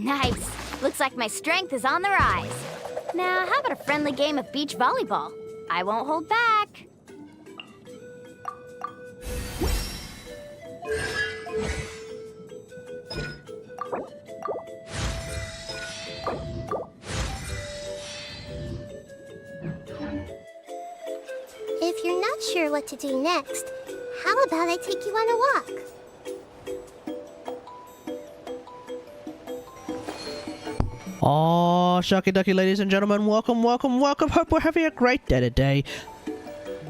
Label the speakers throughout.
Speaker 1: Nice. Looks like my strength is on the rise. Now, how about a friendly game of beach volleyball? I won't hold back.
Speaker 2: If you're not sure what to do next, how about I take you on a walk?
Speaker 3: Oh, shucky ducky, ladies and gentlemen, welcome. Hope we're having a great day today.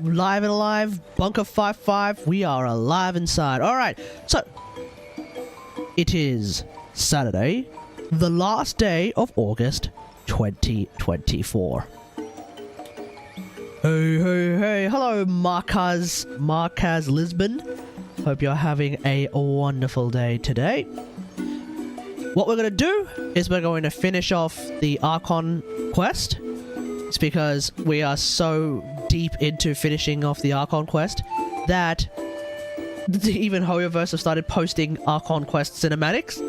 Speaker 3: Live and alive, Bunker 5.5, we are alive inside. Alright, so, it is Saturday, the last day of August 2024. Hey, hello Marcaz Lisbon. Hope you're having a wonderful day today. What we're going to do is we're going to finish off the Archon Quest. It's because we are so deep into finishing off the Archon Quest that even Hoyoverse have started posting Archon Quest cinematics.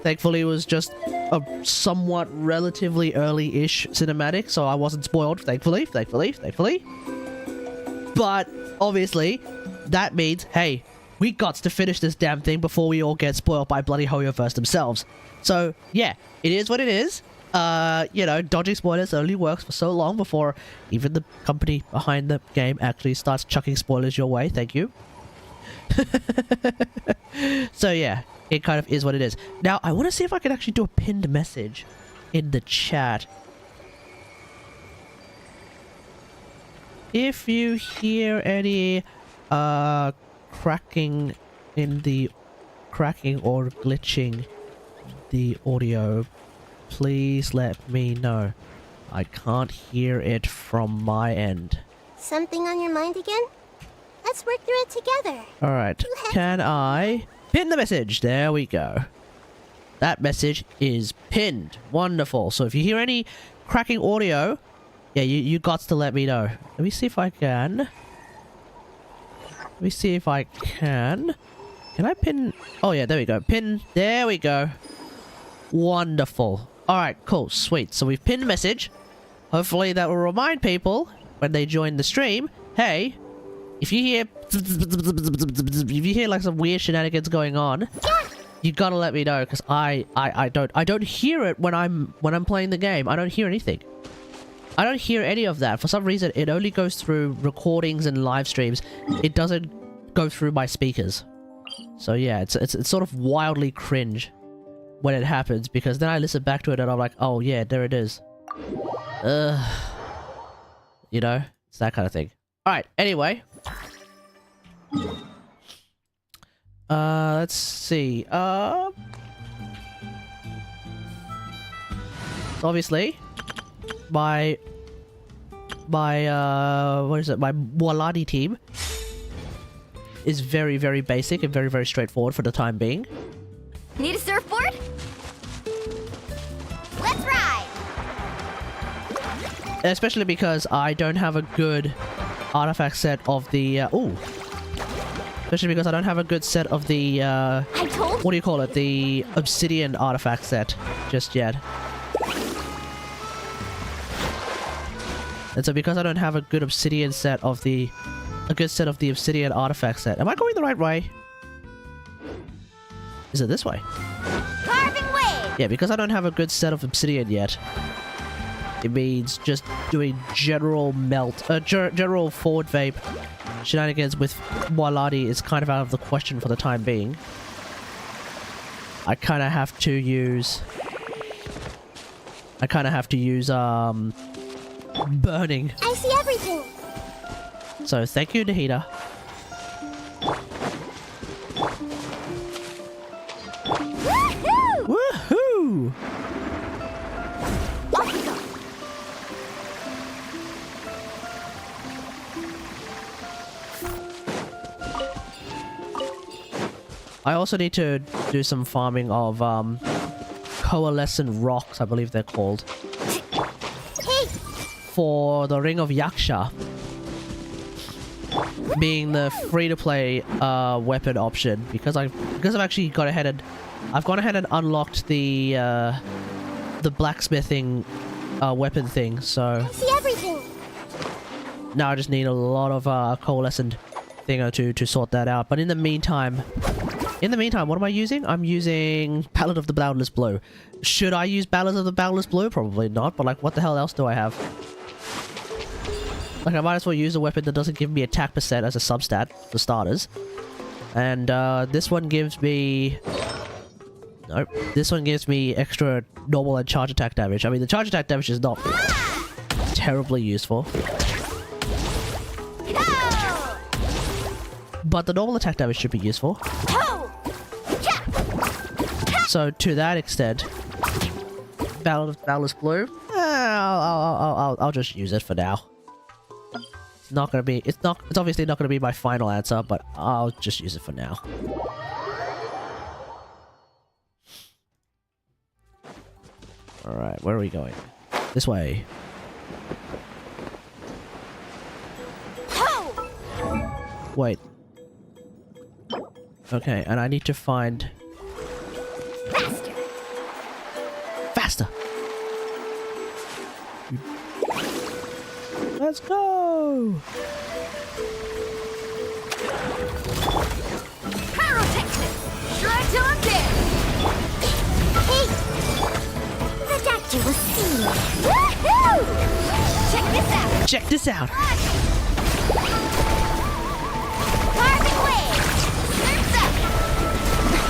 Speaker 3: Thankfully, it was just a somewhat relatively early-ish cinematic, so I wasn't spoiled, thankfully. But, obviously, that means, hey, we got to finish this damn thing before we all get spoiled by bloody Hoyoverse themselves. So, yeah, it is what it is. You know, dodging spoilers only works for so long before even the company behind the game actually starts chucking spoilers your way. Thank you. So, yeah, it kind of is what it is. Now, I want to see if I can actually do a pinned message in the chat. If you hear any, cracking or glitching the audio, please let me know. I can't hear it from my end.
Speaker 2: Something on your mind again? Let's work through it together.
Speaker 3: Alright, can I pin the message? There we go. That message is pinned. Wonderful. So if you hear any cracking audio, yeah, you got to let me know. Let me see if I can. Can I pin? Oh yeah, there we go. Pin. There we go. Wonderful. Alright, cool. Sweet. So we've pinned a message. Hopefully that will remind people when they join the stream, hey, if you hear like some weird shenanigans going on, you gotta let me know, because I don't hear it when I'm playing the game. I don't hear anything. I don't hear any of that. For some reason, it only goes through recordings and live streams. It doesn't go through my speakers. So yeah, it's sort of wildly cringe when it happens, because then I listen back to it and I'm like, oh yeah, there it is. You know, it's that kind of thing. Alright, anyway. Let's see. Obviously, my Mualani team is very, very basic and very, very straightforward for the time being.
Speaker 1: Need a surfboard? Let's ride!
Speaker 3: Especially because I don't have a good artifact set of the, especially because I don't have a good set of the, what do you call it? The obsidian artifact set just yet. And so because I don't have a good obsidian set of the... a good set of the obsidian artifact set. Am I going the right way? Is it this way?
Speaker 1: Carving wave!
Speaker 3: Yeah, because I don't have a good set of obsidian yet. It means just doing general melt... general forward vape shenanigans with Mualani is kind of out of the question for the time being. I kind of have to use... burning.
Speaker 2: I see everything.
Speaker 3: So thank you, Nahida.
Speaker 1: Woohoo!
Speaker 3: Woohoo! I also need to do some farming of coalescent rocks, I believe they're called.
Speaker 2: Hey!
Speaker 3: For the Ring of Yaksha. being the free-to-play weapon option because I've actually gone ahead and unlocked the blacksmithing weapon thing. So
Speaker 2: I see everything.
Speaker 3: now I just need a lot of coalescent thing or two to sort that out. But in the meantime, what am I using? I'm using Ballad of the Boundless Blue. Should I use Ballad of the Boundless Blue? Probably not. But like, what the hell else do I have? Like, I might as well use a weapon that doesn't give me attack percent as a substat, for starters. And, this one gives me... Nope. This one gives me extra normal and charge attack damage. I mean, the charge attack damage is not terribly useful. But the normal attack damage should be useful. So, to that extent... Ballad of Boundless Blue? I'll just use it for now. Not gonna be it's obviously not gonna be my final answer, but I'll just use it for now. Alright, where are we going? This way. Wait. Okay, and I need to find... Faster! Let's go!
Speaker 1: Try till I'm dead!
Speaker 2: Hey! The doctor will see you.
Speaker 1: Woohoo! Check this out!
Speaker 3: Check this out!
Speaker 1: Target wave! Surf's up!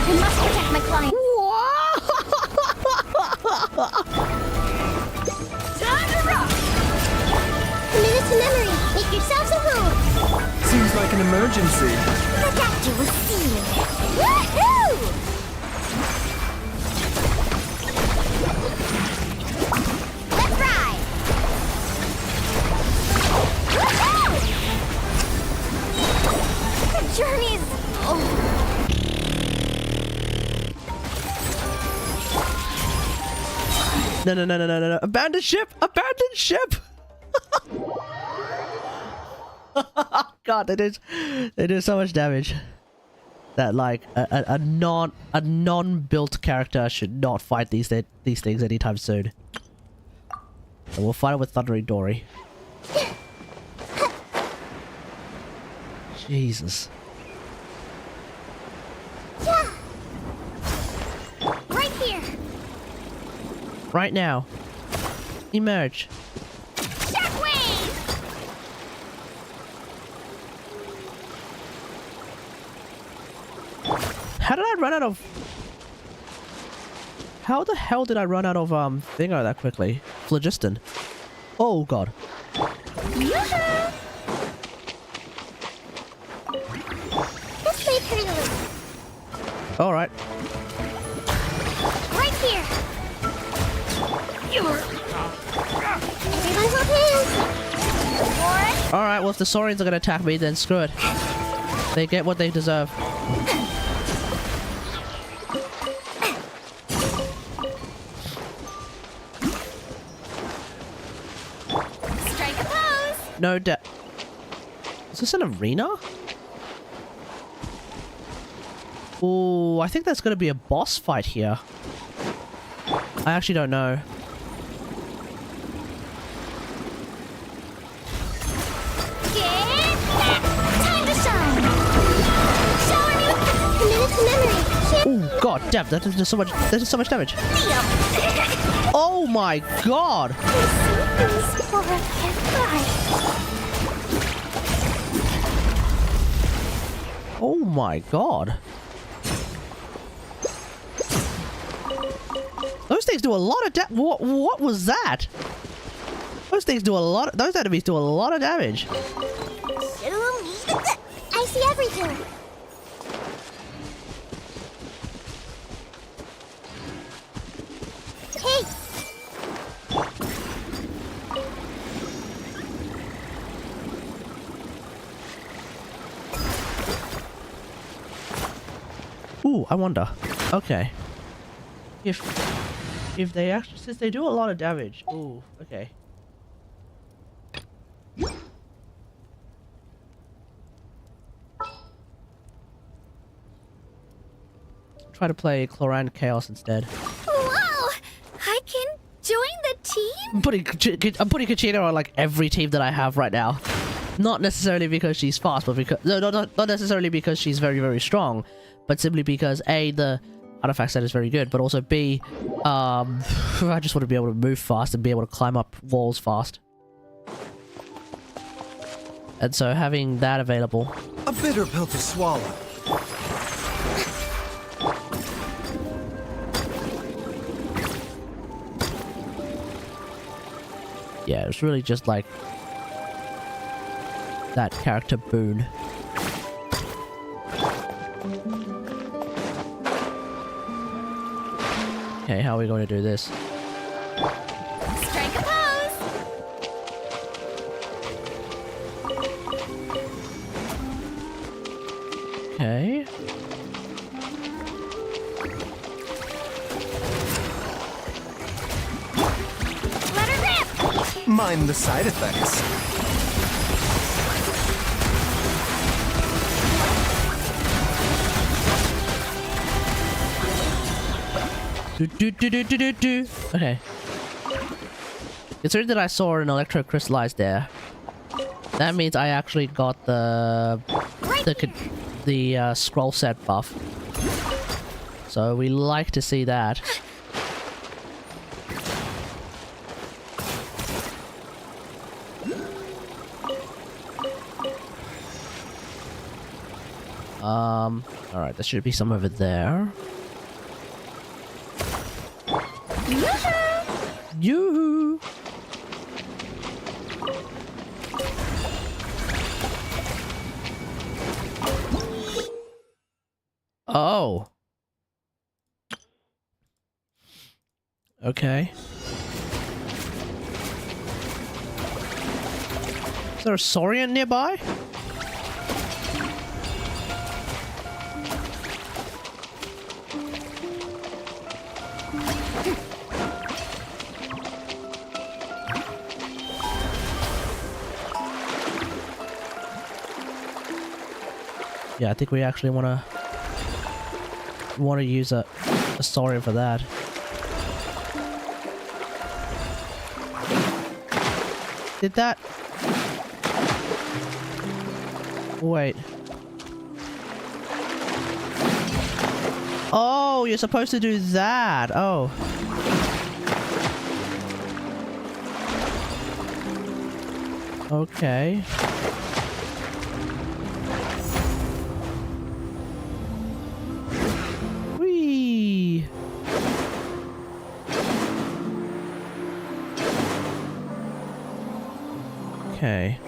Speaker 1: I must protect my client. Time to rock!
Speaker 2: A minute to memory. Make yourselves at home.
Speaker 4: Seems like an emergency.
Speaker 2: The doctor will see you.
Speaker 1: Woohoo! Let's ride! Woohoo! The journey's over.
Speaker 3: No. Abandon ship! Abandon ship! God, they do so much damage. That like a non-built character should not fight these things anytime soon. So we'll fight it with Thundering Dory. Jesus.
Speaker 2: Yeah. Right here.
Speaker 3: Right now. Emerge.
Speaker 1: Shockwave!
Speaker 3: How did I run out of... How the hell did I run out of, Thingo that quickly? Phlogiston. Oh, God.
Speaker 2: This way, Curly.
Speaker 3: Alright.
Speaker 2: Right here.
Speaker 1: You're...
Speaker 2: Everyone hold hands.
Speaker 3: Alright, well if the Saurians are gonna attack me, then screw it. They get what they deserve.
Speaker 1: Strike a pose!
Speaker 3: No doubt. Is this an arena? Ooh, I think there's gonna be a boss fight here. I actually don't know.
Speaker 2: Time to shine. Showing you a minute to memory.
Speaker 3: Ooh, God damn, that does so much. That does so much damage. Oh my God! Oh my God! Those things do a lot of What was that? Those things do a lot. Those enemies do a lot of damage.
Speaker 2: I see everything. Hey!
Speaker 3: Ooh, I wonder. Okay. If they actually, since they do a lot of damage. Ooh, okay. try to play Cloran Chaos instead.
Speaker 1: Whoa! I can join the team?
Speaker 3: I'm putting Kachina on like every team that I have right now. Not necessarily because she's fast, but because not necessarily because she's very, very strong, but simply because A, the artifact set is very good, but also B, I just want to be able to move fast and be able to climb up walls fast. And so having that available.
Speaker 4: A bitter pill to swallow.
Speaker 3: Yeah, it's really just like that character boon. Okay, how are we going to do this?
Speaker 1: Strike a pose!
Speaker 3: Okay.
Speaker 1: Let her rip!
Speaker 4: Mind the side effects.
Speaker 3: Okay. Considering that I saw an electro crystallize there, that means I actually got the scroll set buff. So we like to see that. Alright, there should be some over there. Yoo-hoo! Oh. Okay. Is there a Saurian nearby? Yeah, I think we actually want to use a Saurian for that. Did that? Wait. Oh, you're supposed to do that. Oh. Okay. Whee! Okay.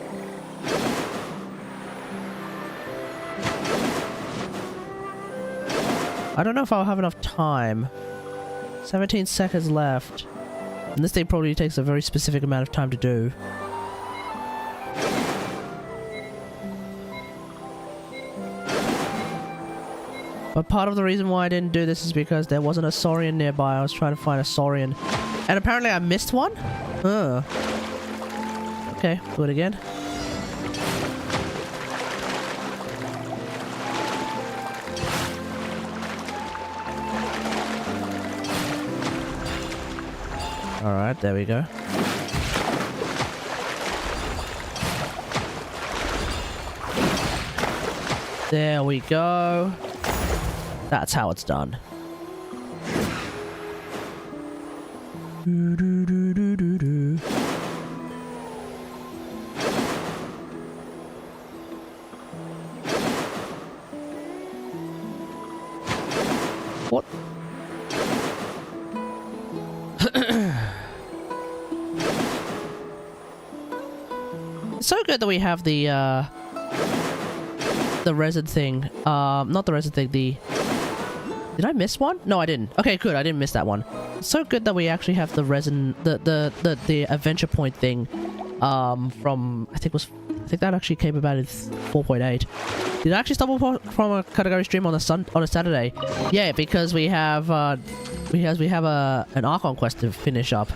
Speaker 3: I don't know if I'll have enough time. 17 seconds left. And this thing probably takes a very specific amount of time to do. But part of the reason why I didn't do this is because there wasn't a Saurian nearby. I was trying to find a Saurian. And apparently I missed one? Okay, do it again. Alright, there we go. There we go. That's how it's done. What? It's so good that we have the resin thing. Not the resin thing, the... Did I miss one? No, I didn't. Okay, good. I didn't miss that one. It's so good that we actually have the resin, the adventure point thing, from I think that actually came about in 4.8. Did I actually stumble from a category stream on a Saturday? Yeah, because we have an Archon Quest to finish up,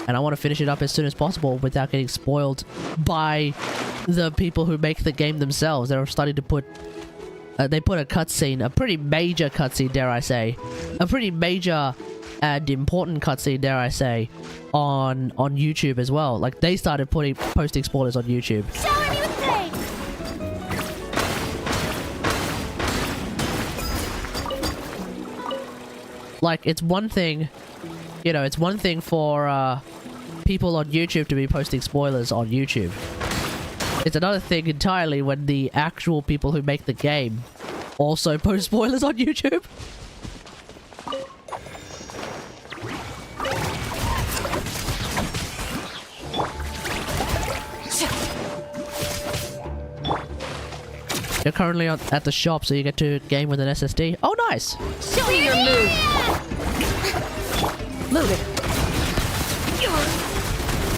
Speaker 3: and I want to finish it up as soon as possible without getting spoiled by the people who make the game themselves. They're starting to put they put a cutscene, a pretty major cutscene, dare I say, a pretty major and important cutscene, dare I say, on YouTube as well. Like they started posting spoilers on YouTube.
Speaker 1: Shower me with praise!
Speaker 3: Like it's one thing, you know, it's one thing for people on YouTube to be posting spoilers on YouTube. It's another thing entirely when the actual people who make the game also post spoilers on YouTube. You're currently at the shop, so you get to game with an SSD. Oh, nice!
Speaker 1: Show me your move!
Speaker 3: Load it.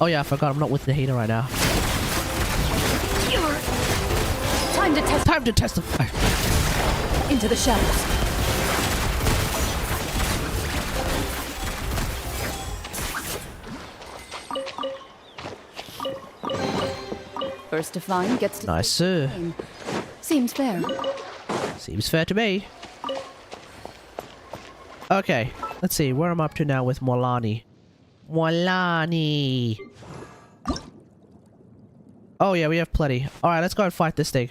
Speaker 3: Oh yeah, I forgot. I'm not with the heater right now.
Speaker 1: Time to test.
Speaker 3: Time to test the fire.
Speaker 1: Into the shadows. First to find gets to
Speaker 3: Nice, sir.
Speaker 1: Seems fair.
Speaker 3: Seems fair to me. Okay, let's see. Where am I up to now with Mualani? Mualani! Oh yeah, we have plenty. Alright, let's go and fight this thing.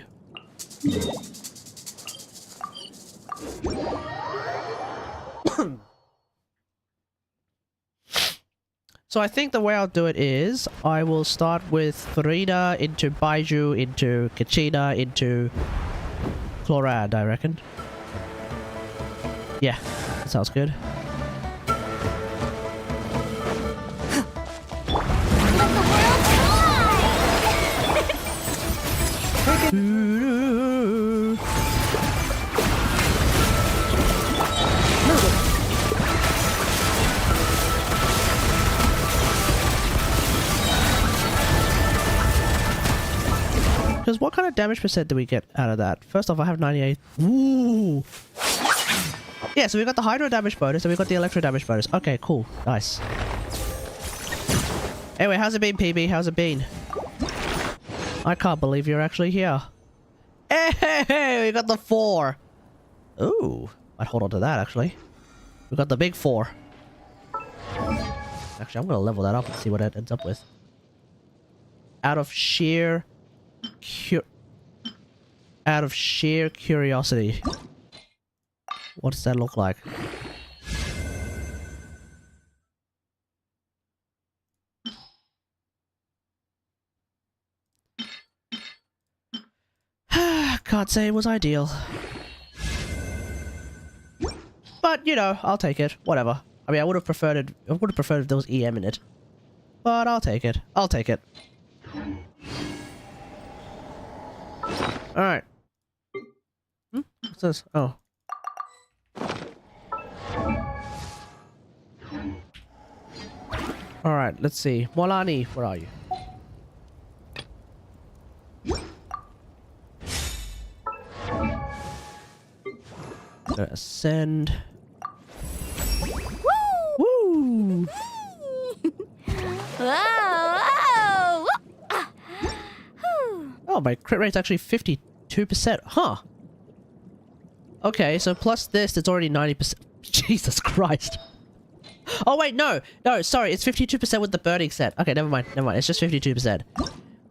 Speaker 3: So I think the way I'll do it is I will start with Farida into Baiju into Kachina into Chlorad, I reckon. Yeah, that sounds good. Because what kind of damage percent do we get out of that? First off, I have 98. Ooh! Yeah, so we got the hydro damage bonus and we got the electro damage bonus. Okay, cool. Nice. Anyway, how's it been, PB? How's it been? I can't believe you're actually here. Hey, we got the 4. Ooh. I'd hold on to that, actually. We got the big 4. Actually, I'm going to level that up and see what it ends up with. Out of sheer curiosity. What does that look like? Can't say it was ideal. But, you know, I'll take it. Whatever. I mean, I would have preferred it. I would have preferred if there was EM in it. But I'll take it. I'll take it. Alright. What's this? Oh. Alright, let's see. Mualani, where are you? Gonna ascend. Woo!
Speaker 1: Whoa!
Speaker 3: Oh, my crit rate's actually 52%. Huh. Okay, so plus this, it's already 90%. Jesus Christ. Oh, wait, no. No, sorry. It's 52% with the burning set. Okay, never mind. Never mind. It's just 52%.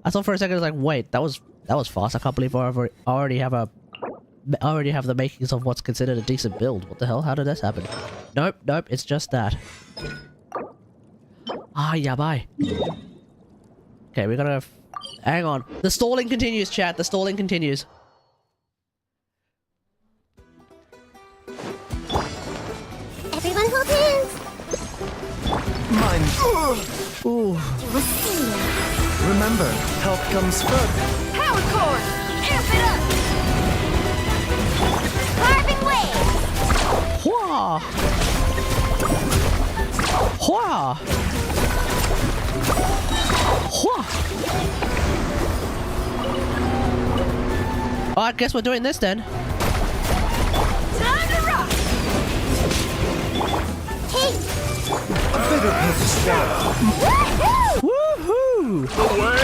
Speaker 3: I thought for a second, I was like, wait, that was fast. I can't believe I already have the makings of what's considered a decent build. What the hell? How did this happen? Nope, nope. It's just that. Ah, yeah, bye. Okay, we gotta... Hang on. The stalling continues, chat. The stalling continues.
Speaker 2: Everyone hold hands.
Speaker 4: Mine.
Speaker 3: Ooh.
Speaker 2: You will see.
Speaker 4: Remember, health comes first.
Speaker 1: Power core! Amp it up! Carving wave!
Speaker 3: Hwah! Hwah! Hwah! Oh, I guess we're doing this then.
Speaker 1: Time to rock!
Speaker 2: Hey,
Speaker 4: A bitter pill to swallow.
Speaker 3: Woohoo!
Speaker 4: Away!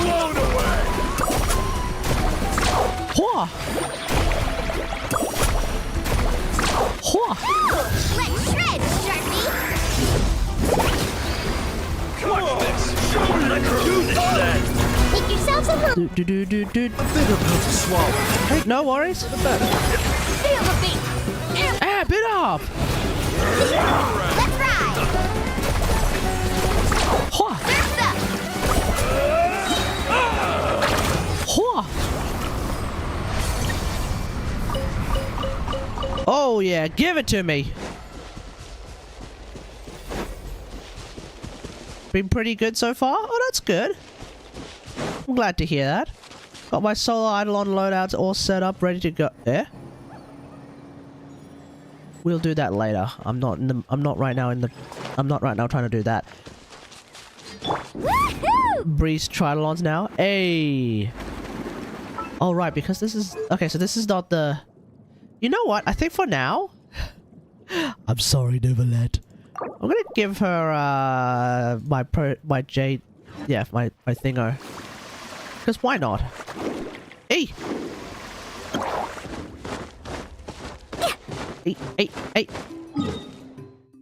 Speaker 4: Blown away!
Speaker 3: Hwah! Whoa.
Speaker 1: Let's shred, Sharpie!
Speaker 5: Watch this! Let's do this then!
Speaker 2: Make yourselves at home.
Speaker 3: Do.
Speaker 4: A bitter pill to swallow.
Speaker 3: Hey, no worries.
Speaker 1: Feel the beat!
Speaker 3: Ah, bit up.
Speaker 1: Let's ride!
Speaker 3: Whoa.
Speaker 1: Surf's up!
Speaker 3: Whoa. Oh yeah, give it to me. Been pretty good so far. Oh, that's good. I'm glad to hear that. Got my solo Eidolon loadouts all set up, ready to go. Yeah. We'll do that later. I'm not right now trying to do that.
Speaker 1: Woohoo!
Speaker 3: Breeze Tridolons now. Hey. All right, because this is okay. So this is not the. You know what? I think for now. I'm sorry, Neverlet. I'm gonna give her my jade. Yeah, my thingo. Because why not? Hey. Hey.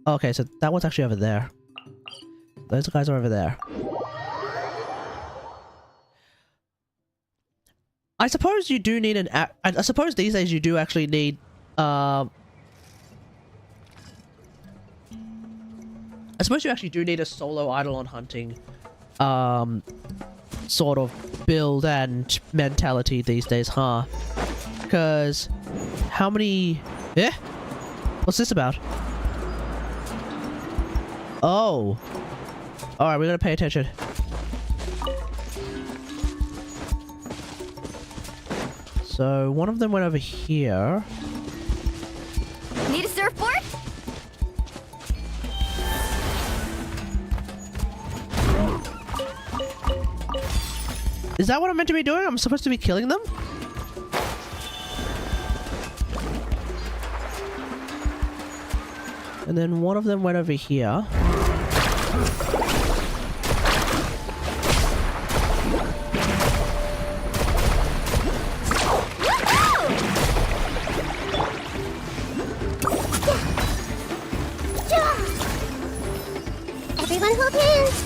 Speaker 3: Okay, so that one's actually over there. Those guys are over there. I suppose you do need I suppose these days you do actually need I suppose you actually do need a solo Eidolon hunting sort of build and mentality these days, huh? Because how many... Eh? What's this about? Oh. Alright, we're gonna pay attention. So, one of them went over here.
Speaker 1: Need a surfboard?
Speaker 3: Is that what I'm meant to be doing? I'm supposed to be killing them? And then one of them went over here.
Speaker 2: Everyone hold hands.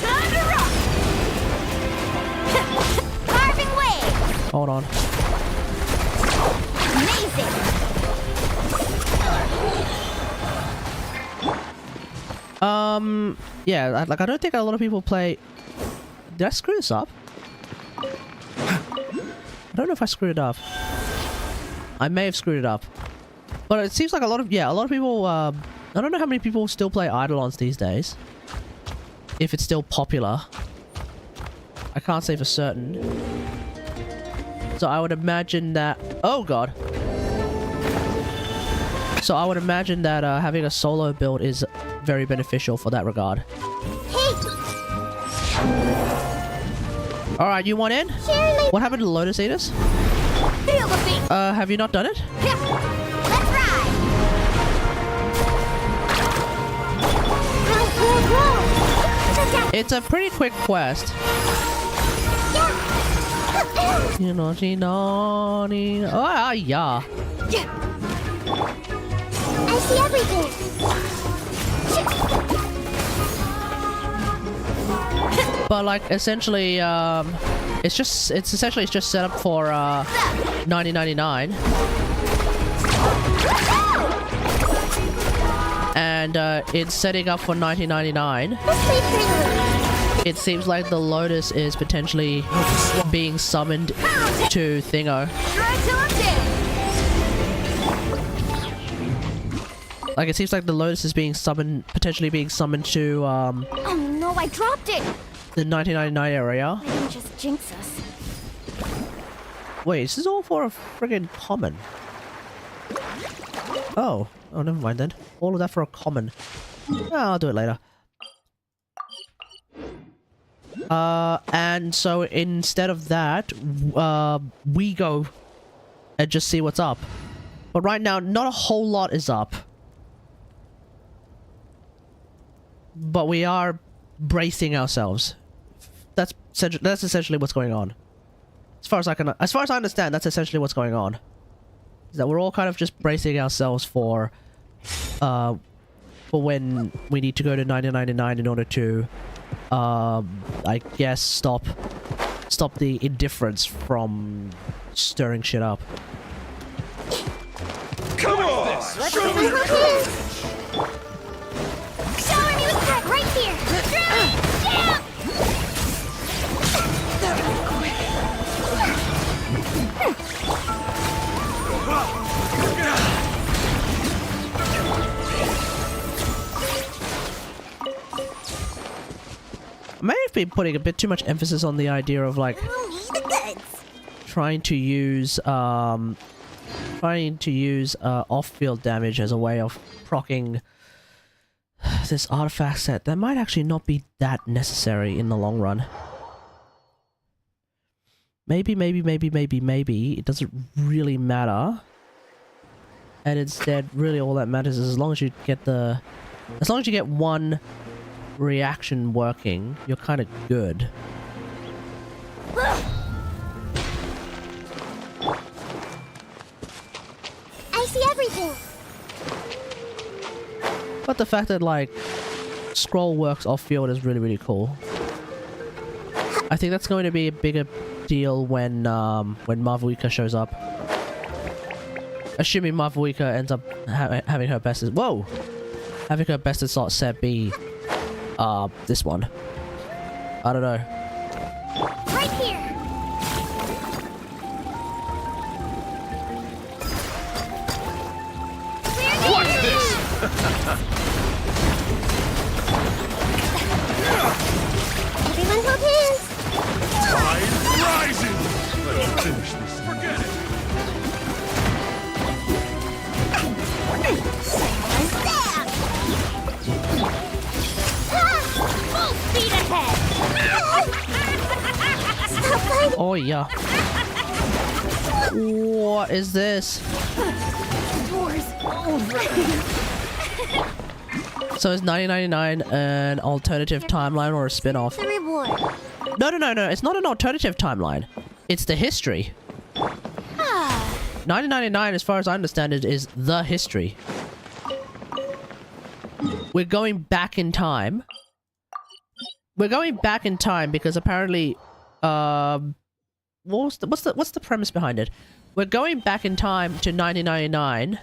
Speaker 1: Time to rock! Carving wave!
Speaker 3: Hold on.
Speaker 1: Amazing!
Speaker 3: Yeah, like I don't think a lot of people play... Did I screw this up? I don't know if I screwed it up. I may have screwed it up. But it seems like a lot of people, I don't know how many people still play Eidolons these days. If it's still popular. I can't say for certain. So I would imagine that... Oh god! So I would imagine that having a solo build is very beneficial for that regard.
Speaker 2: Hey,
Speaker 3: Alright, you want in?
Speaker 2: Sharon, my...
Speaker 3: What happened to Lotus Eaters?
Speaker 1: Feel the beat!
Speaker 3: Have you not done it?
Speaker 1: Let's ride!
Speaker 2: Whoa.
Speaker 3: It's a pretty quick quest. You know, she naughty. Oh, yeah.
Speaker 2: I see everything.
Speaker 3: But like, essentially, it's just set up for 1999, and it's setting up for 1999. It seems like the Lotus is potentially being summoned to Thingo. Like, it seems like the Lotus is being summoned, potentially being summoned to
Speaker 1: Oh no, I dropped it!
Speaker 3: the 1999 area.
Speaker 1: I didn't just jinx us.
Speaker 3: Wait, this is all for a friggin' common. Oh, never mind then. All of that for a common. I'll do it later. And so instead of that, we go and just see what's up. But right now, not a whole lot is up. But we are bracing ourselves. That's essentially what's going on. As far as I understand, that's essentially what's going on. is that we're all kind of just bracing ourselves for when we need to go to 9099 in order to, I guess, stop the indifference from stirring shit up.
Speaker 5: Come on! Show me your
Speaker 2: Showering you with tech right here! Yeah!
Speaker 3: I may have been putting a bit too much emphasis on the idea of like
Speaker 2: The goods.
Speaker 3: trying to use off-field damage as a way of proccing this artifact set. That might actually not be that necessary in the long run. Maybe it doesn't really matter. And instead, really all that matters is as long as you get one reaction working, you're kind of good.
Speaker 2: I see everything.
Speaker 3: But the fact that like scroll works off field is really cool. I think that's going to be a bigger deal when Marvuika shows up. Assuming Marvuika ends up having her best as having her best as slot set be this one. I don't know.
Speaker 2: Right here.
Speaker 5: Watch this!
Speaker 2: Everyone hold hands.
Speaker 5: Tide rising! Let's finish this. Forget it!
Speaker 2: Full speed ahead. Stop fighting.
Speaker 3: Oh yeah. What is this?
Speaker 2: Doors over.
Speaker 3: So is 9099 an alternative timeline or a spin-off?
Speaker 2: The reward.
Speaker 3: No. It's not an alternative timeline. It's the history. 9099, as far as I understand it, is the history. We're going back in time. We're going back in time because apparently, what's the premise behind it? We're going back in time to 9099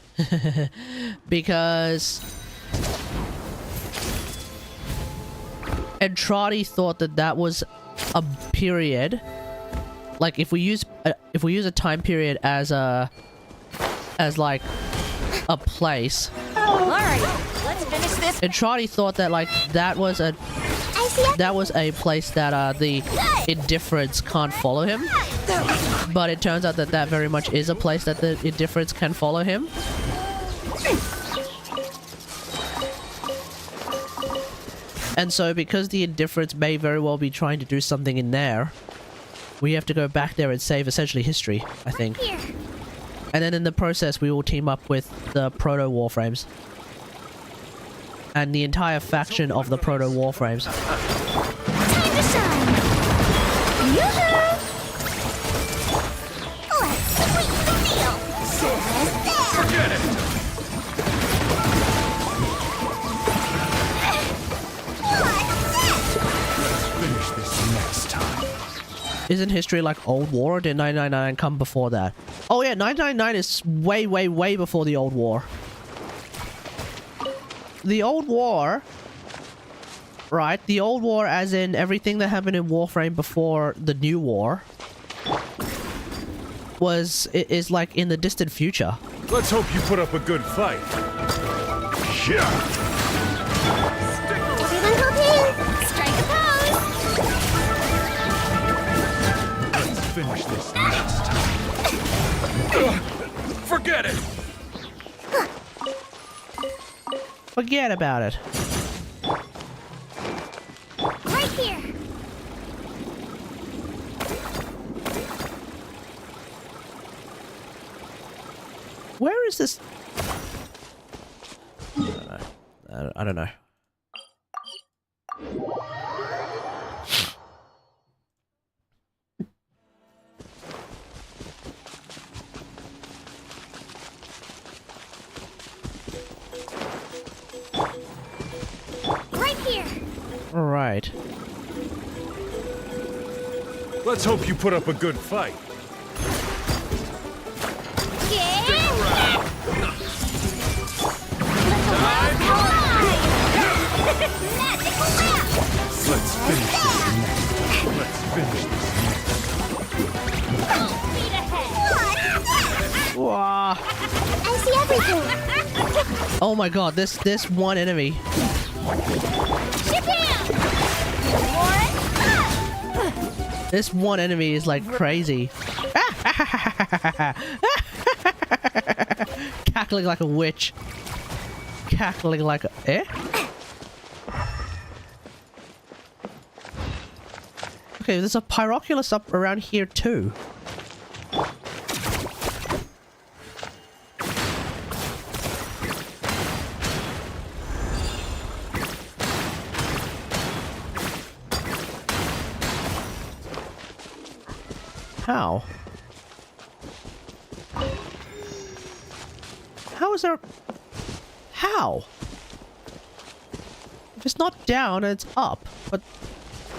Speaker 3: because Entrati thought that was a period. Like if we use a time period as like a place.
Speaker 1: Alright, let's finish this.
Speaker 3: Entrati thought that like that was a place that the indifference can't follow him. But it turns out that very much is a place that the indifference can follow him. And so because the indifference may very well be trying to do something in there, we have to go back there and save essentially history, I think.
Speaker 2: Here.
Speaker 3: And then in the process, we will team up with the Proto Warframes. And the entire faction of the Proto Warframes.
Speaker 2: Time to shine. Yoo-hoo! Let's sweeten the deal. Just there.
Speaker 5: Forget it! Finish this next time.
Speaker 3: Isn't history like Old War, or did 999 come before that? Oh yeah, 999 is way before the Old War. The Old War, right? The Old War as in everything that happened in Warframe before the New War is like in the distant future.
Speaker 5: Let's hope you put up a good fight. Yeah.
Speaker 2: Everyone hold hands.
Speaker 1: Strike a pose.
Speaker 5: Let's finish this next time. Forget it!
Speaker 3: Forget about it.
Speaker 2: Right here.
Speaker 3: Where is this? I don't know. Alright.
Speaker 5: Let's hope you put up a good fight. Let's finish this next. Let's finish this next.
Speaker 3: Wah.
Speaker 2: I see everything.
Speaker 3: Oh my god, this one enemy. This one enemy is like crazy. Cackling like a witch. Cackling like a... Eh? Okay, there's a Pyroculus up around here too. How? How is there... How? If it's not down, it's up. But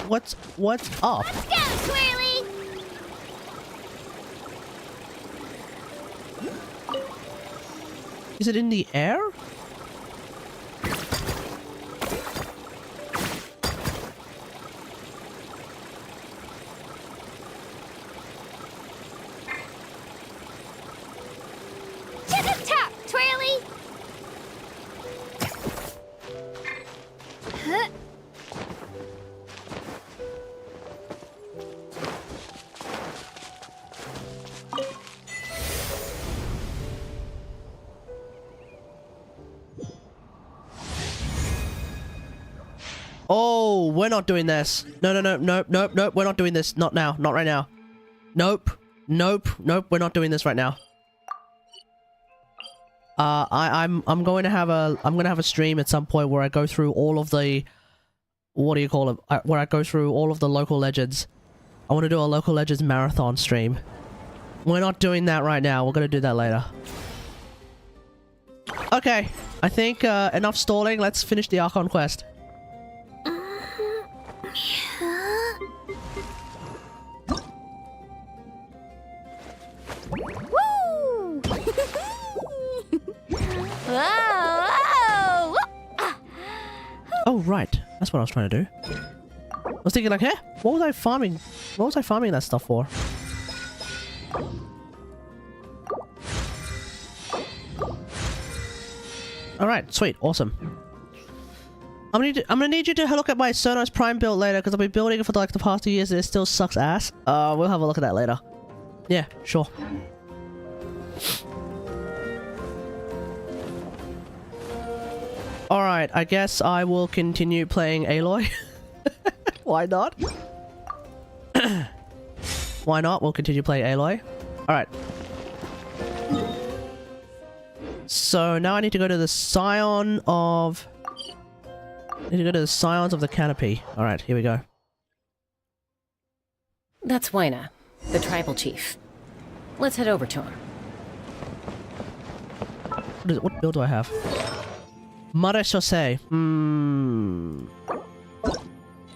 Speaker 3: what's up?
Speaker 1: Let's go, Twirly!
Speaker 3: Is it in the air?
Speaker 1: To the top, Twirly! Huh?
Speaker 3: Oh, we're not doing this. No, nope, we're not doing this. Not now, not right now. Nope, we're not doing this right now. I'm going to have a stream at some point where I go through all of the, what do you call it? Where I go through all of the local legends. I want to do a local legends marathon stream. We're not doing that right now. We're going to do that later. Okay, I think enough stalling. Let's finish the Archon Quest.
Speaker 1: Woo! Whoa!
Speaker 3: Oh, right. That's what I was trying to do. I was thinking like, hey, what was I farming? What was I farming that stuff for? Alright, sweet. Awesome. I'm gonna need you to look at my Sonos Prime build later, because I've been building it for like the past 2 years and it still sucks ass. We'll have a look at that later. Yeah, sure. Alright, I guess I will continue playing Aloy. Why not? Why not? We'll continue playing Aloy. Alright. So now I need to go to the Scion of... I need to go to the Scions of the Canopy. Alright, here we go.
Speaker 6: That's Wyna, the tribal chief. Let's head over to him.
Speaker 3: What build do I have? Maréchaussée.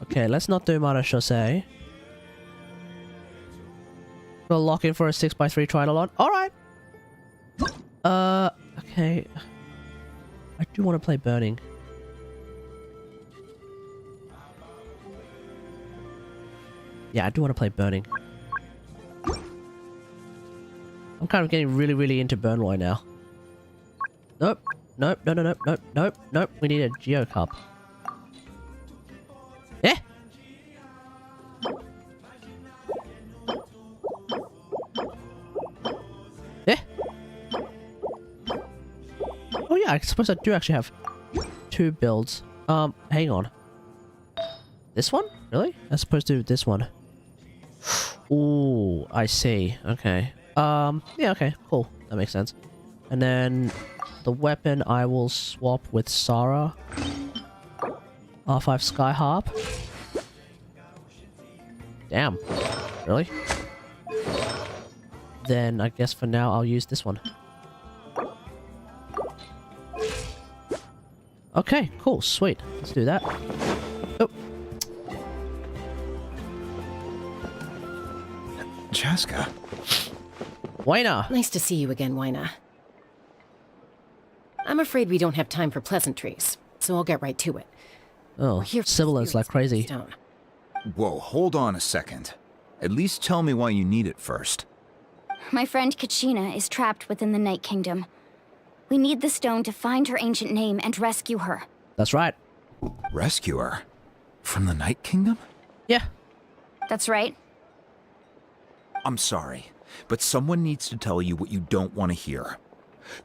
Speaker 3: Okay, let's not do Maréchaussée. We'll lock in for a 6x3 Tridolon. Alright! Okay. I do want to play Burning. Yeah, I do want to play Burning. I'm kind of getting really into Burnroy now. Nope. Nope. Nope. We need a Geo Cup. Eh? Eh? Oh yeah, I suppose I do actually have 2 builds. Hang on. This one? Really? As opposed to this one. Ooh, I see. Okay. Yeah, okay, cool. That makes sense. And then the weapon I will swap with Sarah. R5 Sky Harp. Damn. Really? Then I guess for now I'll use this one. Okay, cool, sweet. Let's do that. Oh.
Speaker 5: Chaska.
Speaker 3: Waina.
Speaker 6: Nice to see you again, Wyna. I'm afraid we don't have time for pleasantries, so I'll get right to it.
Speaker 3: Oh,
Speaker 6: Here for the
Speaker 3: sibilance like
Speaker 6: spirits of the
Speaker 3: crazy.
Speaker 6: stone.
Speaker 5: Whoa, hold on a second. At least tell me why you need it first.
Speaker 1: My friend Kachina is trapped within the Night Kingdom. We need the stone to find her ancient name and rescue her.
Speaker 3: That's right.
Speaker 5: Rescue her? From the Night Kingdom?
Speaker 3: Yeah.
Speaker 1: That's right.
Speaker 5: I'm sorry, but someone needs to tell you what you don't want to hear.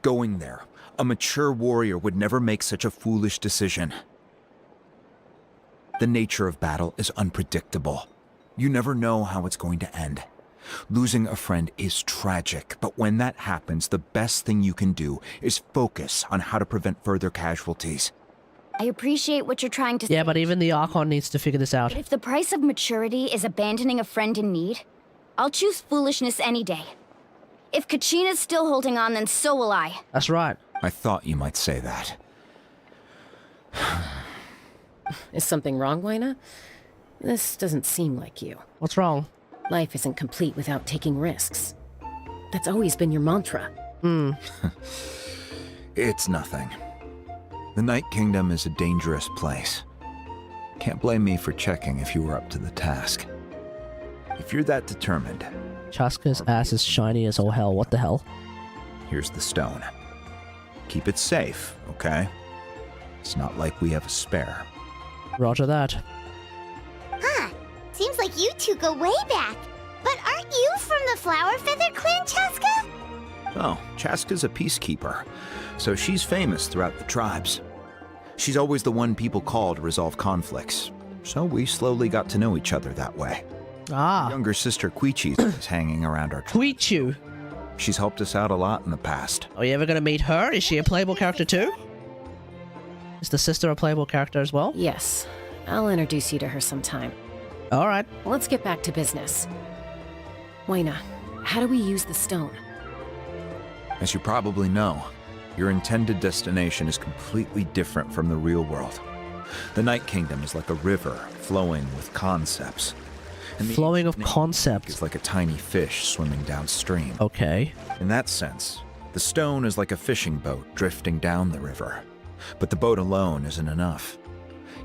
Speaker 5: Going there, a mature warrior would never make such a foolish decision. The nature of battle is unpredictable. You never know how it's going to end. Losing a friend is tragic, but when that happens, the best thing you can do is focus on how to prevent further casualties.
Speaker 1: I appreciate what you're trying to say.
Speaker 3: Yeah, but even the Archon needs to figure this out.
Speaker 1: But if the price of maturity is abandoning a friend in need, I'll choose foolishness any day. If Kachina's still holding on, then so will I.
Speaker 3: That's right.
Speaker 5: I thought you might say that.
Speaker 6: Is something wrong, Wyna? This doesn't seem like you.
Speaker 3: What's wrong?
Speaker 6: Life isn't complete without taking risks. That's always been your mantra.
Speaker 5: It's nothing. The Night Kingdom is a dangerous place. Can't blame me for checking if you were up to the task. If you're that determined,
Speaker 3: Chaska's ass is shiny as all hell. What the hell?
Speaker 5: here's the stone. Keep it safe, okay? It's not like we have a spare.
Speaker 3: Roger that.
Speaker 2: Huh. Seems like you two go way back. But aren't you from the Flower Feather Clan, Chaska?
Speaker 5: Oh, Chaska's a peacekeeper, so she's famous throughout the tribes. She's always the one people call to resolve conflicts, so we slowly got to know each other that way.
Speaker 3: Ah.
Speaker 5: Younger sister Quichi's is hanging around our tribe.
Speaker 3: Tweet you.
Speaker 5: She's helped us out a lot in the past.
Speaker 3: Are you ever gonna meet her? Is she a playable character too? Is the sister a playable character as well?
Speaker 6: Yes, I'll introduce you to her sometime.
Speaker 3: Alright.
Speaker 6: Let's get back to business. Wyna, how do we use the stone?
Speaker 5: As you probably know, your intended destination is completely different from the real world. The Night Kingdom is like a river flowing with concepts. And the
Speaker 3: Flowing of
Speaker 5: ancient
Speaker 3: concepts.
Speaker 5: is like a tiny fish swimming downstream.
Speaker 3: Okay.
Speaker 5: In that sense, the stone is like a fishing boat drifting down the river. But the boat alone isn't enough.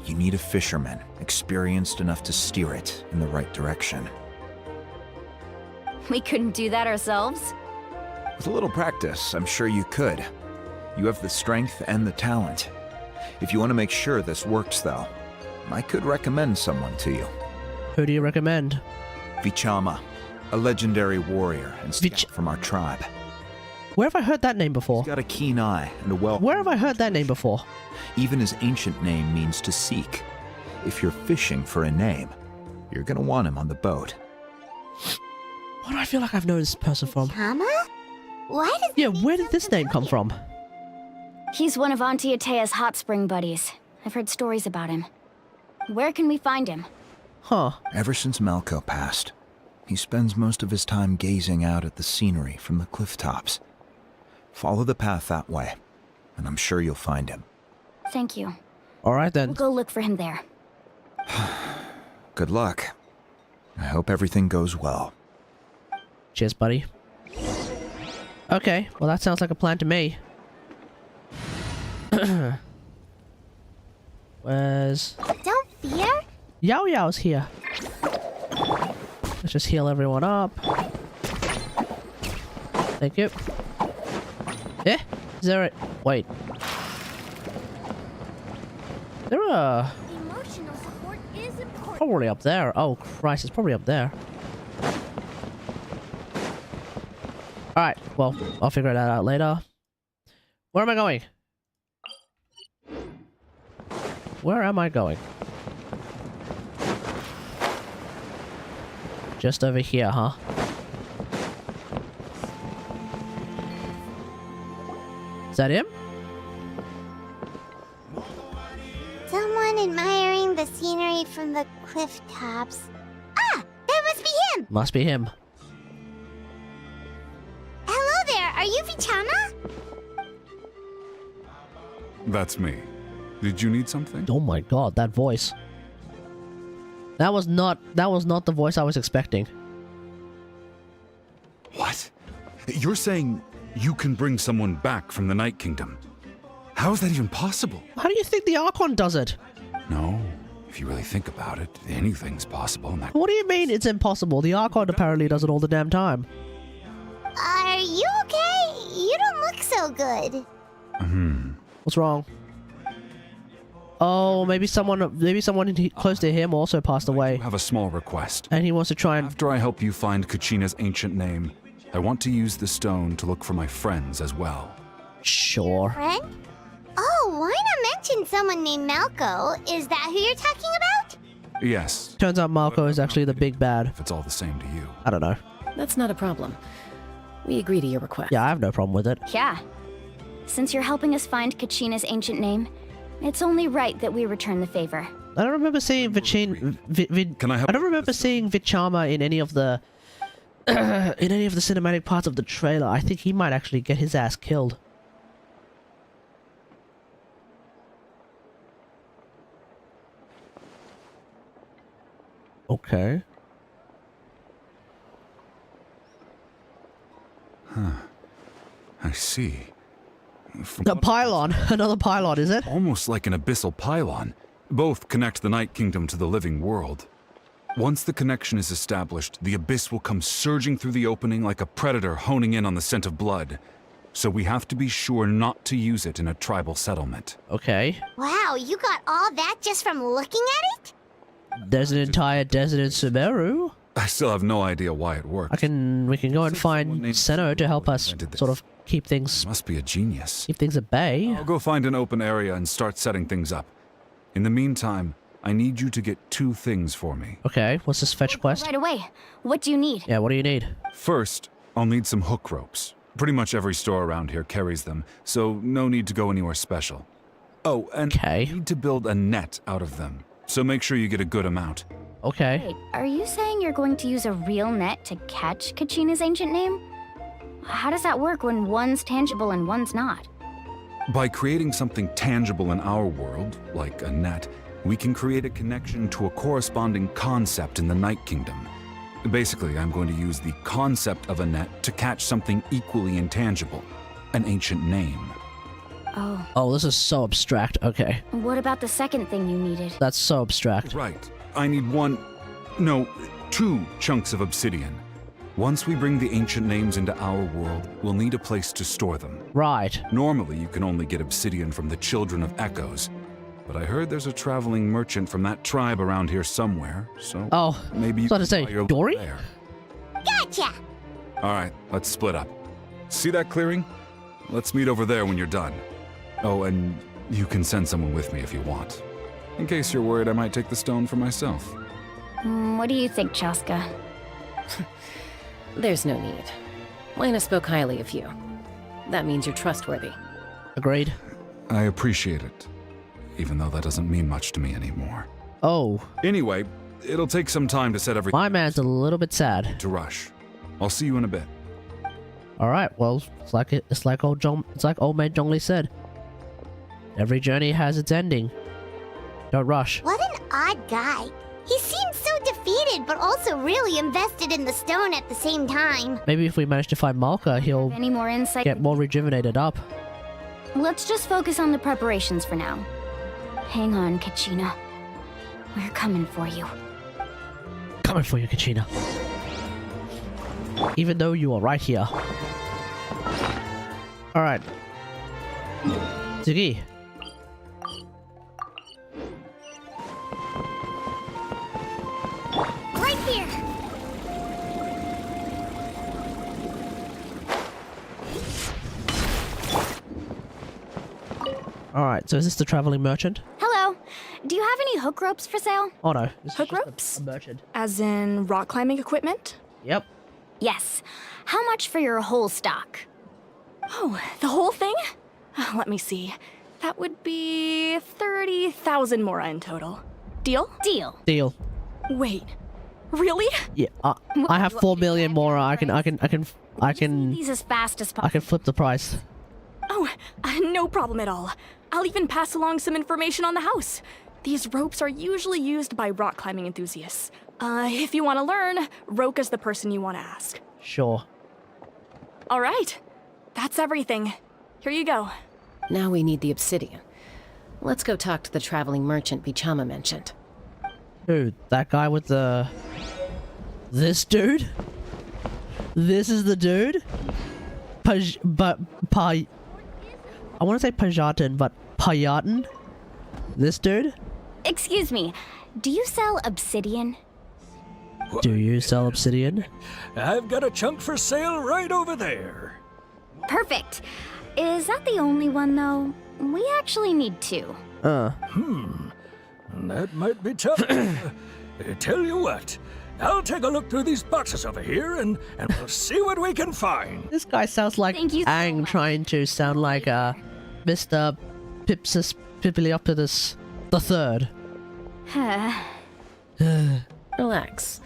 Speaker 5: You need a fisherman experienced enough to steer it in the right direction.
Speaker 1: We couldn't do that ourselves.
Speaker 5: With a little practice, I'm sure you could. You have the strength and the talent. If you want to make sure this works, though, I could recommend someone to you.
Speaker 3: Who do you recommend?
Speaker 5: Vichama, a legendary warrior and scout from our tribe.
Speaker 3: Where have I heard that name before?
Speaker 5: He's got a keen eye and a well.
Speaker 3: Where have I heard that name before?
Speaker 5: Even his ancient name means to seek. If you're fishing for a name, you're gonna want him on the boat.
Speaker 3: Where do I feel like I've known this person from?
Speaker 2: Mama? Why does
Speaker 3: Yeah, where did this name come from?
Speaker 1: He's one of Auntie Atea's hot spring buddies. I've heard stories about him. Where can we find him?
Speaker 3: Huh.
Speaker 5: Ever since Malco passed, he spends most of his time gazing out at the scenery from the cliff tops. Follow the path that way, and I'm sure you'll find him.
Speaker 1: Thank you.
Speaker 3: Alright
Speaker 1: We'll
Speaker 3: then.
Speaker 1: go look for him there.
Speaker 5: Good luck. I hope everything goes well.
Speaker 3: Cheers, buddy. Okay, well that sounds like a plan to me. Where's...
Speaker 2: Don't fear.
Speaker 3: Yao Yao's here. Let's just heal everyone up. Thank you. Eh? Is there a... Wait. There a...
Speaker 2: Emotional support is important.
Speaker 3: Probably up there. Oh, Christ, it's probably up there. Alright, well, I'll figure that out later. Where am I going? Where am I going? Just over here, huh? Is that him?
Speaker 2: Someone admiring the scenery from the cliff tops. Ah! That must be him!
Speaker 3: Must be him.
Speaker 2: Hello there, are you Vichama?
Speaker 7: That's me. Did you need something?
Speaker 3: Oh my god, that voice. That was not the voice I was expecting.
Speaker 7: What? You're saying you can bring someone back from the Night Kingdom? How is that even possible?
Speaker 3: How do you think the Archon does it?
Speaker 7: No, if you really think about it, anything's possible in that.
Speaker 3: What do you mean it's impossible? The Archon apparently does it all the damn time.
Speaker 2: Are you okay? You don't look so good.
Speaker 3: What's wrong? Oh, maybe someone close to him also passed
Speaker 7: I
Speaker 3: away,
Speaker 7: do have a small request.
Speaker 3: and he wants to try and.
Speaker 7: After I help you find Kachina's ancient name, I want to use the stone to look for my friends as well.
Speaker 3: Sure.
Speaker 2: Friend? Oh, why not mention someone named Malco? Is that who you're talking about?
Speaker 7: Yes,
Speaker 3: Turns out Marco is actually the big bad.
Speaker 7: if it's all the same to you.
Speaker 3: I don't know.
Speaker 6: That's not a problem. We agree to your request.
Speaker 3: Yeah, I have no problem with it.
Speaker 1: Yeah. Since you're helping us find Kachina's ancient name, it's only right that we return the favor.
Speaker 3: I don't remember seeing
Speaker 7: Can I help
Speaker 3: I don't remember seeing Vichama in any of the in any of the cinematic parts of the trailer. I think he might actually get his ass killed. Okay.
Speaker 7: I see.
Speaker 3: A pylon. Another pylon, is it?
Speaker 7: Almost like an abyssal pylon. Both connect the Night Kingdom to the living world. Once the connection is established, the abyss will come surging through the opening like a predator honing in on the scent of blood. So we have to be sure not to use it in a tribal settlement.
Speaker 3: Okay.
Speaker 2: Wow, you got all that just from looking at it?
Speaker 3: There's an entire desert in Sumeru.
Speaker 7: I still have no idea why it works.
Speaker 3: We can go and find Seno to help us sort of keep things
Speaker 7: Must be a genius.
Speaker 3: at bay.
Speaker 7: I'll go find an open area and start setting things up. In the meantime, I need you to get 2 things for me.
Speaker 3: Okay, what's this fetch quest?
Speaker 1: Right away. What do you need?
Speaker 3: Yeah, what do you need?
Speaker 7: First, I'll need some hook ropes. Pretty much every store around here carries them, so no need to go anywhere special. Oh, and
Speaker 3: Okay.
Speaker 7: I need to build a net out of them, so make sure you get a good amount.
Speaker 3: Okay.
Speaker 1: Wait, are you saying you're going to use a real net to catch Kachina's ancient name? How does that work when one's tangible and one's not?
Speaker 7: By creating something tangible in our world, like a net, we can create a connection to a corresponding concept in the Night Kingdom. Basically, I'm going to use the concept of a net to catch something equally intangible, an ancient name.
Speaker 1: Oh,
Speaker 3: Oh, this is so abstract. Okay.
Speaker 1: what about the second thing you needed?
Speaker 3: That's so abstract.
Speaker 7: Right. I need 2 chunks of obsidian. Once we bring the ancient names into our world, we'll need a place to store them.
Speaker 3: Right.
Speaker 7: Normally, you can only get obsidian from the Children of Echoes, but I heard there's a traveling merchant from that tribe around here somewhere, so
Speaker 3: Oh,
Speaker 7: maybe you
Speaker 3: so to
Speaker 7: can
Speaker 3: say,
Speaker 7: buy your
Speaker 3: Dory?
Speaker 7: there.
Speaker 2: Gotcha!
Speaker 7: All right, let's split up. See that clearing? Let's meet over there when you're done. Oh, and you can send someone with me if you want. In case you're worried I might take the stone for myself.
Speaker 1: What do you think, Chaska?
Speaker 6: There's no need. Lena spoke highly of you. That means you're trustworthy.
Speaker 3: Agreed.
Speaker 7: I appreciate it, even though that doesn't mean much to me anymore.
Speaker 3: Oh,
Speaker 7: Anyway, it'll take some time to set everything
Speaker 3: my man's a little bit sad.
Speaker 7: to rush. I'll see you in a bit.
Speaker 3: All right. Well, it's like old mate Zhongli said. Every journey has its ending. Don't rush.
Speaker 2: What an odd guy. He seems so defeated, but also really invested in the stone at the same time.
Speaker 3: Maybe if we manage to find Malka, he'll
Speaker 1: Any more insight?
Speaker 3: get more rejuvenated up.
Speaker 1: Let's just focus on the preparations for now. Hang on, Kachina. We're coming for you.
Speaker 3: Coming for you, Kachina. Even though you are right here. All right. Zuki.
Speaker 2: Right here!
Speaker 3: All right. So is this the traveling merchant?
Speaker 1: Hello. Do you have any hook ropes for sale?
Speaker 3: Oh no. This is
Speaker 8: Hook
Speaker 3: just
Speaker 8: ropes?
Speaker 3: A merchant.
Speaker 8: As in rock climbing equipment?
Speaker 3: Yep.
Speaker 1: Yes. How much for your whole stock?
Speaker 8: Oh, the whole thing? Let me see. That would be 30,000 mora in total. Deal?
Speaker 1: Deal.
Speaker 3: Deal.
Speaker 8: Wait. Really?
Speaker 3: Yeah. I have 4 million more. I can
Speaker 1: These as fast as possible.
Speaker 3: flip the price.
Speaker 8: Oh, no problem at all. I'll even pass along some information on the house. These ropes are usually used by rock climbing enthusiasts. If you want to learn, Roka's the person you want to ask.
Speaker 3: Sure.
Speaker 8: All right. That's everything. Here you go.
Speaker 6: Now we need the obsidian. Let's go talk to the traveling merchant Bichama mentioned.
Speaker 3: Dude, that guy with the... This dude? This is the dude? I want to say Pajatan, but Payatan? This dude?
Speaker 1: Excuse me, do you sell obsidian?
Speaker 3: Do you sell obsidian?
Speaker 4: I've got a chunk for sale right over there.
Speaker 1: Perfect. Is that the only one, though? We actually need two.
Speaker 4: That might be tough. Tell you what, I'll take a look through these boxes over here and we'll see what we can find.
Speaker 3: This guy sounds like
Speaker 1: Thank you so
Speaker 3: Aang
Speaker 1: much.
Speaker 3: trying to sound like Mr. Pipsis Pipileoptodus the Third.
Speaker 6: Relax.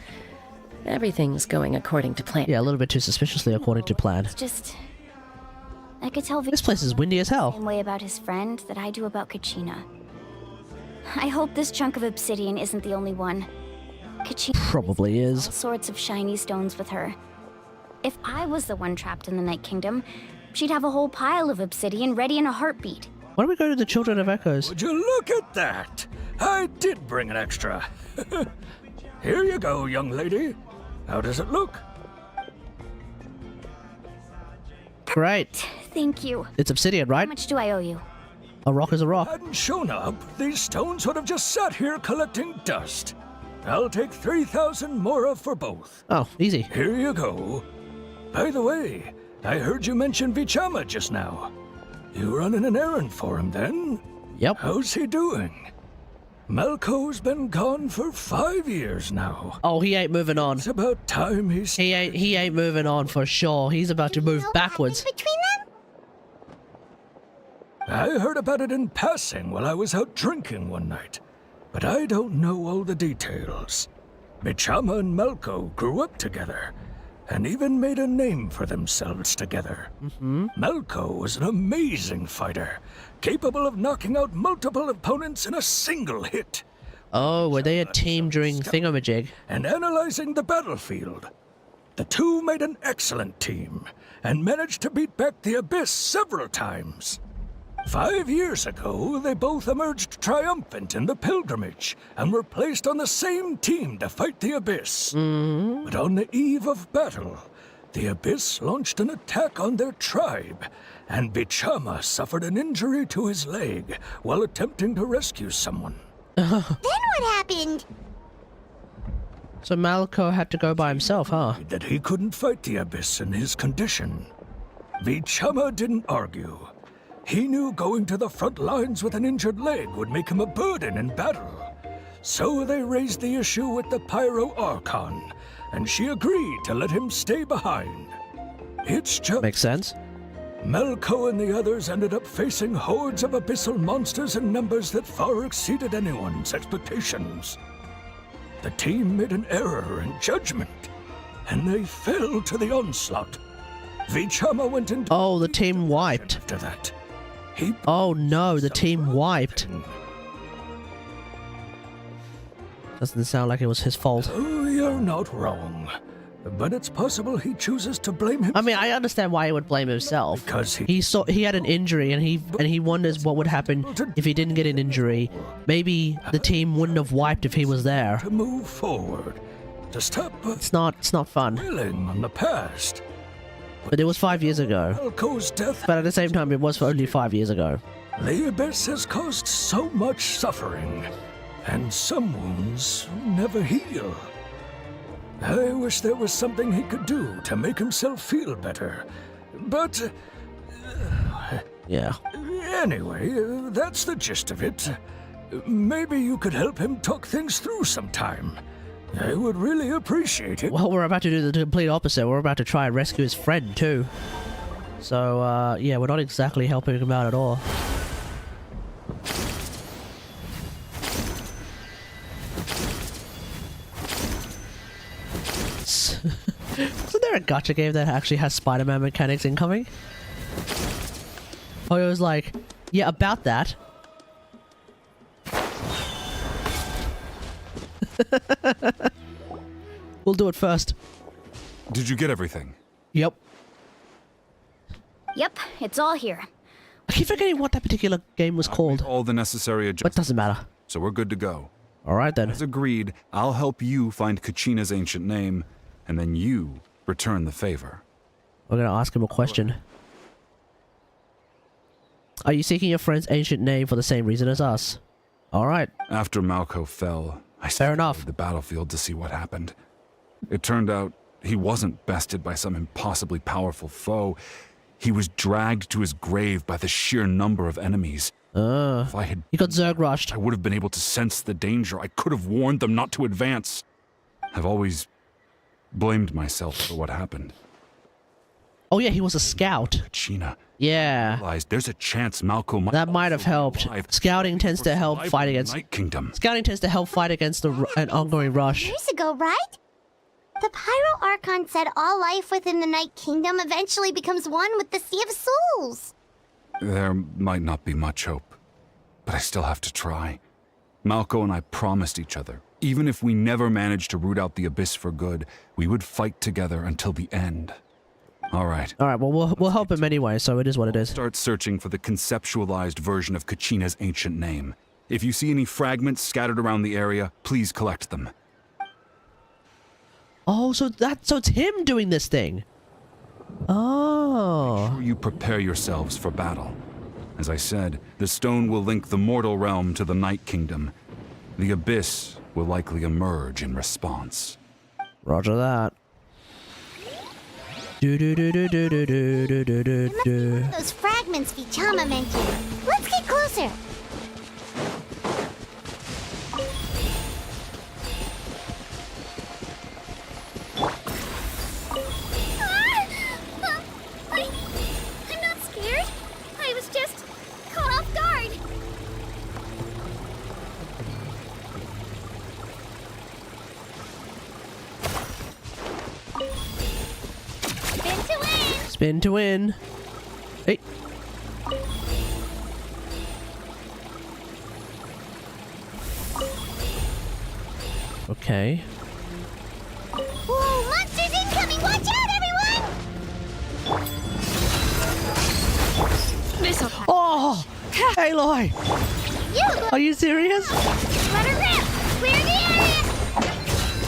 Speaker 6: Everything's going according to plan.
Speaker 3: Yeah, a little bit too suspiciously according to plan.
Speaker 1: It's just... I could tell
Speaker 3: This place is windy as
Speaker 1: the
Speaker 3: hell.
Speaker 1: same way about his friend that I do about Kachina. I hope this chunk of obsidian isn't the only one. Kachina
Speaker 3: Probably
Speaker 1: all
Speaker 3: is.
Speaker 1: sorts of shiny stones with her. If I was the one trapped in the Night Kingdom, she'd have a whole pile of obsidian ready in a heartbeat.
Speaker 3: Why don't we go to the Children of Echoes?
Speaker 4: Would you look at that? I did bring an extra. Here you go, young lady. How does it look?
Speaker 3: Great.
Speaker 1: Thank you.
Speaker 3: It's obsidian,
Speaker 1: How
Speaker 3: right?
Speaker 1: much do I owe you?
Speaker 3: A rock is a rock.
Speaker 4: Hadn't shown up, these stones would have just sat here collecting dust. I'll take 3,000 mora for both.
Speaker 3: Oh, easy.
Speaker 4: Here you go. By the way, I heard you mention Bichama just now. You running an errand for him then?
Speaker 3: Yep.
Speaker 4: How's he doing? Malco's been gone for 5 years now.
Speaker 3: Oh, he ain't moving on.
Speaker 4: It's about time he's...
Speaker 3: He ain't moving on for sure. He's about to move
Speaker 2: Know what
Speaker 3: backwards.
Speaker 2: happened between them?
Speaker 4: I heard about it in passing while I was out drinking one night, but I don't know all the details. Bichama and Malco grew up together, and even made a name for themselves together. Malco was an amazing fighter, capable of knocking out multiple opponents in a single hit,
Speaker 3: Oh, were they a team during Thingamajig?
Speaker 4: and analyzing the battlefield. The two made an excellent team, and managed to beat back the Abyss several times. 5 years ago, they both emerged triumphant in the pilgrimage and were placed on the same team to fight the Abyss. But on the eve of battle, the Abyss launched an attack on their tribe, and Bichama suffered an injury to his leg while attempting to rescue someone.
Speaker 2: Then what happened?
Speaker 3: So Malco had to go by himself, huh?
Speaker 4: That he couldn't fight the Abyss in his condition. Bichama didn't argue. He knew going to the front lines with an injured leg would make him a burden in battle. So they raised the issue with the Pyro Archon, and she agreed to let him stay behind. It's just
Speaker 3: Makes sense.
Speaker 4: Malco and the others ended up facing hordes of abyssal monsters in numbers that far exceeded anyone's expectations. The team made an error in judgment, and they fell to the onslaught. Bichama went into
Speaker 3: Oh, the team wiped.
Speaker 4: after that. He
Speaker 3: Oh no, the team wiped. Doesn't sound like it was his fault.
Speaker 4: Oh, you're not wrong. But it's possible he chooses to blame him
Speaker 3: I mean, I understand why he would blame himself.
Speaker 4: because
Speaker 3: He had an injury and he wonders what would happen if he didn't get an injury. Maybe the team wouldn't have wiped if he was there.
Speaker 4: to move forward, to stop
Speaker 3: It's not fun.
Speaker 4: dwelling on the past.
Speaker 3: But it was 5 years ago.
Speaker 4: Malco's death,
Speaker 3: But at the same time, it was for only 5 years ago.
Speaker 4: the Abyss has caused so much suffering, and some wounds never heal. I wish there was something he could do to make himself feel better. But
Speaker 3: Yeah.
Speaker 4: anyway, that's the gist of it. Maybe you could help him talk things through sometime. I would really appreciate it.
Speaker 3: Well, we're about to do the complete opposite. We're about to try and rescue his friend, too. So, yeah, we're not exactly helping him out at all. Isn't there a gacha game that actually has Spider-Man mechanics incoming? Oh, it was like, yeah, about that. We'll do it first.
Speaker 7: Did you get everything?
Speaker 3: Yep.
Speaker 1: Yep, it's all here.
Speaker 3: I keep forgetting what that particular game was called,
Speaker 7: All the necessary
Speaker 3: but
Speaker 7: adjustments,
Speaker 3: doesn't matter.
Speaker 7: so we're good to go.
Speaker 3: Alright then.
Speaker 7: As agreed, I'll help you find Kachina's ancient name, and then you return the favor.
Speaker 3: We're gonna ask him a question. Are you seeking your friend's ancient name for the same reason as us? Alright.
Speaker 7: After Malco fell, I
Speaker 3: Fair enough.
Speaker 7: scoured the battlefield to see what happened. It turned out he wasn't bested by some impossibly powerful foe. He was dragged to his grave by the sheer number of enemies. If I had,
Speaker 3: He got Zerg rushed.
Speaker 7: I would have been able to sense the danger. I could have warned them not to advance. I've always blamed myself for what happened.
Speaker 3: Oh yeah, he was a scout.
Speaker 7: Kachina
Speaker 3: Yeah.
Speaker 7: realized there's a chance Malco might
Speaker 3: That might have
Speaker 7: also be
Speaker 3: helped.
Speaker 7: alive
Speaker 3: Scouting tends to help
Speaker 7: survive
Speaker 3: fight
Speaker 7: in the
Speaker 3: against...
Speaker 7: Night Kingdom.
Speaker 3: Scouting tends to help fight against an ongoing rush.
Speaker 2: Years ago, right? The Pyro Archon said all life within the Night Kingdom eventually becomes one with the Sea of Souls.
Speaker 7: There might not be much hope, but I still have to try. Malco and I promised each other, even if we never managed to root out the Abyss for good, we would fight together until the end. All right.
Speaker 3: Alright, well, we'll help him anyway, so it is what it is.
Speaker 7: Start searching for the conceptualized version of Kachina's ancient name. If you see any fragments scattered around the area, please collect them.
Speaker 3: Oh, so it's him doing this thing. Oh.
Speaker 7: Sure you prepare yourselves for battle. As I said, the stone will link the mortal realm to the Night Kingdom. The Abyss will likely emerge in response.
Speaker 3: Roger that. Do do do do do do do do do do do.
Speaker 2: Those fragments Vichama mentioned. Let's get closer.
Speaker 1: I'm not scared. I was just caught off guard.
Speaker 2: Spin to win.
Speaker 3: Spin to win. Hey. Okay.
Speaker 2: Whoa, monsters incoming! Watch out, everyone!
Speaker 1: This'll
Speaker 3: Oh! Aloy!
Speaker 2: You
Speaker 3: Are you serious?
Speaker 2: let her rip! Clear the area!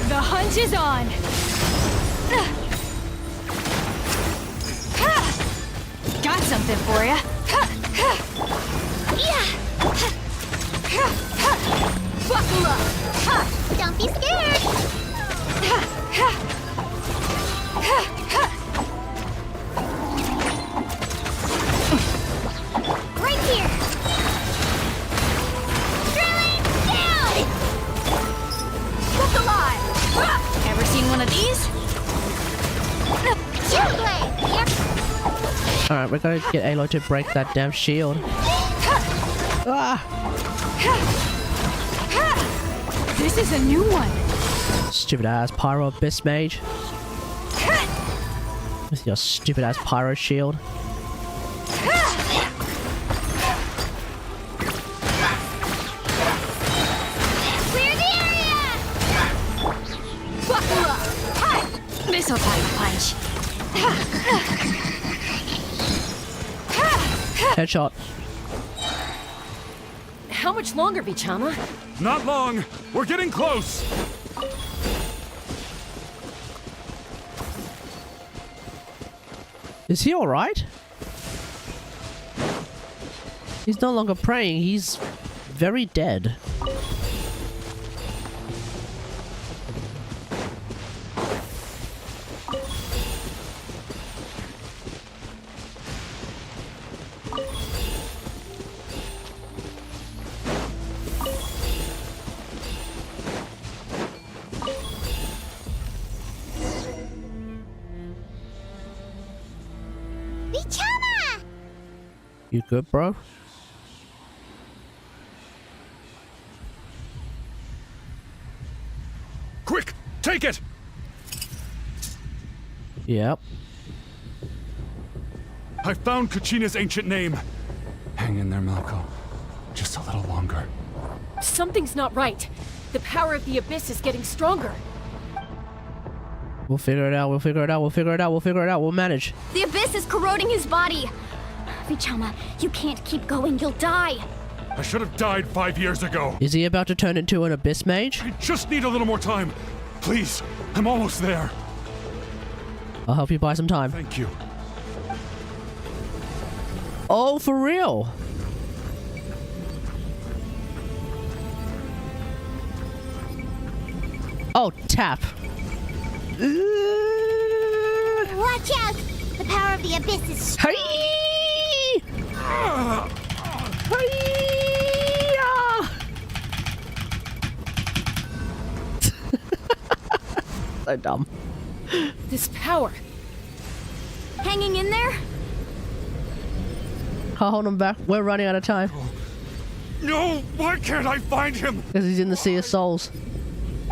Speaker 8: The hunt is on. Got something for ya. Buckle up.
Speaker 2: Don't be scared! Right here! Drilling down!
Speaker 8: Look alive. Ever seen one of these?
Speaker 2: Shield blade! Yep.
Speaker 3: Alright, we're gonna get Aloy to break that damn shield. Ah!
Speaker 8: This is a new one.
Speaker 3: Stupid ass Pyro Abyss Mage. With your stupid ass Pyro shield.
Speaker 2: Clear the area!
Speaker 8: Buckle up. This'll pack a punch.
Speaker 3: Headshot.
Speaker 6: How much longer, Vichama?
Speaker 7: Not long. We're getting close.
Speaker 3: Is he alright? He's no longer praying, he's very dead.
Speaker 2: Vichama!
Speaker 3: You good, bro?
Speaker 7: Quick, take it!
Speaker 3: Yep.
Speaker 7: I found Kachina's ancient name. Hang in there, Malco. Just a little longer.
Speaker 6: Something's not right. The power of the Abyss is getting stronger.
Speaker 3: We'll figure it out, we'll figure it out, we'll figure it out, we'll figure it out, we'll manage.
Speaker 1: The Abyss is corroding his body. Vichama, you can't keep going, you'll die.
Speaker 7: I should have died 5 years ago.
Speaker 3: Is he about to turn into an Abyss Mage?
Speaker 7: I just need a little more time. Please, I'm almost there.
Speaker 3: I'll help you buy some time.
Speaker 7: Thank you.
Speaker 3: Oh, for real? Oh, tap.
Speaker 2: Watch out! The power of the Abyss is
Speaker 3: Hey! So dumb.
Speaker 6: This power.
Speaker 1: Hanging in there?
Speaker 3: I'll hold him back. We're running out of time.
Speaker 7: No, why can't I find him?
Speaker 3: Because he's in the Sea of Souls.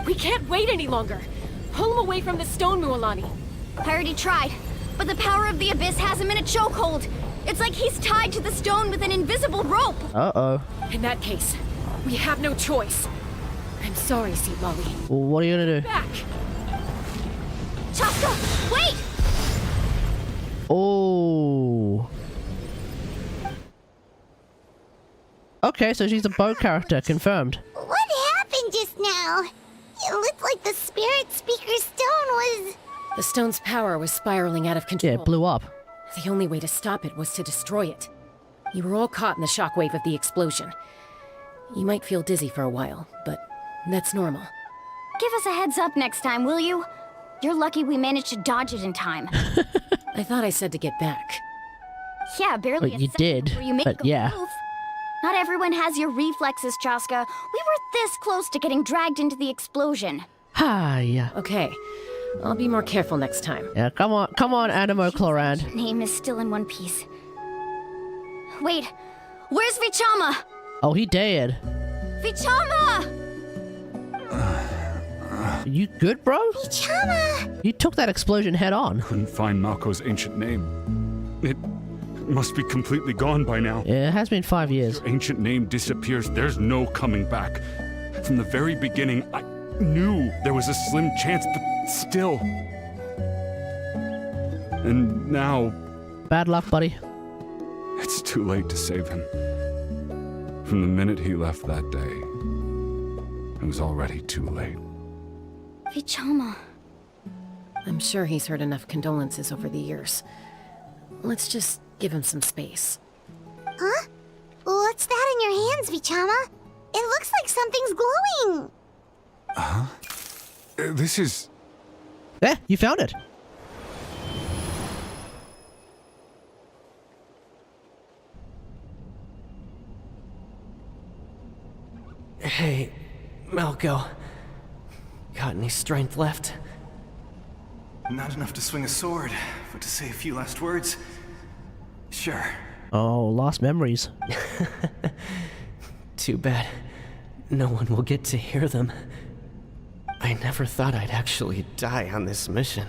Speaker 6: We can't wait any longer. Pull him away from the stone, Mualani.
Speaker 1: I already tried, but the power of the Abyss has him in a chokehold. It's like he's tied to the stone with an invisible rope.
Speaker 3: Uh-oh.
Speaker 6: In that case, we have no choice. I'm sorry, Seatmali.
Speaker 3: Well, what are you gonna do?
Speaker 6: Back!
Speaker 1: Chaska, wait!
Speaker 3: Oh. Okay, so she's a bow character, confirmed.
Speaker 2: What happened just now? It looked like the spirit speaker's stone was...
Speaker 6: The stone's power was spiraling out of control.
Speaker 3: Yeah, it blew up.
Speaker 6: The only way to stop it was to destroy it. You were all caught in the shockwave of the explosion. You might feel dizzy for a while, but that's normal.
Speaker 1: Give us a heads up next time, will you? You're lucky we managed to dodge it in time.
Speaker 6: I thought I said to get back.
Speaker 1: Yeah, barely
Speaker 3: Well,
Speaker 1: a
Speaker 3: you
Speaker 1: second
Speaker 3: did,
Speaker 1: before you make
Speaker 3: but
Speaker 1: the
Speaker 3: yeah.
Speaker 1: move. Not everyone has your reflexes, Chaska. We were this close to getting dragged into the explosion.
Speaker 3: Hi.
Speaker 6: Okay, I'll be more careful next time.
Speaker 3: Yeah, come on, Animo Chlorand.
Speaker 1: Name is still in one piece. Wait, where's Vichama?
Speaker 3: Oh, he dead.
Speaker 1: Vichama!
Speaker 3: You good, bro?
Speaker 2: Chama!
Speaker 3: You took that explosion head on.
Speaker 7: Couldn't find Mako's ancient name. It must be completely gone by now.
Speaker 3: Yeah, it has been 5 years.
Speaker 7: Your ancient name disappears, there's no coming back. From the very beginning, I knew there was a slim chance, but still. And now,
Speaker 3: Bad luck, buddy.
Speaker 7: it's too late to save him. From the minute he left that day, it was already too late.
Speaker 1: Vichama.
Speaker 6: I'm sure he's heard enough condolences over the years. Let's just give him some space.
Speaker 2: Huh? What's that in your hands, Vichama? It looks like something's glowing.
Speaker 7: This is...
Speaker 3: Yeah, you found it.
Speaker 9: Hey, Malco. Got any strength left?
Speaker 10: Not enough to swing a sword, but to say a few last words? Sure.
Speaker 3: Oh, lost memories.
Speaker 9: Too bad. No one will get to hear them. I never thought I'd actually die on this mission.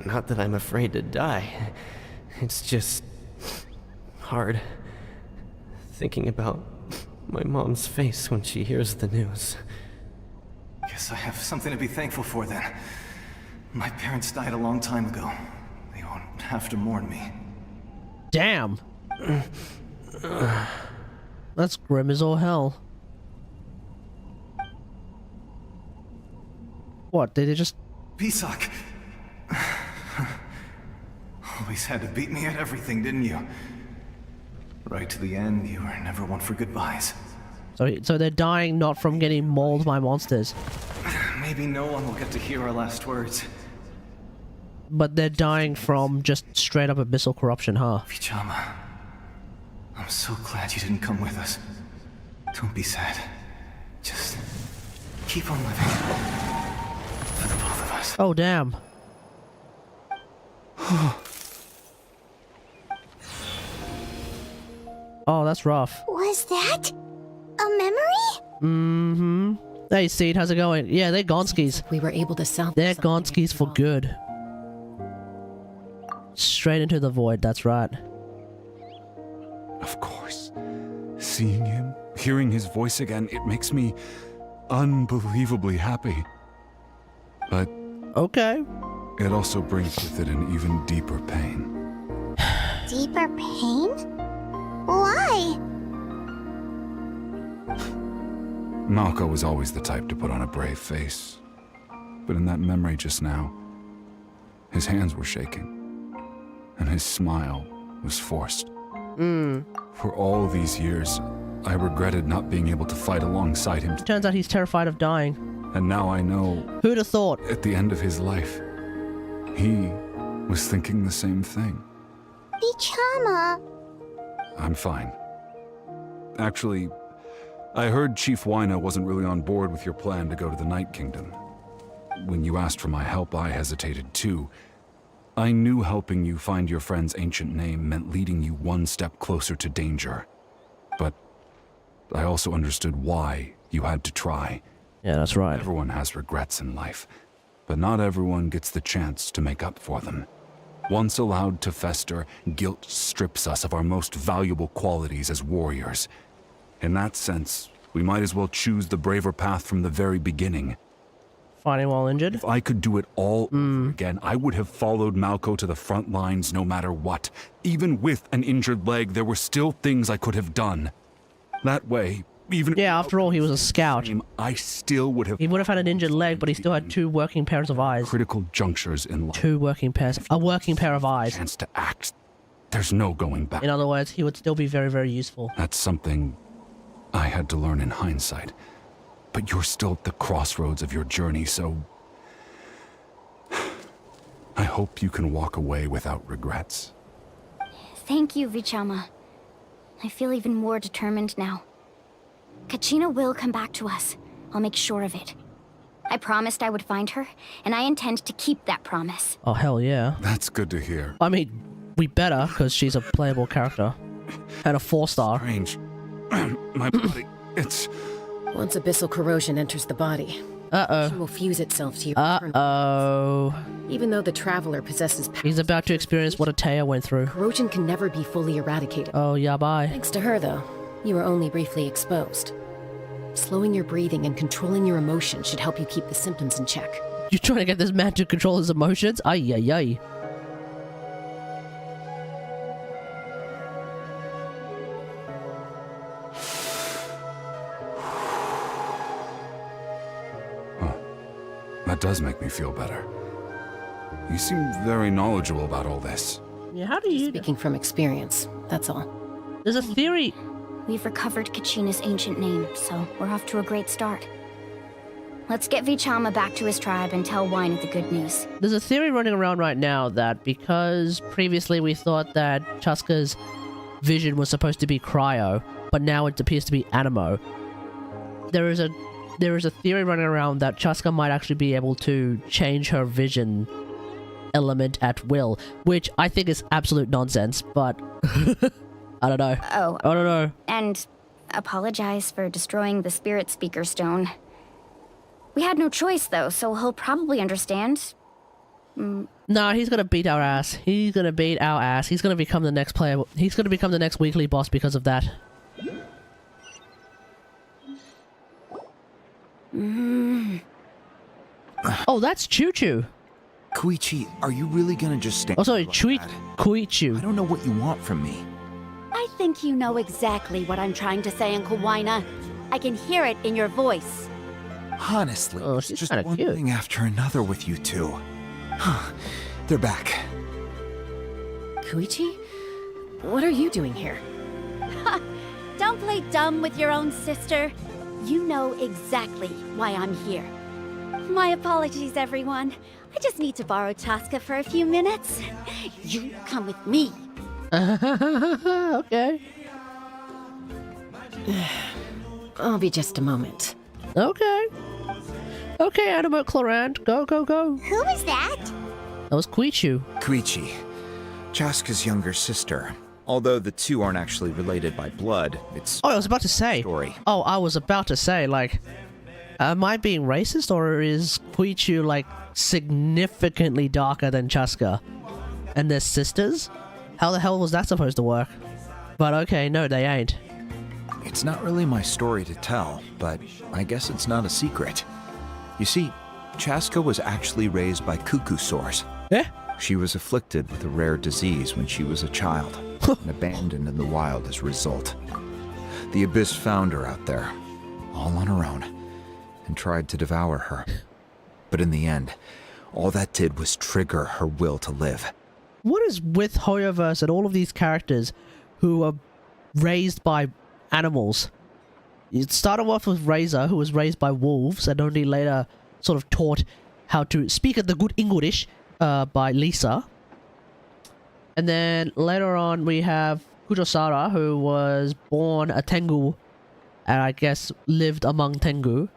Speaker 9: Not that I'm afraid to die. It's just... hard. Thinking about my mom's face when she hears the news.
Speaker 10: Guess I have something to be thankful for then. My parents died a long time ago. They won't have to mourn me.
Speaker 3: Damn. That's grim as all hell. What, did they just...
Speaker 10: Pisak! Always had to beat me at everything, didn't you? Right to the end, you were never one for goodbyes.
Speaker 3: So they're dying not from getting mauled by monsters,
Speaker 10: Maybe no one will get to hear our last words.
Speaker 3: but they're dying from just straight up abyssal corruption, huh?
Speaker 10: Vichama, I'm so glad you didn't come with us. Don't be sad. Just keep on living. For the both of us.
Speaker 3: Oh, damn. Oh, that's rough.
Speaker 2: Was that a memory?
Speaker 3: Mm-hmm. Hey, Seed, how's it going? Yeah, they're Gonskis.
Speaker 6: We were able to salvage
Speaker 3: They're
Speaker 6: something
Speaker 3: Gonskis for good. Straight into the void, that's right.
Speaker 7: Of course. Seeing him, Hearing his voice again, it makes me unbelievably happy. But
Speaker 3: Okay.
Speaker 7: it also brings with it an even deeper pain.
Speaker 2: Deeper pain? Why?
Speaker 7: Malco was always the type to put on a brave face. But in that memory just now, his hands were shaking, and his smile was forced. For all these years, I regretted not being able to fight alongside him.
Speaker 3: Turns out he's terrified of dying.
Speaker 7: And now I know,
Speaker 3: Who'd have thought?
Speaker 7: at the end of his life, he was thinking the same thing.
Speaker 2: Vichama.
Speaker 7: I'm fine. Actually, I heard Chief Wyna wasn't really on board with your plan to go to the Night Kingdom. When you asked for my help, I hesitated too. I knew helping you find your friend's ancient name meant leading you one step closer to danger. But I also understood why you had to try.
Speaker 3: Yeah, that's right.
Speaker 7: Everyone has regrets in life, but not everyone gets the chance to make up for them. Once allowed to fester, guilt strips us of our most valuable qualities as warriors. In that sense, we might as well choose the braver path from the very beginning.
Speaker 3: Fighting while injured.
Speaker 7: If I could do it all over again, I would have followed Malco to the front lines no matter what. Even with an injured leg, there were still things I could have done. That way, even
Speaker 3: Yeah, after all, he was a scout.
Speaker 7: I still would have
Speaker 3: He would have had an injured leg, but he still had 2 working pairs of eyes.
Speaker 7: critical junctures in life.
Speaker 3: 2 working pairs. A working pair of eyes.
Speaker 7: Chance to act. There's no going back.
Speaker 3: In other words, he would still be very, very useful.
Speaker 7: That's something I had to learn in hindsight. But you're still at the crossroads of your journey, so I hope you can walk away without regrets.
Speaker 1: Thank you, Vichama. I feel even more determined now. Kachina will come back to us. I'll make sure of it. I promised I would find her, and I intend to keep that promise.
Speaker 3: Oh, hell yeah.
Speaker 7: That's good to hear.
Speaker 3: I mean, we better, because she's a playable character. And a 4-star.
Speaker 7: Strange. My body, it's...
Speaker 6: Once abyssal corrosion enters the body,
Speaker 3: Uh-oh.
Speaker 6: it will fuse itself to your internal.
Speaker 3: Uh-oh.
Speaker 6: Even though the Traveler possesses powers,
Speaker 3: He's about to experience what Atea went through.
Speaker 6: corrosion can never be fully eradicated.
Speaker 3: Oh, yeah, bye.
Speaker 6: Thanks to her, though, you were only briefly exposed. Slowing your breathing and controlling your emotions should help you keep the symptoms in check.
Speaker 3: You're trying to get this man to control his emotions? Ay, ay, ay.
Speaker 7: That does make me feel better. You seem very knowledgeable about all this.
Speaker 3: Yeah, how do you...
Speaker 6: Speaking from experience, that's all.
Speaker 3: There's a theory...
Speaker 1: We've recovered Kachina's ancient name, so we're off to a great start. Let's get Vichama back to his tribe and tell Wyna the good news.
Speaker 3: There's a theory running around right now that because previously we thought that Chaska's vision was supposed to be cryo, but now it appears to be animo. There is a theory running around that Chaska might actually be able to change her vision element at will, which I think is absolute nonsense, but I don't know.
Speaker 1: Oh,
Speaker 3: I don't know.
Speaker 1: and apologize for destroying the Spirit Speaker Stone. We had no choice, though, so he'll probably understand.
Speaker 3: Nah, he's gonna beat our ass. He's gonna beat our ass. He's gonna become the next player. He's gonna become the next weekly boss because of that. Oh, that's Choo Choo.
Speaker 5: Koichi, are you really gonna just stand
Speaker 3: Oh, sorry,
Speaker 5: there like that?
Speaker 3: Koichu.
Speaker 5: I don't know what you want from me.
Speaker 11: I think you know exactly what I'm trying to say, Uncle Wyna. I can hear it in your voice.
Speaker 5: Honestly,
Speaker 3: Oh,
Speaker 5: it's
Speaker 3: she's
Speaker 5: just
Speaker 3: kinda
Speaker 5: one
Speaker 3: cute.
Speaker 5: thing after another with you two. They're back.
Speaker 6: Koichi? What are you doing here?
Speaker 11: Don't play dumb with your own sister. You know exactly why I'm here. My apologies, everyone. I just need to borrow Chaska for a few minutes. You come with me.
Speaker 3: Okay.
Speaker 6: I'll be just a moment.
Speaker 3: Okay. Okay, Animo Clorant. Go, go, go.
Speaker 2: Who is that?
Speaker 3: That was Koichu.
Speaker 5: Koichi, Chaska's younger sister. Although the two aren't actually related by blood, it's
Speaker 3: Oh, I was about to say.
Speaker 5: story.
Speaker 3: Oh, I was about to say, like, am I being racist or is Koichu, like, significantly darker than Chaska? And they're sisters? How the hell was that supposed to work? But okay, no, they ain't.
Speaker 5: It's not really my story to tell, but I guess it's not a secret. You see, Chaska was actually raised by cuckoo sores.
Speaker 3: Eh?
Speaker 5: She was afflicted with a rare disease when she was a child, and abandoned in the wild as a result. The Abyss found her out there, all on her own, and tried to devour her. But in the end, all that did was trigger her will to live.
Speaker 3: What is with Hoyoverse and all of these characters who are raised by animals? It started off with Razor, who was raised by wolves and only later sort of taught how to speak the good English by Lisa. And then later on we have Kujosara, who was born a Tengu and I guess lived among Tengu.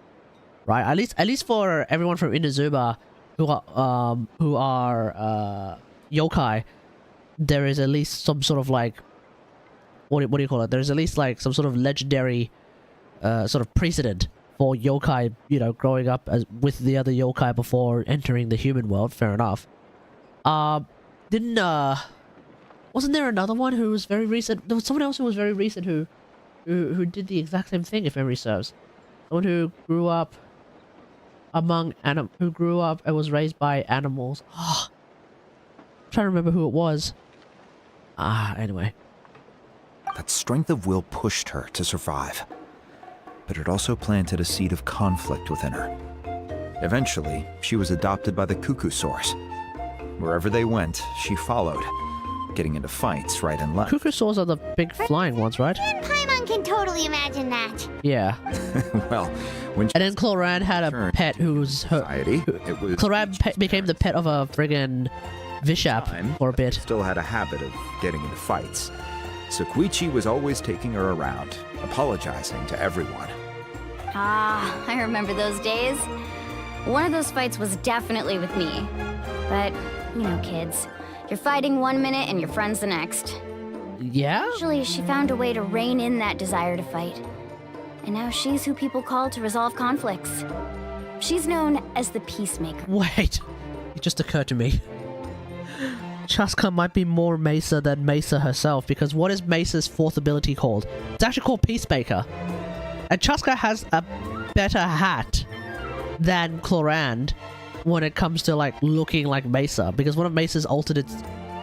Speaker 3: Right? At least for everyone from Inazuma who are yokai, there is at least some sort of like what do you call it? There's at least like some sort of legendary sort of precedent for yokai, you know, growing up with the other yokai before entering the human world. Fair enough. Wasn't there another one who was very recent? There was someone else who was very recent who did the exact same thing, if memory serves. Someone who grew up among who grew up and was raised by animals. I'm trying to remember who it was. Anyway.
Speaker 5: That strength of will pushed her to survive, but it also planted a seed of conflict within her. Eventually, she was adopted by the cuckoo source. Wherever they went, she followed, getting into fights right and left.
Speaker 3: Cuckoo soars are the big flying ones, right?
Speaker 2: Paimon can totally imagine that.
Speaker 3: Yeah.
Speaker 5: Well, when
Speaker 3: and then Cloran had a pet who was her. Cloran became the pet of a friggin' Vishap for a bit.
Speaker 5: Still had a habit of getting into fights. So Koichi was always taking her around, apologizing to everyone.
Speaker 1: I remember those days. One of those fights was definitely with me. But, you know, kids. You're fighting one minute and your friend's the next.
Speaker 3: Yeah?
Speaker 1: Usually she found a way to rein in that desire to fight. And now she's who people call to resolve conflicts. She's known as the Peacemaker.
Speaker 3: Wait. It just occurred to me. Chaska might be more Mesa than Mesa herself, because what is Mesa's fourth ability called? It's actually called Peacemaker. And Chaska has a better hat than Clorand when it comes to like looking like Mesa, because one of Mesa's alternate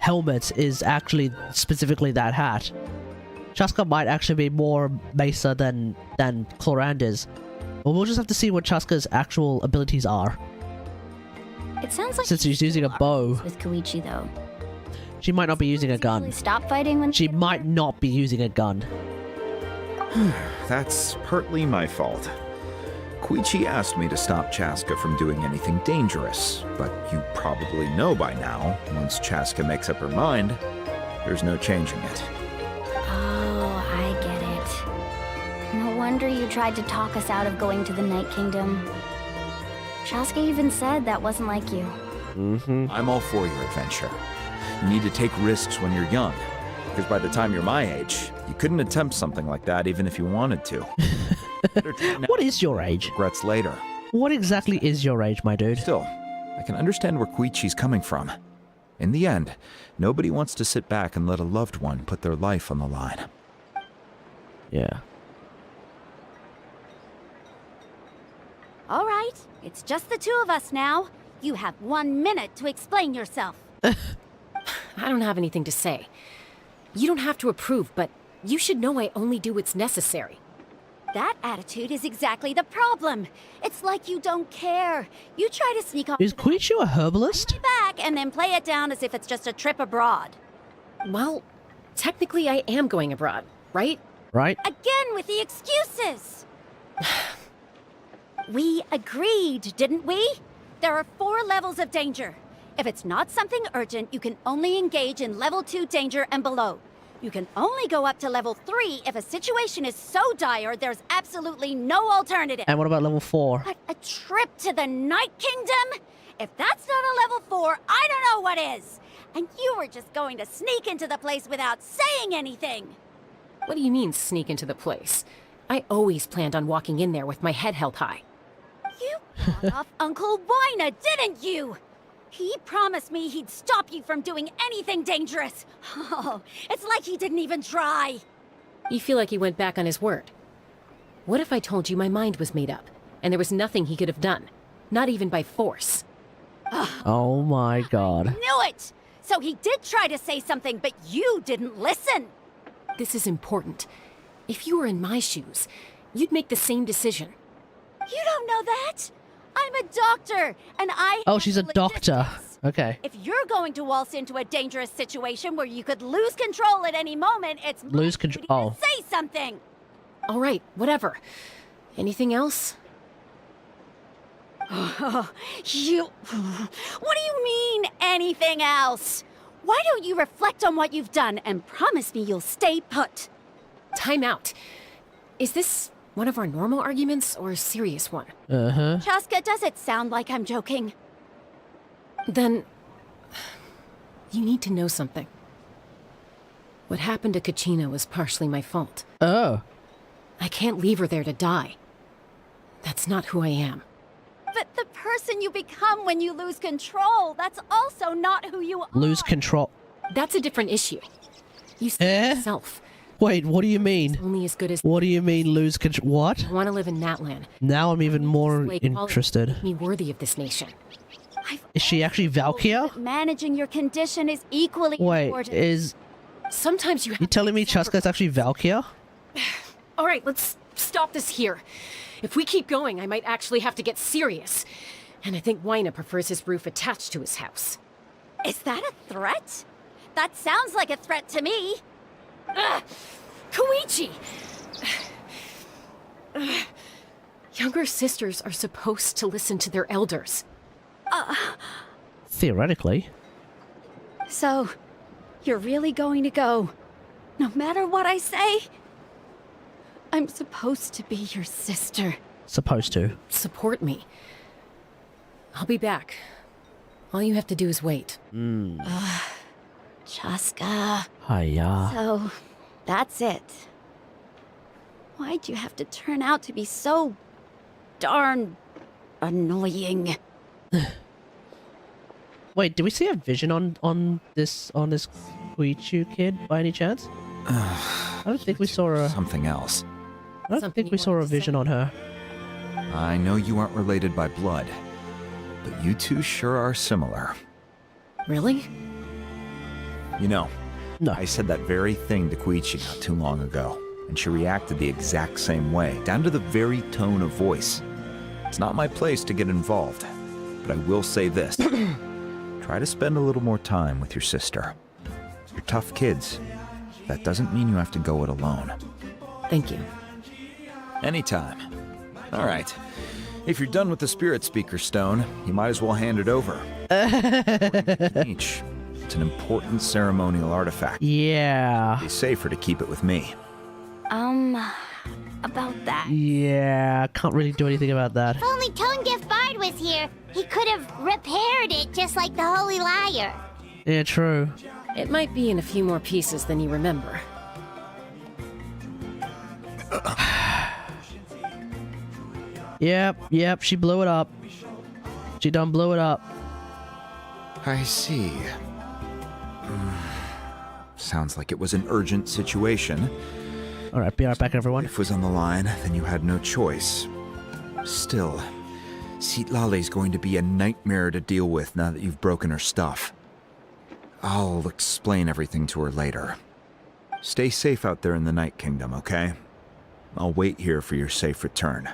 Speaker 3: helmets is actually specifically that hat. Chaska might actually be more Mesa than Clorand is. But we'll just have to see what Chaska's actual abilities are.
Speaker 1: It sounds like
Speaker 3: since she's using a bow
Speaker 1: with Koichi though.
Speaker 3: She might not be using a gun.
Speaker 1: Stop fighting when
Speaker 3: she might not be using a gun.
Speaker 5: That's partly my fault. Koichi asked me to stop Chaska from doing anything dangerous, but you probably know by now, once Chaska makes up her mind, there's no changing it.
Speaker 1: Oh, I get it. No wonder you tried to talk us out of going to the Night Kingdom. Chaska even said that wasn't like you.
Speaker 5: I'm all for your adventure. You need to take risks when you're young, because by the time you're my age, you couldn't attempt something like that even if you wanted to.
Speaker 3: What is your age?
Speaker 5: Regrets later.
Speaker 3: What exactly is your age, my dude?
Speaker 5: Still, I can understand where Koichi's coming from. In the end, nobody wants to sit back and let a loved one put their life on the line.
Speaker 3: Yeah.
Speaker 11: All right, it's just the two of us now. You have 1 minute to explain yourself.
Speaker 6: I don't have anything to say. You don't have to approve, but you should know I only do what's necessary.
Speaker 11: That attitude is exactly the problem. It's like you don't care. You try to sneak off.
Speaker 3: Is Koichi a herbalist?
Speaker 11: Back and then play it down as if it's just a trip abroad.
Speaker 6: Well, technically I am going abroad, right?
Speaker 3: Right.
Speaker 11: Again with the excuses. We agreed, didn't we? There are 4 levels of danger. If it's not something urgent, you can only engage in level 2 danger and below. You can only go up to level 3 if a situation is so dire there's absolutely no alternative.
Speaker 3: And what about level 4?
Speaker 11: But a trip to the Night Kingdom? If that's not a level 4, I don't know what is. And you were just going to sneak into the place without saying anything.
Speaker 6: What do you mean, sneak into the place? I always planned on walking in there with my head held high.
Speaker 11: You bought off Uncle Wina, didn't you? He promised me he'd stop you from doing anything dangerous. Oh, it's like he didn't even try.
Speaker 6: You feel like he went back on his word. What if I told you my mind was made up, and there was nothing he could have done? Not even by force.
Speaker 3: Oh my god.
Speaker 11: Knew it! So he did try to say something, but you didn't listen!
Speaker 6: This is important. If you were in my shoes, you'd make the same decision.
Speaker 11: You don't know that! I'm a doctor, and I
Speaker 3: Oh, she's a
Speaker 11: handle
Speaker 3: doctor.
Speaker 11: logistics.
Speaker 3: Okay.
Speaker 11: If you're going to waltz into a dangerous situation where you could lose control at any moment, it's my
Speaker 3: Lose
Speaker 11: duty
Speaker 3: control.
Speaker 11: to say something!
Speaker 6: All right, whatever. Anything else?
Speaker 11: You... What do you mean, anything else? Why don't you reflect on what you've done and promise me you'll stay put?
Speaker 6: Time out. Is this one of our normal arguments or a serious one?
Speaker 3: Uh-huh.
Speaker 11: Chaska, does it sound like I'm joking?
Speaker 6: Then... you need to know something. What happened to Kachina was partially my fault.
Speaker 3: Oh.
Speaker 6: I can't leave her there to die. That's not who I am.
Speaker 11: But the person you become when you lose control, that's also not who you are.
Speaker 3: Lose control.
Speaker 6: That's a different issue. You see yourself.
Speaker 3: Wait, what do you mean?
Speaker 6: Only as good as...
Speaker 3: What do you mean lose control? What?
Speaker 6: I want to live in Natlan.
Speaker 3: Now I'm even more
Speaker 6: Display quality
Speaker 3: interested.
Speaker 6: make me worthy of this nation.
Speaker 3: Is she actually Valkyria?
Speaker 11: But managing your condition is equally
Speaker 3: Wait,
Speaker 11: important.
Speaker 3: is...
Speaker 6: Sometimes you have
Speaker 3: You telling me Chaska's actually Valkyria?
Speaker 6: All right, let's stop this here. If we keep going, I might actually have to get serious. And I think Wyna prefers his roof attached to his house.
Speaker 11: Is that a threat? That sounds like a threat to me.
Speaker 6: Koichi! Younger sisters are supposed to listen to their elders.
Speaker 3: Theoretically.
Speaker 11: So, you're really going to go, no matter what I say? I'm supposed to be your sister.
Speaker 3: Supposed to.
Speaker 6: Support me. I'll be back. All you have to do is wait.
Speaker 11: Chaska.
Speaker 3: Hiya.
Speaker 11: So, that's it. Why'd you have to turn out to be so darn annoying?
Speaker 3: Wait, did we see a vision on this Koichu kid by any chance? I don't think we saw a...
Speaker 5: Something else.
Speaker 3: I don't
Speaker 6: Something
Speaker 3: think we
Speaker 6: you
Speaker 3: saw a
Speaker 6: wanted to say?
Speaker 3: vision on her.
Speaker 5: I know you aren't related by blood, but you two sure are similar.
Speaker 6: Really?
Speaker 5: You know,
Speaker 3: No.
Speaker 5: I said that very thing to Koichi not too long ago, and she reacted the exact same way, down to the very tone of voice. It's not my place to get involved, but I will say this. Try to spend a little more time with your sister. You're tough kids. That doesn't mean you have to go it alone.
Speaker 6: Thank you.
Speaker 5: Anytime. All right. If you're done with the Spirit Speaker Stone, you might as well hand it over. Each. It's an important ceremonial artifact.
Speaker 3: Yeah.
Speaker 5: It's safer to keep it with me.
Speaker 1: About that.
Speaker 3: Yeah. Can't really do anything about that.
Speaker 2: If only Tone Gift Bard was here, he could have repaired it just like the Holy Liar.
Speaker 3: Yeah, true.
Speaker 6: It might be in a few more pieces than you remember.
Speaker 3: Yep, she blew it up. She done blew it up.
Speaker 5: I see. Sounds like it was an urgent situation.
Speaker 3: Alright, be right back, everyone.
Speaker 5: If was on the line, then you had no choice. Still, Sitlale's going to be a nightmare to deal with now that you've broken her stuff. I'll explain everything to her later. Stay safe out there in the Night Kingdom, okay? I'll wait here for your safe return.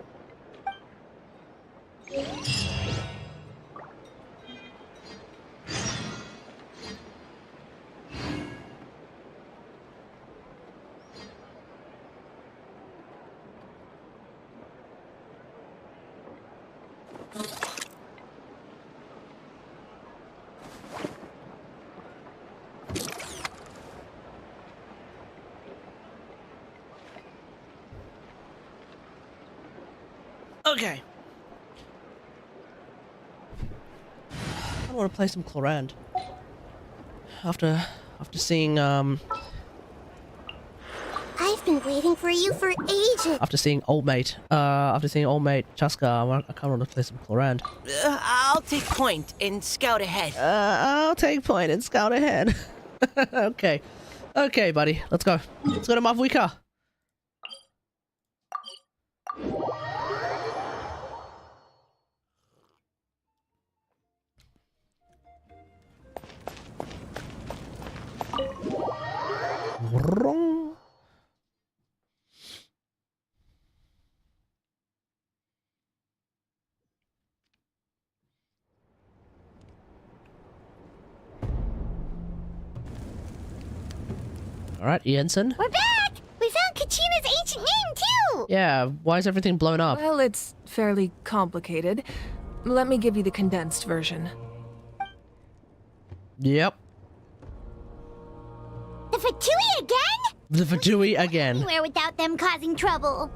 Speaker 3: Okay. I want to play some Clorand. After seeing
Speaker 2: I've been waiting for you for ages.
Speaker 3: after seeing old mate Chaska, I kind of want to play some Clorand.
Speaker 12: I'll take point and scout ahead.
Speaker 3: I'll take point and scout ahead. Okay, buddy, let's go. Let's go to Mavuika. Alright, Jensen.
Speaker 2: We're back! We found Kachina's ancient name, too!
Speaker 3: Yeah, why is everything blown up?
Speaker 8: Well, it's fairly complicated. Let me give you the condensed version.
Speaker 3: Yep.
Speaker 2: The Fatui again?
Speaker 3: The Fatui again.
Speaker 2: Anywhere without them causing trouble.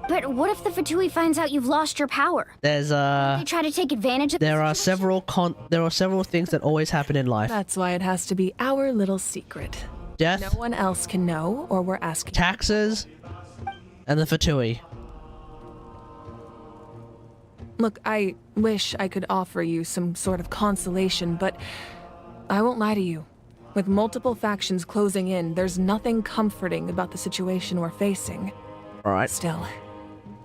Speaker 1: But what if the Fatui finds out you've lost your power?
Speaker 3: There's
Speaker 1: They try to take advantage of
Speaker 3: there are several things that always happen in life.
Speaker 8: That's why it has to be our little secret.
Speaker 3: Death,
Speaker 8: No one else can know, or we're asking.
Speaker 3: taxes, and the Fatui.
Speaker 8: Look, I wish I could offer you some sort of consolation, but I won't lie to you. With multiple factions closing in, there's nothing comforting about the situation we're facing.
Speaker 3: Alright.
Speaker 8: Still,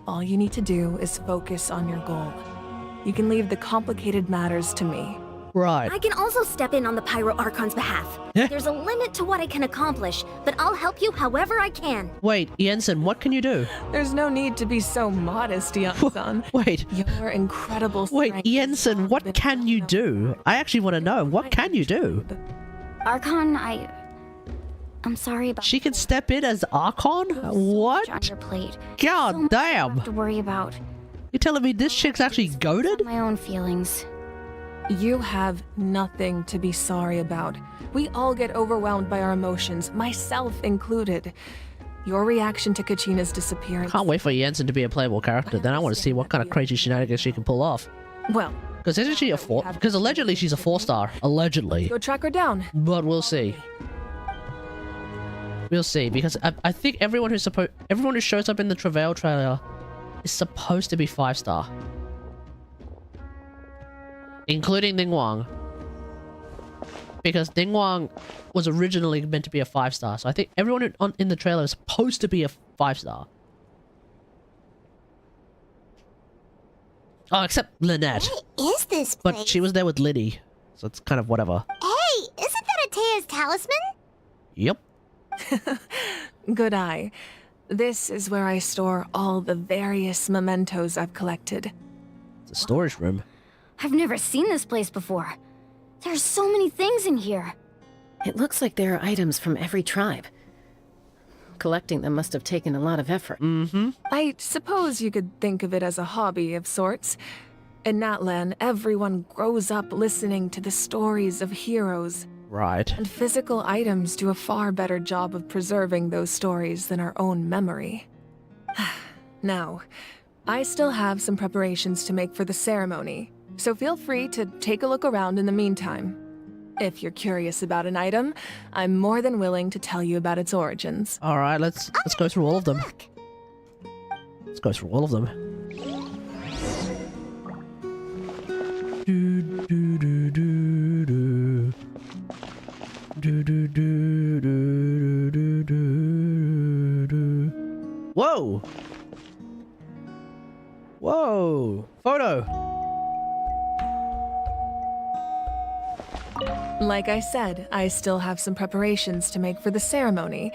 Speaker 8: all you need to do is focus on your goal. You can leave the complicated matters to me.
Speaker 3: Right.
Speaker 11: I can also step in on the Pyro Archon's behalf.
Speaker 3: Yeah.
Speaker 11: There's a limit to what I can accomplish, but I'll help you however I can.
Speaker 3: Wait, Jensen, what can you do?
Speaker 8: There's no need to be so modest, young-son.
Speaker 3: Wait.
Speaker 8: Your incredible
Speaker 3: Wait,
Speaker 8: strength
Speaker 3: Jensen, what can you do? I actually want to know. What can you do?
Speaker 1: Archon, I'm sorry about.
Speaker 3: She can step in as Archon?
Speaker 1: so much
Speaker 3: What?
Speaker 1: on your plate.
Speaker 3: God
Speaker 1: So much
Speaker 3: damn.
Speaker 1: to worry about.
Speaker 3: You're telling me this chick's actually goated?
Speaker 1: My own feelings.
Speaker 8: You have nothing to be sorry about. We all get overwhelmed by our emotions, myself included. Your reaction to Kachina's disappearance.
Speaker 3: Can't wait for Jensen to be a playable character. Then I want to see what kind of crazy shenanigans she can pull off.
Speaker 8: Well,
Speaker 3: Because isn't she a 4? Because allegedly she's a 4-star. Allegedly.
Speaker 8: go track her down.
Speaker 3: But we'll see. We'll see. Because I think everyone who shows up in the Travail trailer is supposed to be 5-star. Including Ning Wang. Because Ning Wang was originally meant to be a 5-star. So I think everyone in the trailer is supposed to be a 5-star. Oh, except Lynette.
Speaker 2: What is this place?
Speaker 3: But she was there with Liddy. So it's kind of whatever.
Speaker 2: Hey, isn't that Atea's talisman?
Speaker 3: Yep.
Speaker 8: Good eye. This is where I store all the various mementos I've collected.
Speaker 3: It's a storage room.
Speaker 1: I've never seen this place before. There's so many things in here.
Speaker 6: It looks like there are items from every tribe. Collecting them must have taken a lot of effort.
Speaker 3: Mm-hmm.
Speaker 8: I suppose you could think of it as a hobby of sorts. In Natlan, everyone grows up listening to the stories of heroes.
Speaker 3: Right.
Speaker 8: And physical items do a far better job of preserving those stories than our own memory. Now, I still have some preparations to make for the ceremony, so feel free to take a look around in the meantime. If you're curious about an item, I'm more than willing to tell you about its origins.
Speaker 3: All right, let's go through all of them. Let's go through all of them. Do do do do do. Do do do do do do do. Whoa! Whoa! Photo.
Speaker 8: Like I said, I still have some preparations to make for the ceremony,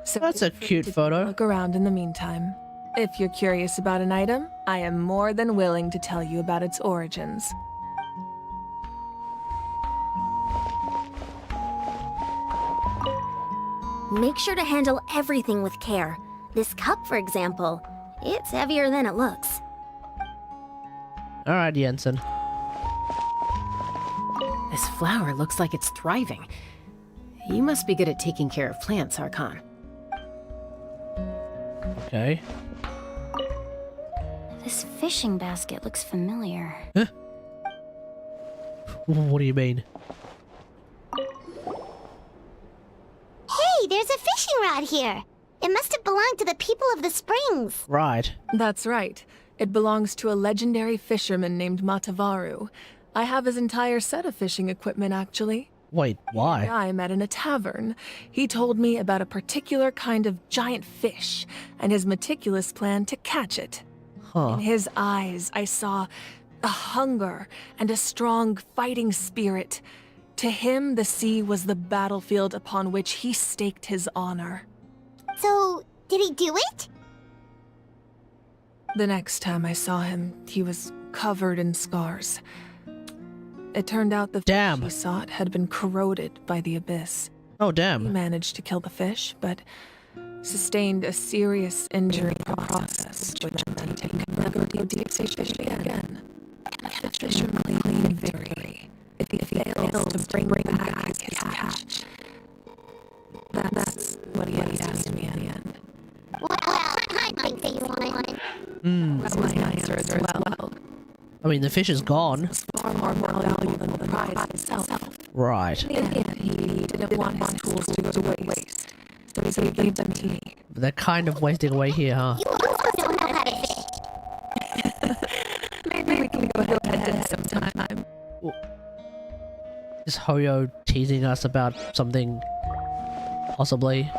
Speaker 8: so
Speaker 3: That's a
Speaker 8: feel free
Speaker 3: cute
Speaker 8: to
Speaker 3: photo.
Speaker 8: Look around in the meantime. If you're curious about an item, I am more than willing to tell you about its origins.
Speaker 11: Make sure to handle everything with care. This cup, for example, it's heavier than it looks.
Speaker 3: All right, Jensen.
Speaker 6: This flower looks like it's thriving. You must be good at taking care of plants, Archon.
Speaker 3: Okay.
Speaker 1: This fishing basket looks familiar.
Speaker 3: Huh? What do you mean?
Speaker 2: Hey, there's a fishing rod here. It must have belonged to the people of the springs.
Speaker 3: Right.
Speaker 8: That's right. It belongs to a legendary fisherman named Matavaru. I have his entire set of fishing equipment, actually.
Speaker 3: Wait, why?
Speaker 8: I met in a tavern. He told me about a particular kind of giant fish and his meticulous plan to catch it.
Speaker 3: Huh.
Speaker 8: In his eyes, I saw a hunger and a strong fighting spirit. To him, the sea was the battlefield upon which he staked his honor.
Speaker 2: So, did he do it?
Speaker 8: The next time I saw him, he was covered in scars. It turned out the fish he sought had been corroded by the abyss.
Speaker 3: Oh, damn.
Speaker 8: He managed to kill the fish, but sustained a serious injury in the process, which meant he could never go deep sea fishing again. And the fisherman claimed victory if he failed to bring back his catch. That's what he asked me in the end.
Speaker 2: Well, I think that you won.
Speaker 8: That's my answer as well.
Speaker 3: I mean, the fish is gone.
Speaker 8: It's far more valuable than the prize itself.
Speaker 3: Right.
Speaker 8: In the end, he didn't want his tools to go to waste, so he gave them to me.
Speaker 3: They're kind of wasting away here, huh?
Speaker 2: You also don't know how to fish.
Speaker 8: Maybe we can go ahead sometime.
Speaker 3: Is Hoyo teasing us about something? Possibly.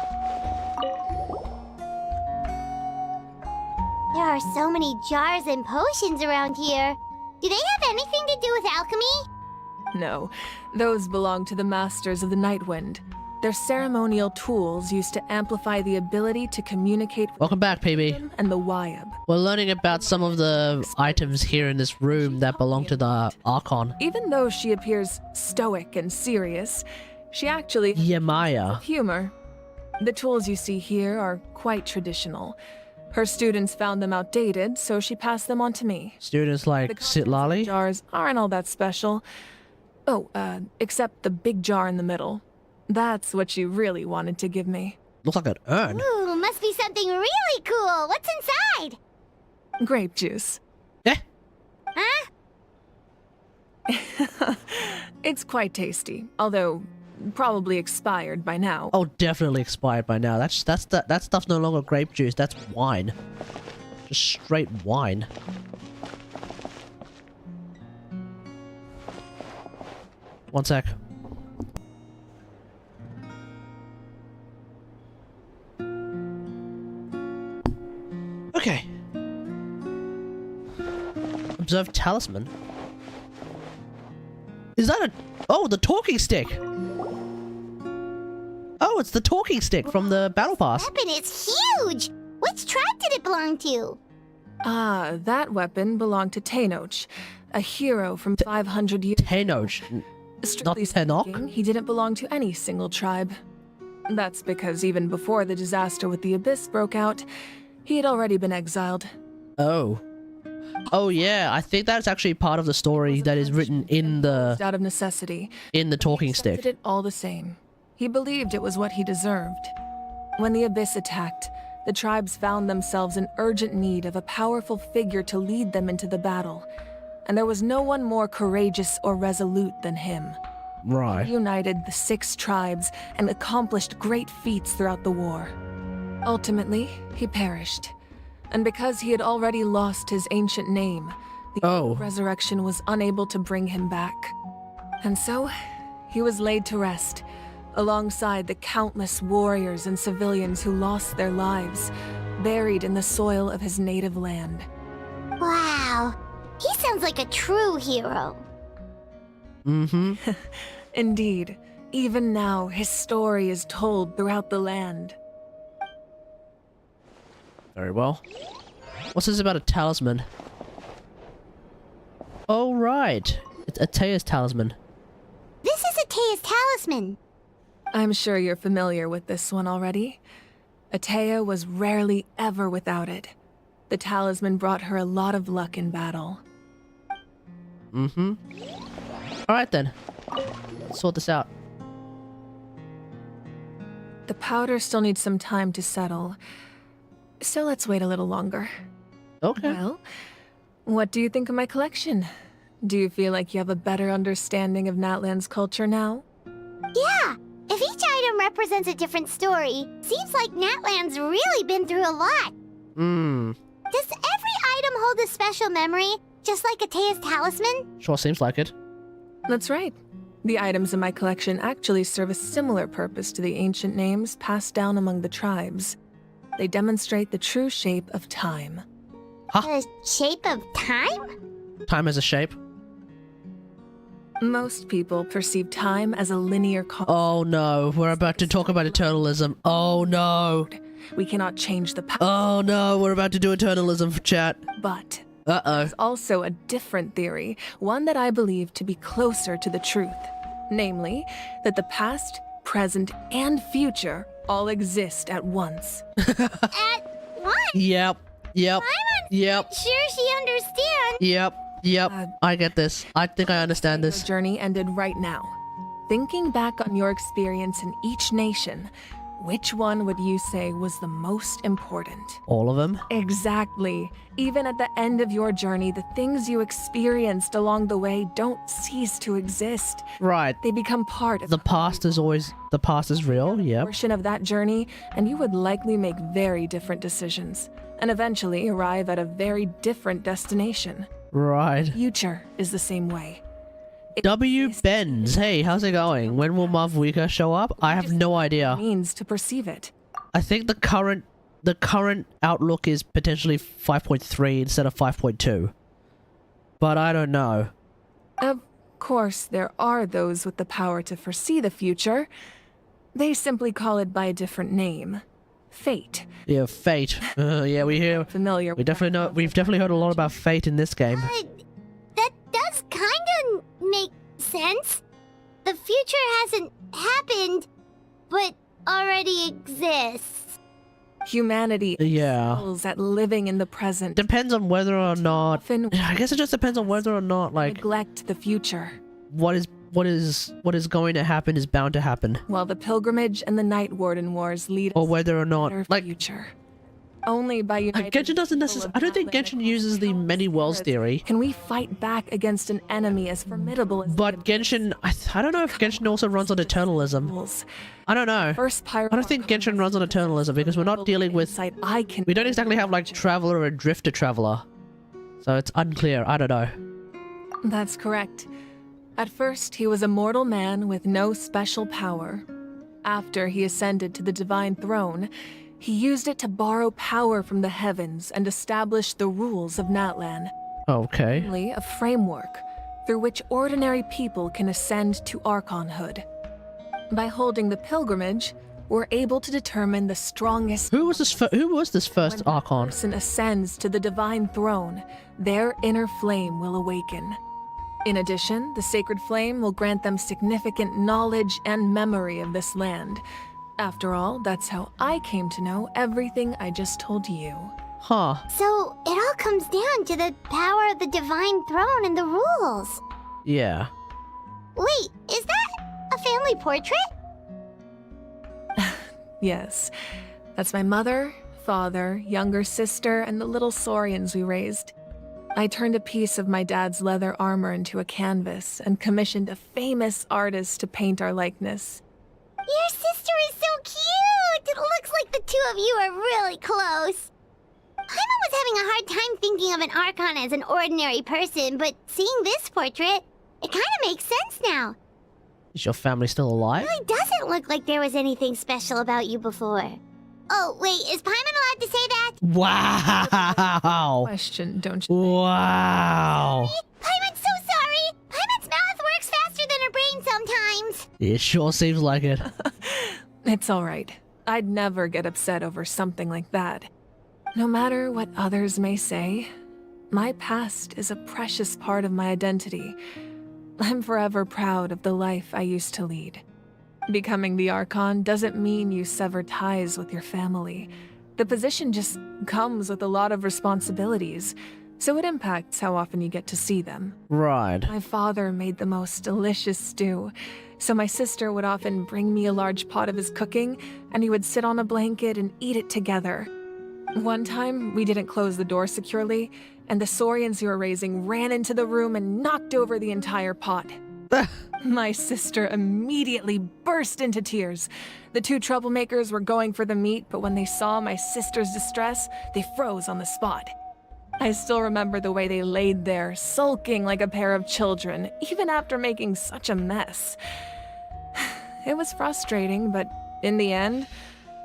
Speaker 2: There are so many jars and potions around here. Do they have anything to do with alchemy?
Speaker 8: No, those belong to the masters of the Nightwind. They're ceremonial tools used to amplify the ability to communicate with
Speaker 3: Welcome back, PB.
Speaker 8: and the Wyab.
Speaker 3: We're learning about some of the items here in this room that belong to the Archon.
Speaker 8: Even though she appears stoic and serious, she actually
Speaker 3: Yemaya.
Speaker 8: humor. The tools you see here are quite traditional. Her students found them outdated, so she passed them on to me.
Speaker 3: Students like
Speaker 8: The
Speaker 3: Sitlali?
Speaker 8: jars aren't all that special. Oh, except the big jar in the middle. That's what she really wanted to give me.
Speaker 3: Looks like an urn.
Speaker 2: Ooh, must be something really cool. What's inside?
Speaker 8: Grape juice.
Speaker 3: Eh?
Speaker 2: Huh?
Speaker 8: It's quite tasty, although probably expired by now.
Speaker 3: Oh, definitely expired by now. That stuff's no longer grape juice. That's wine. Just straight wine. One sec. Okay. Observe talisman. Is that a... Oh, the talking stick! Oh, it's the talking stick from the battle pass.
Speaker 2: Weapon is huge! Which tribe did it belong to?
Speaker 8: Ah, that weapon belonged to Tenoch, a hero from 500 years.
Speaker 3: Tenoch, not
Speaker 8: Strictly
Speaker 3: Tenok?
Speaker 8: speaking, he didn't belong to any single tribe. That's because even before the disaster with the Abyss broke out, he had already been exiled.
Speaker 3: Oh. Oh yeah, I think that's actually part of the story that is written in the...
Speaker 8: Out of necessity.
Speaker 3: In the talking
Speaker 8: He accepted
Speaker 3: stick.
Speaker 8: it all the same. He believed it was what he deserved. When the Abyss attacked, the tribes found themselves in urgent need of a powerful figure to lead them into the battle, and there was no one more courageous or resolute than him.
Speaker 3: Right.
Speaker 8: He united the 6 tribes and accomplished great feats throughout the war. Ultimately, he perished, and because he had already lost his ancient name, the resurrection was unable to bring him back. And so, he was laid to rest, alongside the countless warriors and civilians who lost their lives, buried in the soil of his native land.
Speaker 2: Wow. He sounds like a true hero.
Speaker 3: Mm-hmm.
Speaker 8: Indeed. Even now, his story is told throughout the land.
Speaker 3: Very well. What's this about a talisman? Oh, right. It's Atea's talisman.
Speaker 2: This is Atea's talisman.
Speaker 8: I'm sure you're familiar with this one already. Atea was rarely ever without it. The talisman brought her a lot of luck in battle.
Speaker 3: Mm-hmm. Alright then. Let's sort this out.
Speaker 8: The powder still needs some time to settle, so let's wait a little longer.
Speaker 3: Okay.
Speaker 8: Well, what do you think of my collection? Do you feel like you have a better understanding of Natlan's culture now?
Speaker 2: Yeah. If each item represents a different story, seems like Natlan's really been through a lot. Does every item hold a special memory, just like Atea's talisman?
Speaker 3: Sure seems like it.
Speaker 8: That's right. The items in my collection actually serve a similar purpose to the ancient names passed down among the tribes. They demonstrate the true shape of time.
Speaker 2: The shape of time?
Speaker 3: Time as a shape.
Speaker 8: Most people perceive time as a linear concept.
Speaker 3: Oh no, we're about to talk about eternalism. Oh no.
Speaker 8: We cannot change the past.
Speaker 3: Oh no, we're about to do eternalism for chat.
Speaker 8: But
Speaker 3: Uh-oh.
Speaker 8: there's also a different theory, one that I believe to be closer to the truth. Namely, that the past, present, and future all exist at once.
Speaker 2: At once?
Speaker 3: Yep.
Speaker 2: I'm
Speaker 3: Yep.
Speaker 2: sure she understands.
Speaker 3: Yep. I get this. I think I understand
Speaker 8: Your
Speaker 3: this.
Speaker 8: journey ended right now. Thinking back on your experience in each nation, which one would you say was the most important?
Speaker 3: All of them?
Speaker 8: Exactly. Even at the end of your journey, the things you experienced along the way don't cease to exist.
Speaker 3: Right.
Speaker 8: They become part of
Speaker 3: The past is real, yep.
Speaker 8: portion of that journey, and you would likely make very different decisions, and eventually arrive at a very different destination.
Speaker 3: Right.
Speaker 8: Future is the same way. It
Speaker 3: W.
Speaker 8: exists
Speaker 3: Benz, hey, how's it going? When will Mavwika show up? I have no idea.
Speaker 8: means to perceive it.
Speaker 3: I think the current outlook is potentially 5.3 instead of 5.2. But I don't know.
Speaker 8: Of course, there are those with the power to foresee the future. They simply call it by a different name. Fate.
Speaker 3: Yeah, fate. Yeah, we've definitely heard a lot about fate in this game.
Speaker 2: That does kind of make sense. The future hasn't happened, but already exists.
Speaker 8: Humanity
Speaker 3: Yeah.
Speaker 8: excels at living in the present.
Speaker 3: Depends on whether or not.
Speaker 8: Often
Speaker 3: I guess it just depends on whether or not, like,
Speaker 8: neglect the future.
Speaker 3: what is going to happen is bound to happen,
Speaker 8: While the pilgrimage and the Night Warden Wars lead
Speaker 3: or
Speaker 8: us
Speaker 3: whether or
Speaker 8: to a
Speaker 3: not,
Speaker 8: better
Speaker 3: like,
Speaker 8: future. Only by uniting
Speaker 3: Genshin doesn't
Speaker 8: people
Speaker 3: necessarily.
Speaker 8: of
Speaker 3: I don't think
Speaker 8: Natlan and
Speaker 3: Genshin uses the many worlds
Speaker 8: spirits
Speaker 3: theory,
Speaker 8: can we fight back against an enemy as formidable as
Speaker 3: but Genshin. I don't know if Genshin also runs on eternalism.
Speaker 8: rules.
Speaker 3: I don't know.
Speaker 8: First
Speaker 3: I don't think Genshin runs on eternalism because we're not dealing with. We don't exactly have like traveler and drifter traveler, so it's unclear. I don't know.
Speaker 8: That's correct. At first, he was a mortal man with no special power. After he ascended to the divine throne, he used it to borrow power from the heavens and establish the rules of Natlan.
Speaker 3: Okay.
Speaker 8: Namely, a framework through which ordinary people can ascend to Archonhood. By holding the pilgrimage, we're able to determine the strongest.
Speaker 3: Who was this first
Speaker 8: When
Speaker 3: Archon?
Speaker 8: a person ascends to the divine throne, their inner flame will awaken. In addition, the sacred flame will grant them significant knowledge and memory of this land. After all, that's how I came to know everything I just told you.
Speaker 3: Huh.
Speaker 2: So it all comes down to the power of the divine throne and the rules.
Speaker 3: Yeah.
Speaker 2: Wait, is that a family portrait?
Speaker 8: Yes, that's my mother, father, younger sister, and the little saurians we raised. I turned a piece of my dad's leather armor into a canvas and commissioned a famous artist to paint our likeness.
Speaker 2: Your sister is so cute! It looks like the two of you are really close. Paimon was having a hard time thinking of an Archon as an ordinary person, but seeing this portrait, it kind of makes sense now.
Speaker 3: Is your family still alive?
Speaker 2: It really doesn't look like there was anything special about you before. Oh, wait, is Paimon allowed to say that?
Speaker 3: Wow.
Speaker 8: Question, don't you?
Speaker 3: Wow.
Speaker 2: Paimon's so sorry! Paimon's mouth works faster than her brain sometimes.
Speaker 3: It sure seems like it.
Speaker 8: It's all right. I'd never get upset over something like that. No matter what others may say, my past is a precious part of my identity. I'm forever proud of the life I used to lead. Becoming the Archon doesn't mean you sever ties with your family. The position just comes with a lot of responsibilities, so it impacts how often you get to see them.
Speaker 3: Right.
Speaker 8: My father made the most delicious stew, so my sister would often bring me a large pot of his cooking, and he would sit on a blanket and eat it together. One time, we didn't close the door securely, and the saurians we were raising ran into the room and knocked over the entire pot. My sister immediately burst into tears. The two troublemakers were going for the meat, but when they saw my sister's distress, they froze on the spot. I still remember the way they laid there, sulking like a pair of children, even after making such a mess. It was frustrating, but in the end,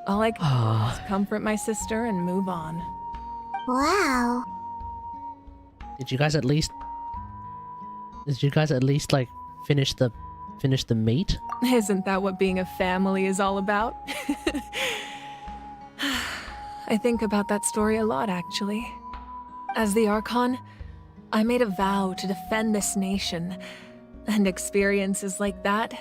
Speaker 8: all I could do was comfort my sister and move on.
Speaker 2: Wow.
Speaker 3: Did you guys at least like finish the meat.
Speaker 8: Isn't that what being a family is all about? I think about that story a lot, actually. As the Archon, I made a vow to defend this nation, and experiences like that.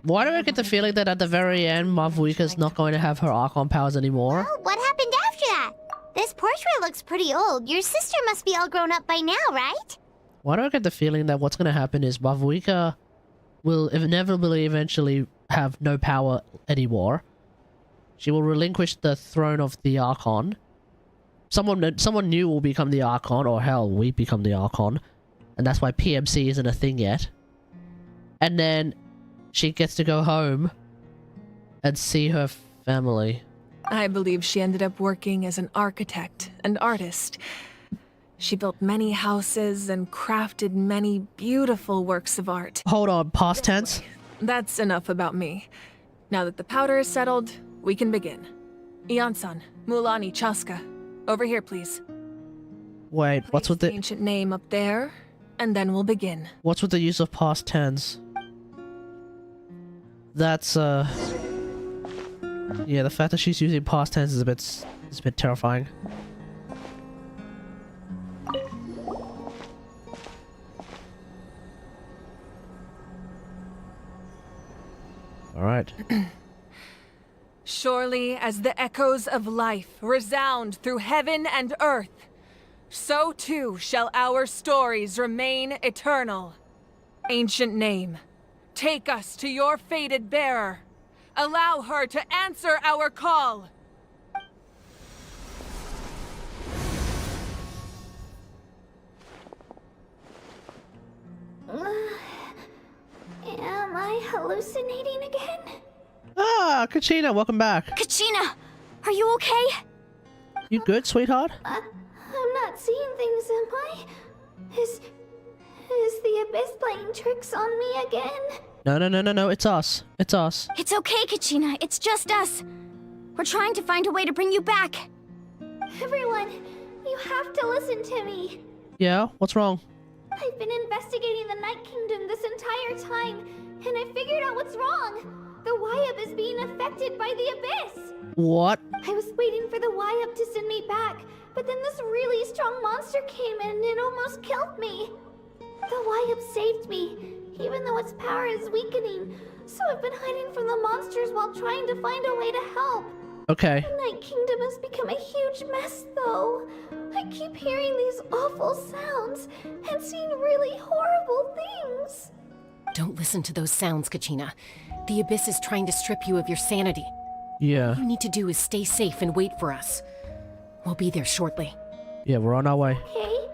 Speaker 3: Why do I get the feeling that at the very end, Mavuika's not going to have her Archon powers anymore?
Speaker 2: Oh, what happened after that? This portrait looks pretty old. Your sister must be all grown up by now, right?
Speaker 3: Why do I get the feeling that what's going to happen is Mavuika will inevitably eventually have no power anymore. She will relinquish the throne of the Archon. Someone new will become the Archon, or hell, we become the Archon. And that's why PMC isn't a thing yet. And then she gets to go home and see her family.
Speaker 8: I believe she ended up working as an architect and artist. She built many houses and crafted many beautiful works of art.
Speaker 3: Hold on, past tense?
Speaker 8: That's enough about me. Now that the powder is settled, we can begin. Ian-san, Mualani, Chaska, over here, please.
Speaker 3: Wait, what's with the
Speaker 8: ancient name up there, and then we'll begin.
Speaker 3: What's with the use of past tense? That's yeah, the fact that she's using past tense is a bit terrifying. All right.
Speaker 8: Surely as the echoes of life resound through heaven and earth, so too shall our stories remain eternal. Ancient name, take us to your fated bearer. Allow her to answer our call.
Speaker 2: Am I hallucinating again?
Speaker 3: Ah, Kachina, welcome back.
Speaker 1: Kachina, are you okay?
Speaker 3: You good, sweetheart?
Speaker 2: I'm not seeing things, am I? Is the Abyss playing tricks on me again?
Speaker 3: No, it's us. It's us.
Speaker 1: It's okay, Kachina. It's just us. We're trying to find a way to bring you back.
Speaker 2: Everyone, you have to listen to me.
Speaker 3: Yeah, what's wrong?
Speaker 2: I've been investigating the Night Kingdom this entire time, and I figured out what's wrong. The Wyab is being affected by the Abyss.
Speaker 3: What?
Speaker 2: I was waiting for the Wyab to send me back, but then this really strong monster came in and it almost killed me. The Wyab saved me, even though its power is weakening. So I've been hiding from the monsters while trying to find a way to help.
Speaker 3: Okay.
Speaker 2: The Night Kingdom has become a huge mess, though. I keep hearing these awful sounds and seeing really horrible things.
Speaker 6: Don't listen to those sounds, Kachina. The Abyss is trying to strip you of your sanity.
Speaker 3: Yeah.
Speaker 6: All you need to do is stay safe and wait for us. We'll be there shortly.
Speaker 3: Yeah, we're on our way.
Speaker 2: Okay.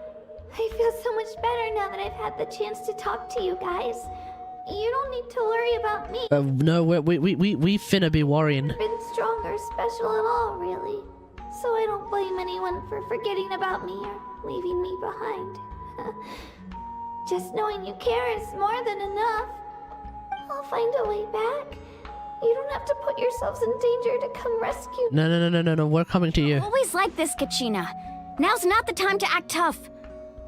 Speaker 2: I feel so much better now that I've had the chance to talk to you guys. You don't need to worry about me.
Speaker 3: No, we finna be worrying.
Speaker 2: I've been strong or special at all, really. So I don't blame anyone for forgetting about me or leaving me behind. Just knowing you care is more than enough. I'll find a way back. You don't have to put yourselves in danger to come rescue me.
Speaker 3: No, we're coming to you.
Speaker 1: Always like this, Kachina. Now's not the time to act tough.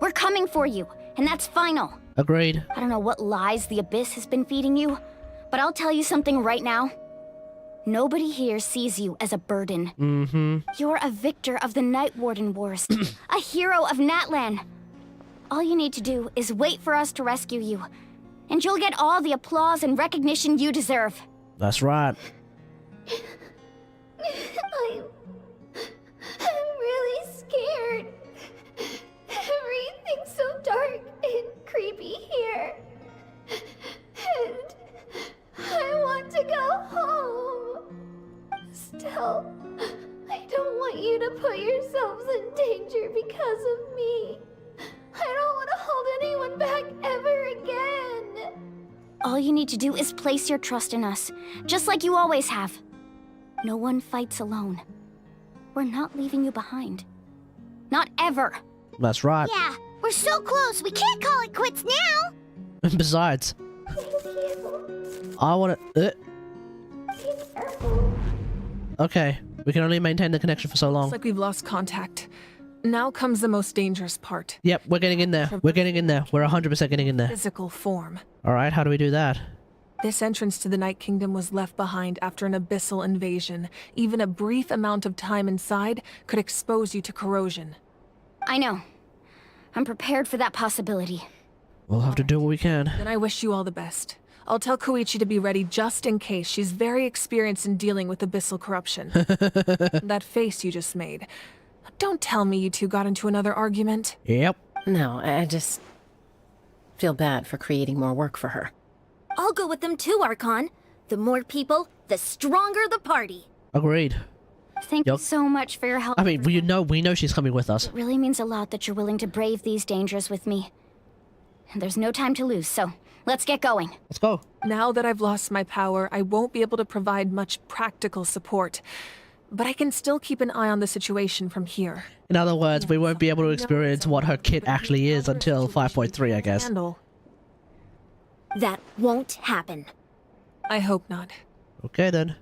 Speaker 1: We're coming for you, and that's final.
Speaker 3: Agreed.
Speaker 1: I don't know what lies the Abyss has been feeding you, but I'll tell you something right now. Nobody here sees you as a burden.
Speaker 3: Mm-hmm.
Speaker 1: You're a victor of the Night Warden Wars, a hero of Natlan. All you need to do is wait for us to rescue you, and you'll get all the applause and recognition you deserve.
Speaker 3: That's right.
Speaker 2: I'm really scared. Everything's so dark and creepy here. And I want to go home. Still, I don't want you to put yourselves in danger because of me. I don't want to hold anyone back ever again.
Speaker 1: All you need to do is place your trust in us, just like you always have. No one fights alone. We're not leaving you behind. Not ever.
Speaker 3: That's right.
Speaker 2: Yeah, we're so close. We can't call it quits now.
Speaker 3: Besides,
Speaker 2: Thank you.
Speaker 3: I want to...
Speaker 2: Be careful.
Speaker 3: Okay, we can only maintain the connection for so long.
Speaker 8: Looks like we've lost contact. Now comes the most dangerous part.
Speaker 3: Yep, we're getting in there. We're getting in there. We're 100% getting in there.
Speaker 8: Physical form.
Speaker 3: Alright, how do we do that?
Speaker 8: This entrance to the Night Kingdom was left behind after an abyssal invasion. Even a brief amount of time inside could expose you to corrosion.
Speaker 1: I know. I'm prepared for that possibility.
Speaker 3: We'll have to do what we can.
Speaker 8: Then I wish you all the best. I'll tell Koichi to be ready just in case. She's very experienced in dealing with abyssal corruption. That face you just made. Don't tell me you two got into another argument.
Speaker 3: Yep.
Speaker 6: No, I just feel bad for creating more work for her.
Speaker 11: I'll go with them too, Archon. The more people, the stronger the party.
Speaker 3: Agreed.
Speaker 1: Thank you so much for your help.
Speaker 3: I mean, we know she's coming with us.
Speaker 1: It really means a lot that you're willing to brave these dangers with me. And there's no time to lose, so let's get going.
Speaker 3: Let's go.
Speaker 8: Now that I've lost my power, I won't be able to provide much practical support. But I can still keep an eye on the situation from here.
Speaker 3: In other words, we won't be able to experience what her kit actually is until 5.3, I guess.
Speaker 11: That won't happen.
Speaker 8: I hope not.
Speaker 3: Okay then.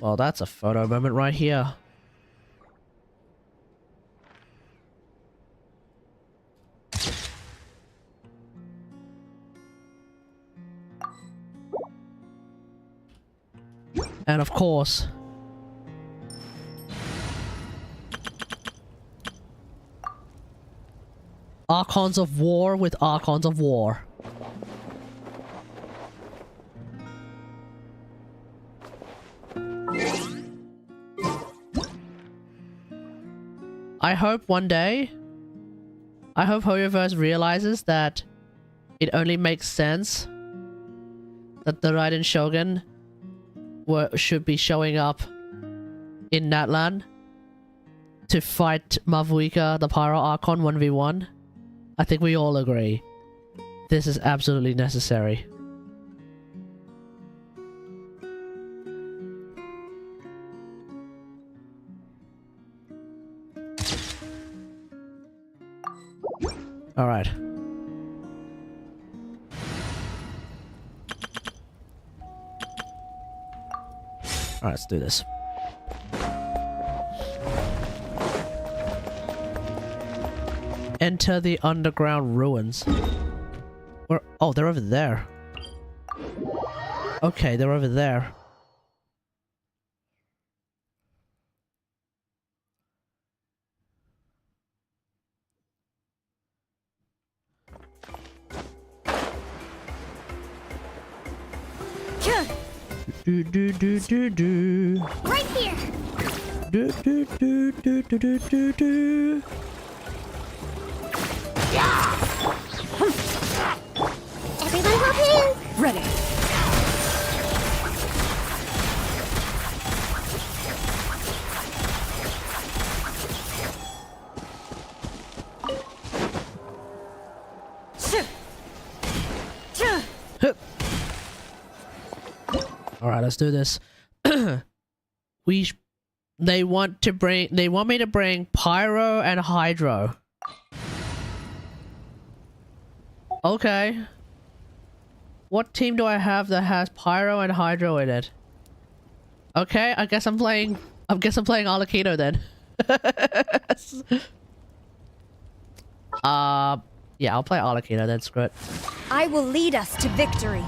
Speaker 3: Well, that's a photo moment right here. And of course, Archons of War with Archons of War. I hope one day, I hope Hoyoverse realizes that it only makes sense that the Raiden Shogun should be showing up in Natlan to fight Mavuika, the Pyro Archon 1v1. I think we all agree. This is absolutely necessary. Alright. Alright, let's do this. Enter the underground ruins. Where? Oh, they're over there. Okay, they're over there. Do do do do do.
Speaker 2: Right here.
Speaker 3: Do do do do do do do do.
Speaker 2: Everyone hop in.
Speaker 6: Ready.
Speaker 3: Alright, let's do this. They want me to bring Pyro and Hydro. Okay. What team do I have that has Pyro and Hydro in it? Okay, I guess I'm playing Arlecchino then. Yeah, I'll play Arlecchino then, screw it.
Speaker 11: I will lead us to victory.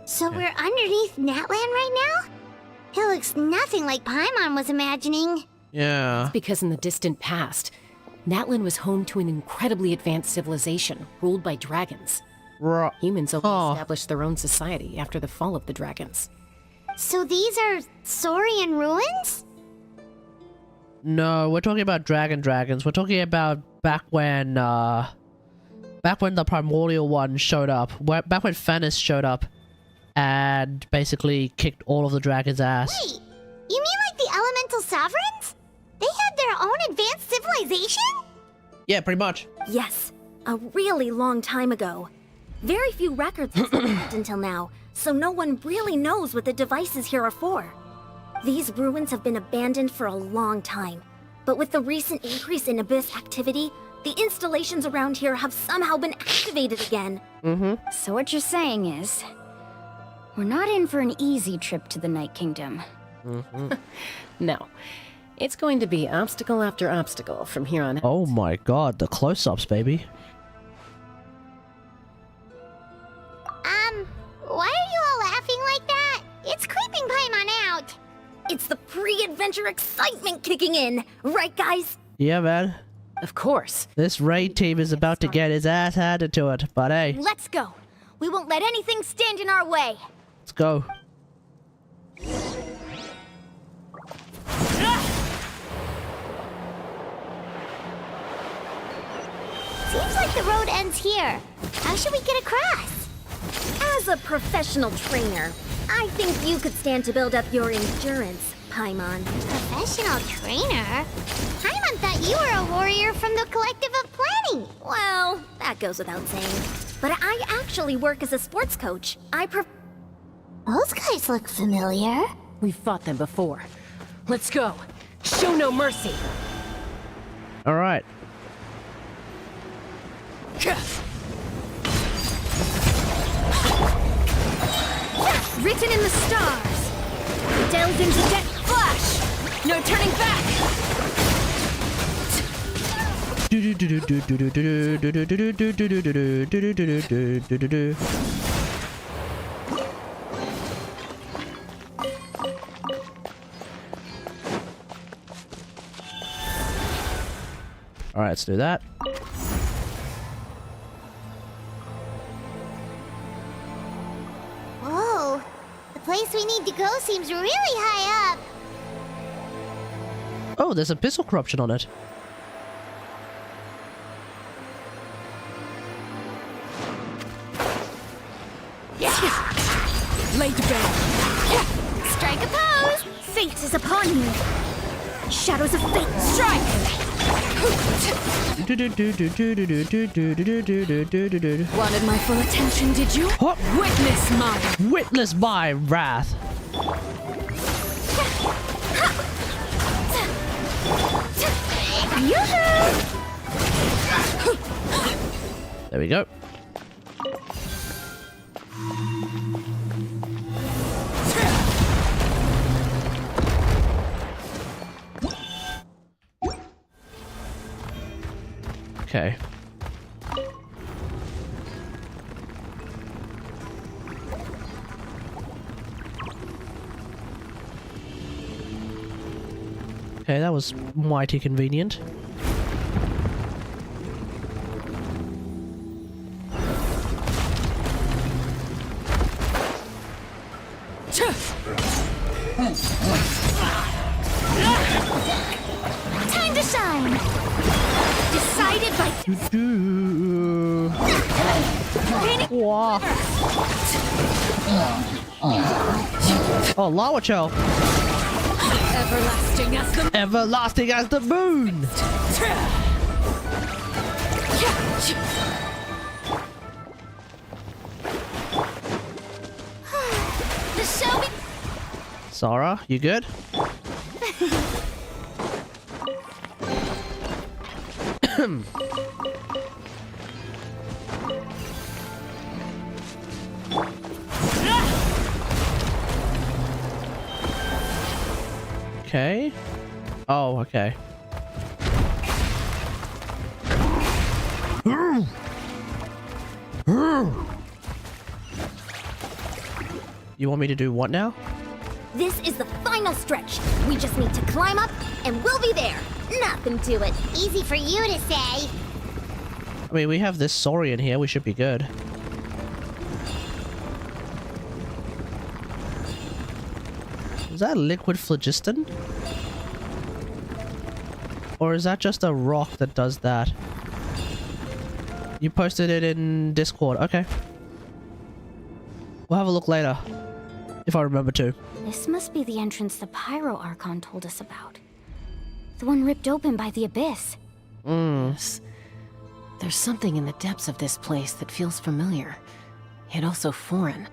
Speaker 2: So we're underneath Natlan right now? It looks nothing like Paimon was imagining.
Speaker 3: Yeah.
Speaker 6: It's because in the distant past, Natlan was home to an incredibly advanced civilization ruled by dragons. Humans only established their own society after the fall of the dragons.
Speaker 2: So these are Saurian ruins?
Speaker 3: No, we're talking about dragons. We're talking about back when the primordial one showed up. Back when Phanis showed up and basically kicked all of the dragons' ass.
Speaker 2: Wait, you mean sovereigns? They had their own advanced civilization?
Speaker 3: Yeah, pretty much.
Speaker 11: Yes, a really long time ago. Very few records have survived until now, so no one really knows what the devices here are for. These ruins have been abandoned for a long time, but with the recent increase in Abyss activity, the installations around here have somehow been activated again.
Speaker 1: So what you're saying is, we're not in for an easy trip to the Night Kingdom.
Speaker 6: No. It's going to be obstacle after obstacle from here on out.
Speaker 3: Oh my god, the close-ups, baby.
Speaker 2: Why are you all laughing like that? It's creeping Paimon out.
Speaker 11: It's the pre-adventure excitement kicking in, right guys?
Speaker 3: Yeah, man.
Speaker 6: Of course.
Speaker 3: This raid team is about to get his ass handed to it, but hey,
Speaker 1: Let's go. We won't let anything stand in our way.
Speaker 3: let's go.
Speaker 2: Seems like the road ends here. How should we get across?
Speaker 11: As a professional trainer, I think you could stand to build up your endurance, Paimon.
Speaker 2: Professional trainer? Paimon thought you were a warrior from the Collective of Planning.
Speaker 11: Well, that goes without saying. But I actually work as a sports coach.
Speaker 2: Those guys look familiar.
Speaker 6: We've fought them before. Let's go. Show no mercy.
Speaker 3: All right.
Speaker 1: Written in the stars. Delved into death. Flash. No turning back.
Speaker 3: All right, let's do that.
Speaker 2: Whoa. The place we need to go seems really high up.
Speaker 3: Oh, there's abyssal corruption on it.
Speaker 1: Laid bare. Strike a pose. Fate is upon you. Shadows of fate. Strike. Wanted my full attention, did you?
Speaker 3: What?
Speaker 1: Witness mine.
Speaker 3: Witness my wrath. There we go. Okay. Okay, that was mighty convenient.
Speaker 1: Time to shine. Decided by.
Speaker 3: Wow. Oh, Lava Chow.
Speaker 1: Everlasting as the.
Speaker 3: Everlasting as the moon.
Speaker 1: The show be.
Speaker 3: Sarah, you good? Okay. Oh, okay. You want me to do what now?
Speaker 11: This is the final stretch. We just need to climb up, and we'll be there. Nothing to it.
Speaker 2: Easy for you to say.
Speaker 3: I mean, we have this Saurian here. We should be good. Is that liquid phlogiston? Or is that just a rock that does that? You posted it in Discord. Okay. We'll have a look later. If I remember to.
Speaker 1: This must be the entrance the Pyro Archon told us about. The one ripped open by the Abyss.
Speaker 6: Yes. There's something in the depths of this place that feels familiar, yet also foreign.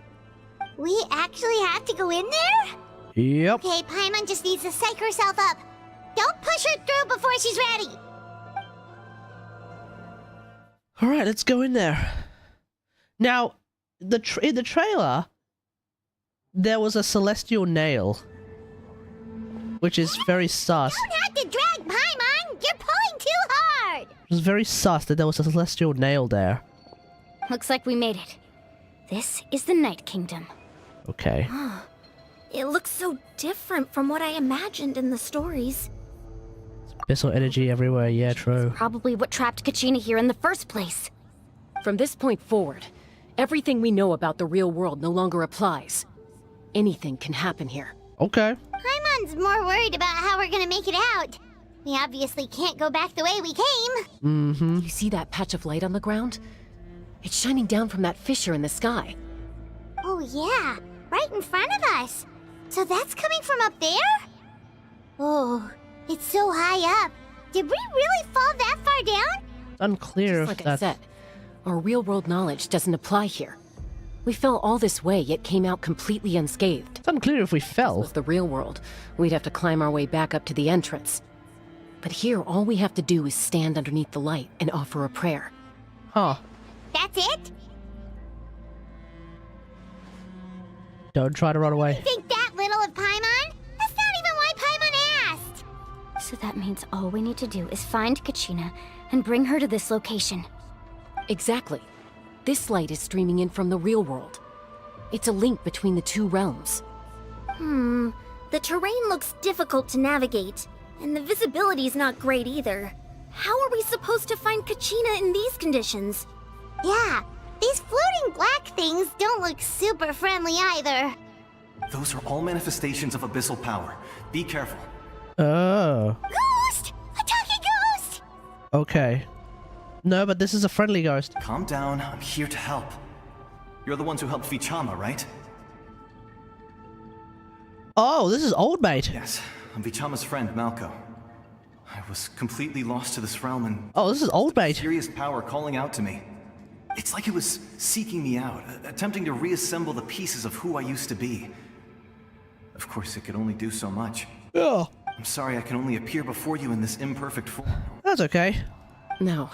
Speaker 2: We actually have to go in there?
Speaker 3: Yep.
Speaker 2: Okay, Paimon just needs to psych herself up. Don't push her through before she's ready.
Speaker 3: Alright, let's go in there. Now, in the trailer, there was a celestial nail, which is very sus.
Speaker 2: You don't have to drag Paimon! You're pulling too hard!
Speaker 3: It was very sus that there was a celestial nail there.
Speaker 1: Looks like we made it. This is the Night Kingdom.
Speaker 3: Okay.
Speaker 13: It looks so different from what I imagined in the stories.
Speaker 3: Abyssal energy everywhere, yeah, true.
Speaker 1: Probably what trapped Kachina here in the first place.
Speaker 6: From this point forward, everything we know about the real world no longer applies. Anything can happen here.
Speaker 3: Okay.
Speaker 2: Paimon's more worried about how we're gonna make it out. We obviously can't go back the way we came.
Speaker 6: You see that patch of light on the ground? It's shining down from that fissure in the sky.
Speaker 2: Oh yeah, right in front of us. So that's coming from up there? Oh, it's so high up. Did we really fall that far down?
Speaker 3: Unclear
Speaker 6: Just
Speaker 3: if
Speaker 6: like I
Speaker 3: that's...
Speaker 6: said, our real-world knowledge doesn't apply here. We fell all this way, yet came out completely unscathed.
Speaker 3: It's unclear if we fell.
Speaker 6: Was the real world. We'd have to climb our way back up to the entrance. But here, all we have to do is stand underneath the light and offer a prayer.
Speaker 3: Huh.
Speaker 2: That's it?
Speaker 3: Don't try to run away.
Speaker 2: You think that little of Paimon? That's not even why Paimon asked.
Speaker 1: So that means all we need to do is find Kachina and bring her to this location.
Speaker 6: Exactly. This light is streaming in from the real world. It's a link between the two realms.
Speaker 13: The terrain looks difficult to navigate, and the visibility's not great either. How are we supposed to find Kachina in these conditions?
Speaker 2: Yeah, these floating black things don't look super friendly either.
Speaker 10: Those are all manifestations of abyssal power. Be careful.
Speaker 3: Oh.
Speaker 2: Ghost! A talking ghost!
Speaker 3: Okay. No, but this is a friendly ghost.
Speaker 10: Calm down, I'm here to help. You're the ones who helped Vichama, right?
Speaker 3: Oh, this is old mate.
Speaker 10: Yes, I'm Vichama's friend, Malco. I was completely lost to this realm and...
Speaker 3: Oh, this is old mate.
Speaker 10: Serious power calling out to me. It's like it was seeking me out, attempting to reassemble the pieces of who I used to be. Of course, it could only do so much.
Speaker 3: Yeah.
Speaker 10: I'm sorry I can only appear before you in this imperfect form.
Speaker 3: That's okay.
Speaker 6: No,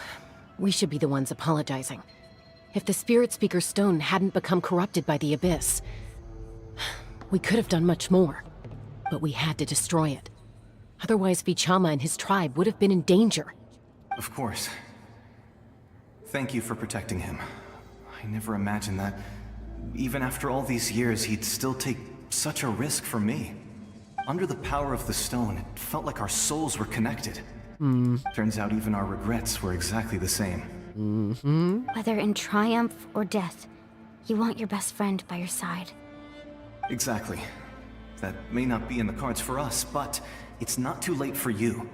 Speaker 6: we should be the ones apologizing. If the Spirit Speaker's stone hadn't become corrupted by the Abyss, we could have done much more. But we had to destroy it. Otherwise, Vichama and his tribe would have been in danger.
Speaker 10: Of course. Thank you for protecting him. I never imagined that, even after all these years, he'd still take such a risk for me. Under the power of the stone, it felt like our souls were connected. Turns out even our regrets were exactly the same.
Speaker 1: Whether in triumph or death, you want your best friend by your side.
Speaker 10: Exactly. That may not be in the cards for us, but it's not too late for you.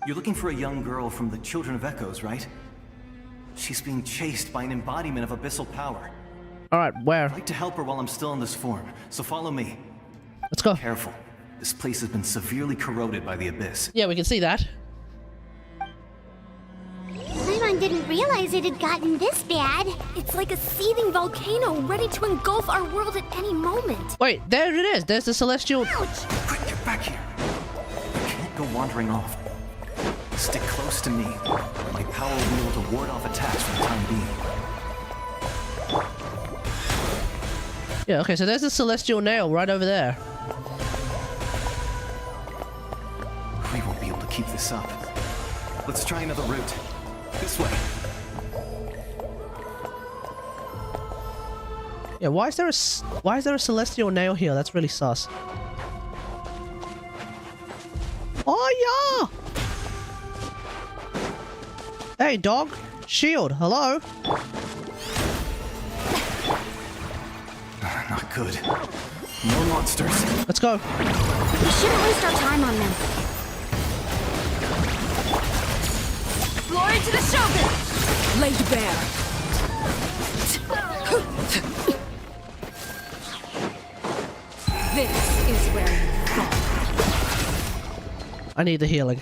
Speaker 10: You're looking for a young girl from the Children of Echoes, right? She's being chased by an embodiment of abyssal power.
Speaker 3: Alright, where?
Speaker 10: I'd like to help her while I'm still in this form, so follow me.
Speaker 3: Let's go.
Speaker 10: Careful. This place has been severely corroded by the Abyss.
Speaker 3: Yeah, we can see that.
Speaker 2: Paimon didn't realize it had gotten this bad.
Speaker 13: It's like a seething volcano ready to engulf our world at any moment.
Speaker 3: Wait, there it is. There's the celestial...
Speaker 2: Ouch!
Speaker 10: Quick, get back here. You can't go wandering off. Stick close to me. My power will be able to ward off attacks for the time being.
Speaker 3: Yeah, okay, so there's the celestial nail right over there.
Speaker 10: We won't be able to keep this up. Let's try another route. This way.
Speaker 3: Yeah, why is there a celestial nail here? That's really sus. Oh yeah! Hey dog, shield, hello.
Speaker 10: Not good. More monsters.
Speaker 3: Let's go.
Speaker 1: We shouldn't waste our time on them.
Speaker 13: Glory to the Shogun! Laid bare.
Speaker 3: I need the healing.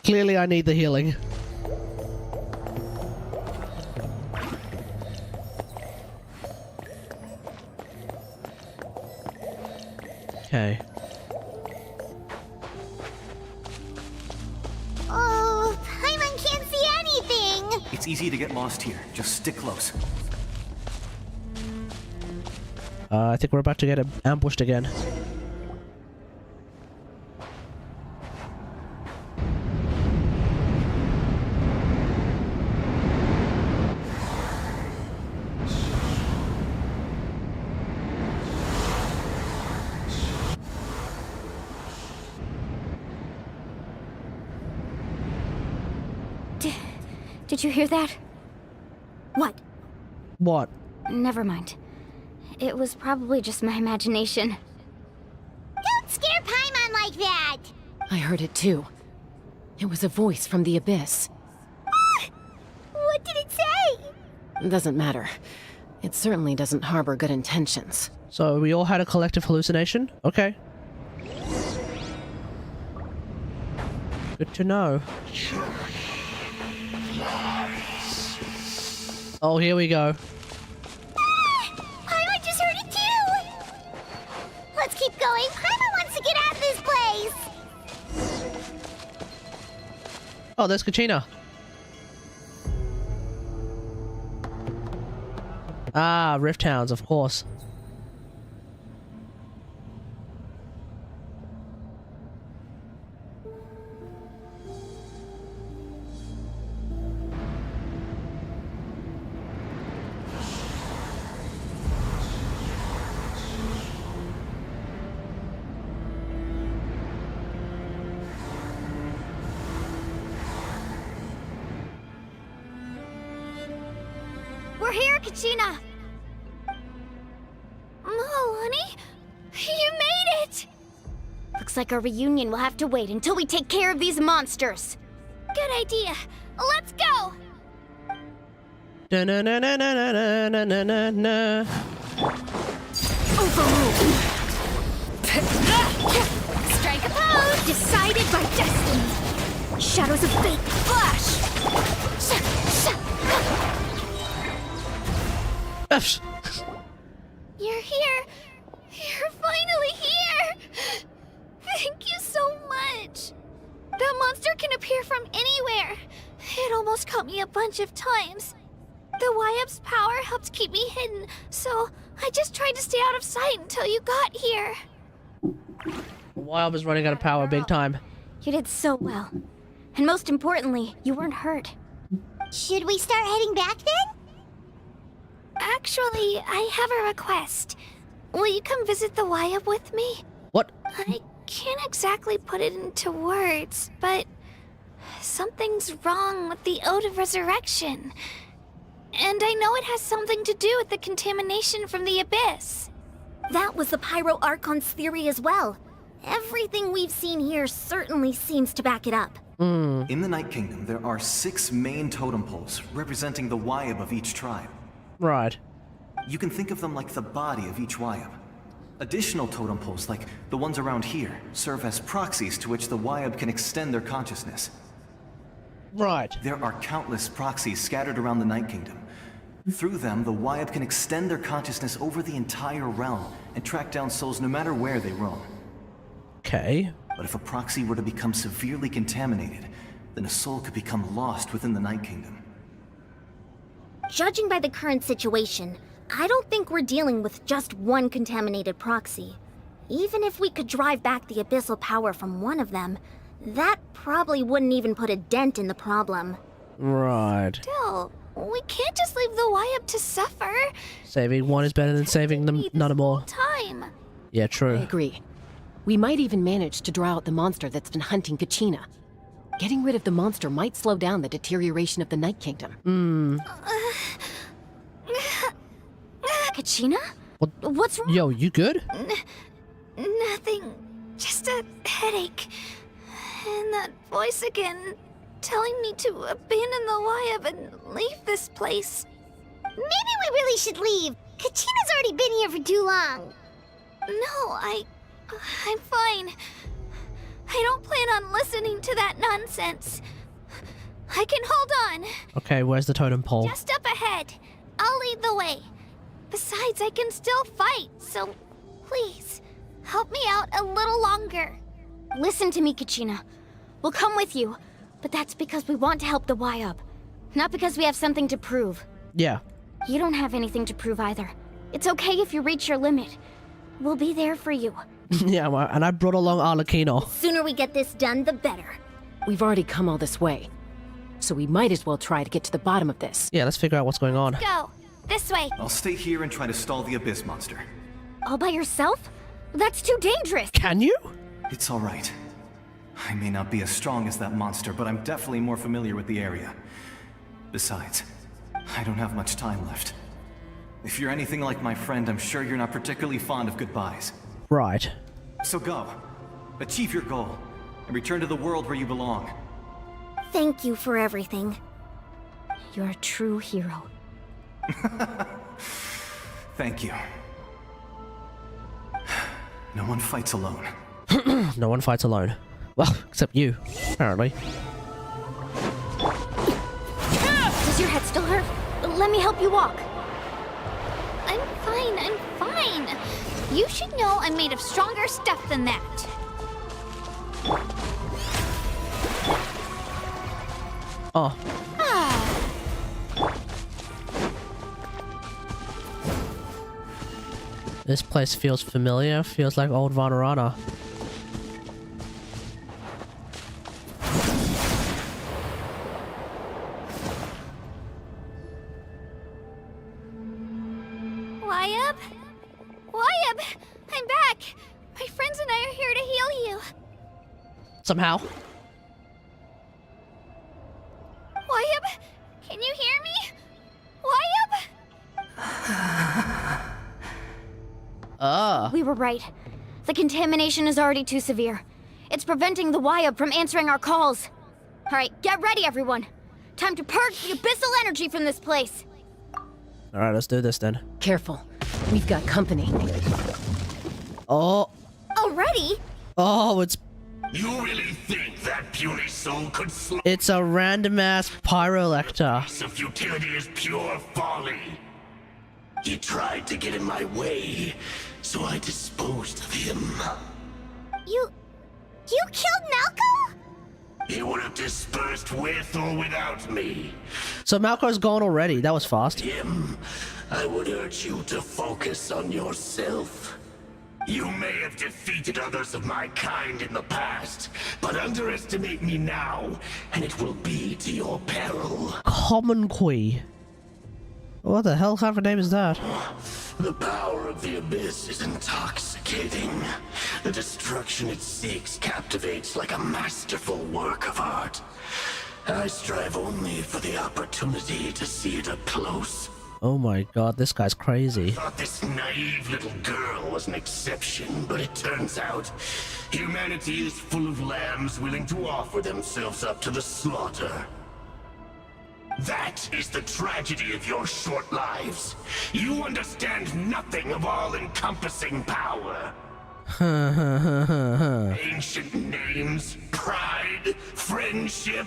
Speaker 3: Clearly, I need the healing. Okay.
Speaker 2: Oh, Paimon can't see anything!
Speaker 10: It's easy to get lost here. Just stick close.
Speaker 3: I think we're about to get ambushed again.
Speaker 1: Did you hear that?
Speaker 11: What?
Speaker 3: What?
Speaker 1: Never mind. It was probably just my imagination.
Speaker 2: Don't scare Paimon like that!
Speaker 6: I heard it too. It was a voice from the abyss.
Speaker 2: What did it say?
Speaker 6: Doesn't matter. It certainly doesn't harbor good intentions.
Speaker 3: So we all had a collective hallucination? Okay. Good to know. Oh, here we go.
Speaker 2: Paimon just heard it too! Let's keep going. Paimon wants to get out of this place!
Speaker 3: Oh, there's Kachina. Ah, Rift Hounds, of course.
Speaker 1: We're here, Kachina! Mualani? You made it! Looks like our reunion will have to wait until we take care of these monsters. Good idea. Let's go!
Speaker 3: Da-na-na-na-na-na-na-na-na.
Speaker 1: Strike a pose decided by destiny. Shadows of fate, flash! You're here. You're finally here. Thank you so much. That monster can appear from anywhere. It almost caught me a bunch of times. The YF's power helped keep me hidden, so I just tried to stay out of sight until you got here.
Speaker 3: Wild is running out of power big time.
Speaker 1: You did so well. And most importantly, you weren't hurt.
Speaker 2: Should we start heading back then?
Speaker 1: Actually, I have a request. Will you come visit the YF with me?
Speaker 3: What?
Speaker 1: I can't exactly put it into words, but something's wrong with the Ode of Resurrection. And I know it has something to do with the contamination from the Abyss.
Speaker 13: That was the Pyro Archon's theory as well. Everything we've seen here certainly seems to back it up.
Speaker 10: In the Night Kingdom, there are 6 main totem poles representing the Wyab of each tribe.
Speaker 3: Right.
Speaker 10: You can think of them like the body of each Wyab. Additional totem poles, like the ones around here, serve as proxies to which the Wyab can extend their consciousness.
Speaker 3: Right.
Speaker 10: There are countless proxies scattered around the Night Kingdom. Through them, the Wyab can extend their consciousness over the entire realm and track down souls no matter where they roam.
Speaker 3: Okay.
Speaker 10: But if a proxy were to become severely contaminated, then a soul could become lost within the Night Kingdom.
Speaker 13: Judging by the current situation, I don't think we're dealing with just one contaminated proxy. Even if we could drive back the abyssal power from one of them, that probably wouldn't even put a dent in the problem.
Speaker 3: Right.
Speaker 1: Still, we can't just leave the YF to suffer.
Speaker 3: Saving one is better than saving them none of more.
Speaker 1: Time.
Speaker 3: Yeah,
Speaker 6: I
Speaker 3: true.
Speaker 6: agree. We might even manage to draw out the monster that's been hunting Kachina. Getting rid of the monster might slow down the deterioration of the Night Kingdom.
Speaker 1: Kachina? What's wrong?
Speaker 3: Yo, you good?
Speaker 1: Nothing. Just a headache. And that voice again, telling me to abandon the YF and leave this place.
Speaker 2: Maybe we really should leave. Kachina's already been here for too long.
Speaker 1: No, I'm fine. I
Speaker 2: done listening to that nonsense. I can hold on.
Speaker 3: Okay, where's the totem pole?
Speaker 2: Just up ahead. I'll lead the way. Besides, I can still fight, so please, help me out a little longer.
Speaker 1: Listen to me, Kachina. We'll come with you, but that's because we want to help the Y-Up. Not because we have something to prove.
Speaker 3: Yeah.
Speaker 1: You don't have anything to prove either. It's okay if you reach your limit. We'll be there for you.
Speaker 3: Yeah, well, and I brought along Arlecchino.
Speaker 13: Sooner we get this done, the better.
Speaker 6: We've already come all this way, so we might as well try to get to the bottom of this.
Speaker 3: Yeah, let's figure out what's going on.
Speaker 2: Go. This way.
Speaker 10: I'll stay here and try to stall the Abyss monster.
Speaker 1: All by yourself? That's too dangerous.
Speaker 3: Can you?
Speaker 10: It's all right. I may not be as strong as that monster, but I'm definitely more familiar with the area. Besides, I don't have much time left. If you're anything like my friend, I'm sure you're not particularly fond of goodbyes.
Speaker 3: Right.
Speaker 10: So go. Achieve your goal, and return to the world where you belong.
Speaker 13: Thank you for everything.
Speaker 1: You're a true hero.
Speaker 10: Thank you. No one fights alone.
Speaker 3: No one fights alone. Well, except you, apparently.
Speaker 1: Does your head still hurt? Let me help you walk.
Speaker 2: I'm fine. You should know I'm made of stronger stuff than that.
Speaker 3: Oh. This place feels familiar. Feels like old Vanarana.
Speaker 2: Y-Up? Y-Up! I'm back! My friends and I are here to heal you.
Speaker 3: Somehow.
Speaker 2: Y-Up? Can you hear me? Y-Up?
Speaker 1: We were right. The contamination is already too severe. It's preventing the Y-Up from answering our calls. Alright, get ready, everyone. Time to purge the abyssal energy from this place.
Speaker 3: Alright, let's do this then.
Speaker 6: Careful. We've got company.
Speaker 3: Oh.
Speaker 2: Already?
Speaker 3: Oh, it's...
Speaker 14: You really think that puny soul could slow?
Speaker 3: It's a random-ass pyrolector.
Speaker 14: Piece of futility is pure folly. He tried to get in my way, so I disposed of him.
Speaker 2: You killed Malco?
Speaker 14: He would have dispersed with or without me.
Speaker 3: So Malco's gone already. That was fast.
Speaker 14: Him, I would urge you to focus on yourself. You may have defeated others of my kind in the past, but underestimate me now, and it will be to your peril.
Speaker 3: Common Quee. What the hell kind of name is that?
Speaker 14: The power of the Abyss is intoxicating. The destruction it seeks captivates like a masterful work of art. I strive only for the opportunity to see it up close.
Speaker 3: Oh my god, this guy's crazy.
Speaker 14: I thought this naive little girl was an exception, but it turns out humanity is full of lambs willing to offer themselves up to the slaughter. That is the tragedy of your short lives. You understand nothing of all-encompassing power. Ancient names, pride, friendship,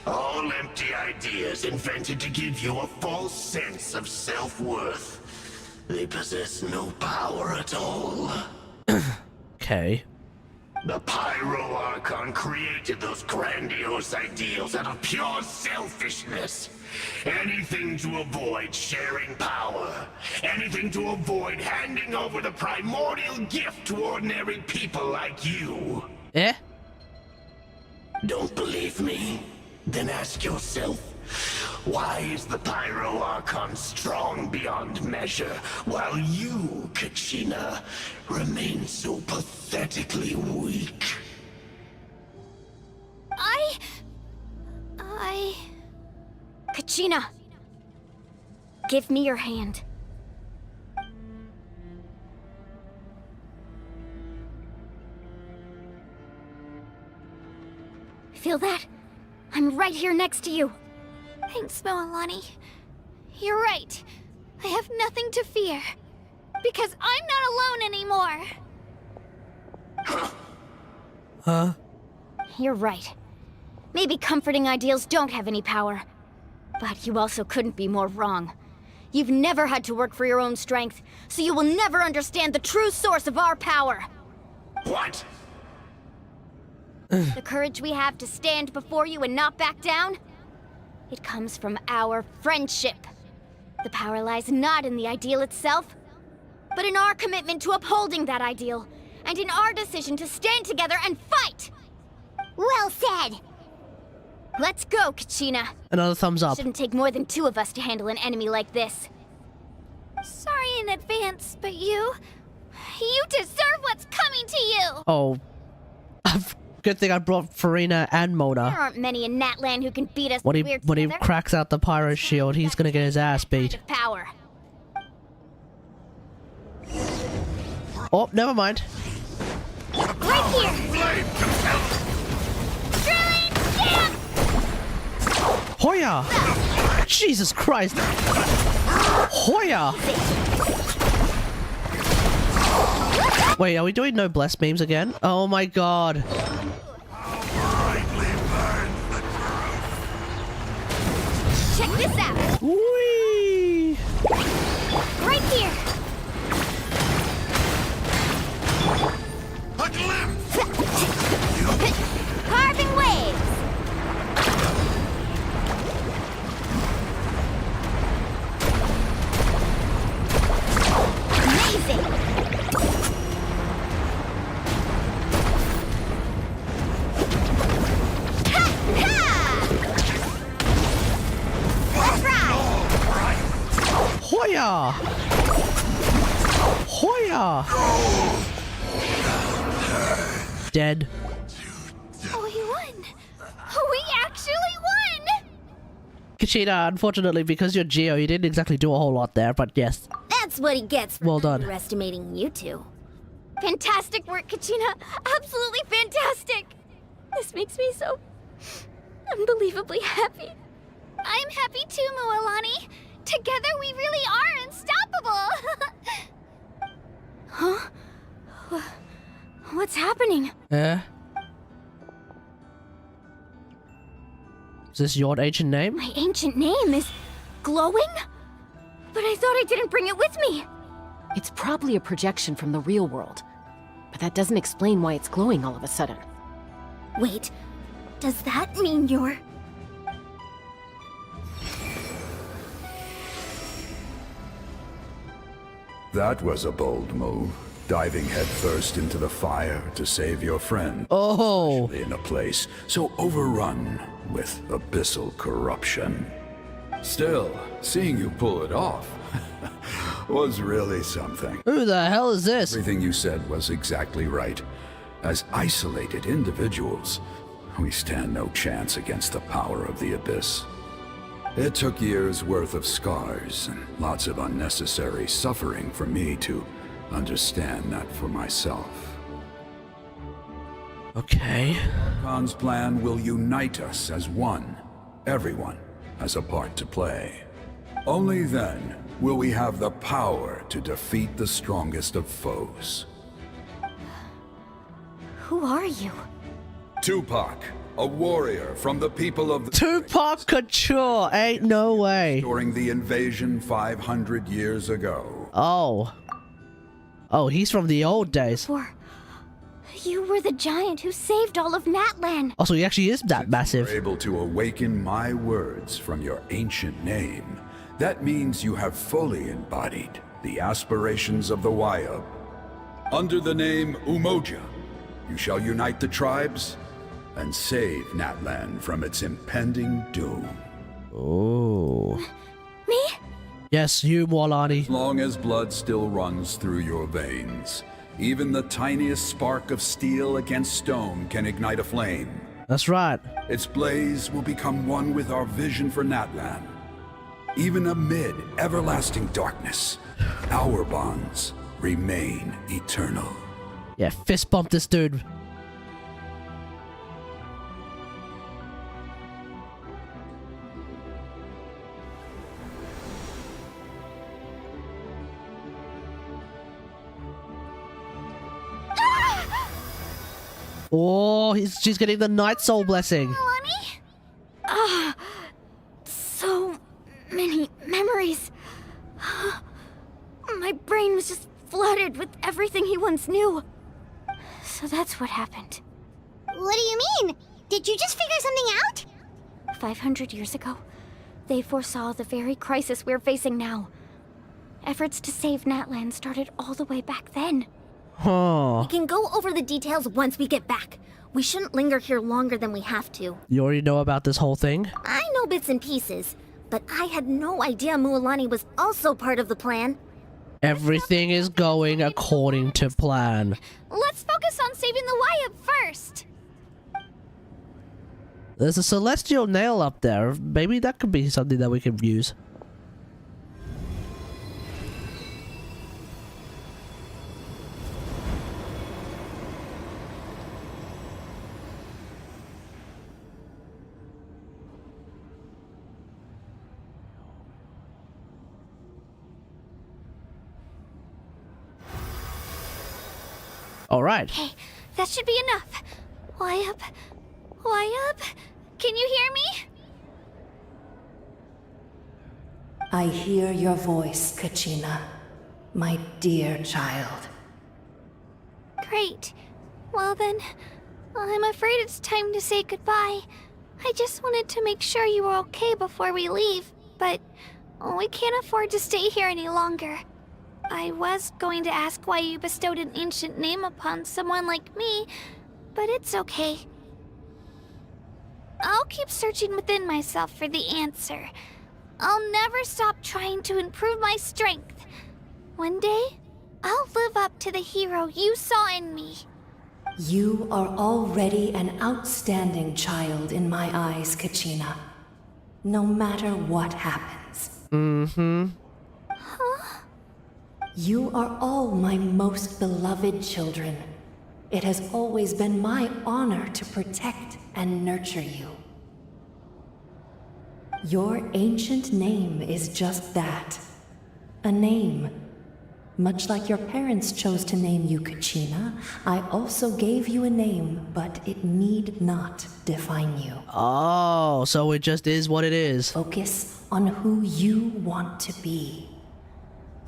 Speaker 14: all empty ideas invented to give you a false sense of self-worth. They possess no power at all.
Speaker 3: Okay.
Speaker 14: The Pyro Archon created those grandiose ideals out of pure selfishness. Anything to avoid sharing power. Anything to avoid handing over the primordial gift to ordinary people like you.
Speaker 3: Eh?
Speaker 14: Don't believe me? Then ask yourself, why is the Pyro Archon strong beyond measure, while you, Kachina, remain so pathetically weak?
Speaker 1: Kachina! Give me your hand. Feel that? I'm right here next to you.
Speaker 2: Thanks, Mualani. You're right. I have nothing to fear. Because I'm not alone anymore.
Speaker 3: Huh?
Speaker 1: You're right. Maybe comforting ideals don't have any power. But you also couldn't be more wrong. You've never had to work for your own strength, so you will never understand the true source of our power.
Speaker 14: What?
Speaker 1: The courage we have to stand before you and not back down? It comes from our friendship. The power lies not in the ideal itself, but in our commitment to upholding that ideal, and in our decision to stand together and fight!
Speaker 2: Well said!
Speaker 1: Let's go, Kachina.
Speaker 3: Another thumbs up.
Speaker 1: Shouldn't take more than 2 of us to handle an enemy like this.
Speaker 13: Sorry in advance, but you deserve what's coming to you!
Speaker 3: Oh. Good thing I brought Farina and
Speaker 1: There
Speaker 3: Mona.
Speaker 1: aren't many in Natlan who can beat us
Speaker 3: When
Speaker 1: we're
Speaker 3: he
Speaker 1: together.
Speaker 3: cracks out the pyro shield, he's gonna get his ass beat.
Speaker 1: Power.
Speaker 3: Oh, never mind.
Speaker 1: Right here!
Speaker 2: Drilling jam!
Speaker 3: Hoya! Jesus Christ! Hoya! Wait, are we doing no bless memes again? Oh my god.
Speaker 1: Check this out!
Speaker 3: Whee!
Speaker 1: Right here!
Speaker 14: A glimpse!
Speaker 1: Carving waves! Amazing!
Speaker 3: Hoya! Hoya! Dead.
Speaker 13: Oh, we won! We actually won!
Speaker 3: Kachina, unfortunately, because you're Geo, you didn't exactly do a whole lot there, but yes.
Speaker 13: That's what he gets for
Speaker 3: Well done.
Speaker 13: underestimating you two.
Speaker 1: Fantastic work, Kachina! Absolutely fantastic! This makes me so unbelievably happy.
Speaker 13: I'm happy too, Mualani. Together we really are unstoppable!
Speaker 1: Huh? What's happening?
Speaker 3: Is this your ancient name?
Speaker 1: My ancient name is glowing? But I thought I didn't bring it with me.
Speaker 6: It's probably a projection from the real world. But that doesn't explain why it's glowing all of a sudden.
Speaker 13: Wait, does that mean you're...
Speaker 15: That was a bold move, diving headfirst into the fire to save your friend.
Speaker 3: Oh!
Speaker 15: Especially in a place so overrun with abyssal corruption. Still, seeing you pull it off was really something.
Speaker 3: Who the hell is this?
Speaker 15: Everything you said was exactly right. As isolated individuals, we stand no chance against the power of the Abyss. It took years' worth of scars and lots of unnecessary suffering for me to understand that for myself.
Speaker 3: Okay.
Speaker 15: Khan's plan will unite us as one. Everyone has a part to play. Only then will we have the power to defeat the strongest of foes.
Speaker 1: Who are you?
Speaker 15: Tupac, a warrior from the people of the...
Speaker 3: Tupac Couture! Ain't no way.
Speaker 15: During the invasion 500 years ago.
Speaker 3: Oh. Oh, he's from the old days.
Speaker 1: You were the giant who saved all of Natlan.
Speaker 3: Also, he actually is that massive.
Speaker 15: If you're able to awaken my words from your ancient name, that means you have fully embodied the aspirations of the Wayab. Under the name Umoja, you shall unite the tribes and save Natlan from its impending doom.
Speaker 3: Oh.
Speaker 1: Me?
Speaker 3: Yes, you, Mualani.
Speaker 15: As long as blood still runs through your veins, even the tiniest spark of steel against stone can ignite a flame.
Speaker 3: That's right.
Speaker 15: Its blaze will become one with our vision for Natlan. Even amid everlasting darkness, our bonds remain eternal.
Speaker 3: Yeah, fist bump this dude. Oh, she's getting the Night Soul blessing.
Speaker 1: Mualani? Ah, so many memories. My brain was just flooded with everything he once knew. So that's what happened.
Speaker 2: What do you mean? Did you just figure something out?
Speaker 1: 500 years ago, they foresaw the very crisis we're facing now. Efforts to save Natlan started all the way back then.
Speaker 3: Huh.
Speaker 13: We can go over the details once we get back. We shouldn't linger here longer than we have to.
Speaker 3: You already know about this whole thing?
Speaker 13: I know bits and pieces, but I had no idea Mualani was also part of the plan.
Speaker 3: Everything is going according to plan.
Speaker 11: Let's focus on saving the Wyatt first.
Speaker 3: There's a celestial nail up there. Maybe that could be something that we could use. All right.
Speaker 11: Hey, that should be enough. Wyatt? Wyatt? Can you hear me?
Speaker 16: I hear your voice, Kachina, my dear child.
Speaker 11: Great. Well then, I'm afraid it's time to say goodbye. I just wanted to make sure you were okay before we leave, but we can't afford to stay here any longer. I was going to ask why you bestowed an ancient name upon someone like me, but it's okay. I'll keep searching within myself for the answer. I'll never stop trying to improve my strength. One day, I'll live up to the hero you saw in me.
Speaker 16: You are already an outstanding child in my eyes, Kachina. No matter what happens.
Speaker 3: Mm-hmm.
Speaker 11: Huh?
Speaker 16: You are all my most beloved children. It has always been my honor to protect and nurture you. Your ancient name is just that. A name. Much like your parents chose to name you Kachina, I also gave you a name, but it need not define you.
Speaker 3: Oh, so it just is what it is.
Speaker 16: Focus on who you want to be.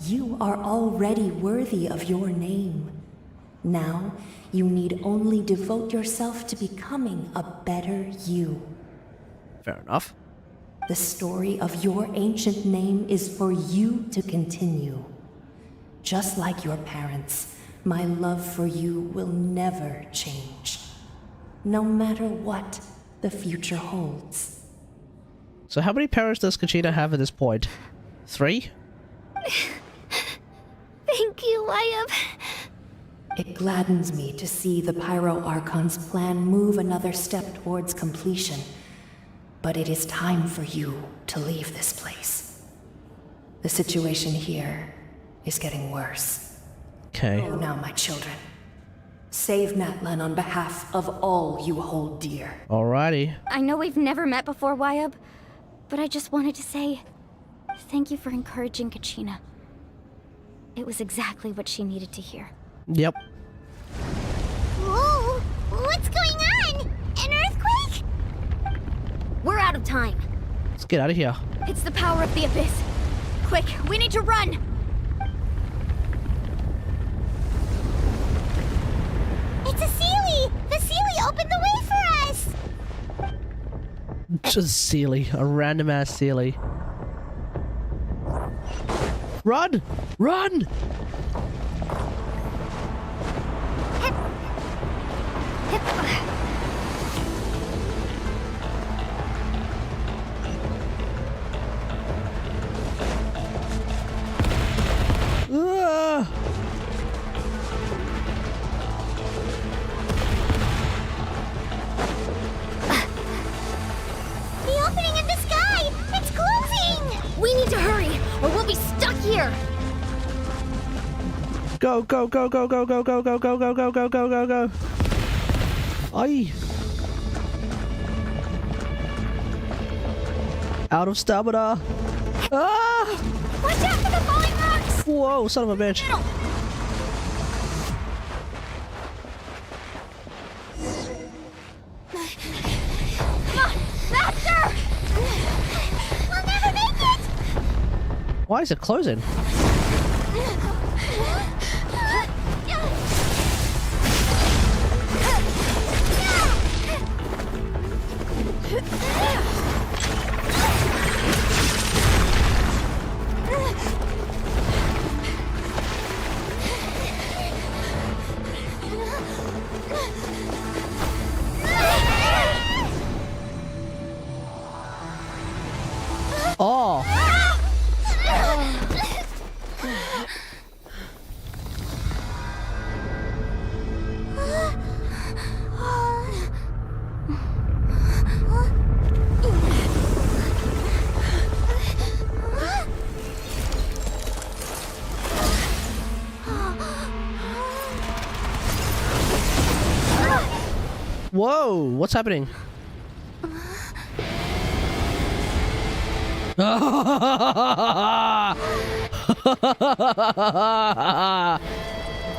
Speaker 16: You are already worthy of your name. Now, you need only devote yourself to becoming a better you.
Speaker 3: Fair enough.
Speaker 16: The story of your ancient name is for you to continue. Just like your parents, my love for you will never change. No matter what the future holds.
Speaker 3: So how many parents does Kachina have at this point? 3?
Speaker 11: Thank you, Wyatt.
Speaker 16: It gladdens me to see the Pyro Archon's plan move another step towards completion. But it is time for you to leave this place. The situation here is getting worse.
Speaker 3: Okay.
Speaker 16: Go now, my children. Save Natlan on behalf of all you hold dear.
Speaker 3: Alrighty.
Speaker 1: I know we've never met before, Wyatt, but I just wanted to say thank you for encouraging Kachina. It was exactly what she needed to hear.
Speaker 3: Yep.
Speaker 2: Whoa! What's going on? An earthquake?
Speaker 13: We're out of time.
Speaker 3: Let's get out of here.
Speaker 1: It's the power of the Abyss. Quick, we need to run!
Speaker 2: It's a Sealy! The Sealy opened the way for us!
Speaker 3: Just Sealy. A random ass Sealy. Run! Run!
Speaker 2: The opening in the sky! It's closing!
Speaker 13: We need to hurry, or we'll be stuck here!
Speaker 3: Go, go, go, go, go, go, go, go, go, go, go, go, go, go, go. Aye. Out of stamina. Ah!
Speaker 11: Watch out for the falling rocks!
Speaker 3: Whoa, son of a bitch.
Speaker 1: Faster!
Speaker 2: We'll never make it!
Speaker 3: Why is it closing? Oh! Whoa! What's happening?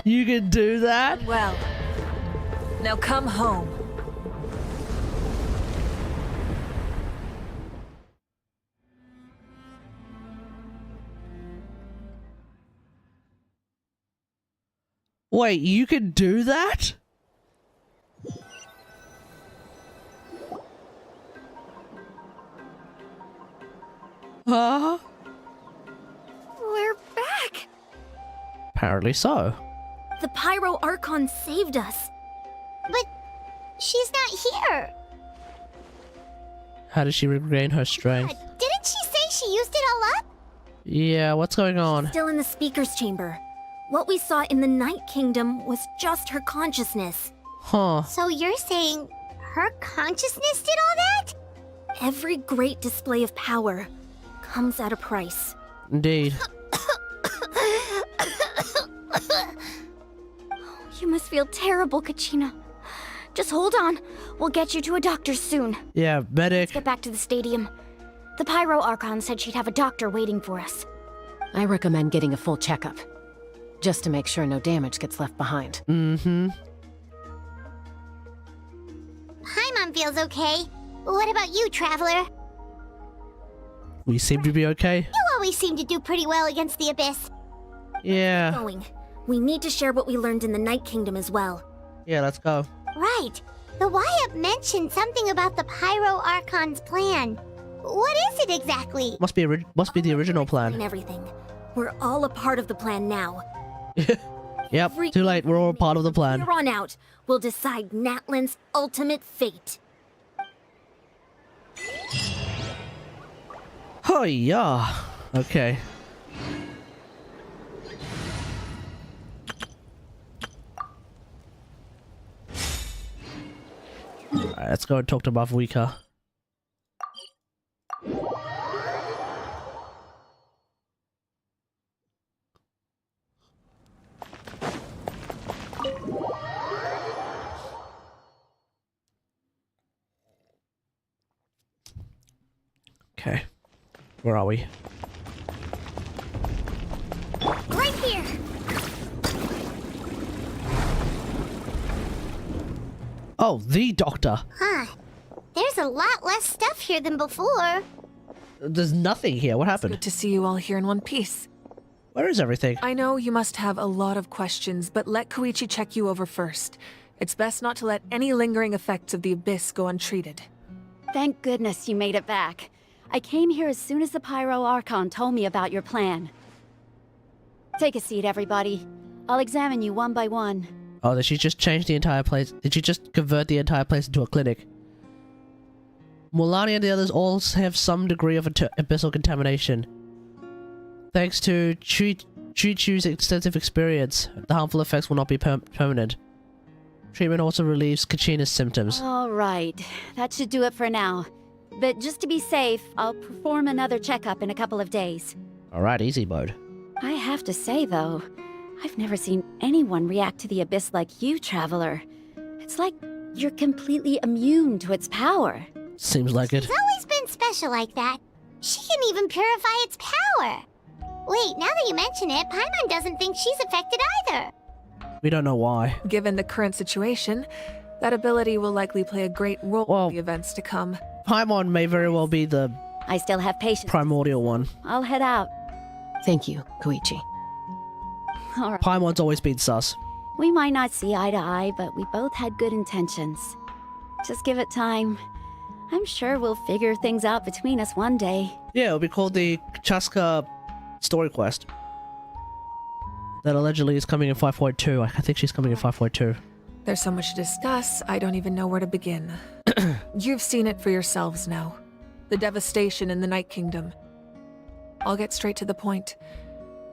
Speaker 3: You can do that?
Speaker 8: Well, now come home.
Speaker 3: Wait, you can do that? Huh?
Speaker 13: We're back!
Speaker 3: Apparently so.
Speaker 13: The Pyro Archon saved us.
Speaker 2: But she's not here.
Speaker 3: How did she regain her strength?
Speaker 2: Didn't she say she used it all up?
Speaker 3: Yeah, what's going on?
Speaker 13: Still in the speaker's chamber. What we saw in the Night Kingdom was just her consciousness.
Speaker 3: Huh.
Speaker 2: So you're saying her consciousness did all that?
Speaker 13: Every great display of power comes at a price.
Speaker 3: Indeed.
Speaker 1: You must feel terrible, Kachina. Just hold on. We'll get you to a doctor soon.
Speaker 3: Yeah, medic.
Speaker 1: Let's get back to the stadium. The Pyro Archon said she'd have a doctor waiting for us.
Speaker 6: I recommend getting a full checkup, just to make sure no damage gets left behind.
Speaker 3: Mm-hmm.
Speaker 2: Paimon feels okay. What about you, Traveler?
Speaker 3: We seem to be okay.
Speaker 2: You always seem to do pretty well against the Abyss.
Speaker 3: Yeah.
Speaker 13: Going. We need to share what we learned in the Night Kingdom as well.
Speaker 3: Yeah, let's go.
Speaker 2: Right. The YUP mentioned something about the Pyro Archon's plan. What is it exactly?
Speaker 3: Must be the original plan.
Speaker 13: And everything. We're all a part of the plan now.
Speaker 3: Yep, too late. We're all part of the plan.
Speaker 13: Here on out, we'll decide Natlan's ultimate fate.
Speaker 3: Oh, yeah. Okay. Alright, let's go and talk to Mavwika. Okay. Where are we?
Speaker 2: Right here.
Speaker 3: Oh, the doctor.
Speaker 2: Huh. There's a lot less stuff here than before.
Speaker 3: There's nothing here. What happened?
Speaker 8: Good to see you all here in one piece.
Speaker 3: Where is everything?
Speaker 8: I know you must have a lot of questions, but let Koichi check you over first. It's best not to let any lingering effects of the Abyss go untreated.
Speaker 11: Thank goodness you made it back. I came here as soon as the Pyro Archon told me about your plan. Take a seat, everybody. I'll examine you one by one.
Speaker 3: Oh, did she just change the entire place? Did she just convert the entire place into a clinic? Mualani and the others all have some degree of abyssal contamination. Thanks to Chu's extensive experience, the harmful effects will not be permanent. Treatment also relieves Kachina's symptoms.
Speaker 11: All right, that should do it for now. But just to be safe, I'll perform another checkup in a couple of days.
Speaker 3: Alright, easy mode.
Speaker 11: I have to say, though, I've never seen anyone react to the Abyss like you, Traveler. It's like you're completely immune to its power.
Speaker 3: Seems like it.
Speaker 2: She's always been special like that. She can even purify its power. Wait, now that you mention it, Paimon doesn't think she's affected either.
Speaker 3: We don't know why.
Speaker 8: Given the current situation, That ability will likely play a great role in the events to come.
Speaker 3: Paimon may very well be the
Speaker 11: I still have patience.
Speaker 3: primordial one.
Speaker 11: I'll head out.
Speaker 6: Thank you, Koichi.
Speaker 11: All right.
Speaker 3: Paimon's always been sus.
Speaker 11: We might not see eye to eye, but we both had good intentions. Just give it time. I'm sure we'll figure things out between us one day.
Speaker 3: Yeah, it'll be called the Chaska story quest. That allegedly is coming in 5.2. I think she's coming in 5.2.
Speaker 8: There's so much to discuss, I don't even know where to begin. You've seen it for yourselves now. The devastation in the Night Kingdom. I'll get straight to the point.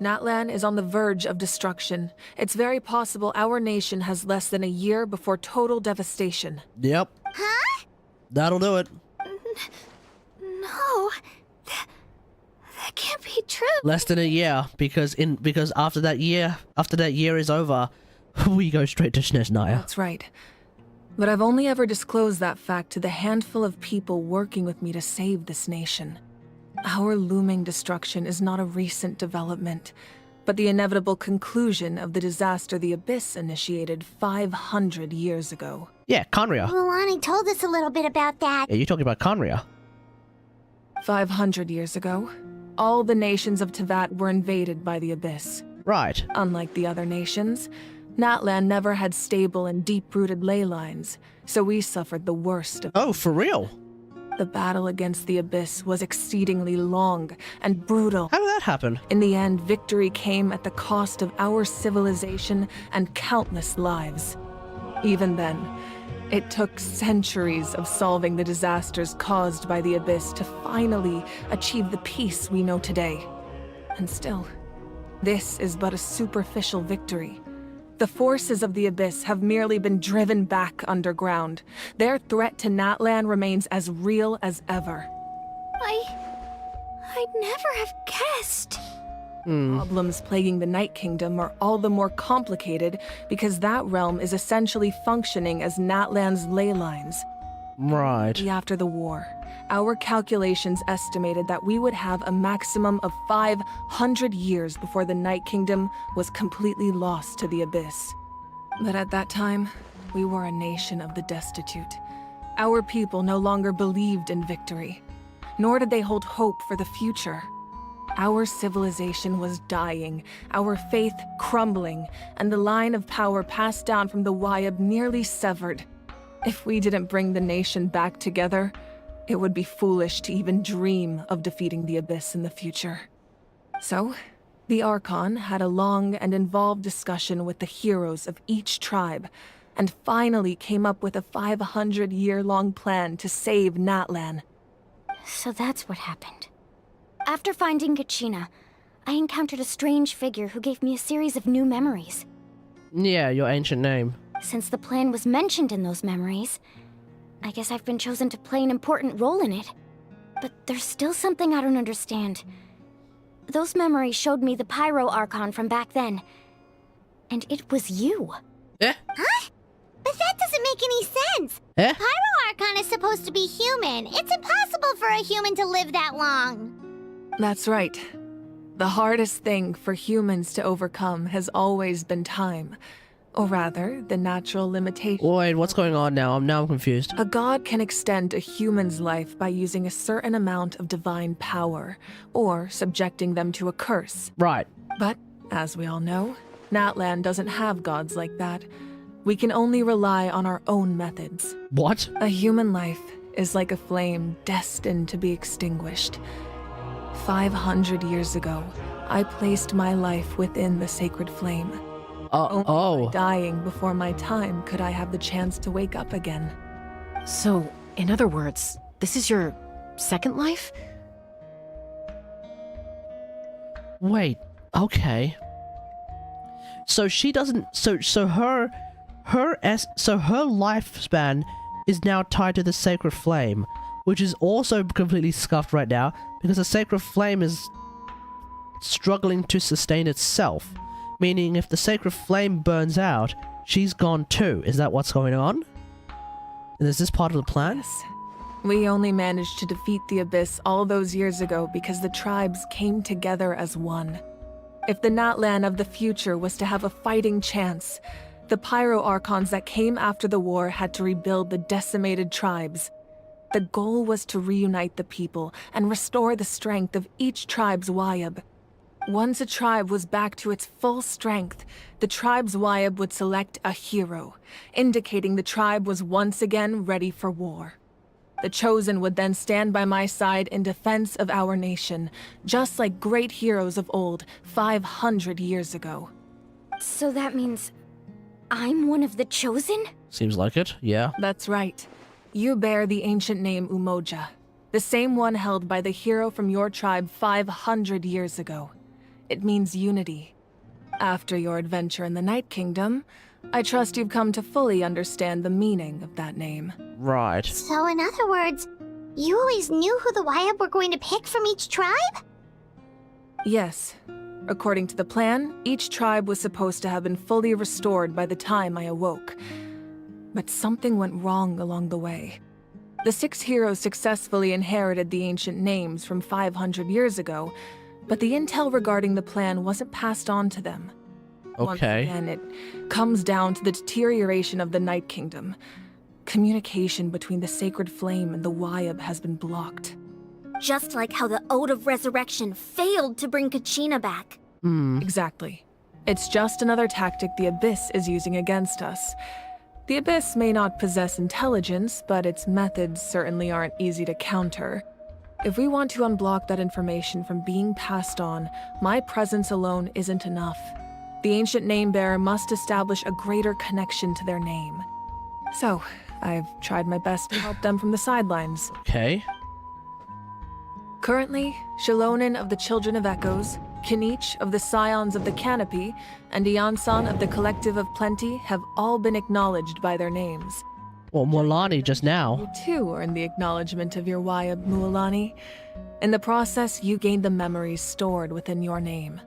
Speaker 8: Natlan is on the verge of destruction. It's very possible our nation has less than a year before total devastation.
Speaker 3: Yep.
Speaker 2: Huh?
Speaker 3: That'll do it.
Speaker 2: No. That can't be true.
Speaker 3: Less than a year, because after that year is over, we go straight to Snezhnaya.
Speaker 8: That's right. But I've only ever disclosed that fact to the handful of people working with me to save this nation. Our looming destruction is not a recent development, but the inevitable conclusion of the disaster the Abyss initiated 500 years ago.
Speaker 3: Yeah, Conria.
Speaker 2: Mualani told us a little bit about that.
Speaker 3: Yeah, you're talking about Conria.
Speaker 8: 500 years ago, all the nations of Teyvat were invaded by the Abyss.
Speaker 3: Right.
Speaker 8: Unlike the other nations, Natlan never had stable and deep-rooted ley lines, so we suffered the worst of it.
Speaker 3: Oh, for real?
Speaker 8: The battle against the Abyss was exceedingly long and brutal.
Speaker 3: How did that happen?
Speaker 8: In the end, victory came at the cost of our civilization and countless lives. Even then, it took centuries of solving the disasters caused by the Abyss to finally achieve the peace we know today. And still, this is but a superficial victory. The forces of the Abyss have merely been driven back underground. Their threat to Natlan remains as real as ever.
Speaker 2: I'd never have guessed.
Speaker 8: Problems plaguing the Night Kingdom are all the more complicated because that realm is essentially functioning as Natlan's ley lines.
Speaker 3: Right.
Speaker 8: After the war, our calculations estimated that we would have a maximum of 500 years before the Night Kingdom was completely lost to the Abyss. But at that time, we were a nation of the destitute. Our people no longer believed in victory, nor did they hold hope for the future. Our civilization was dying, our faith crumbling, and the line of power passed down from the Wayab nearly severed. If we didn't bring the nation back together, it would be foolish to even dream of defeating the Abyss in the future. So, the Archon had a long and involved discussion with the heroes of each tribe, and finally came up with a 500-year-long plan to save Natlan.
Speaker 1: So that's what happened. After finding Kachina, I encountered a strange figure who gave me a series of new memories.
Speaker 3: Yeah, your ancient name.
Speaker 1: Since the plan was mentioned in those memories, I guess I've been chosen to play an important role in it. But there's still something I don't understand. Those memories showed me the Pyro Archon from back then. And it was you.
Speaker 3: Eh?
Speaker 2: Huh? But that doesn't make any sense.
Speaker 3: Eh?
Speaker 2: Pyro Archon is supposed to be human. It's impossible for a human to live that long.
Speaker 8: That's right. The hardest thing for humans to overcome has always been time. Or rather, the natural limitation.
Speaker 3: Wait, what's going on now? I'm confused.
Speaker 8: A god can extend a human's life by using a certain amount of divine power, or subjecting them to a curse.
Speaker 3: Right.
Speaker 8: But, as we all know, Natlan doesn't have gods like that. We can only rely on our own methods.
Speaker 3: What?
Speaker 8: A human life is like a flame destined to be extinguished. 500 years ago, I placed my life within the sacred flame. Only by dying before my time could I have the chance to wake up again.
Speaker 6: So, in other words, this is your second life?
Speaker 3: Wait, okay. So she doesn't, so her lifespan is now tied to the sacred flame, which is also completely scuffed right now because the sacred flame is struggling to sustain itself. Meaning if the sacred flame burns out, she's gone too. Is that what's going on? And is this part of the plan?
Speaker 8: Yes. We only managed to defeat the Abyss all those years ago because the tribes came together as one. If the Natlan of the future was to have a fighting chance, The Pyro Archons that came after the war had to rebuild the decimated tribes. The goal was to reunite the people and restore the strength of each tribe's Wayab. Once a tribe was back to its full strength, the tribe's Wayab would select a hero, indicating the tribe was once again ready for war. The Chosen would then stand by my side in defense of our nation, just like great heroes of old, 500 years ago.
Speaker 1: So that means I'm one of the Chosen?
Speaker 3: Seems like it, yeah.
Speaker 8: That's right. You bear the ancient name Umoja, the same one held by the hero from your tribe 500 years ago. It means unity. After your adventure in the Night Kingdom, I trust you've come to fully understand the meaning of that name.
Speaker 3: Right.
Speaker 2: So in other words, you always knew who the Wayab were going to pick from each tribe?
Speaker 8: Yes. According to the plan, each tribe was supposed to have been fully restored by the time I awoke. But something went wrong along the way. The 6 heroes successfully inherited the ancient names from 500 years ago, but the intel regarding the plan wasn't passed on to them. Once again, it comes down to the deterioration of the Night Kingdom. Communication between the Sacred Flame and the Wayab has been blocked.
Speaker 13: Just like how the Ode of Resurrection failed to bring Kachina back.
Speaker 8: Exactly. It's just another tactic the Abyss is using against us. The Abyss may not possess intelligence, but its methods certainly aren't easy to counter. If we want to unblock that information from being passed on, my presence alone isn't enough. The ancient name-bearer must establish a greater connection to their name. So, I've tried my best to help them from the sidelines.
Speaker 3: Okay.
Speaker 8: Currently, Shilonin of the Children of Echoes, Kinich of the Scions of the Canopy, and Iansan of the Collective of Plenty have all been acknowledged by their names.
Speaker 3: Well, Mualani just now.
Speaker 8: You too earned the acknowledgement of your Wayab, Mualani. In the process, you gained the memories stored within your name.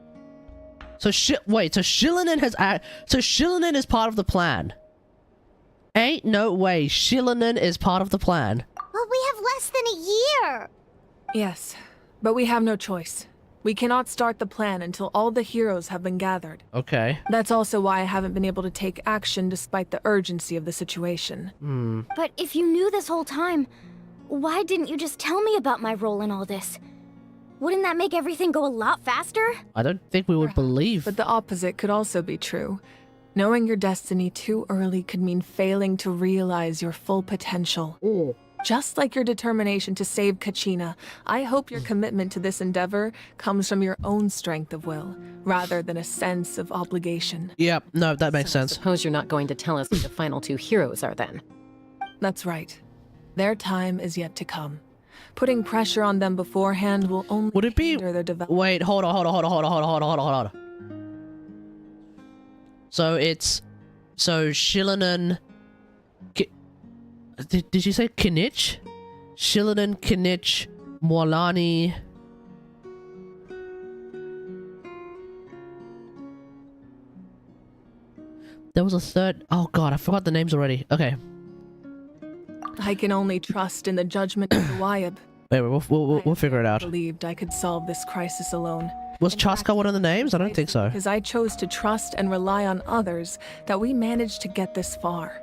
Speaker 3: So wait, so Shilonin is part of the plan. Ain't no way Shilonin is part of the plan.
Speaker 2: But we have less than a year!
Speaker 8: Yes, but we have no choice. We cannot start the plan until all the heroes have been gathered.
Speaker 3: Okay.
Speaker 8: That's also why I haven't been able to take action despite the urgency of the situation.
Speaker 1: But if you knew this whole time, why didn't you just tell me about my role in all this? Wouldn't that make everything go a lot faster?
Speaker 3: I don't think we would believe.
Speaker 8: But the opposite could also be true. Knowing your destiny too early could mean failing to realize your full potential. Just like your determination to save Kachina, I hope your commitment to this endeavor comes from your own strength of will, rather than a sense of obligation.
Speaker 3: Yep, no, that makes sense.
Speaker 6: Suppose you're not going to tell us who the final 2 heroes are then.
Speaker 8: That's right. Their time is yet to come. Putting pressure on them beforehand will only hinder their development.
Speaker 3: Wait, hold on. So it's... So Shilonin... Did you say Kinich? Shilonin, Kinich, Mualani... There was a third... Oh god, I forgot the names already. Okay.
Speaker 8: I can only trust in the judgment of the Wayab.
Speaker 3: Wait, we'll figure it out.
Speaker 8: I believed I could solve this crisis alone.
Speaker 3: Was Chaska one of the names? I don't think so.
Speaker 8: Because I chose to trust and rely on others that we managed to get this far.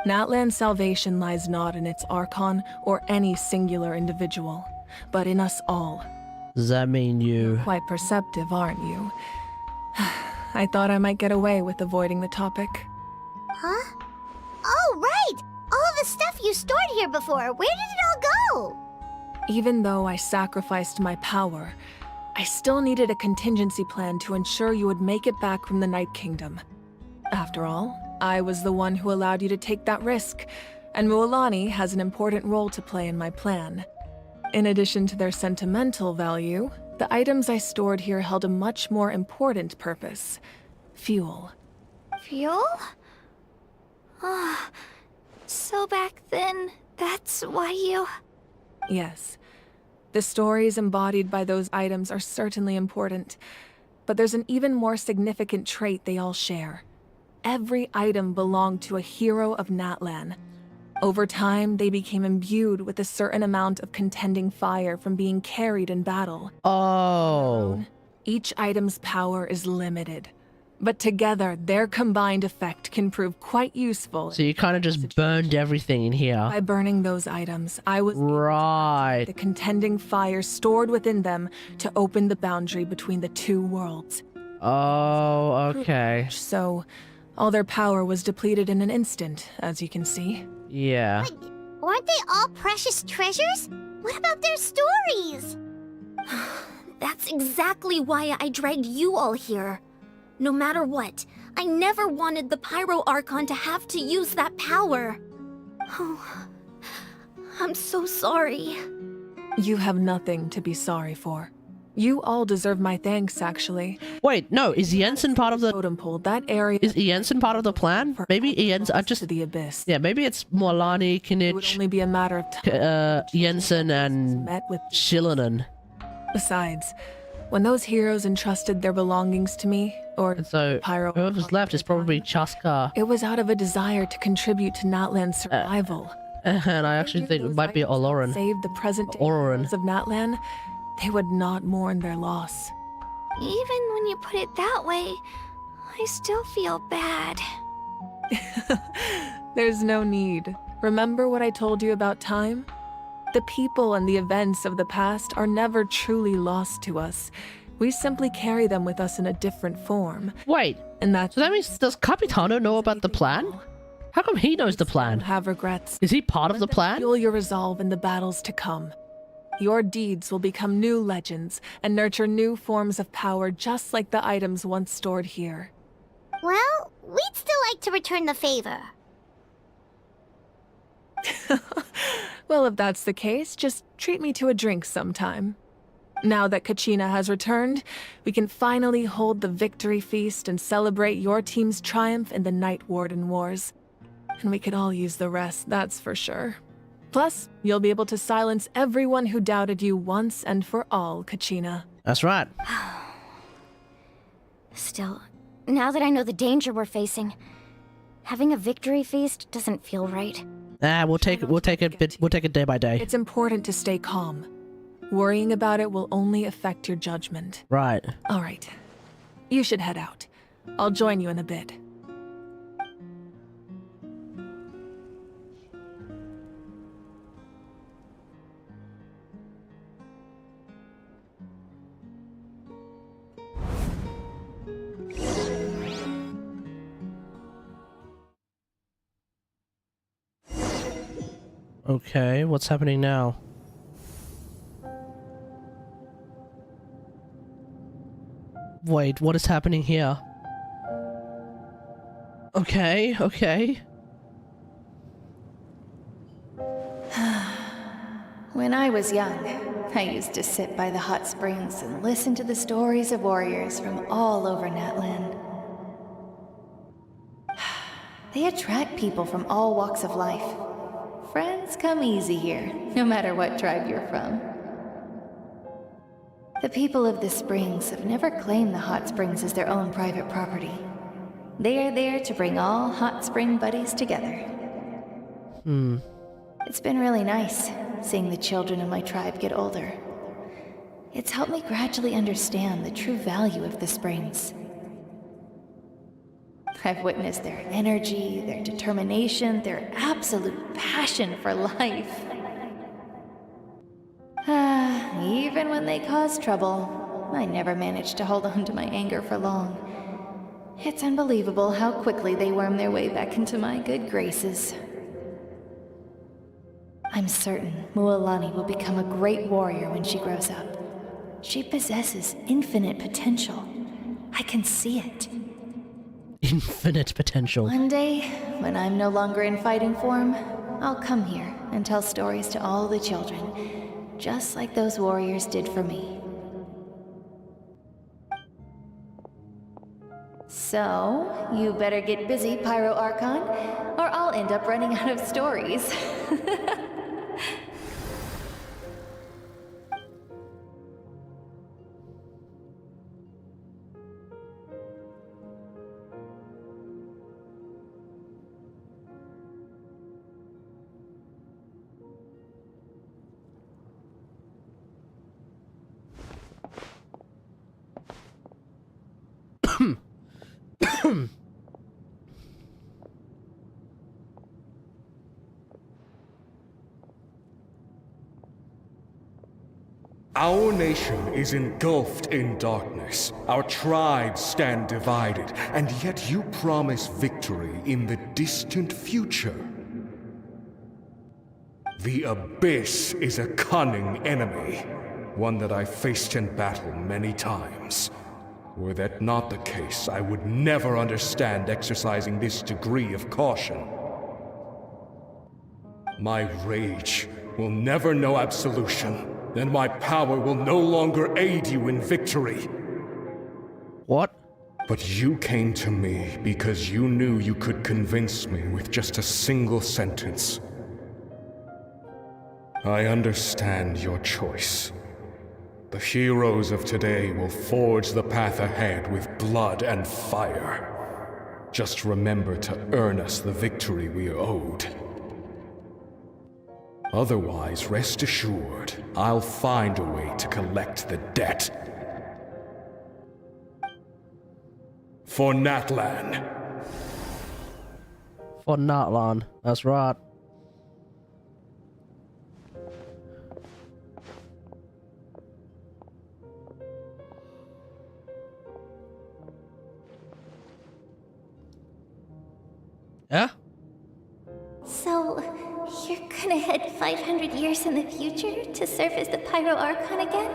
Speaker 8: Natlan's salvation lies not in its Archon or any singular individual, but in us all.
Speaker 3: Does that mean you...
Speaker 8: Quite perceptive, aren't you? I thought I might get away with avoiding the topic.
Speaker 2: Huh? Oh, right! All the stuff you stored here before, where did it all go?
Speaker 8: Even though I sacrificed my power, I still needed a contingency plan to ensure you would make it back from the Night Kingdom. After all, I was the one who allowed you to take that risk, and Mualani has an important role to play in my plan. In addition to their sentimental value, the items I stored here held a much more important purpose. Fuel.
Speaker 2: Fuel? Ah, so back then, that's why you...
Speaker 8: Yes. The stories embodied by those items are certainly important, but there's an even more significant trait they all share. Every item belonged to a hero of Natlan. Over time, they became imbued with a certain amount of contending fire from being carried in battle.
Speaker 3: Oh.
Speaker 8: Each item's power is limited. But together, their combined effect can prove quite useful.
Speaker 3: So you kind of just burned everything in here.
Speaker 8: By burning those items, I was able to
Speaker 3: Right.
Speaker 8: the contending fire stored within them to open the boundary between the two worlds.
Speaker 3: Oh, okay.
Speaker 8: So, all their power was depleted in an instant, as you can see.
Speaker 3: Yeah.
Speaker 2: Weren't they all precious treasures? What about their stories?
Speaker 13: That's exactly why I dragged you all here. No matter what, I never wanted the Pyro Archon to have to use that power. Oh, I'm so sorry.
Speaker 8: You have nothing to be sorry for. You all deserve my thanks, actually.
Speaker 3: Wait, no, is Jensen part of the
Speaker 8: totem pole? That area
Speaker 3: is Jensen part of the plan? Maybe Jensen. I just
Speaker 8: to the abyss.
Speaker 3: Yeah, maybe it's Mualani,
Speaker 8: It would
Speaker 3: Kinich,
Speaker 8: only be a matter of time.
Speaker 3: Jensen, and
Speaker 8: Met with
Speaker 3: Shillanen.
Speaker 8: Besides, when those heroes entrusted their belongings to me, or
Speaker 3: And so
Speaker 8: Pyro,
Speaker 3: whoever's left is probably Chaska.
Speaker 8: it was out of a desire to contribute to Natlan's survival.
Speaker 3: And I actually think it might be Oloran.
Speaker 8: Save the present day
Speaker 3: Ororan.
Speaker 8: of Natlan, they would not mourn their loss.
Speaker 13: Even when you put it that way, I still feel bad.
Speaker 8: There's no need. Remember what I told you about time? The people and the events of the past are never truly lost to us. We simply carry them with us in a different form.
Speaker 3: Wait,
Speaker 8: and that's
Speaker 3: so that means does Capitano know about the plan? How come he knows the plan?
Speaker 8: Have regrets.
Speaker 3: Is he part of the plan?
Speaker 8: Fuel your resolve in the battles to come. Your deeds will become new legends and nurture new forms of power just like the items once stored here.
Speaker 2: Well, we'd still like to return the favor.
Speaker 8: Well, if that's the case, just treat me to a drink sometime. Now that Kachina has returned, we can finally hold the victory feast and celebrate your team's triumph in the Night Warden Wars. And we could all use the rest, that's for sure. Plus, you'll be able to silence everyone who doubted you once and for all, Kachina.
Speaker 3: That's right.
Speaker 1: Still, now that I know the danger we're facing, having a victory feast doesn't feel right.
Speaker 3: We'll take it day by day.
Speaker 8: It's important to stay calm. Worrying about it will only affect your judgment.
Speaker 3: Right.
Speaker 8: All right. You should head out. I'll join you in a bit.
Speaker 3: Okay, what's happening now? Wait, what is happening here? Okay, okay.
Speaker 16: When I was young, I used to sit by the hot springs and listen to the stories of warriors from all over Natlan. They attract people from all walks of life. Friends come easy here, no matter what tribe you're from. The people of the springs have never claimed the hot springs as their own private property. They are there to bring all hot spring buddies together. It's been really nice, seeing the children of my tribe get older. It's helped me gradually understand the true value of the springs. I've witnessed their energy, their determination, their absolute passion for life. Even when they cause trouble, I never managed to hold on to my anger for long. It's unbelievable how quickly they worm their way back into my good graces. I'm certain Mualani will become a great warrior when she grows up. She possesses infinite potential. I can see it.
Speaker 3: Infinite potential.
Speaker 16: One day, when I'm no longer in fighting form, I'll come here and tell stories to all the children, just like those warriors did for me. So, you better get busy, Pyro Archon, or I'll end up running out of stories.
Speaker 17: Our nation is engulfed in darkness. Our tribes stand divided, and yet you promise victory in the distant future. The Abyss is a cunning enemy, one that I've faced in battle many times. Were that not the case, I would never understand exercising this degree of caution. My rage will never know absolution, and my power will no longer aid you in victory.
Speaker 3: What?
Speaker 17: But you came to me because you knew you could convince me with just a single sentence. I understand your choice. The heroes of today will forge the path ahead with blood and fire. Just remember to earn us the victory we are owed. Otherwise, rest assured, I'll find a way to collect the debt. For Natlan.
Speaker 3: For Natlan, that's right. Yeah?
Speaker 2: So, you're gonna head 500 years in the future to serve as the Pyro Archon again?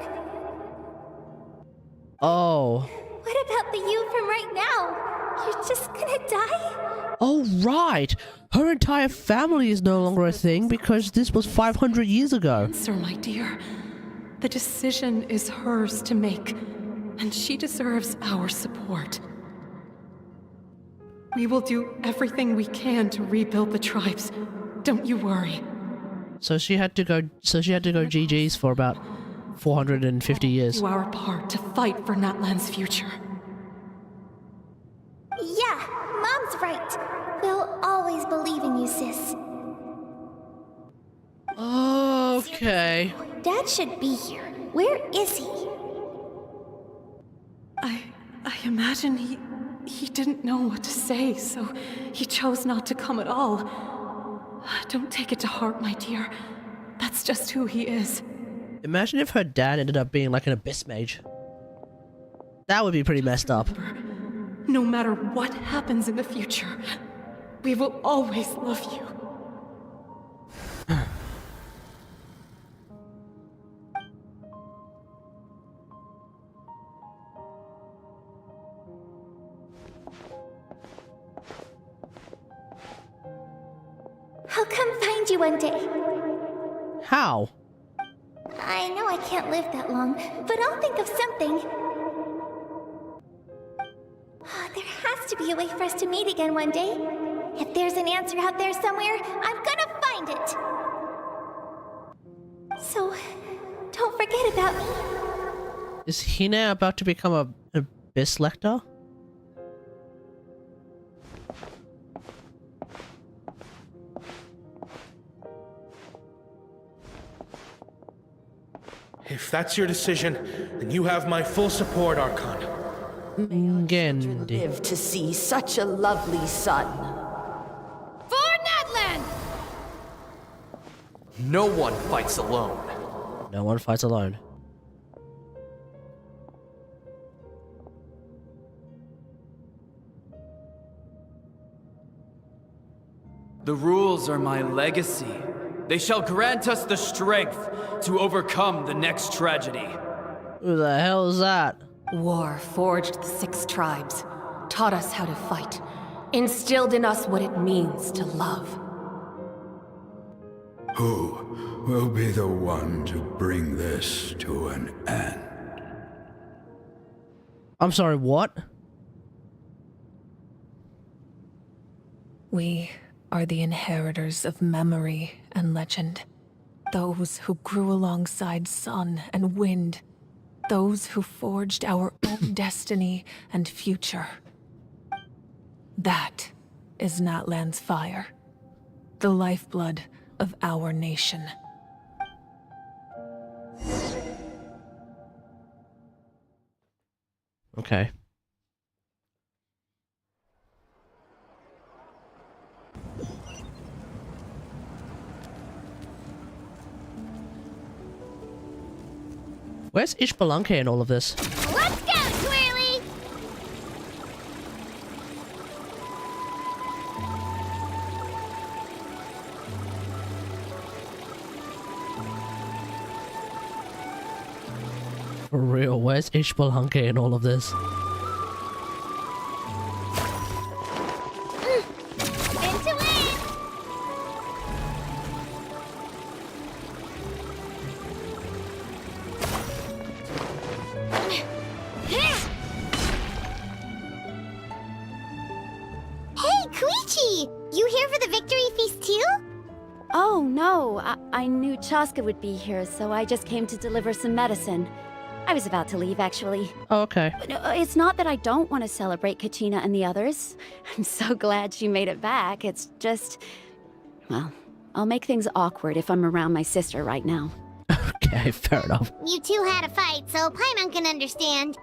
Speaker 3: Oh.
Speaker 2: What about the you from right now? You're just gonna die?
Speaker 3: Oh, right. Her entire family is no longer a thing because this was 500 years ago.
Speaker 6: Sir, my dear, the decision is hers to make, and she deserves our support. We will do everything we can to rebuild the tribes. Don't you worry.
Speaker 3: So she had to go GG's for about 450 years.
Speaker 6: Do our part to fight for Natlan's future.
Speaker 2: Yeah, Mom's right. We'll always believe in you, sis.
Speaker 3: Okay.
Speaker 2: Dad should be here. Where is he?
Speaker 6: I imagine he didn't know what to say, so he chose not to come at all. Don't take it to heart, my dear. That's just who he is.
Speaker 3: Imagine if her dad ended up being like an abyss mage. That would be pretty messed up.
Speaker 6: No matter what happens in the future, we will always love you.
Speaker 2: I'll come find you one day.
Speaker 3: How?
Speaker 2: I know I can't live that long, but I'll think of something. There has to be a way for us to meet again one day. If there's an answer out there somewhere, I'm gonna find it. So, don't forget about me.
Speaker 3: Is Hina about to become a abyss lector?
Speaker 18: If that's your decision, then you have my full support, Archon.
Speaker 3: Gendi.
Speaker 19: Live to see such a lovely son.
Speaker 11: For Natlan!
Speaker 9: No one fights alone.
Speaker 3: No one fights alone.
Speaker 20: The rules are my legacy. They shall grant us the strength to overcome the next tragedy.
Speaker 3: Who the hell is that?
Speaker 6: War forged the 6 tribes, taught us how to fight, instilled in us what it means to love.
Speaker 15: Who will be the one to bring this to an end?
Speaker 3: I'm sorry, what?
Speaker 8: We are the inheritors of memory and legend. Those who grew alongside sun and wind. Those who forged our own destiny and future. That is Natlan's fire. The lifeblood of our nation.
Speaker 3: Okay. Where's Ishbalanke in all of this?
Speaker 2: Let's go, Twirly!
Speaker 3: For real, where's Ishbalanke in all of this?
Speaker 2: Into it! Hey, Koichi! You here for the victory feast too?
Speaker 11: Oh, no. I knew Chaska would be here, so I just came to deliver some medicine. I was about to leave, actually.
Speaker 3: Oh, okay.
Speaker 11: It's not that I don't want to celebrate Kachina and the others. I'm so glad she made it back. It's just... Well, I'll make things awkward if I'm around my sister right now.
Speaker 3: Okay, fair enough.
Speaker 2: You two had a fight, so Paimon can understand.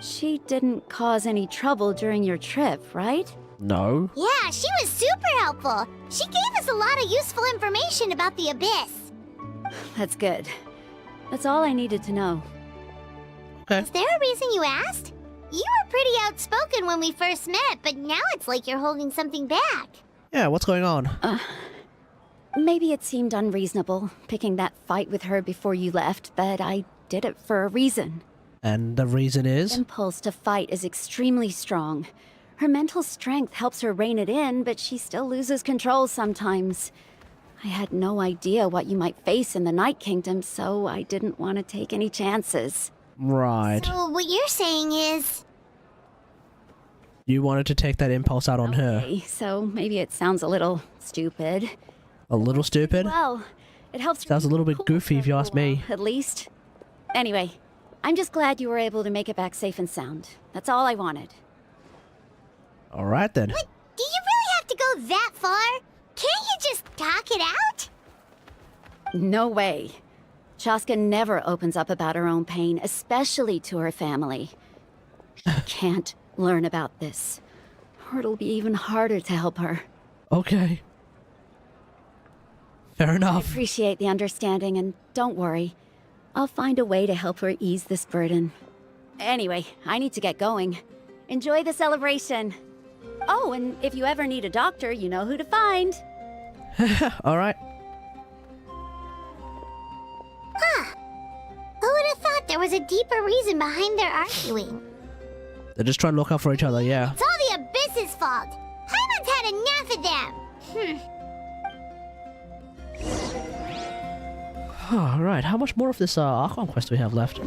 Speaker 11: She didn't cause any trouble during your trip, right?
Speaker 3: No.
Speaker 2: Yeah, she was super helpful. She gave us a lot of useful information about the Abyss.
Speaker 11: That's good. That's all I needed to know.
Speaker 3: Okay.
Speaker 2: Is there a reason you asked? You were pretty outspoken when we first met, but now it's like you're holding something back.
Speaker 3: Yeah, what's going on?
Speaker 11: Maybe it seemed unreasonable, picking that fight with her before you left, but I did it for a reason.
Speaker 3: And the reason is?
Speaker 11: The impulse to fight is extremely strong. Her mental strength helps her rein it in, but she still loses control sometimes. I had no idea what you might face in the Night Kingdom, so I didn't want to take any chances.
Speaker 3: Right.
Speaker 2: So what you're saying is...
Speaker 3: You wanted to take that impulse out on her.
Speaker 11: Okay, so maybe it sounds a little stupid.
Speaker 3: A little stupid?
Speaker 11: Well, it helps...
Speaker 3: Sounds a little bit goofy if you ask me.
Speaker 11: At least. Anyway, I'm just glad you were able to make it back safe and sound. That's all I wanted.
Speaker 3: Alright then.
Speaker 2: But do you really have to go that far? Can't you just talk it out?
Speaker 11: No way. Chaska never opens up about her own pain, especially to her family. She can't learn about this, or it'll be even harder to help her.
Speaker 3: Okay. Fair
Speaker 11: I
Speaker 3: enough.
Speaker 11: appreciate the understanding, and don't worry. I'll find a way to help her ease this burden. Anyway, I need to get going. Enjoy the celebration. Oh, and if you ever need a doctor, you know who to find.
Speaker 3: Alright.
Speaker 2: Huh. Who would have thought there was a deeper reason behind their arguing?
Speaker 3: They're just trying to look out for each other, yeah.
Speaker 2: It's all the Abyss's fault. Paimon's had enough of them.
Speaker 3: Alright, how much more of this Archon Quest do we have left?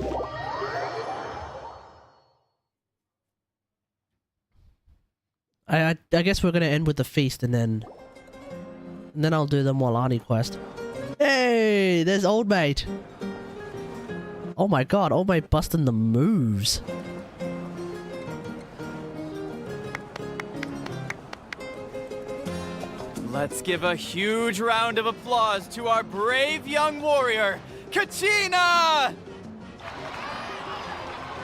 Speaker 3: I guess we're gonna end with the feast and then I'll do the Mualani quest. Hey, there's Old Mate. Oh my god, Old Mate busting the moves.
Speaker 20: Let's give a huge round of applause to our brave young warrior, Kachina!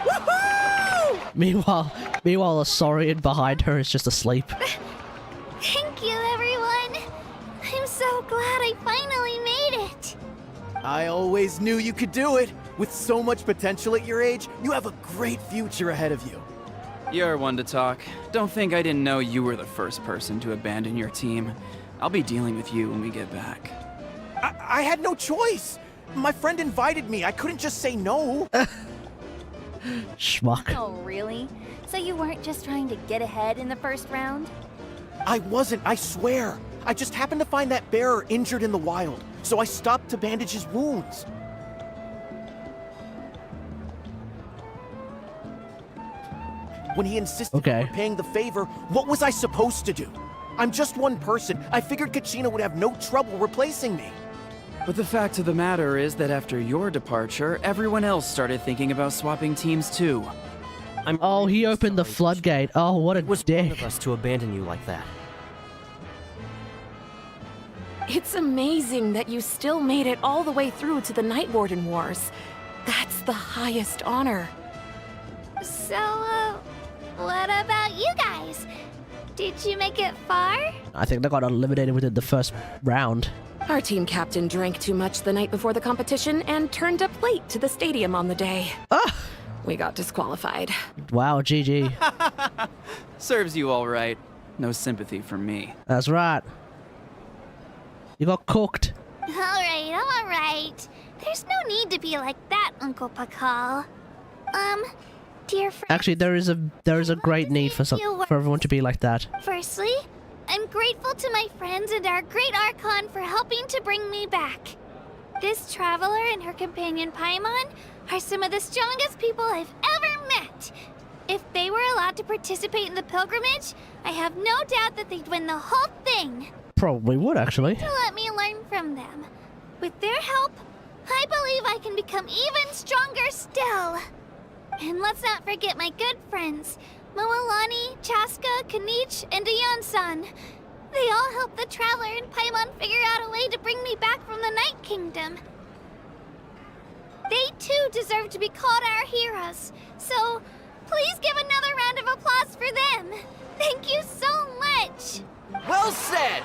Speaker 20: Woohoo!
Speaker 3: Meanwhile, a Saurian behind her is just asleep.
Speaker 2: Thank you, everyone. I'm so glad I finally made it.
Speaker 21: I always knew you could do it. With so much potential at your age, you have a great future ahead of you.
Speaker 20: You're one to talk. Don't think I didn't know you were the first person to abandon your team. I'll be dealing with you when we get back.
Speaker 21: I had no choice. My friend invited me. I couldn't just say no.
Speaker 3: Schmuck.
Speaker 13: Oh, really? So you weren't just trying to get ahead in the first round?
Speaker 21: I wasn't, I swear. I just happened to find that bearer injured in the wild, so I stopped to bandage his wounds. When he insisted on repaying the favor, what was I supposed to do? I'm just one person. I figured Kachina would have no trouble replacing me.
Speaker 20: But the fact of the matter is that after your departure, everyone else started thinking about swapping teams too.
Speaker 3: Oh, he opened the floodgate. Oh, what a dick.
Speaker 9: Of us to abandon you like that.
Speaker 8: It's amazing that you still made it all the way through to the Night Warden Wars. That's the highest honor.
Speaker 2: So, what about you guys? Did you make it far?
Speaker 3: I think they got eliminated within the first round.
Speaker 6: Our team captain drank too much the night before the competition and turned up late to the stadium on the day. We got disqualified.
Speaker 3: Wow, GG.
Speaker 20: Serves you all right. No sympathy from me.
Speaker 3: That's right. You got cooked.
Speaker 2: Alright. There's no need to be like that, Uncle Pakal. Dear friend.
Speaker 3: Actually, there is a great need for everyone to be like that.
Speaker 2: Firstly, I'm grateful to my friends and our great Archon for helping to bring me back. This traveler and her companion Paimon are some of the strongest people I've ever met. If they were allowed to participate in the pilgrimage, I have no doubt that they'd win the whole thing.
Speaker 3: Probably would, actually.
Speaker 2: To let me learn from them. With their help, I believe I can become even stronger still. And let's not forget my good friends, Mualani, Chaska, Kanich, and Ayan-san. They all helped the Traveler and Paimon figure out a way to bring me back from the Night Kingdom. They too deserve to be called our heroes, so please give another round of applause for them. Thank you so much.
Speaker 12: Well said!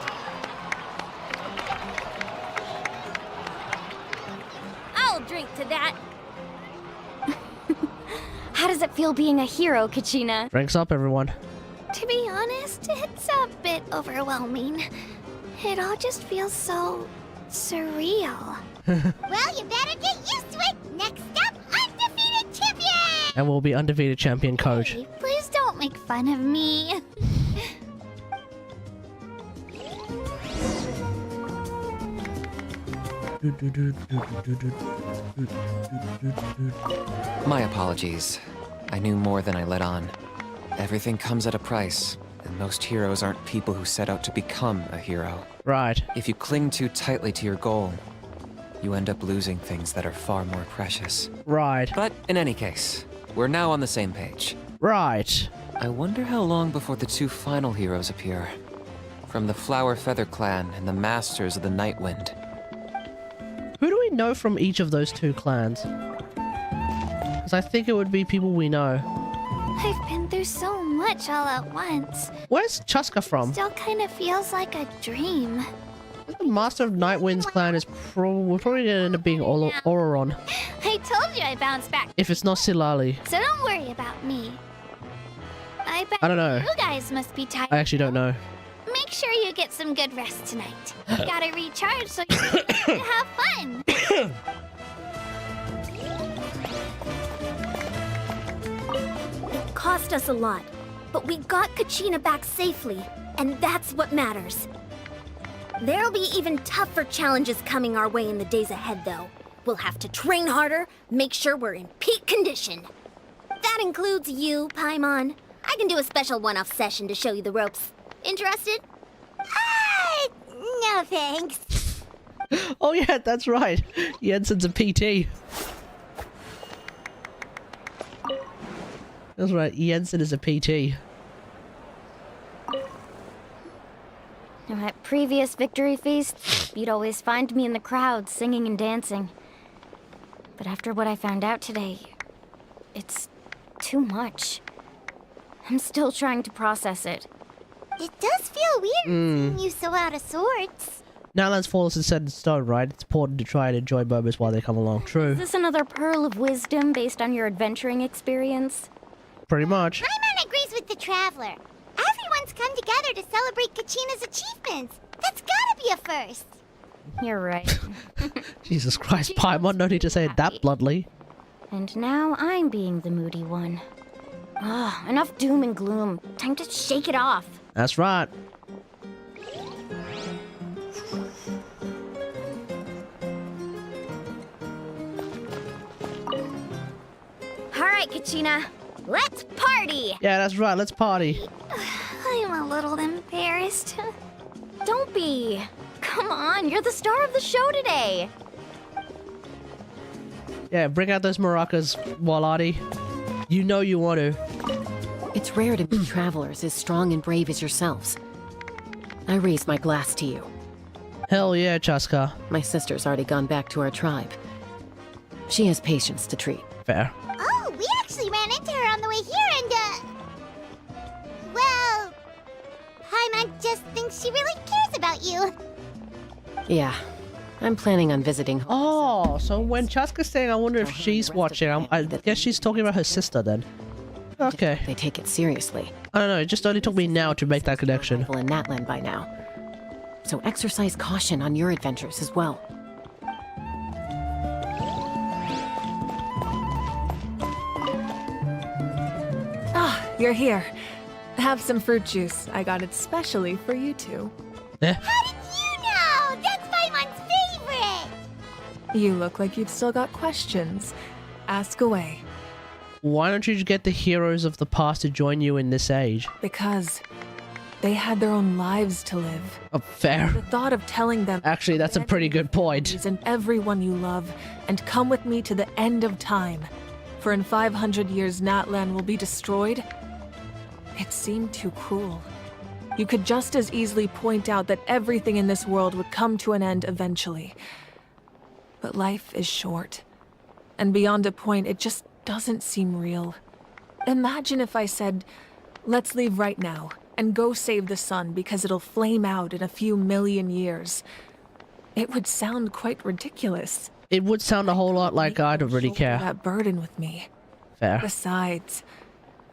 Speaker 2: I'll drink to that.
Speaker 1: How does it feel being a hero, Kachina?
Speaker 3: Drinks up, everyone.
Speaker 2: To be honest, it's a bit overwhelming. It all just feels so surreal. Well, you better get used to it. Next up, undefeated champion!
Speaker 3: And we'll be undefeated champion coach.
Speaker 2: Hey, please don't make fun of me.
Speaker 4: My apologies. I knew more than I let on. Everything comes at a price, and most heroes aren't people who set out to become a hero.
Speaker 3: Right.
Speaker 4: If you cling too tightly to your goal, you end up losing things that are far more precious.
Speaker 3: Right.
Speaker 4: But in any case, we're now on the same page.
Speaker 3: Right.
Speaker 4: I wonder how long before the two final heroes appear. From the Flower Feather Clan and the Masters of the Night Wind.
Speaker 3: Who do we know from each of those two clans? Because I think it would be people we know.
Speaker 2: I've been through so much all at once.
Speaker 3: Where's Chaska from?
Speaker 2: Still kind of feels like a dream.
Speaker 3: The Master of Nightwind's clan is we're probably gonna end up being Auroron.
Speaker 2: I told you I bounced back.
Speaker 3: If it's not Silali.
Speaker 2: So don't worry about me. I bet
Speaker 3: I don't know.
Speaker 2: you guys must be tired.
Speaker 3: I actually don't know.
Speaker 2: Make sure you get some good rest tonight. You gotta recharge so you can have fun.
Speaker 13: It cost us a lot, but we got Kachina back safely, and that's what matters. There'll be even tougher challenges coming our way in the days ahead, though. We'll have to train harder, make sure we're in peak condition. That includes you, Paimon. I can do a special one-off session to show you the ropes. Interested?
Speaker 2: No thanks.
Speaker 3: Oh yeah, that's right. Jensen's a PT. That's right, Jensen is a PT.
Speaker 1: At previous victory feasts, you'd always find me in the crowd singing and dancing. But after what I found out today, it's too much. I'm still trying to process it.
Speaker 2: It does feel weird seeing you so out of sorts.
Speaker 3: Natlan's fall is set in stone, right? It's important to try and enjoy moments while they come along. True.
Speaker 1: Is this another pearl of wisdom based on your adventuring experience?
Speaker 3: Pretty much.
Speaker 2: Paimon agrees with the Traveler. Everyone's come together to celebrate Kachina's achievements. That's gotta be a first.
Speaker 1: You're right.
Speaker 3: Jesus Christ, Paimon, no need to say it that bluntly.
Speaker 1: And now I'm being the moody one. Enough doom and gloom. Time to shake it off.
Speaker 3: That's right.
Speaker 1: Alright, Kachina. Let's party!
Speaker 3: Yeah, that's right. Let's party.
Speaker 2: I'm a little embarrassed.
Speaker 1: Don't be. Come on, you're the star of the show today.
Speaker 3: Yeah, bring out those maracas, Mualani. You know you want to.
Speaker 6: It's rare to meet travelers as strong and brave as yourselves. I raise my glass to you.
Speaker 3: Hell yeah, Chaska.
Speaker 6: My sister's already gone back to our tribe. She has patients to treat.
Speaker 3: Fair.
Speaker 2: Oh, we actually ran into her on the way here and, well, Paimon just thinks she really cares about you.
Speaker 6: Yeah, I'm planning on visiting.
Speaker 3: Oh, so when Chaska's saying I wonder if she's watching, I guess she's talking about her sister then. Okay.
Speaker 6: They take it seriously.
Speaker 3: I don't know, it just only took me now to make that connection.
Speaker 6: In Natlan by now. So exercise caution on your adventures as well.
Speaker 8: Ah, you're here. Have some fruit juice. I got it specially for you two.
Speaker 3: Eh?
Speaker 2: How did you know? That's Paimon's favorite!
Speaker 8: You look like you've still got questions. Ask away.
Speaker 3: Why don't you just get the heroes of the past to join you in this age?
Speaker 8: Because they had their own lives to live.
Speaker 3: Oh, fair.
Speaker 8: The thought of telling them...
Speaker 3: Actually, that's a pretty good point.
Speaker 8: ...and everyone you love, and come with me to the end of time. For in 500 years, Natlan will be destroyed. It seemed too cruel. You could just as easily point out that everything in this world would come to an end eventually. But life is short. And beyond a point, it just doesn't seem real. Imagine if I said, let's leave right now, and go save the sun because it'll flame out in a few million years. It would sound quite ridiculous.
Speaker 3: It would sound a whole lot like I don't really care.
Speaker 8: That burden with me.
Speaker 3: Fair.
Speaker 8: Besides,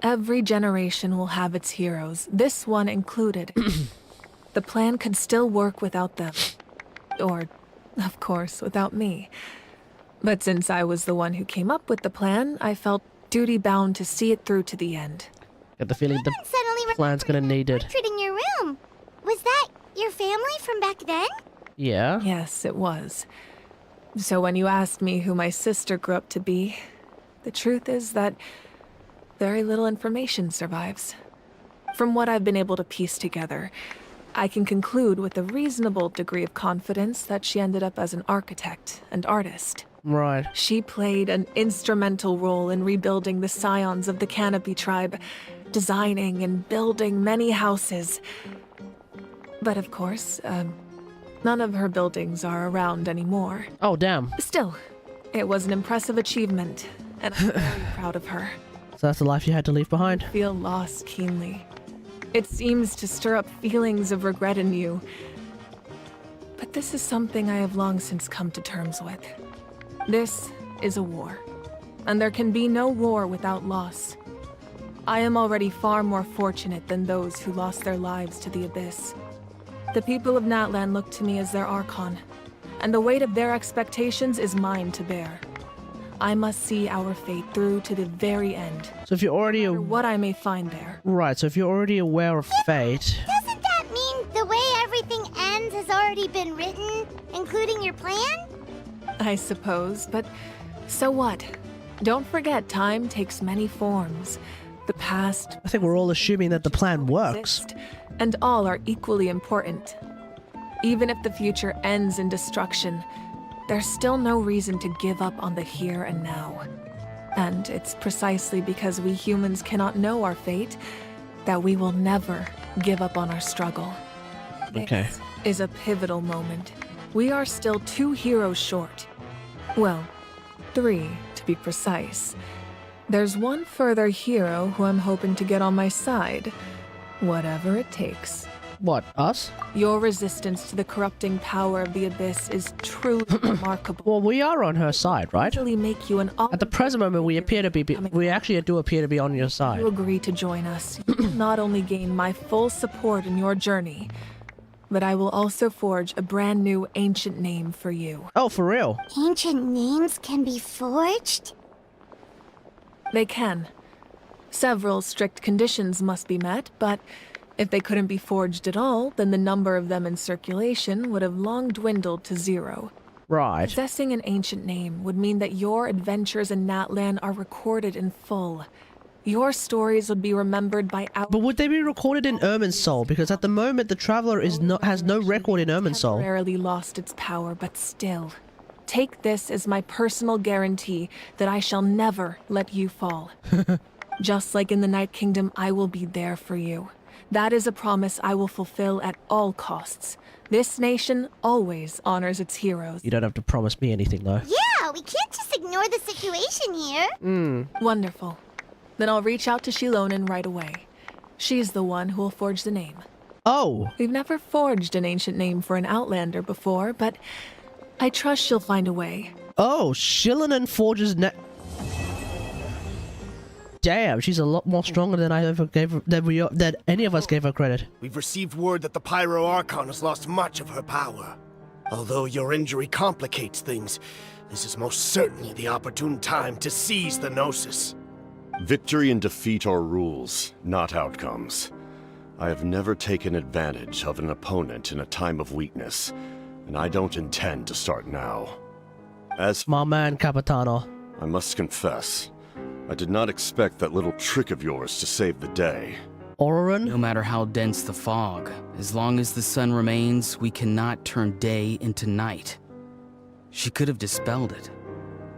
Speaker 8: every generation will have its heroes, this one included. The plan could still work without them. Or, of course, without me. But since I was the one who came up with the plan, I felt duty-bound to see it through to the end.
Speaker 3: Get the feeling the plan's gonna need it.
Speaker 2: Portrait in your room. Was that your family from back then?
Speaker 3: Yeah?
Speaker 8: Yes, it was. So when you asked me who my sister grew up to be, the truth is that very little information survives. From what I've been able to piece together, I can conclude with a reasonable degree of confidence that she ended up as an architect and artist.
Speaker 3: Right.
Speaker 8: She played an instrumental role in rebuilding the scions of the Canopy tribe, designing and building many houses. But of course, none of her buildings are around anymore.
Speaker 3: Oh, damn.
Speaker 8: Still, it was an impressive achievement, and I'm very proud of her.
Speaker 3: So that's the life you had to leave behind.
Speaker 8: I feel loss keenly. It seems to stir up feelings of regret in you. But this is something I have long since come to terms with. This is a war, and there can be no war without loss. I am already far more fortunate than those who lost their lives to the Abyss. The people of Natlan look to me as their Archon, and the weight of their expectations is mine to bear. I must see our fate through to the very end.
Speaker 3: So if you're already
Speaker 8: what I may find there.
Speaker 3: Right, so if you're already aware of fate...
Speaker 2: Doesn't that mean the way everything ends has already been written, including your plan?
Speaker 8: I suppose, but so what? Don't forget, time takes many forms. The past...
Speaker 3: I think we're all assuming that the plan works.
Speaker 8: And all are equally important. Even if the future ends in destruction, there's still no reason to give up on the here and now. And it's precisely because we humans cannot know our fate that we will never give up on our struggle.
Speaker 3: Okay.
Speaker 8: This is a pivotal moment. We are still 2 heroes short. Well, 3 to be precise. There's one further hero who I'm hoping to get on my side, whatever it takes.
Speaker 3: What, us?
Speaker 8: Your resistance to the corrupting power of the Abyss is truly remarkable.
Speaker 3: Well, we are on her side, right?
Speaker 8: Make you an
Speaker 3: At the present moment, we appear to be. We actually do appear to be on your side.
Speaker 8: If you agree to join us, you will not only gain my full support in your journey, but I will also forge a brand new ancient name for you.
Speaker 3: Oh, for real?
Speaker 2: Ancient names can be forged?
Speaker 8: They can. Several strict conditions must be met, but if they couldn't be forged at all, then the number of them in circulation would have long dwindled to 0.
Speaker 3: Right.
Speaker 8: Possessing an ancient name would mean that your adventures in Natlan are recorded in full. Your stories would be remembered by our...
Speaker 3: But would they be recorded in Irminsul? Because at the moment, the Traveler has no record in Irminsul.
Speaker 8: Temporarily lost its power, but still. Take this as my personal guarantee that I shall never let you fall. Just like in the Night Kingdom, I will be there for you. That is a promise I will fulfill at all costs. This nation always honors its heroes.
Speaker 3: You don't have to promise me anything, though.
Speaker 2: Yeah, we can't just ignore the situation here.
Speaker 8: Wonderful. Then I'll reach out to Shilonen right away. She's the one who will forge the name.
Speaker 3: Oh!
Speaker 8: We've never forged an ancient name for an Outlander before, but I trust she'll find a way.
Speaker 3: Oh, Shillinan forges Damn, she's a lot more stronger than I ever gave her, than any of us gave her credit.
Speaker 7: We've received word that the Pyro Archon has lost much of her power. Although your injury complicates things, this is most certainly the opportune time to seize the Gnosis.
Speaker 22: Victory and defeat are rules, not outcomes. I have never taken advantage of an opponent in a time of weakness, and I don't intend to start now. As
Speaker 3: my man Capitano,
Speaker 22: I must confess, I did not expect that little trick of yours to save the day.
Speaker 3: Auroran?
Speaker 23: No matter how dense the fog, as long as the sun remains, we cannot turn day into night. She could have dispelled it.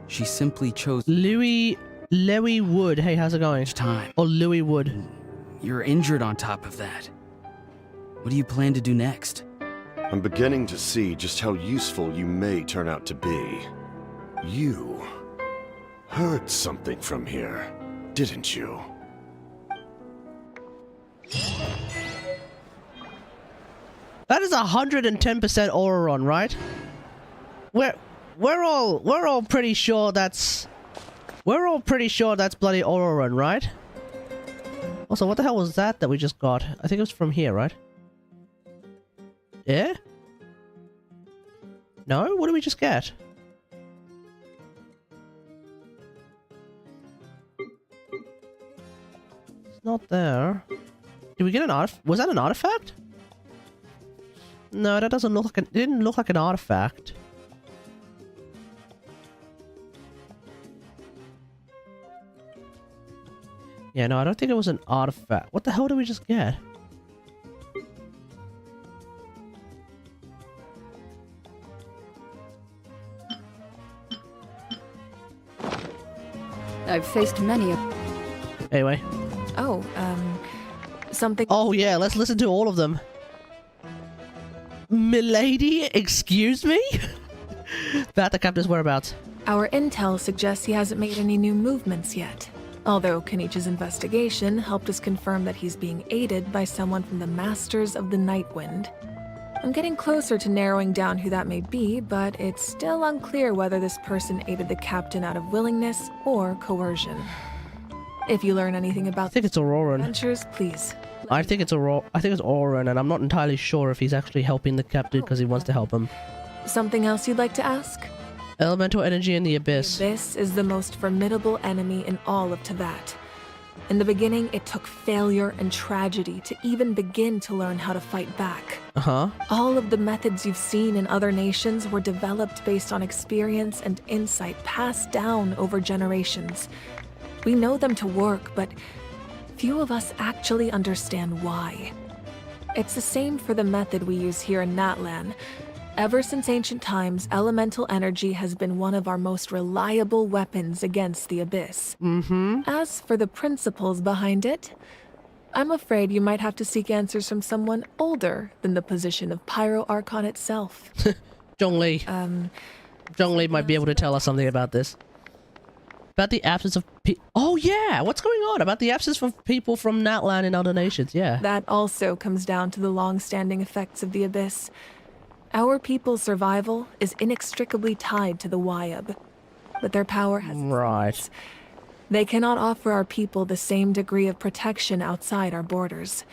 Speaker 23: She simply chose
Speaker 3: Louis Wood. Hey, how's it going?
Speaker 23: Time.
Speaker 3: Or Louis Wood.
Speaker 23: You're injured on top of that. What do you plan to do next?
Speaker 22: I'm beginning to see just how useful you may turn out to be. You heard something from here, didn't you?
Speaker 3: That is 110% Auroran, right? We're all pretty sure that's bloody Auroran, right? Also, what the hell was that we just got? I think it was from here, right? Yeah? No? What did we just get? It's not there. Did we get an artifact? Was that an artifact? No, that doesn't look like it didn't look like an artifact. Yeah, no, I don't think it was an artifact. What the hell did we just get?
Speaker 24: I've faced many a...
Speaker 3: Anyway.
Speaker 8: Oh, something...
Speaker 3: Oh yeah, let's listen to all of them. Milady, excuse me? Bat the captain's whereabouts.
Speaker 8: Our intel suggests he hasn't made any new movements yet. Although Kenichi's investigation helped us confirm that he's being aided by someone from the Masters of the Nightwind. I'm getting closer to narrowing down who that may be, but it's still unclear whether this person aided the captain out of willingness or coercion. If you learn anything about
Speaker 3: I think it's Auroran.
Speaker 8: Adventures, please.
Speaker 3: I think it's Auroran, and I'm not entirely sure if he's actually helping the captain because he wants to help him.
Speaker 8: Something else you'd like to ask?
Speaker 3: Elemental energy in the Abyss.
Speaker 8: The Abyss is the most formidable enemy in all of Teyvat. In the beginning, it took failure and tragedy to even begin to learn how to fight back.
Speaker 3: Uh-huh.
Speaker 8: All of the methods you've seen in other nations were developed based on experience and insight passed down over generations. We know them to work, but few of us actually understand why. It's the same for the method we use here in Natlan. Ever since ancient times, elemental energy has been one of our most reliable weapons against the Abyss.
Speaker 3: Mm-hmm.
Speaker 8: As for the principles behind it, I'm afraid you might have to seek answers from someone older than the position of Pyro Archon itself.
Speaker 3: Zhongli. Zhongli might be able to tell us something about this. About the absence of oh yeah, what's going on? About the absence of people from Natlan and other nations, yeah.
Speaker 8: That also comes down to the long-standing effects of the Abyss. Our people's survival is inextricably tied to the Wyab, but their power has limits. They cannot offer our people the same degree of protection outside our borders.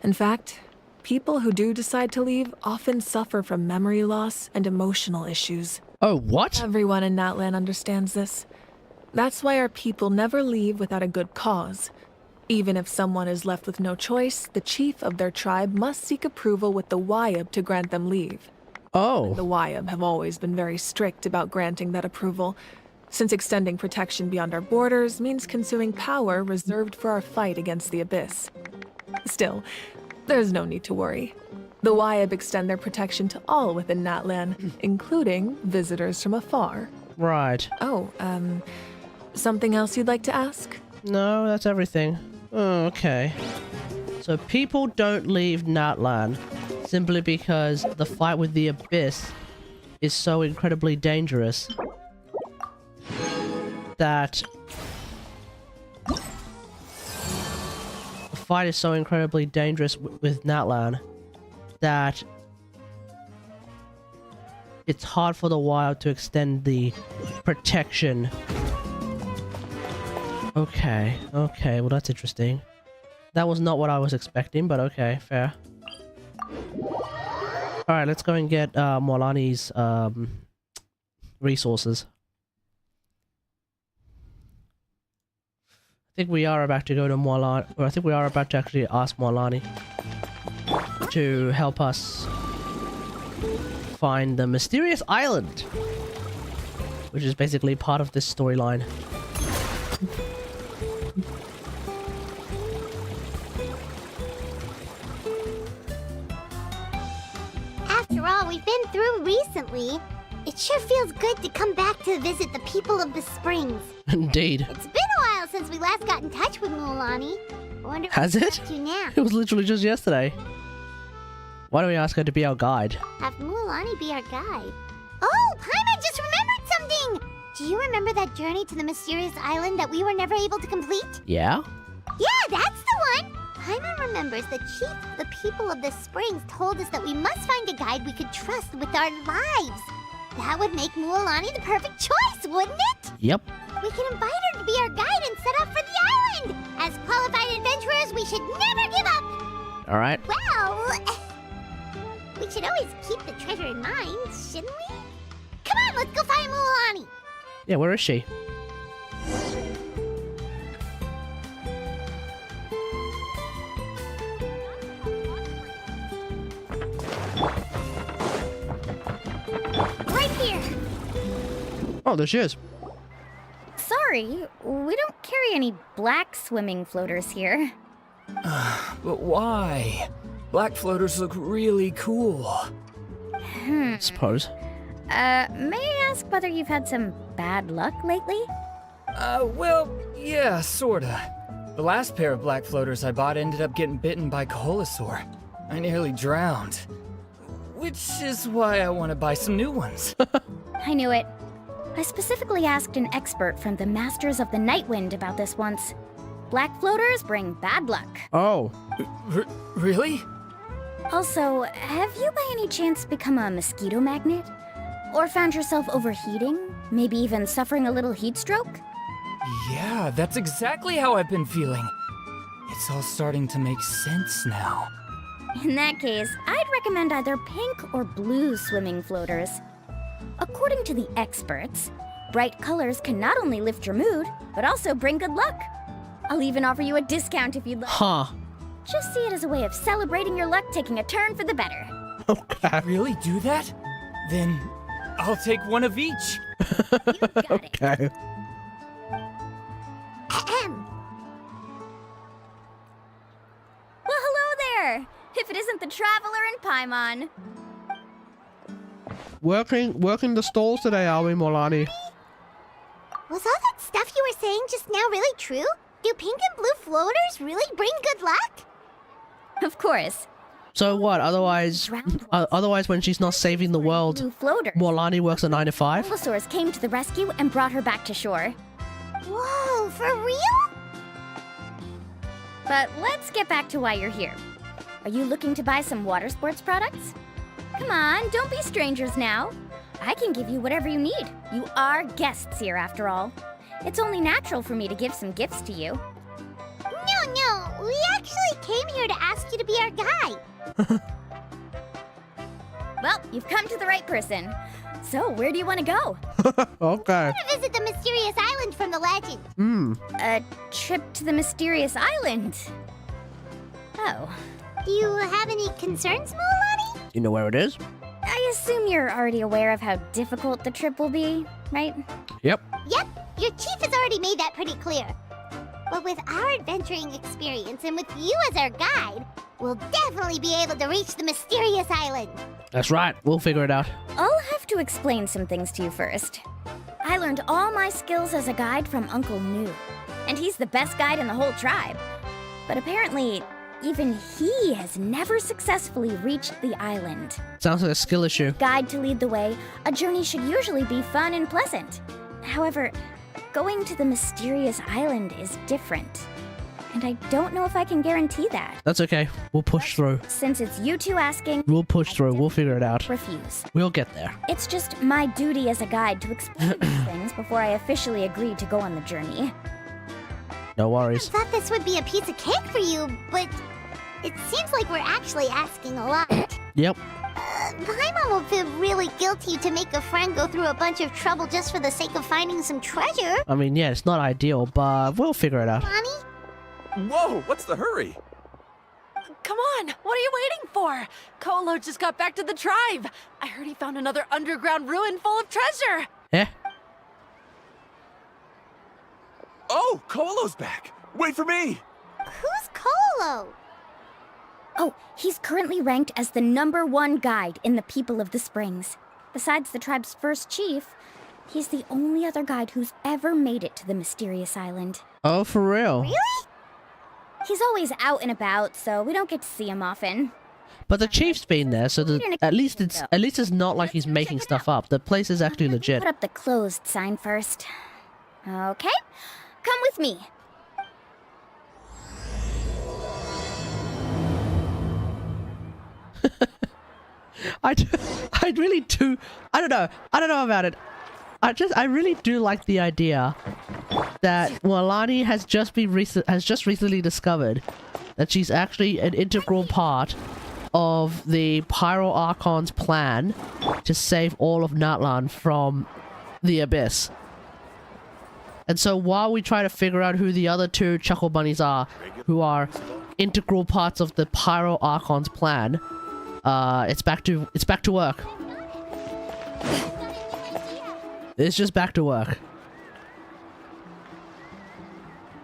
Speaker 8: In fact, people who do decide to leave often suffer from memory loss and emotional issues.
Speaker 3: Oh, what?
Speaker 8: Everyone in Natlan understands this. That's why our people never leave without a good cause. Even if someone is left with no choice, the chief of their tribe must seek approval with the Wyab to grant them leave.
Speaker 3: Oh.
Speaker 8: The Wyab have always been very strict about granting that approval, since extending protection beyond our borders means consuming power reserved for our fight against the Abyss. Still, there's no need to worry. The Wyab extend their protection to all within Natlan, including visitors from afar.
Speaker 3: Right.
Speaker 8: Oh, something else you'd like to ask?
Speaker 3: No, that's everything. Oh, okay. So people don't leave Natlan simply because the fight with the Abyss is so incredibly dangerous that the fight is so incredibly dangerous with Natlan that it's hard for the wild to extend the protection. Okay, well that's interesting. That was not what I was expecting, but okay, fair. Alright, let's go and get Mualani's resources. I think we are about to go to Mualani, or I think we are about to actually ask Mualani to help us find the mysterious island, which is basically part of this storyline.
Speaker 2: After all we've been through recently, it sure feels good to come back to visit the people of the springs.
Speaker 3: Indeed.
Speaker 2: It's been a while since we last got in touch with Mualani. I wonder
Speaker 3: Has
Speaker 2: what
Speaker 3: it?
Speaker 2: she's up to now.
Speaker 3: It was literally just yesterday. Why don't we ask her to be our guide?
Speaker 2: Have Mualani be our guide. Oh, Paimon just remembered something! Do you remember that journey to the mysterious island that we were never able to complete?
Speaker 3: Yeah?
Speaker 2: Yeah, that's the one! Paimon remembers the chief of the people of the springs told us that we must find a guide we could trust with our lives. That would make Mualani the perfect choice, wouldn't it?
Speaker 3: Yep.
Speaker 2: We can invite her to be our guide and set off for the island! As qualified adventurers, we should never give up!
Speaker 3: Alright.
Speaker 2: Well, we should always keep the treasure in mind, shouldn't we? Come on, let's go find Mualani!
Speaker 3: Yeah, where is she?
Speaker 2: Right here!
Speaker 3: Oh, there she is.
Speaker 1: Sorry, we don't carry any black swimming floaters here.
Speaker 20: But why? Black floaters look really cool.
Speaker 3: Suppose.
Speaker 1: May I ask whether you've had some bad luck lately?
Speaker 20: Well, yeah, sorta. The last pair of black floaters I bought ended up getting bitten by Koholosaur. I nearly drowned. Which is why I want to buy some new ones.
Speaker 1: I knew it. I specifically asked an expert from the Masters of the Nightwind about this once. Black floaters bring bad luck.
Speaker 3: Oh.
Speaker 20: Really?
Speaker 1: Also, have you by any chance become a mosquito magnet? Or found yourself overheating? Maybe even suffering a little heat stroke?
Speaker 20: Yeah, that's exactly how I've been feeling. It's all starting to make sense now.
Speaker 1: In that case, I'd recommend either pink or blue swimming floaters. According to the experts, bright colors can not only lift your mood, but also bring good luck. I'll even offer you a discount if you'd like.
Speaker 3: Huh.
Speaker 1: Just see it as a way of celebrating your luck taking a turn for the better.
Speaker 3: Okay.
Speaker 20: Really do that? Then I'll take one of each.
Speaker 3: Okay.
Speaker 1: Well, hello there! If it isn't the Traveler and Paimon.
Speaker 3: Working the stalls today, are we, Mualani?
Speaker 2: Was all that stuff you were saying just now really true? Do pink and blue floaters really bring good luck?
Speaker 1: Of course.
Speaker 3: So what? Otherwise, when she's not saving the world, Mualani works a 9 to 5.
Speaker 1: Koholosaurs came to the rescue and brought her back to shore.
Speaker 2: Whoa, for real?
Speaker 1: But let's get back to why you're here. Are you looking to buy some water sports products? Come on, don't be strangers now. I can give you whatever you need. You are guests here, after all. It's only natural for me to give some gifts to you.
Speaker 2: No, we actually came here to ask you to be our guide.
Speaker 1: Well, you've come to the right person. So, where do you want to go?
Speaker 3: Okay.
Speaker 2: I want to visit the mysterious island from the legend.
Speaker 1: A trip to the mysterious island. Oh.
Speaker 2: Do you have any concerns, Mualani?
Speaker 3: You know where it is?
Speaker 1: I assume you're already aware of how difficult the trip will be, right?
Speaker 3: Yep.
Speaker 2: Yep, your chief has already made that pretty clear. But with our adventuring experience and with you as our guide, we'll definitely be able to reach the mysterious island.
Speaker 3: That's right. We'll figure it out.
Speaker 1: I'll have to explain some things to you first. I learned all my skills as a guide from Uncle Nu, and he's the best guide in the whole tribe. But apparently, even he has never successfully reached the island.
Speaker 3: Sounds like a skill issue.
Speaker 1: Guide to lead the way, a journey should usually be fun and pleasant. However, going to the mysterious island is different. and I don't know if I can guarantee that.
Speaker 3: That's okay. We'll push through.
Speaker 1: Since it's you two asking,
Speaker 3: We'll push through. We'll figure it out.
Speaker 1: refuse.
Speaker 3: We'll get there.
Speaker 1: It's just my duty as a guide to explain these things before I officially agree to go on the journey.
Speaker 3: No
Speaker 2: I
Speaker 3: worries.
Speaker 2: thought this would be a piece of cake for you, but it seems like we're actually asking a lot.
Speaker 3: Yep.
Speaker 2: Paimon will feel really guilty to make a friend go through a bunch of trouble just for the sake of finding some treasure.
Speaker 3: I mean, yeah, it's not ideal, but we'll figure it out.
Speaker 2: Mualani?
Speaker 5: Whoa, what's the hurry?
Speaker 6: Come on, what are you waiting for? Kolo just got back to the tribe. I heard he found another underground ruin full of treasure.
Speaker 3: Eh?
Speaker 5: Oh, Kolo's back. Wait for me.
Speaker 2: Who's Kolo?
Speaker 1: Oh, he's currently ranked as the #1 guide in the People of the Springs. Besides the tribe's first chief, he's the only other guide who's ever made it to the mysterious island.
Speaker 3: Oh, for real?
Speaker 2: Really?
Speaker 1: He's always out and about, so we don't get to see him often.
Speaker 3: But the chief's been there, so at least it's not like he's making stuff up. The place is actually legit.
Speaker 1: Put up the closed sign first. Okay, come with me.
Speaker 3: I really do. I don't know about it. I really do like the idea that Mualani has just recently discovered that she's actually an integral part of the Pyro Archon's plan to save all of Natlan from the Abyss. And so while we try to figure out who the other two Chuckle Bunnies are, who are integral parts of the Pyro Archon's plan, it's back to work. It's just back to work.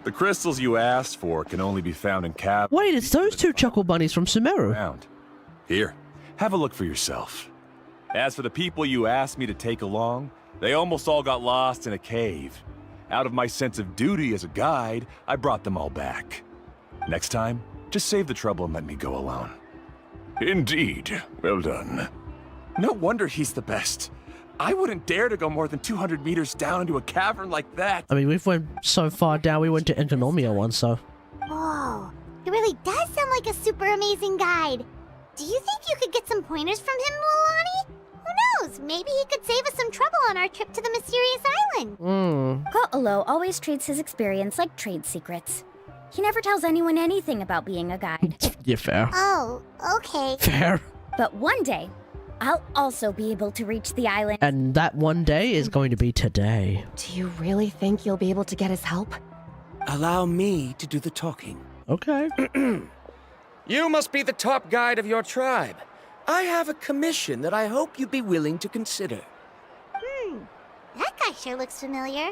Speaker 5: The crystals you asked for can only be found in caves.
Speaker 3: Wait, it's those two Chuckle Bunnies from Sumeru.
Speaker 5: Here, have a look for yourself. As for the people you asked me to take along, they almost all got lost in a cave. Out of my sense of duty as a guide, I brought them all back. Next time, just save the trouble and let me go alone. Indeed. Well done. No wonder he's the best. I wouldn't dare to go more than 200 meters down into a cavern like that.
Speaker 3: I mean, we've went so far down, we went to Enkonomia once, so...
Speaker 2: Whoa, he really does sound like a super amazing guide. Do you think you could get some pointers from him, Mualani? Who knows? Maybe he could save us some trouble on our trip to the mysterious island.
Speaker 1: Ko'olo always treats his experience like trade secrets. He never tells anyone anything about being a guide.
Speaker 3: Yeah, fair.
Speaker 2: Oh, okay.
Speaker 3: Fair.
Speaker 1: But one day, I'll also be able to reach the island.
Speaker 3: And that one day is going to be today.
Speaker 6: Do you really think you'll be able to get his help?
Speaker 12: Allow me to do the talking.
Speaker 3: Okay.
Speaker 12: You must be the top guide of your tribe. I have a commission that I hope you'd be willing to consider.
Speaker 2: That guy sure looks familiar.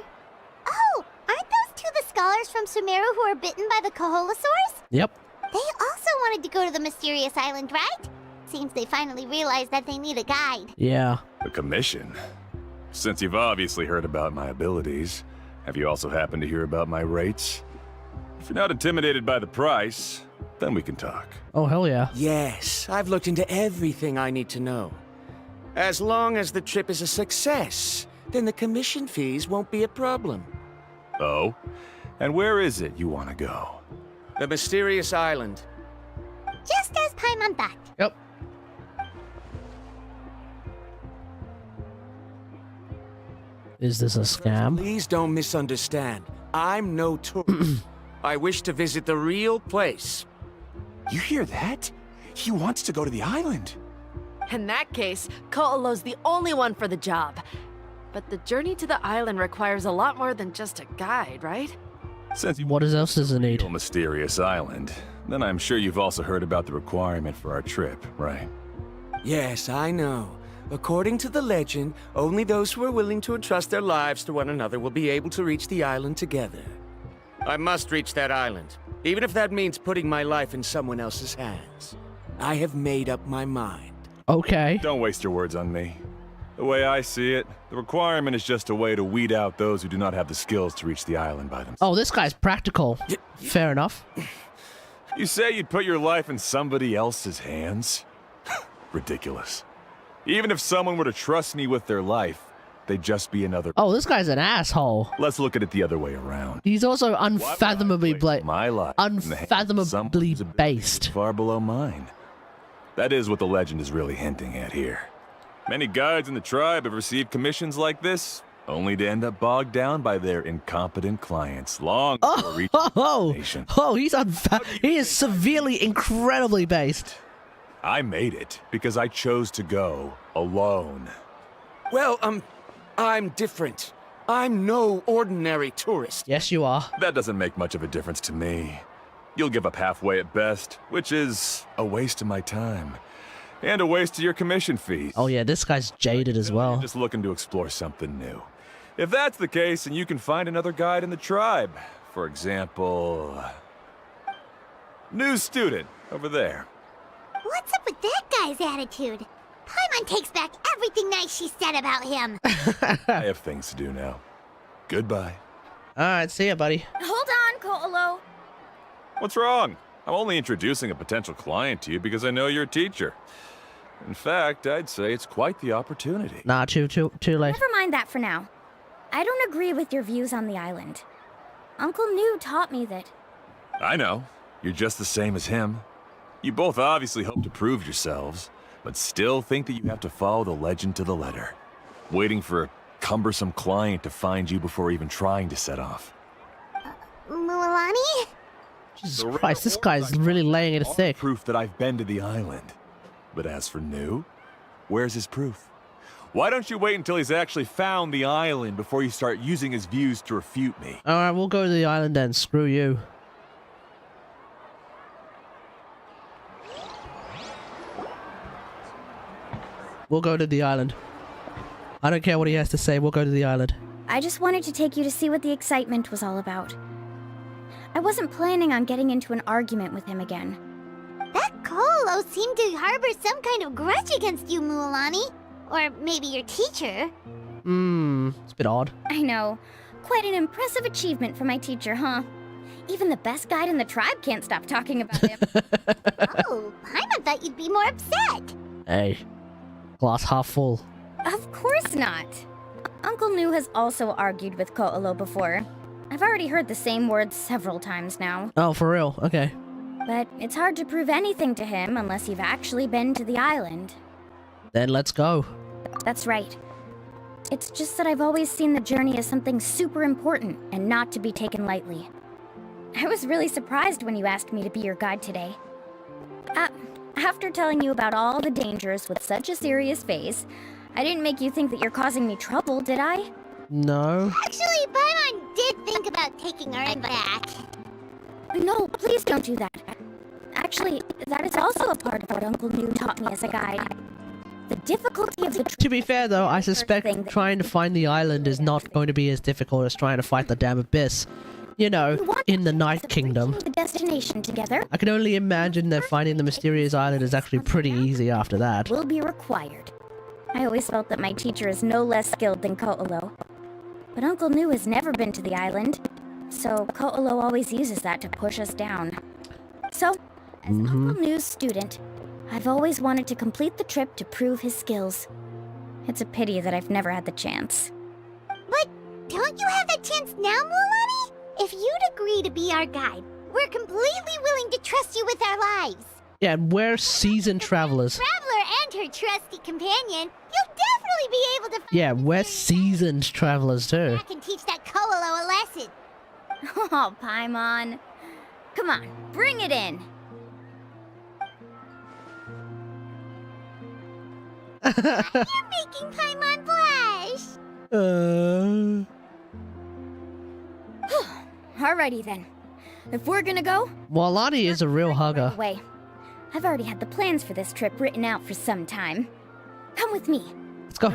Speaker 2: Oh, aren't those two the scholars from Sumeru who were bitten by the Koholosaurs?
Speaker 3: Yep.
Speaker 2: They also wanted to go to the mysterious island, right? Seems they finally realized that they need a guide.
Speaker 3: Yeah.
Speaker 5: A commission? Since you've obviously heard about my abilities, have you also happened to hear about my rates? If you're not intimidated by the price, then we can talk.
Speaker 3: Oh, hell yeah.
Speaker 12: Yes, I've looked into everything I need to know. As long as the trip is a success, then the commission fees won't be a problem.
Speaker 5: Oh? And where is it you want to go?
Speaker 12: The mysterious island.
Speaker 2: Just as Paimon thought.
Speaker 3: Yep. Is this a scam?
Speaker 12: Please don't misunderstand. I'm no tourist. I wish to visit the real place.
Speaker 5: You hear that? He wants to go to the island.
Speaker 6: In that case, Ko'olo's the only one for the job. But the journey to the island requires a lot more than just a guide, right?
Speaker 5: Since you
Speaker 3: What else does it need?
Speaker 5: mysterious island, then I'm sure you've also heard about the requirement for our trip, right?
Speaker 12: Yes, I know. According to the legend, only those who are willing to entrust their lives to one another will be able to reach the island together. I must reach that island, even if that means putting my life in someone else's hands. I have made up my mind.
Speaker 3: Okay.
Speaker 5: Don't waste your words on me. The way I see it, the requirement is just a way to weed out those who do not have the skills to reach the island by themselves.
Speaker 3: Oh, this guy's practical. Fair enough.
Speaker 5: You say you'd put your life in somebody else's hands? Ridiculous. Even if someone were to trust me with their life, they'd just be another...
Speaker 3: Oh, this guy's an asshole.
Speaker 5: Let's look at it the other way around.
Speaker 3: He's also unfathomably
Speaker 5: My life
Speaker 3: unfathomably based.
Speaker 5: Far below mine. That is what the legend is really hinting at here. Many guides in the tribe have received commissions like this, only to end up bogged down by their incompetent clients long before reaching destination.
Speaker 3: He is severely, incredibly based.
Speaker 5: I made it because I chose to go alone.
Speaker 12: Well, I'm different. I'm no ordinary tourist.
Speaker 3: Yes, you are.
Speaker 5: That doesn't make much of a difference to me. You'll give up halfway at best, which is a waste of my time. And a waste of your commission fees.
Speaker 3: Oh yeah, this guy's jaded as well.
Speaker 5: I'm just looking to explore something new. If that's the case, then you can find another guide in the tribe. For example... new student, over there.
Speaker 2: What's up with that guy's attitude? Paimon takes back everything nice she said about him.
Speaker 5: I have things to do now. Goodbye.
Speaker 3: Alright, see ya, buddy.
Speaker 1: Hold on, Ko'olo.
Speaker 5: What's wrong? I'm only introducing a potential client to you because I know you're a teacher. In fact, I'd say it's quite the opportunity.
Speaker 3: Nah, too late.
Speaker 1: Never mind that for now. I don't agree with your views on the island. Uncle New taught me that...
Speaker 5: I know. You're just the same as him. You both obviously hope to prove yourselves, but still think that you have to follow the legend to the letter. Waiting for a cumbersome client to find you before even trying to set off.
Speaker 2: Mualani?
Speaker 3: Jesus Christ, this guy's really laying it thick.
Speaker 5: Proof that I've been to the island. But as for New, where's his proof? Why don't you wait until he's actually found the island before you start using his views to refute me?
Speaker 3: Alright, we'll go to the island then. Screw you. We'll go to the island. I don't care what he has to say, we'll go to the island.
Speaker 1: I just wanted to take you to see what the excitement was all about. I wasn't planning on getting into an argument with him again.
Speaker 2: That Ko'olo seemed to harbor some kind of grudge against you, Mualani. Or maybe your teacher.
Speaker 3: It's a bit odd.
Speaker 1: I know. Quite an impressive achievement for my teacher, huh? Even the best guide in the tribe can't stop talking about him.
Speaker 2: Oh, Paimon thought you'd be more upset.
Speaker 3: Hey, glass half full.
Speaker 1: Of course not. Uncle New has also argued with Ko'olo before. I've already heard the same words several times now.
Speaker 3: Oh, for real? Okay.
Speaker 1: But it's hard to prove anything to him unless you've actually been to the island.
Speaker 3: Then let's go.
Speaker 1: That's right. It's just that I've always seen the journey as something super important and not to be taken lightly. I was really surprised when you asked me to be your guide today. After telling you about all the dangers with such a serious face, I didn't make you think that you're causing me trouble, did I?
Speaker 3: No.
Speaker 2: Actually, Paimon did think about taking her back.
Speaker 1: No, please don't do that. Actually, that is also a part of what Uncle New taught me as a guide. The difficulty of the...
Speaker 3: To be fair though, I suspect trying to find the island is not going to be as difficult as trying to fight the damn abyss. You know, in the Night Kingdom.
Speaker 1: The destination together.
Speaker 3: I can only imagine that finding the mysterious island is actually pretty easy after that.
Speaker 1: Will be required. I always felt that my teacher is no less skilled than Ko'olo. But Uncle New has never been to the island, so Ko'olo always uses that to push us down. So, as Uncle New's student, I've always wanted to complete the trip to prove his skills. It's a pity that I've never had the chance.
Speaker 2: But don't you have that chance now, Mualani? If you'd agree to be our guide, we're completely willing to trust you with our lives.
Speaker 3: Yeah, and we're seasoned travelers.
Speaker 2: Traveler and her trusty companion, you'll definitely be able to...
Speaker 3: Yeah, we're seasoned travelers too.
Speaker 2: I can teach that Ko'olo a lesson.
Speaker 1: Oh, Paimon. Come on, bring it in.
Speaker 2: You're making Paimon blush.
Speaker 1: Alrighty then. If we're gonna go...
Speaker 3: Mualani is a real hugger.
Speaker 1: Wait, I've already had the plans for this trip written out for some time. Come with me.
Speaker 3: Let's go.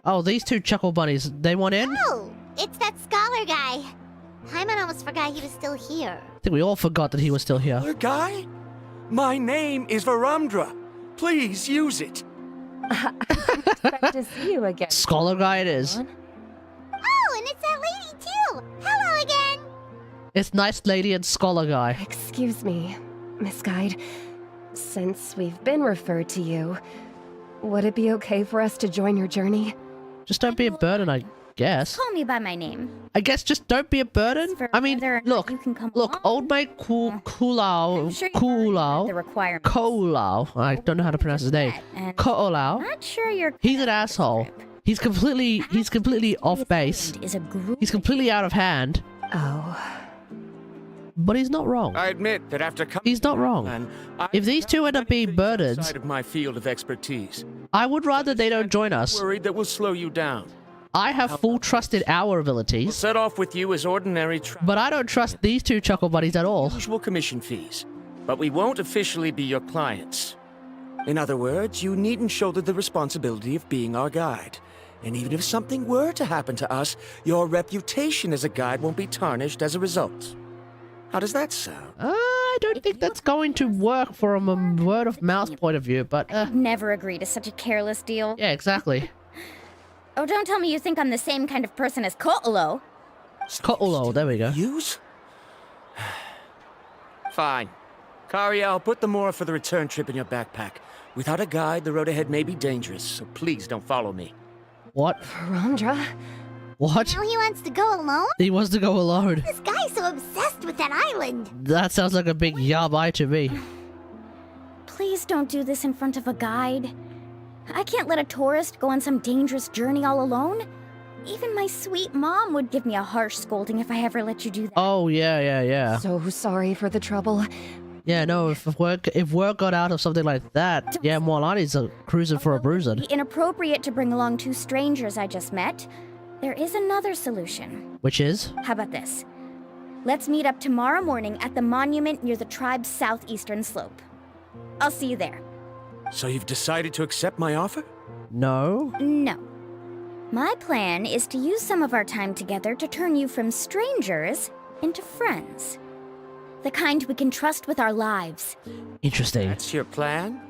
Speaker 3: Oh, these two chuckle bunnies, they want in?
Speaker 2: Oh, it's that scholar guy. Paimon almost forgot he was still here.
Speaker 3: I think we all forgot that he was still here.
Speaker 12: Scholar guy? My name is Varumdra. Please use it.
Speaker 6: Expect to see you again.
Speaker 3: Scholar guy it is.
Speaker 2: Oh, and it's that lady too. Hello again.
Speaker 3: It's nice lady and scholar guy.
Speaker 6: Excuse me, Miss Guide. Since we've been referred to you, would it be okay for us to join your journey?
Speaker 3: Just don't be a burden, I guess.
Speaker 1: Call me by my name.
Speaker 3: I guess just don't be a burden. I mean, look, old mate Kulao,
Speaker 1: The requirement.
Speaker 3: Kolao. I don't know how to pronounce his name. Kolao.
Speaker 1: Not sure you're.
Speaker 3: He's an asshole. He's completely off base. He's completely out of hand.
Speaker 1: Oh.
Speaker 3: But he's not wrong.
Speaker 12: I admit that after
Speaker 3: he's not wrong. If these two end up being burdens,
Speaker 12: outside of my field of expertise,
Speaker 3: I would rather they don't join us.
Speaker 12: worried that will slow you down.
Speaker 3: I have full trust in our abilities.
Speaker 12: We'll set off with you as ordinary
Speaker 3: but I don't trust these two chuckle buddies at all.
Speaker 12: usual commission fees, but we won't officially be your clients. In other words, you needn't shoulder the responsibility of being our guide. And even if something were to happen to us, your reputation as a guide won't be tarnished as a result. How does that sound?
Speaker 3: I don't think that's going to work from a word of mouth point of view, but
Speaker 1: I'd never agree to such a careless deal.
Speaker 3: yeah, exactly.
Speaker 1: Oh, don't tell me you think I'm the same kind of person as Ko'olo.
Speaker 3: Ko'olo, there we go.
Speaker 12: Use? Fine. Kariel, put the Mora for the return trip in your backpack. Without a guide, the road ahead may be dangerous, so please don't follow me.
Speaker 3: What?
Speaker 2: Rondra?
Speaker 3: What?
Speaker 2: Now he wants to go alone?
Speaker 3: He wants to go alone.
Speaker 2: This guy's so obsessed with that island.
Speaker 3: That sounds like a big yabai to me.
Speaker 1: Please don't do this in front of a guide. I can't let a tourist go on some dangerous journey all alone. Even my sweet mom would give me a harsh scolding if I ever let you do that.
Speaker 3: Oh, yeah.
Speaker 6: So sorry for the trouble.
Speaker 3: Yeah, no, if word got out of something like that, yeah, Mualani's cruising for a bruising.
Speaker 1: It'd be inappropriate to bring along two strangers I just met. There is another solution.
Speaker 3: Which is?
Speaker 1: How about this? Let's meet up tomorrow morning at the monument near the tribe's southeastern slope. I'll see you there.
Speaker 12: So you've decided to accept my offer?
Speaker 3: No.
Speaker 1: No. My plan is to use some of our time together to turn you from strangers into friends. The kind we can trust with our lives.
Speaker 3: Interesting.
Speaker 12: That's your plan?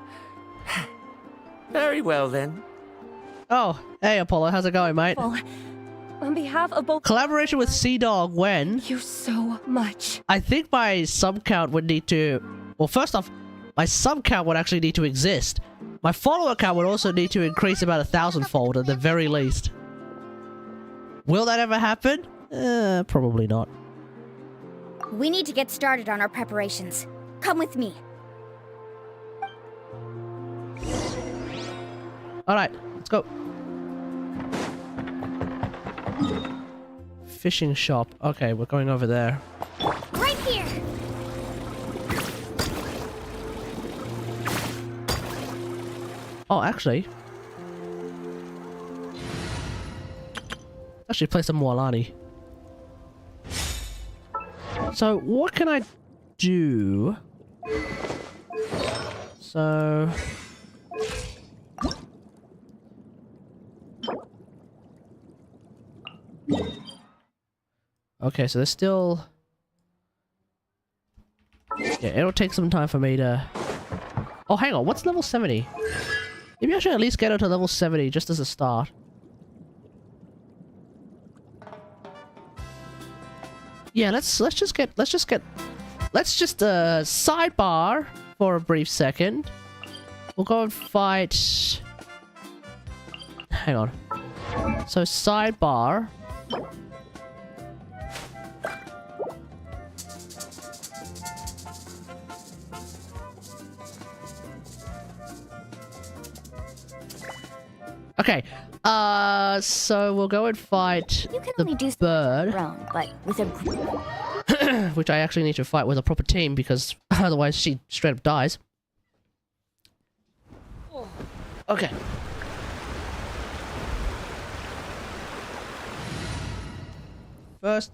Speaker 12: Very well, then.
Speaker 3: Oh, hey, Apollo, how's it going, mate?
Speaker 6: On behalf of both...
Speaker 3: Collaboration with Sea Dog when?
Speaker 6: Thank you so much.
Speaker 3: I think my sub count would need to... Well, first off, my sub count would actually need to exist. My follower count would also need to increase about 1,000-fold at the very least. Will that ever happen? Probably not.
Speaker 1: We need to get started on our preparations. Come with me.
Speaker 3: Alright, let's go. Fishing shop. Okay, we're going over there.
Speaker 2: Right here.
Speaker 3: Oh, actually. Actually play some Mualani. So, what can I do? So... Okay, so there's still... Yeah, it'll take some time for me to... Oh, hang on, what's level 70? Maybe I should at least get her to level 70 just as a start. Yeah, let's just sidebar for a brief second. We'll go and fight... Hang on. So sidebar. Okay, so we'll go and fight the bird.
Speaker 1: Wrong, but with a
Speaker 3: which I actually need to fight with a proper team because otherwise she straight up dies. Okay. First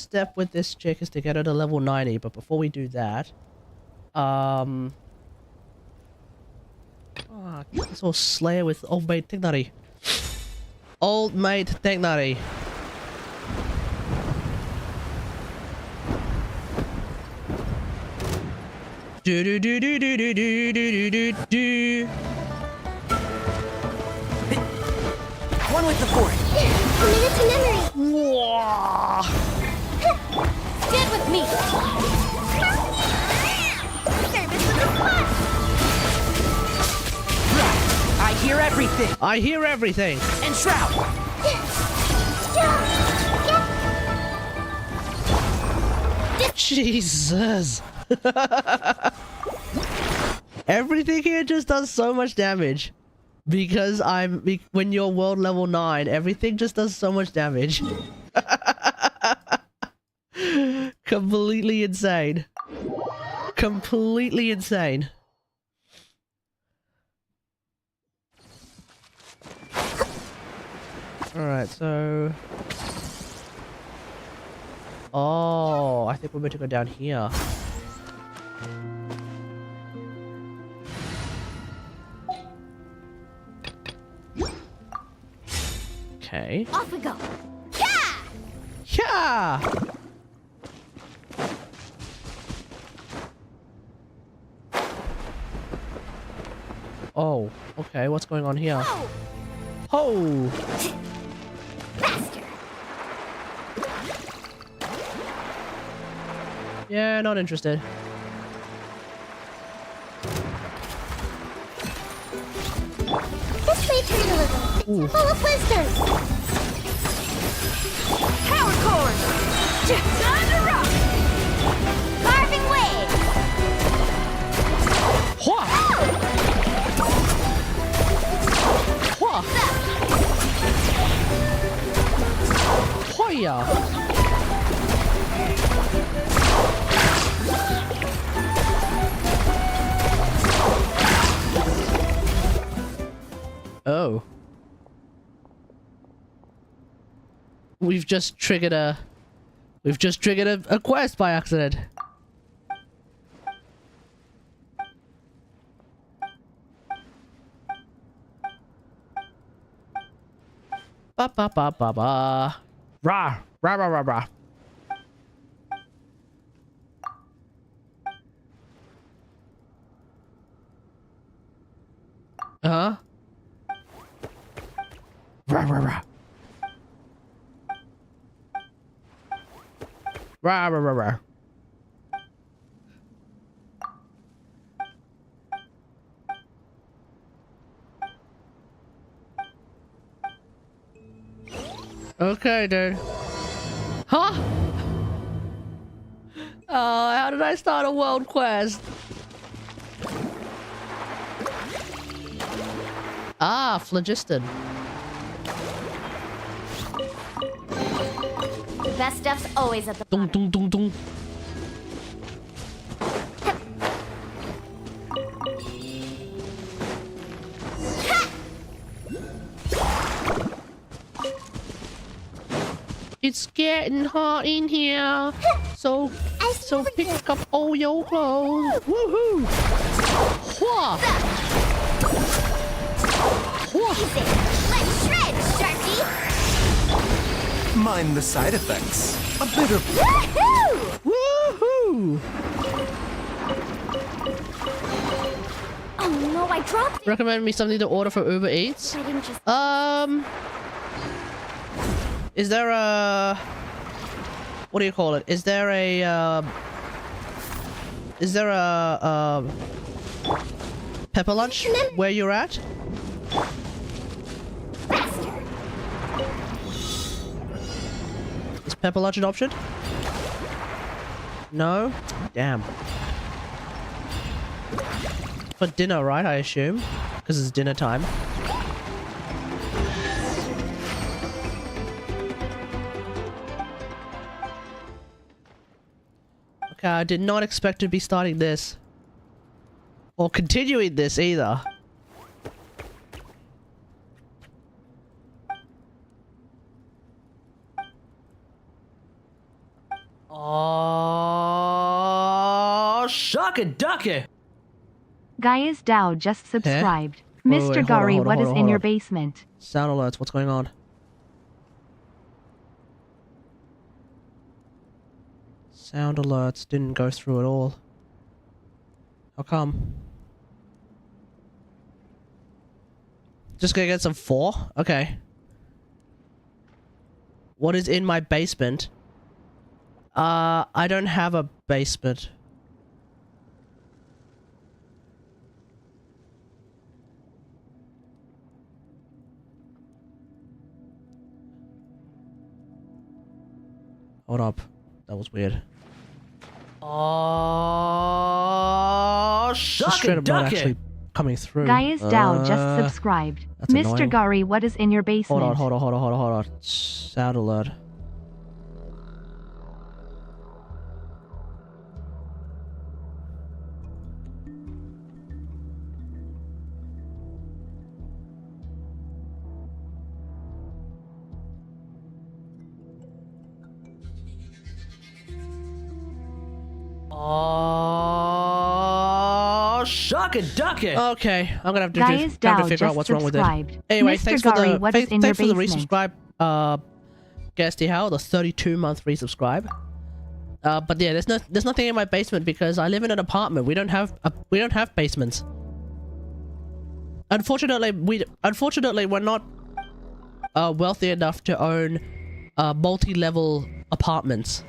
Speaker 3: step with this chick is to get her to level 90, but before we do that, this old Slayer with Old Mate Dignity. Old Mate Dignity. Do do do do do do do do do do.
Speaker 12: One with the fort.
Speaker 2: Commit to memory.
Speaker 3: Whoa.
Speaker 1: Stand with me.
Speaker 19: I
Speaker 21: hear everything.
Speaker 3: I hear everything.
Speaker 21: And Shroud.
Speaker 3: Jesus. Everything here just does so much damage. Because when you're world level 9, everything just does so much damage. Completely insane. Completely insane. Alright, so... Oh, I think we're meant to go down here. Okay.
Speaker 2: Off we go. Yeah!
Speaker 3: Yeah! Oh, okay, what's going on here? Oh!
Speaker 2: Faster.
Speaker 3: Yeah, not interested.
Speaker 2: This may turn a little.
Speaker 3: Ooh.
Speaker 2: Full of blisters. Power cord. Time to rock. Carving waves.
Speaker 3: Hua! Hua! Hoya! Oh. We've just triggered a quest by accident. Ba ba ba ba ba. Rah rah rah rah rah. Huh? Rah rah rah. Rah rah rah rah. Okay, dude. Huh? Oh, how did I start a world quest? Ah, phlogiston.
Speaker 1: The best stuff's always at the
Speaker 3: Dong dong dong dong. It's getting hot in here, so pick up all your clothes. Woohoo! Hua! Hua!
Speaker 2: Let's shred, Sharky.
Speaker 4: Mind the side effects. A bit of...
Speaker 2: Woohoo!
Speaker 3: Woohoo!
Speaker 1: Oh no, I dropped it.
Speaker 3: Recommend me something to order for Uber Eats.
Speaker 1: I didn't just...
Speaker 3: Is there a... What do you call it? Is there a pepper lunch where you're at? Is pepper lunch an option? No? Damn. For dinner, right? I assume? Because it's dinner time. Okay, I did not expect to be starting this. Or continuing this either. Oh, shuck it, duck it.
Speaker 10: Gaius Dow just subscribed.
Speaker 3: Wait,
Speaker 10: Mr.
Speaker 3: hold on,
Speaker 10: Gary,
Speaker 3: hold on,
Speaker 10: what
Speaker 3: hold
Speaker 10: is
Speaker 3: on,
Speaker 10: in
Speaker 3: hold
Speaker 10: your
Speaker 3: on.
Speaker 10: basement?
Speaker 3: Sound alerts, what's going on? Sound alerts didn't go through at all. How come? Just gonna get some 4? Okay. What is in my basement? I don't have a basement. Hold up. That was weird. Oh, straight up not actually coming through.
Speaker 10: Gaia's Dow just subscribed.
Speaker 3: That's
Speaker 10: Mr.
Speaker 3: annoying.
Speaker 10: Gari, what is in your basement?
Speaker 3: Hold on. Sound alert.
Speaker 9: Oh, shuck it, duck it.
Speaker 3: Okay, I'm gonna have to,
Speaker 10: Gaia's
Speaker 3: have to
Speaker 10: Dow
Speaker 3: figure out
Speaker 10: just
Speaker 3: what's wrong with it.
Speaker 10: subscribed.
Speaker 3: Anyway,
Speaker 10: Mr.
Speaker 3: thanks
Speaker 10: Gari,
Speaker 3: for
Speaker 10: what
Speaker 3: the
Speaker 10: is in your
Speaker 3: thanks for the
Speaker 10: basement?
Speaker 3: resubscribe, Guesty How, the 32-month resubscribe. But yeah, there's nothing in my basement because I live in an apartment. We don't have basements. Unfortunately, we're not wealthy enough to own multi-level apartments.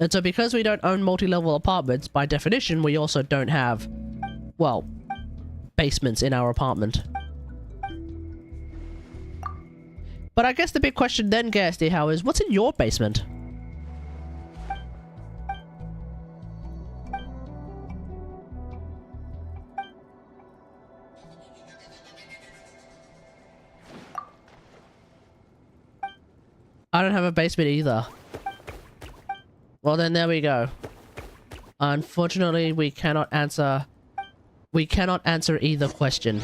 Speaker 3: And so because we don't own multi-level apartments, by definition, we also don't have, well, basements in our apartment. But I guess the big question then, Gasty, how is, what's in your basement? I don't have a basement either. Well then, there we go. Unfortunately, we cannot answer either question.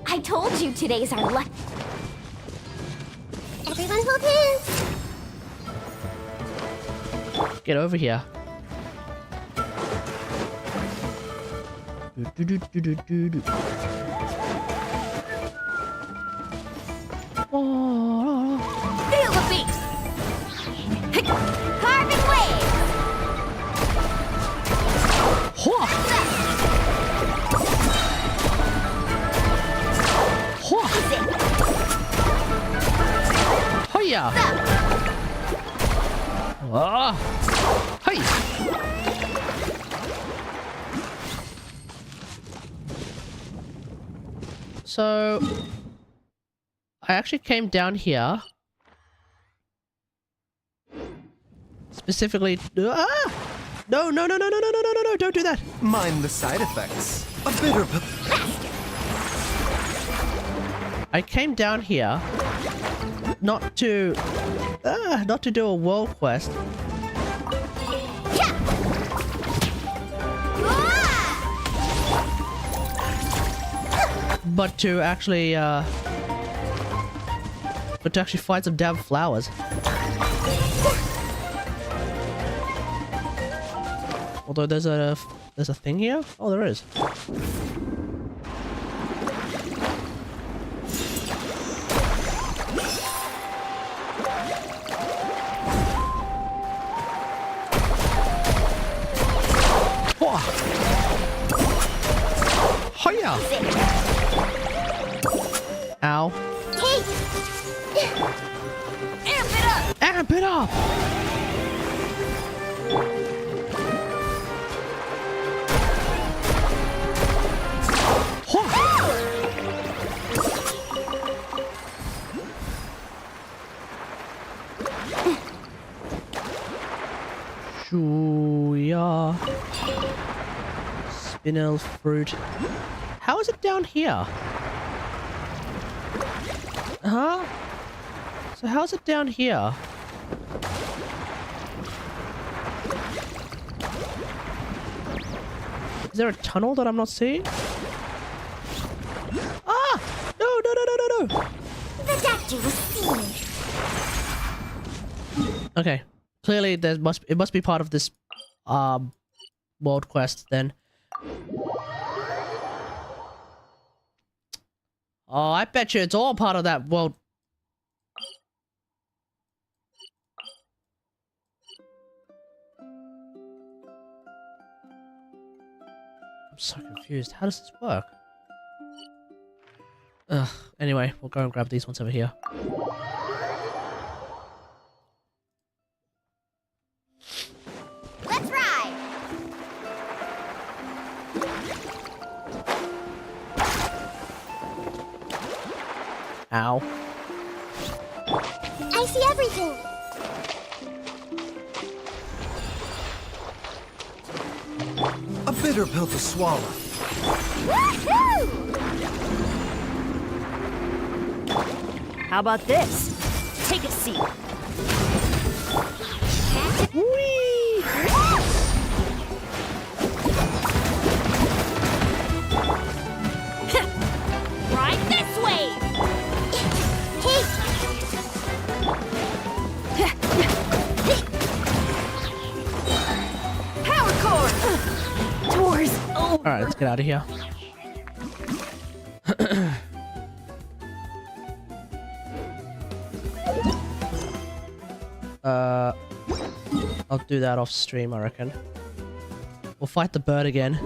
Speaker 1: I told you today's our luck.
Speaker 2: Everyone hold hands.
Speaker 3: Get over here.
Speaker 2: Feel the beat. Carving waves.
Speaker 3: Hiya! Ah! Hey! So I actually came down here specifically. Ah! No! Don't do that.
Speaker 4: Mind the side effects. A bitter.
Speaker 3: I came down here not to do a world quest. But to actually find some damn flowers. Although there's a thing here? Oh, there is. Hiya! Ow.
Speaker 2: Hey! Amp it up!
Speaker 3: Amp it up! Shuya. Spinel fruit. How is it down here? Huh? So how's it down here? Is there a tunnel that I'm not seeing? Ah! No!
Speaker 2: The doctor was seen.
Speaker 3: Okay. Clearly it must be part of this world quest then. Oh, I bet you it's all part of that world. I'm so confused. How does this work? Ugh. Anyway, we'll go and grab these ones over here.
Speaker 2: Let's ride.
Speaker 3: Ow.
Speaker 2: I see everything.
Speaker 14: A bitter pill to swallow.
Speaker 2: Woohoo!
Speaker 11: How about this? Take a seat.
Speaker 3: Whee!
Speaker 11: Right this way! Power core! Doors open!
Speaker 3: Alright, let's get out of here. I'll do that off stream, I reckon. We'll fight the bird again.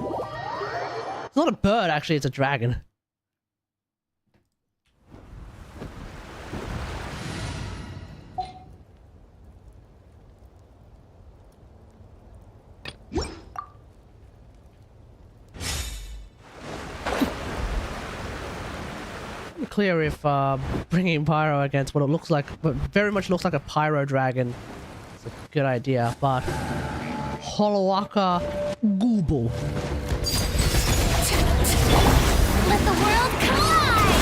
Speaker 3: It's not a bird, actually, it's a dragon. Clear if bringing Pyro against what it looks like, but very much looks like a Pyro dragon. It's a good idea, but Holowaka Gooble.
Speaker 2: Let the world collide!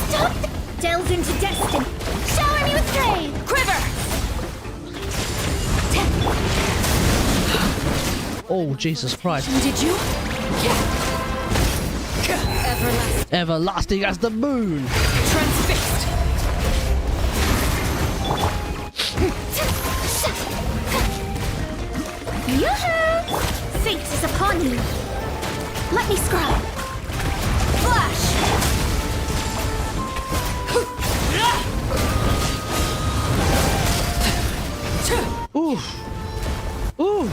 Speaker 2: Stop!
Speaker 11: Delves into destiny! Shower me with trade! Quiver!
Speaker 3: Oh, Jesus Christ.
Speaker 11: Did you? Everlasting.
Speaker 3: Everlasting as the moon!
Speaker 11: Transfixed! Yoo-hoo! Fate is upon me! Let me scribe! Flash!
Speaker 3: Ooh! Ooh!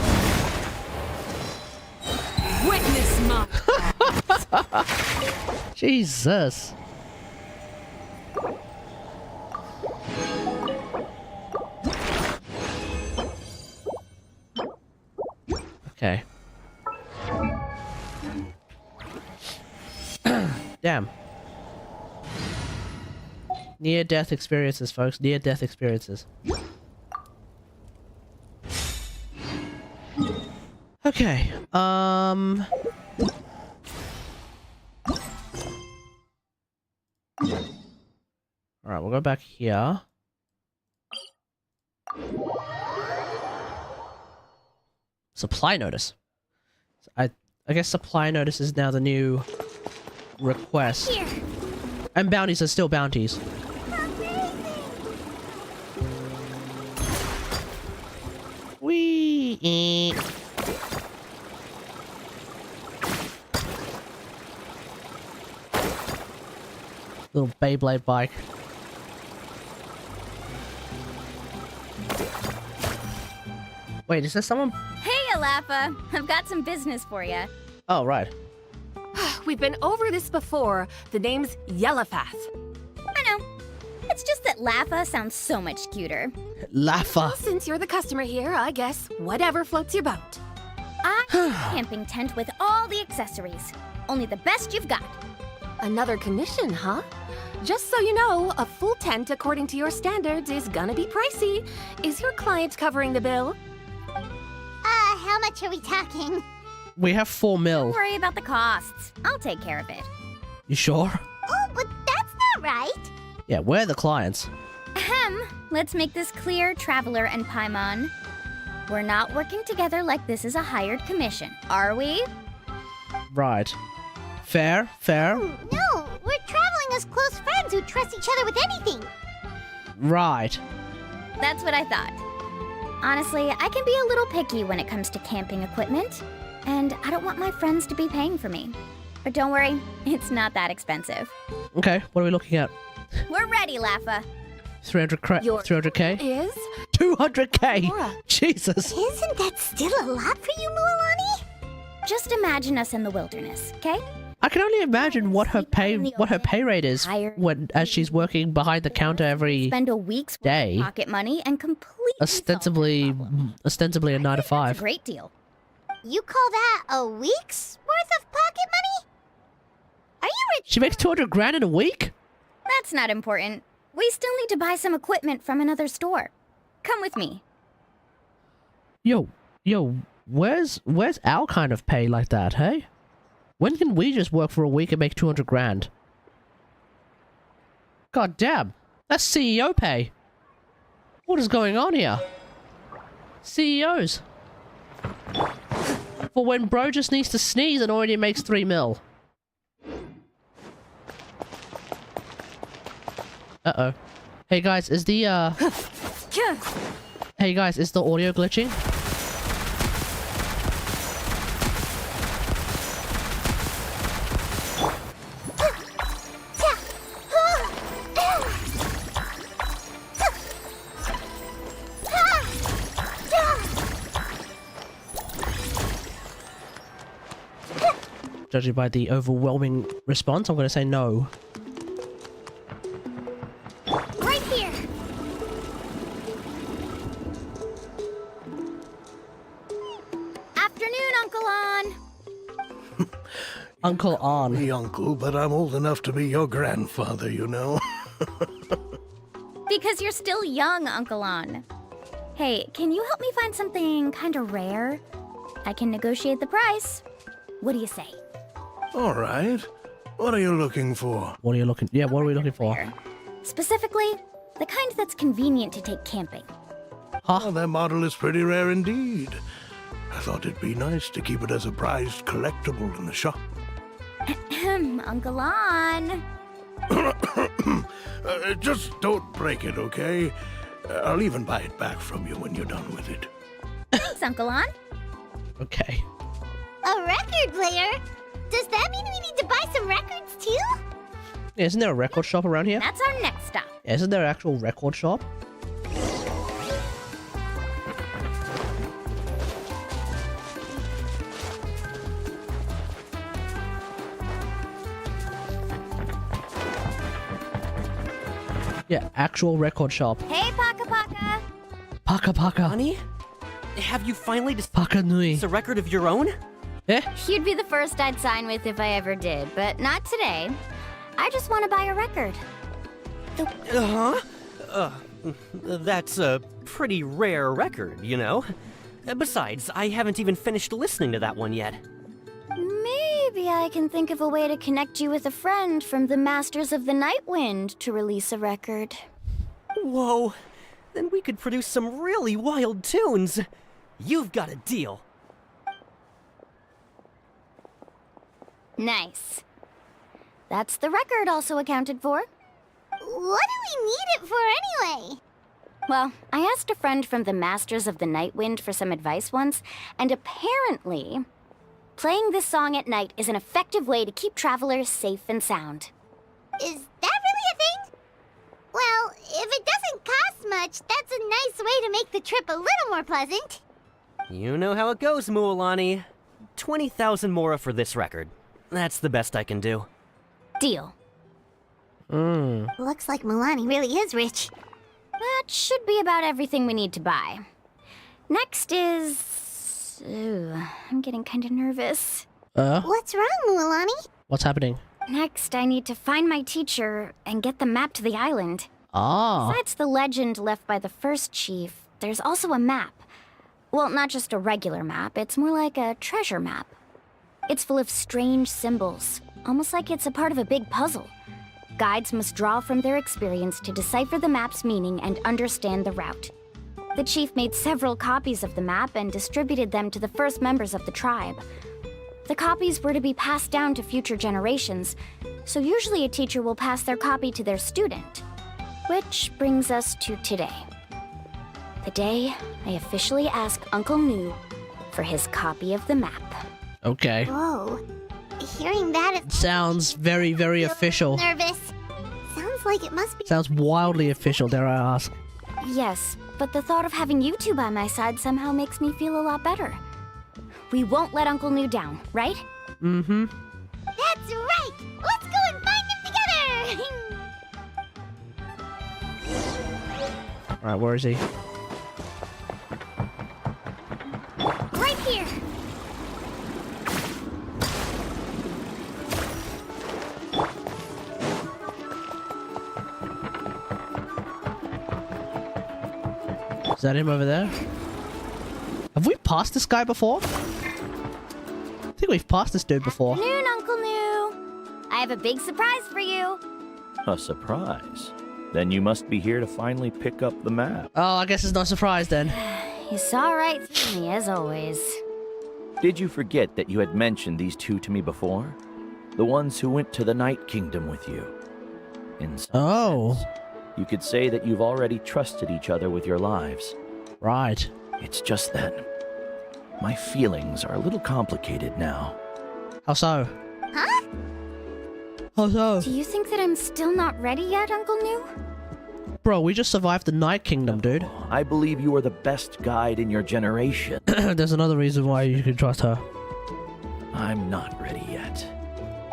Speaker 11: Witness my...
Speaker 3: Jesus! Okay. Damn. Near-death experiences, folks. Near-death experiences. Okay. Alright, we'll go back here. Supply notice. I guess supply notice is now the new request.
Speaker 2: Here.
Speaker 3: And bounties are still bounties. Wee. Little Beyblade bike. Wait, is there someone?
Speaker 1: Hey, Alafa. I've got some business for you.
Speaker 3: Oh, right.
Speaker 6: We've been over this before. The name's Yellowfath.
Speaker 1: I know. It's just that Lafa sounds so much cuter.
Speaker 3: Lafa.
Speaker 6: Well, since you're the customer here, I guess whatever floats your boat.
Speaker 1: I need a camping tent with all the accessories. Only the best you've got.
Speaker 6: Another commission, huh? Just so you know, a full tent according to your standards is gonna be pricey. Is your client covering the bill?
Speaker 2: How much are we talking?
Speaker 3: We have 4 mil.
Speaker 1: Don't worry about the costs. I'll take care of it.
Speaker 3: You sure?
Speaker 2: Oh, but that's not right.
Speaker 3: Yeah, we're the clients.
Speaker 1: Ahem. Let's make this clear, Traveler and Paimon. We're not working together like this is a hired commission, are we?
Speaker 3: Right. Fair, fair.
Speaker 2: No, we're traveling as close friends who trust each other with anything.
Speaker 3: Right.
Speaker 1: That's what I thought. Honestly, I can be a little picky when it comes to camping equipment, and I don't want my friends to be paying for me. But don't worry, it's not that expensive.
Speaker 3: Okay, what are we looking at?
Speaker 1: We're ready, Lafa.
Speaker 3: 300k?
Speaker 6: Is?
Speaker 3: 200k!
Speaker 6: Laura.
Speaker 3: Jesus!
Speaker 2: Isn't that still a lot for you, Mualani?
Speaker 1: Just imagine us in the wilderness, okay?
Speaker 3: I can only imagine what her pay rate is as she's working behind the counter every
Speaker 1: Spend a week's
Speaker 3: day.
Speaker 1: Pocket money and completely
Speaker 3: Ostensibly a 9 to 5.
Speaker 1: That's a great deal.
Speaker 2: You call that a week's worth of pocket money? Are you
Speaker 3: She makes 200 grand in a week?
Speaker 1: That's not important. We still need to buy some equipment from another store. Come with me.
Speaker 3: Yo, where's our kind of pay like that, hey? When can we just work for a week and make 200 grand? God damn, that's CEO pay. What is going on here? CEOs. For when bro just needs to sneeze and already makes 3 mil. Uh-oh. Hey guys, is the Hey guys, is the audio glitching? Judging by the overwhelming response, I'm gonna say no.
Speaker 2: Right here.
Speaker 1: Afternoon, Uncle On.
Speaker 3: Uncle On.
Speaker 7: Me uncle, but I'm old enough to be your grandfather, you know.
Speaker 1: Because you're still young, Uncle On. Hey, can you help me find something kind of rare? I can negotiate the price. What do you say?
Speaker 7: All right. What are you looking for?
Speaker 3: What are you looking? Yeah, what are we looking for?
Speaker 1: Specifically, the kind that's convenient to take camping.
Speaker 3: Huh?
Speaker 7: Oh, that model is pretty rare indeed. I thought it'd be nice to keep it as a prized collectible in the shop.
Speaker 1: Uncle On.
Speaker 7: Just don't break it, okay? I'll even buy it back from you when you're done with it.
Speaker 1: Thanks, Uncle On.
Speaker 3: Okay.
Speaker 2: A record player? Does that mean we need to buy some records too?
Speaker 3: Yeah, isn't there a record shop around here?
Speaker 1: That's our next stop.
Speaker 3: Yeah, isn't there an actual record shop? Yeah, actual record shop.
Speaker 1: Hey, Paka Paka.
Speaker 3: Paka Paka.
Speaker 9: Honey? Have you finally
Speaker 3: Paka Nui.
Speaker 9: It's a record of your own?
Speaker 3: Eh?
Speaker 1: You'd be the first I'd sign with if I ever did, but not today. I just want to buy a record.
Speaker 9: That's a pretty rare record, you know? Besides, I haven't even finished listening to that one yet.
Speaker 1: Maybe I can think of a way to connect you with a friend from the Masters of the Night Wind to release a record.
Speaker 9: Whoa, then we could produce some really wild tunes. You've got a deal.
Speaker 1: Nice. That's the record also accounted for.
Speaker 2: What do we need it for anyway?
Speaker 1: Well, I asked a friend from the Masters of the Night Wind for some advice once, and apparently, playing this song at night is an effective way to keep travelers safe and sound.
Speaker 2: Is that really a thing? Well, if it doesn't cost much, that's a nice way to make the trip a little more pleasant.
Speaker 9: You know how it goes, Mualani. 20,000 mora for this record. That's the best I can do.
Speaker 1: Deal.
Speaker 2: Looks like Mualani really is rich.
Speaker 1: That should be about everything we need to buy. Next is... Ooh, I'm getting kind of nervous.
Speaker 2: What's wrong, Mualani?
Speaker 3: What's happening?
Speaker 1: Next, I need to find my teacher and get the map to the island.
Speaker 3: Ah.
Speaker 1: Besides the legend left by the first chief, there's also a map. Well, not just a regular map, it's more like a treasure map. It's full of strange symbols, almost like it's a part of a big puzzle. Guides must draw from their experience to decipher the map's meaning and understand the route. The chief made several copies of the map and distributed them to the first members of the tribe. The copies were to be passed down to future generations, so usually a teacher will pass their copy to their student. Which brings us to today. The day I officially ask Uncle Nu for his copy of the map.
Speaker 3: Okay.
Speaker 2: Whoa. Hearing that, it
Speaker 3: sounds very, very official.
Speaker 2: Nervous. Sounds like it must be.
Speaker 3: Sounds wildly official, dare I ask.
Speaker 1: Yes, but the thought of having you two by my side somehow makes me feel a lot better. We won't let Uncle Nu down, right?
Speaker 3: Mm-hmm.
Speaker 2: That's right! Let's go and find him together!
Speaker 3: Alright, where is he?
Speaker 2: Right here!
Speaker 3: Is that him over there? Have we passed this guy before? I think we've passed this dude before.
Speaker 1: Afternoon, Uncle New. I have a big surprise for you.
Speaker 16: A surprise? Then you must be here to finally pick up the map.
Speaker 3: Oh, I guess it's no surprise then.
Speaker 1: You saw right through me, as always.
Speaker 16: Did you forget that you had mentioned these two to me before? The ones who went to the Night Kingdom with you. In some sense, you could say that you've already trusted each other with your lives.
Speaker 3: Right.
Speaker 16: It's just that my feelings are a little complicated now.
Speaker 3: How so?
Speaker 2: Huh?
Speaker 3: How so?
Speaker 1: Do you think that I'm still not ready yet, Uncle New?
Speaker 3: Bro, we just survived the Night Kingdom, dude.
Speaker 16: I believe you are the best guide in your generation.
Speaker 3: There's another reason why you can trust her.
Speaker 16: I'm not ready yet.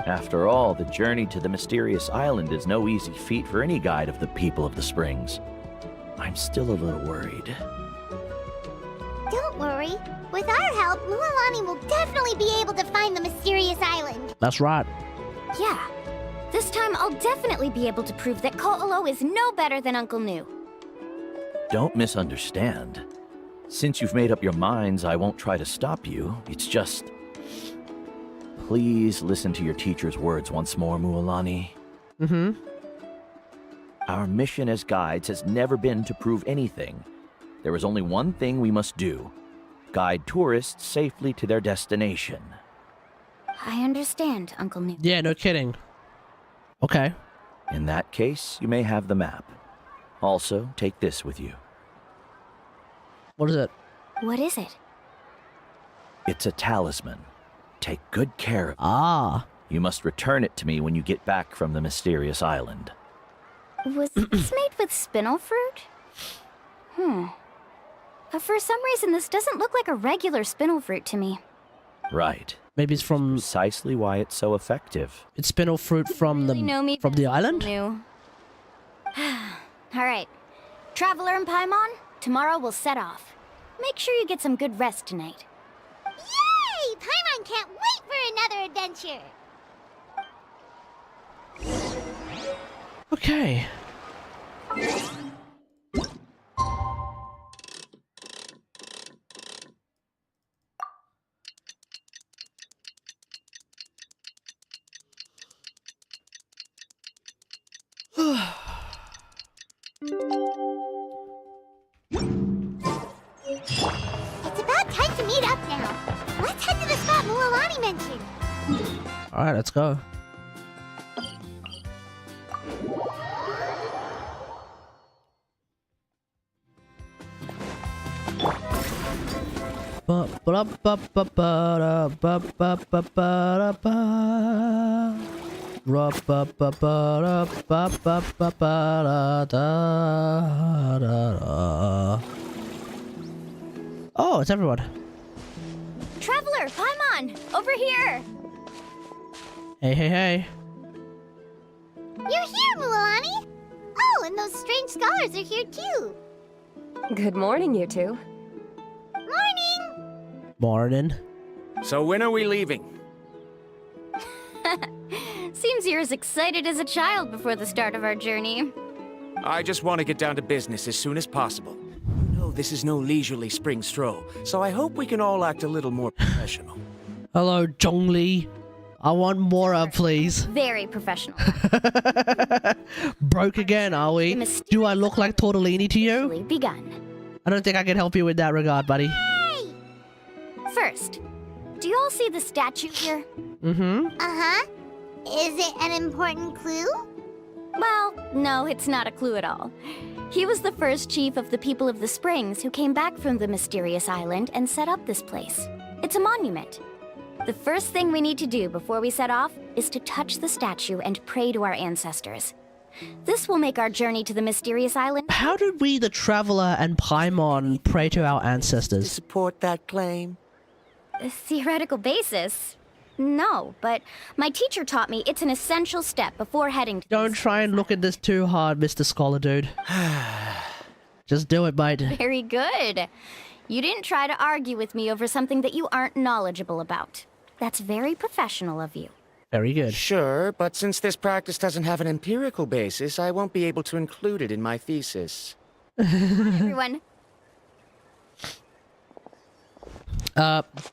Speaker 16: After all, the journey to the mysterious island is no easy feat for any guide of the people of the Springs. I'm still a little worried.
Speaker 2: Don't worry. With our help, Mualani will definitely be able to find the mysterious island.
Speaker 3: That's right.
Speaker 1: Yeah. This time, I'll definitely be able to prove that Ko'olo is no better than Uncle New.
Speaker 16: Don't misunderstand. Since you've made up your minds, I won't try to stop you. It's just... Please listen to your teacher's words once more, Mualani.
Speaker 3: Mm-hmm.
Speaker 16: Our mission as guides has never been to prove anything. There is only one thing we must do. Guide tourists safely to their destination.
Speaker 1: I understand, Uncle New.
Speaker 3: Yeah, no kidding. Okay.
Speaker 16: In that case, you may have the map. Also, take this with you.
Speaker 3: What is it?
Speaker 1: What is it?
Speaker 16: It's a talisman. Take good care of it.
Speaker 3: Ah.
Speaker 16: You must return it to me when you get back from the mysterious island.
Speaker 1: Was this made with spinel fruit? For some reason, this doesn't look like a regular spinel fruit to me.
Speaker 16: Right.
Speaker 3: Maybe it's from...
Speaker 16: Precisely why it's so effective.
Speaker 3: It's spinel fruit from the island?
Speaker 1: New. Alright. Traveler and Paimon, tomorrow we'll set off. Make sure you get some good rest tonight.
Speaker 2: Yay! Paimon can't wait for another adventure!
Speaker 3: Okay.
Speaker 2: It's about time to meet up now. Let's head to the spot Mualani mentioned.
Speaker 3: Alright, let's go. Oh, it's everyone.
Speaker 1: Traveler, Paimon, over here!
Speaker 3: Hey, hey, hey.
Speaker 2: You're here, Mualani! Oh, and those strange scholars are here too.
Speaker 17: Good morning, you two.
Speaker 2: Morning!
Speaker 3: Morning.
Speaker 12: So when are we leaving?
Speaker 1: Seems you're as excited as a child before the start of our journey.
Speaker 12: I just want to get down to business as soon as possible. No, this is no leisurely spring stroll, so I hope we can all act a little more professional.
Speaker 3: Hello, Zhongli. I want more, please.
Speaker 1: Very professional.
Speaker 3: Broke again, are we? Do I look like Tortellini to you?
Speaker 1: Begun.
Speaker 3: I don't think I can help you in that regard, buddy.
Speaker 1: First, do you all see the statue here?
Speaker 3: Mm-hmm.
Speaker 2: Uh-huh. Is it an important clue?
Speaker 1: Well, no, it's not a clue at all. He was the first chief of the people of the Springs who came back from the mysterious island and set up this place. It's a monument. The first thing we need to do before we set off is to touch the statue and pray to our ancestors. This will make our journey to the mysterious island...
Speaker 3: How did we, the Traveler and Paimon, pray to our ancestors?
Speaker 12: Support that claim?
Speaker 1: A theoretical basis? No, but my teacher taught me it's an essential step before heading to...
Speaker 3: Don't try and look at this too hard, Mr. Scholar Dude. Just do it, mate.
Speaker 1: Very good. You didn't try to argue with me over something that you aren't knowledgeable about. That's very professional of you.
Speaker 3: Very good.
Speaker 12: Sure, but since this practice doesn't have an empirical basis, I won't be able to include it in my thesis.
Speaker 1: Everyone,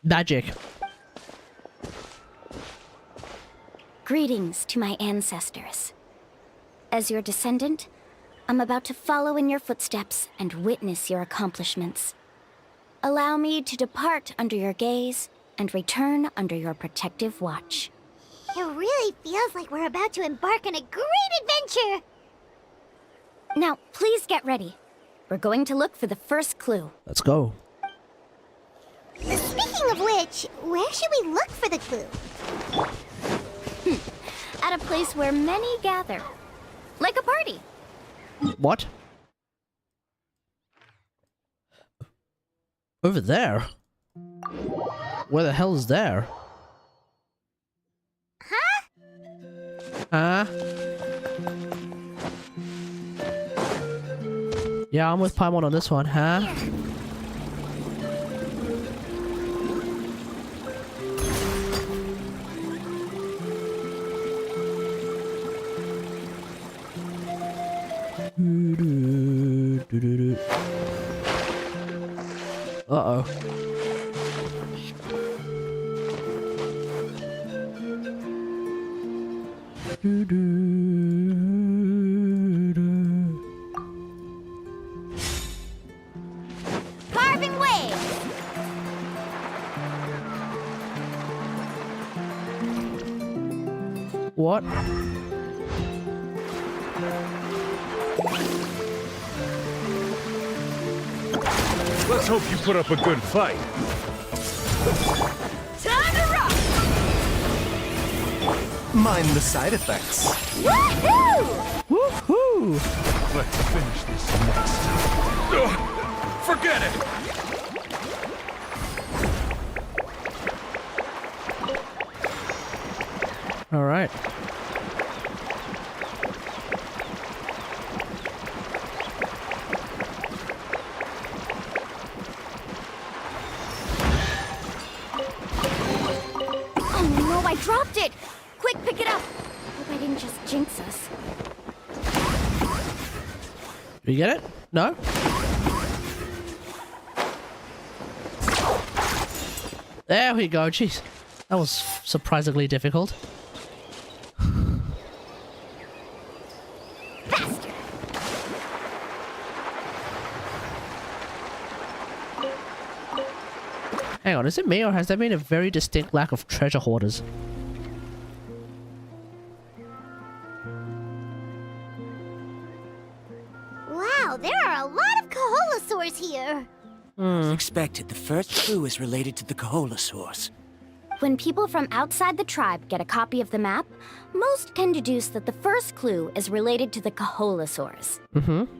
Speaker 3: Magic.
Speaker 1: Greetings to my ancestors. As your descendant, I'm about to follow in your footsteps and witness your accomplishments. Allow me to depart under your gaze and return under your protective watch.
Speaker 2: It really feels like we're about to embark on a great adventure!
Speaker 1: Now, please get ready. We're going to look for the first clue.
Speaker 3: Let's go.
Speaker 2: Speaking of which, where should we look for the clue?
Speaker 1: At a place where many gather. Like a party.
Speaker 3: What? Over there? Where the hell is there?
Speaker 2: Huh?
Speaker 3: Huh? Yeah, I'm with Paimon on this one, huh? Uh-oh.
Speaker 2: Carving waves!
Speaker 3: What?
Speaker 5: Let's hope you put up a good fight.
Speaker 19: Time to rock!
Speaker 14: Mind the side effects.
Speaker 19: Woohoo!
Speaker 3: Woohoo!
Speaker 5: Let's finish this next. Forget it!
Speaker 3: All right.
Speaker 1: Oh no, I dropped it! Quick, pick it up! Hope I didn't just jinx us.
Speaker 3: Do you get it? No? There we go. Jeez. That was surprisingly difficult. Hang on, is it me or has there been a very distinct lack of treasure hoarders?
Speaker 2: Wow, there are a lot of Kaholosaurs here!
Speaker 12: As expected, the first clue is related to the Kaholosaurs.
Speaker 1: When people from outside the tribe get a copy of the map, most can deduce that the first clue is related to the Kaholosaurs.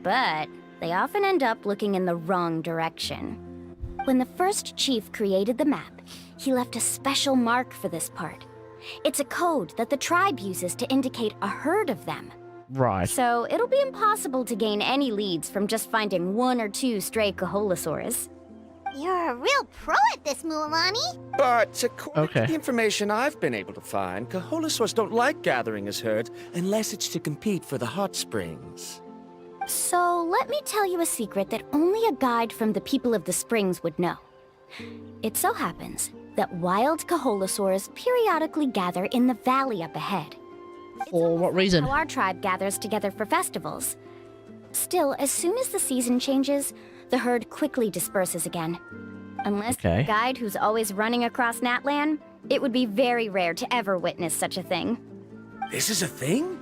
Speaker 1: But they often end up looking in the wrong direction. When the first chief created the map, he left a special mark for this part. It's a code that the tribe uses to indicate a herd of them.
Speaker 3: Right.
Speaker 1: So it'll be impossible to gain any leads from just finding one or two stray Kaholosaurs.
Speaker 2: You're a real pro at this, Mualani!
Speaker 12: But according to the information I've been able to find, Kaholosaurs don't like gathering as herds unless it's to compete for the hot springs.
Speaker 1: So let me tell you a secret that only a guide from the people of the springs would know. It so happens that wild Kaholosaurs periodically gather in the valley up ahead.
Speaker 3: For what reason?
Speaker 1: How our tribe gathers together for festivals. Still, as soon as the season changes, the herd quickly disperses again. Unless you're a guide who's always running across Natlan, it would be very rare to ever witness such a thing.
Speaker 12: This is a thing?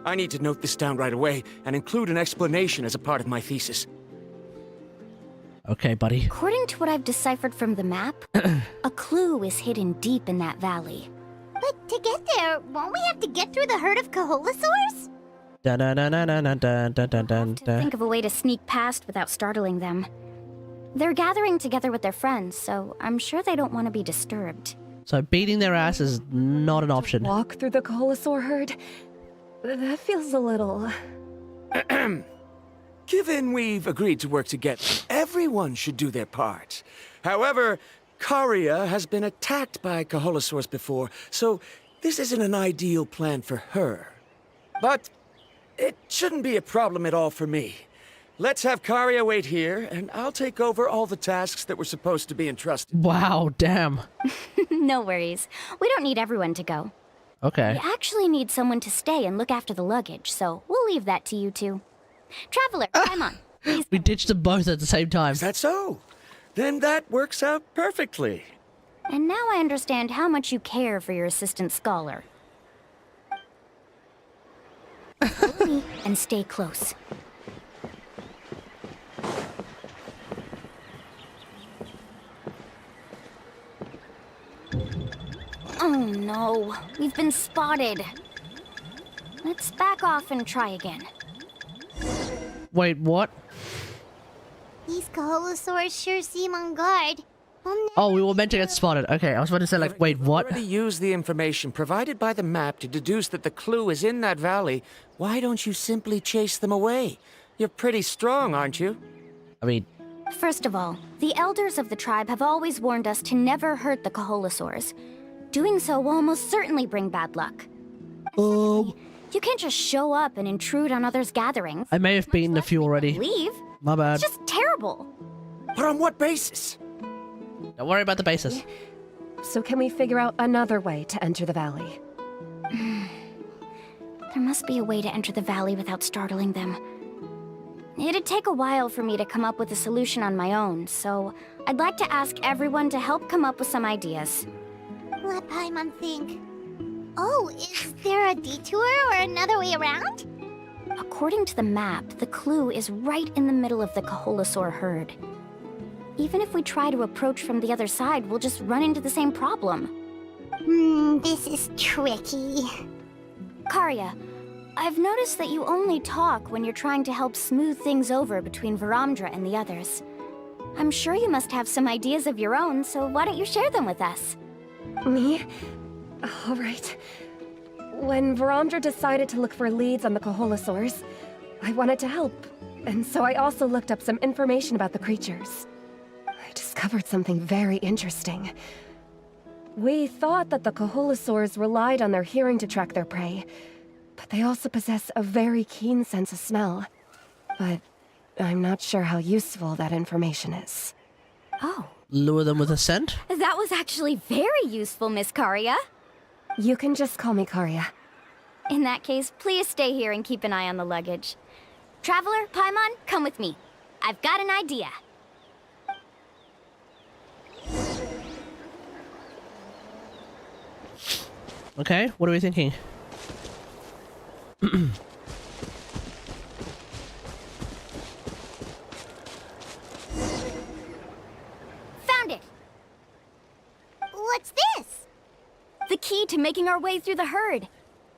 Speaker 12: I need to note this down right away and include an explanation as a part of my thesis.
Speaker 3: Okay, buddy.
Speaker 1: According to what I've deciphered from the map, a clue is hidden deep in that valley.
Speaker 2: But to get there, won't we have to get through the herd of Kaholosaurs?
Speaker 1: Think of a way to sneak past without startling them. They're gathering together with their friends, so I'm sure they don't want to be disturbed.
Speaker 3: So beating their ass is not an option.
Speaker 17: Walk through the Kaholosaur herd? That feels a little...
Speaker 12: Given we've agreed to work together, everyone should do their part. However, Karia has been attacked by Kaholosaurs before, so this isn't an ideal plan for her. But it shouldn't be a problem at all for me. Let's have Karya wait here, and I'll take over all the tasks that were supposed to be entrusted.
Speaker 3: Wow, damn.
Speaker 1: No worries. We don't need everyone to go.
Speaker 3: Okay.
Speaker 1: We actually need someone to stay and look after the luggage, so we'll leave that to you two. Traveler, come on. Please.
Speaker 3: We ditched them both at the same time.
Speaker 12: Is that so? Then that works out perfectly.
Speaker 1: And now I understand how much you care for your assistant scholar. Follow me and stay close. Oh no, we've been spotted. Let's back off and try again.
Speaker 3: Wait, what?
Speaker 2: These Kaholosaurs sure seem on guard.
Speaker 3: Oh, we were meant to get spotted. Okay, I was about to say, like, wait, what?
Speaker 12: Already used the information provided by the map to deduce that the clue is in that valley. Why don't you simply chase them away? You're pretty strong, aren't you?
Speaker 3: I mean...
Speaker 1: First of all, the elders of the tribe have always warned us to never hurt the Kaholosaurs. Doing so will almost certainly bring bad luck. You can't just show up and intrude on others' gatherings.
Speaker 3: I may have beaten a few already.
Speaker 1: Leave?
Speaker 3: My bad.
Speaker 1: It's just terrible.
Speaker 12: But on what basis?
Speaker 3: Don't worry about the basis.
Speaker 17: So can we figure out another way to enter the valley?
Speaker 1: There must be a way to enter the valley without startling them. It'd take a while for me to come up with a solution on my own, so I'd like to ask everyone to help come up with some ideas.
Speaker 2: Let Paimon think. Oh, is there a detour or another way around?
Speaker 1: According to the map, the clue is right in the middle of the Kaholosaur herd. Even if we try to approach from the other side, we'll just run into the same problem.
Speaker 2: This is tricky.
Speaker 1: Karya, I've noticed that you only talk when you're trying to help smooth things over between Varamdra and the others. I'm sure you must have some ideas of your own, so why don't you share them with us?
Speaker 17: Me? All right. When Varamdra decided to look for leads on the Kaholosaurs, I wanted to help, and so I also looked up some information about the creatures. I discovered something very interesting. We thought that the Kaholosaurs relied on their hearing to track their prey, but they also possess a very keen sense of smell. But I'm not sure how useful that information is.
Speaker 1: Oh.
Speaker 3: Lure them with a scent?
Speaker 1: That was actually very useful, Miss Karya.
Speaker 17: You can just call me Karya.
Speaker 1: In that case, please stay here and keep an eye on the luggage. Traveler, Paimon, come with me. I've got an idea.
Speaker 3: Okay, what are we thinking?
Speaker 1: Found it!
Speaker 2: What's this?
Speaker 1: The key to making our way through the herd.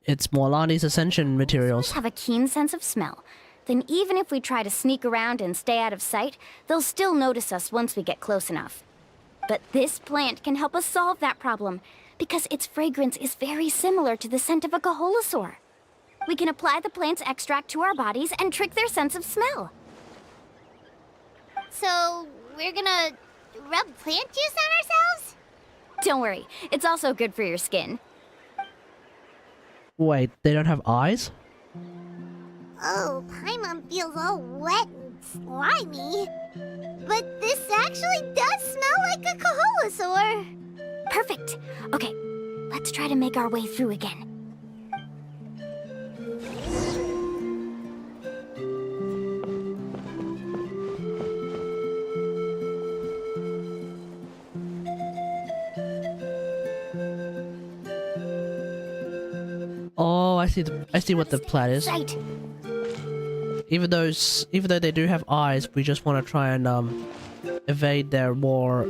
Speaker 3: It's Mualani's ascension materials.
Speaker 1: Have a keen sense of smell. Then even if we try to sneak around and stay out of sight, they'll still notice us once we get close enough. But this plant can help us solve that problem, because its fragrance is very similar to the scent of a Kaholosaur. We can apply the plant's extract to our bodies and trick their sense of smell.
Speaker 2: So, we're gonna rub plant juice on ourselves?
Speaker 1: Don't worry, it's also good for your skin.
Speaker 3: Wait, they don't have eyes?
Speaker 2: Oh, Paimon feels all wet and slimy. But this actually does smell like a Kaholosaur.
Speaker 1: Perfect. Okay, let's try to make our way through again.
Speaker 3: Oh, I see what the plan is.
Speaker 1: Right.
Speaker 3: Even though they do have eyes, we just want to try and evade their more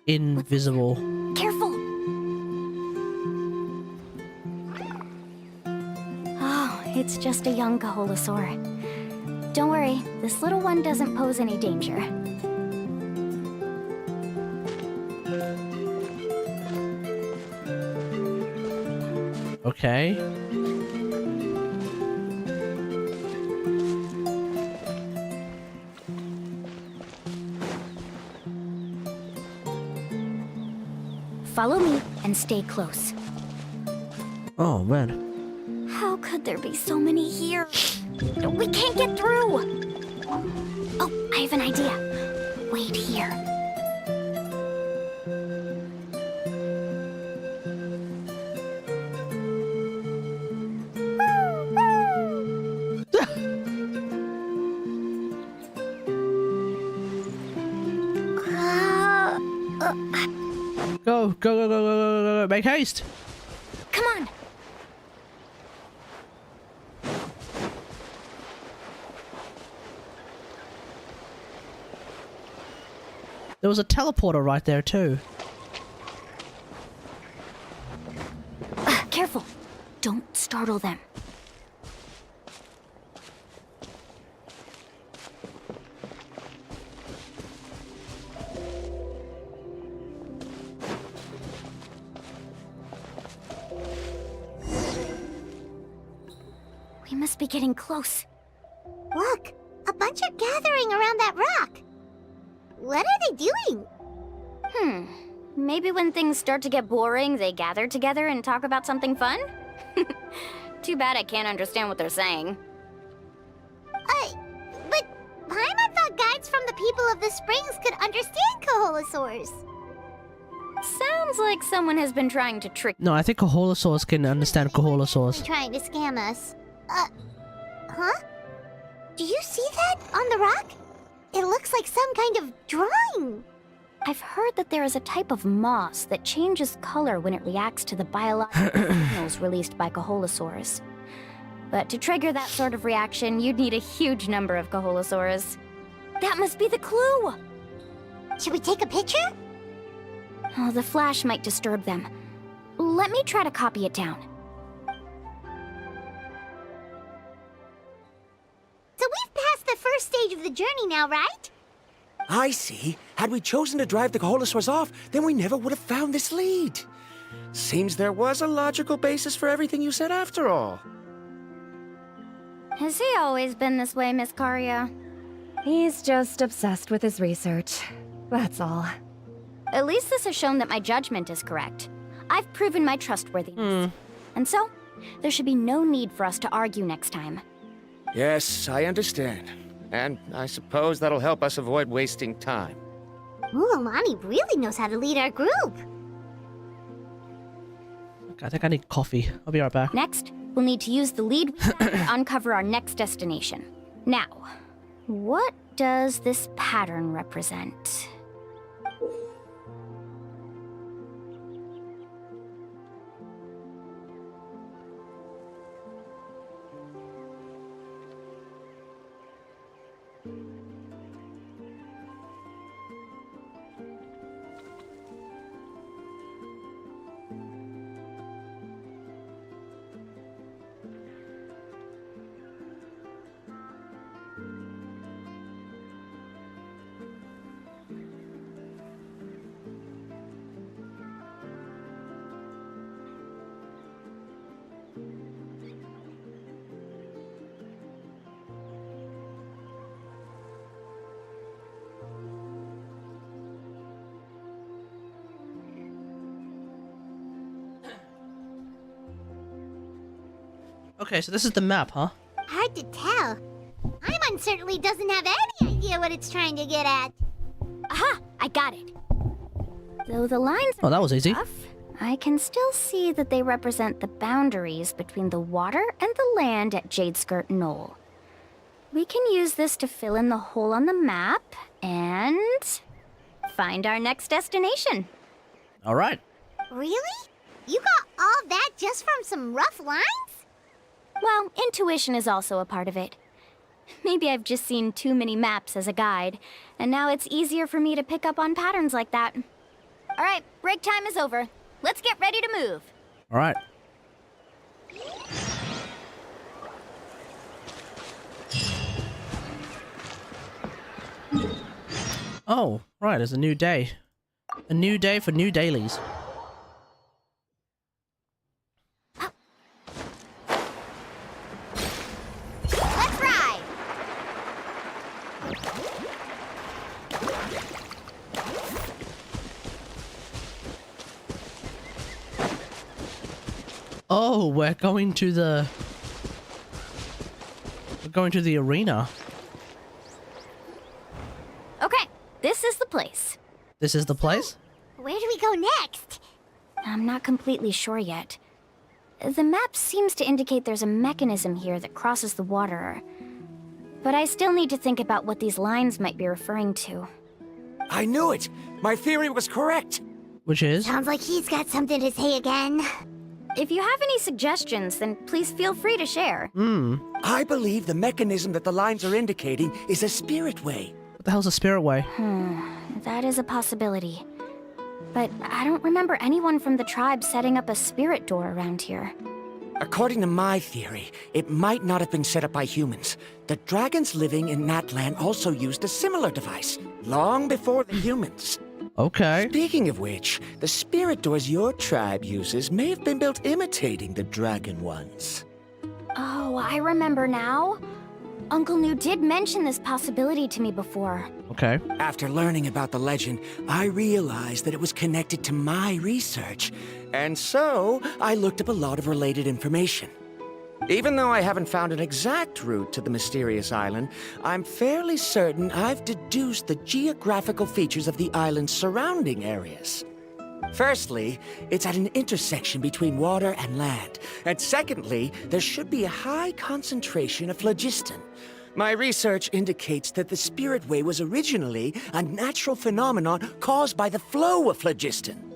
Speaker 3: invisible.
Speaker 1: Careful. Oh, it's just a young Kaholosaur. Don't worry, this little one doesn't pose any danger.
Speaker 3: Okay.
Speaker 1: Follow me and stay close.
Speaker 3: Oh, man.
Speaker 1: How could there be so many here? We can't get through! Oh, I have an idea. Wait here.
Speaker 3: Go, go, go, go, go, go, go, go, make haste!
Speaker 1: Come on!
Speaker 3: There was a teleporter right there too.
Speaker 1: Careful! Don't startle them. We must be getting close.
Speaker 2: Look, a bunch are gathering around that rock. What are they doing?
Speaker 1: Maybe when things start to get boring, they gather together and talk about something fun? Too bad I can't understand what they're saying.
Speaker 2: But Paimon thought guides from the people of the springs could understand Kaholosaurs.
Speaker 1: Sounds like someone has been trying to trick.
Speaker 3: No, I think Kaholosaurs can understand Kaholosaurs.
Speaker 2: Trying to scam us. Huh? Do you see that on the rock? It looks like some kind of drawing.
Speaker 1: I've heard that there is a type of moss that changes color when it reacts to the biological signals released by Kaholosaurs. But to trigger that sort of reaction, you'd need a huge number of Kaholosaurs. That must be the clue!
Speaker 2: Should we take a picture?
Speaker 1: Oh, the flash might disturb them. Let me try to copy it down.
Speaker 2: So we've passed the first stage of the journey now, right?
Speaker 12: I see. Had we chosen to drive the Kaholosaurs off, then we never would have found this lead. Seems there was a logical basis for everything you said after all.
Speaker 1: Has he always been this way, Miss Karia?
Speaker 17: He's just obsessed with his research. That's all.
Speaker 1: At least this has shown that my judgment is correct. I've proven my trustworthiness. And so, there should be no need for us to argue next time.
Speaker 12: Yes, I understand. And I suppose that'll help us avoid wasting time.
Speaker 2: Mualani really knows how to lead our group.
Speaker 3: I think I need coffee. I'll be right back.
Speaker 1: Next, we'll need to use the lead we found to uncover our next destination. Now, what does this pattern represent?
Speaker 3: Okay, so this is the map, huh?
Speaker 2: Hard to tell. Paimon certainly doesn't have any idea what it's trying to get at.
Speaker 1: Aha! I got it. Though the lines
Speaker 3: Oh, that was easy.
Speaker 1: rough, I can still see that they represent the boundaries between the water and the land at Jadeskirt Knoll. We can use this to fill in the hole on the map and find our next destination.
Speaker 3: All right.
Speaker 2: Really? You got all that just from some rough lines?
Speaker 1: Well, intuition is also a part of it. Maybe I've just seen too many maps as a guide, and now it's easier for me to pick up on patterns like that. All right, break time is over. Let's get ready to move.
Speaker 3: All right. Oh, right, it's a new day. A new day for new dailies.
Speaker 2: Let's ride!
Speaker 3: Oh, we're going to the... We're going to the arena.
Speaker 1: Okay, this is the place.
Speaker 3: This is the place?
Speaker 2: Where do we go next?
Speaker 1: I'm not completely sure yet. The map seems to indicate there's a mechanism here that crosses the water. But I still need to think about what these lines might be referring to.
Speaker 12: I knew it! My theory was correct!
Speaker 3: Which is?
Speaker 2: Sounds like he's got something to say again.
Speaker 1: If you have any suggestions, then please feel free to share.
Speaker 12: I believe the mechanism that the lines are indicating is a spirit way.
Speaker 3: What the hell's a spirit way?
Speaker 1: That is a possibility. But I don't remember anyone from the tribe setting up a spirit door around here.
Speaker 12: According to my theory, it might not have been set up by humans. The dragons living in Natlan also used a similar device, long before the humans.
Speaker 3: Okay.
Speaker 12: Speaking of which, the spirit doors your tribe uses may have been built imitating the dragon ones.
Speaker 1: Oh, I remember now. Uncle New did mention this possibility to me before.
Speaker 3: Okay.
Speaker 12: After learning about the legend, I realized that it was connected to my research, and so I looked up a lot of related information. Even though I haven't found an exact route to the mysterious island, I'm fairly certain I've deduced the geographical features of the island's surrounding areas. Firstly, it's at an intersection between water and land, and secondly, there should be a high concentration of phlogiston. My research indicates that the Spirit Way was originally a natural phenomenon caused by the flow of phlogiston.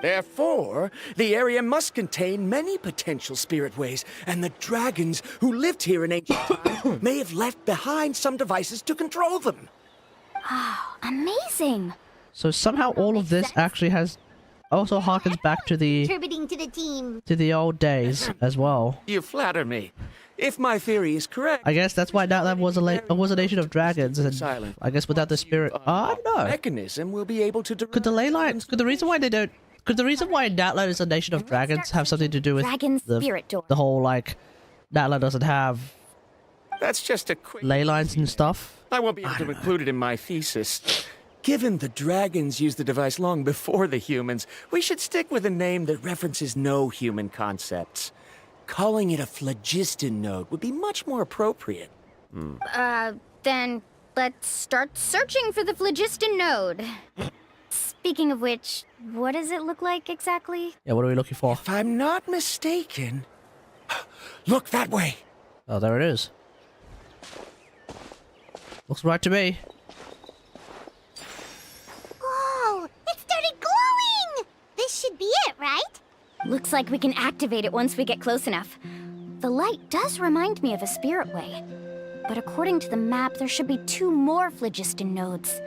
Speaker 12: Therefore, the area must contain many potential spirit ways, and the dragons who lived here in ancient times may have left behind some devices to control them.
Speaker 1: Oh, amazing!
Speaker 3: So somehow all of this actually has also harkens back to the
Speaker 2: Contributing to the team.
Speaker 3: to the old days as well.
Speaker 12: You flatter me. If my theory is correct,
Speaker 3: I guess that's why Natlan was a nation of dragons, and I guess without the spirit, I don't know.
Speaker 12: Mechanism will be able to.
Speaker 3: Could the ley lines? Could the reason why they don't? Could the reason why Natlan is a nation of dragons have something to do with the whole like Natlan doesn't have
Speaker 12: That's just a quick
Speaker 3: ley lines and stuff?
Speaker 12: I won't be able to include it in my thesis. Given the dragons used the device long before the humans, we should stick with a name that references no human concepts. Calling it a phlogiston node would be much more appropriate.
Speaker 1: Then let's start searching for the phlogiston node. Speaking of which, what does it look like exactly?
Speaker 3: Yeah, what are we looking for?
Speaker 12: If I'm not mistaken, look that way.
Speaker 3: Oh, there it is. Looks right to me.
Speaker 2: Whoa! It started glowing! This should be it, right?
Speaker 1: Looks like we can activate it once we get close enough. The light does remind me of a spirit way. But according to the map, there should be 2 more phlogiston nodes.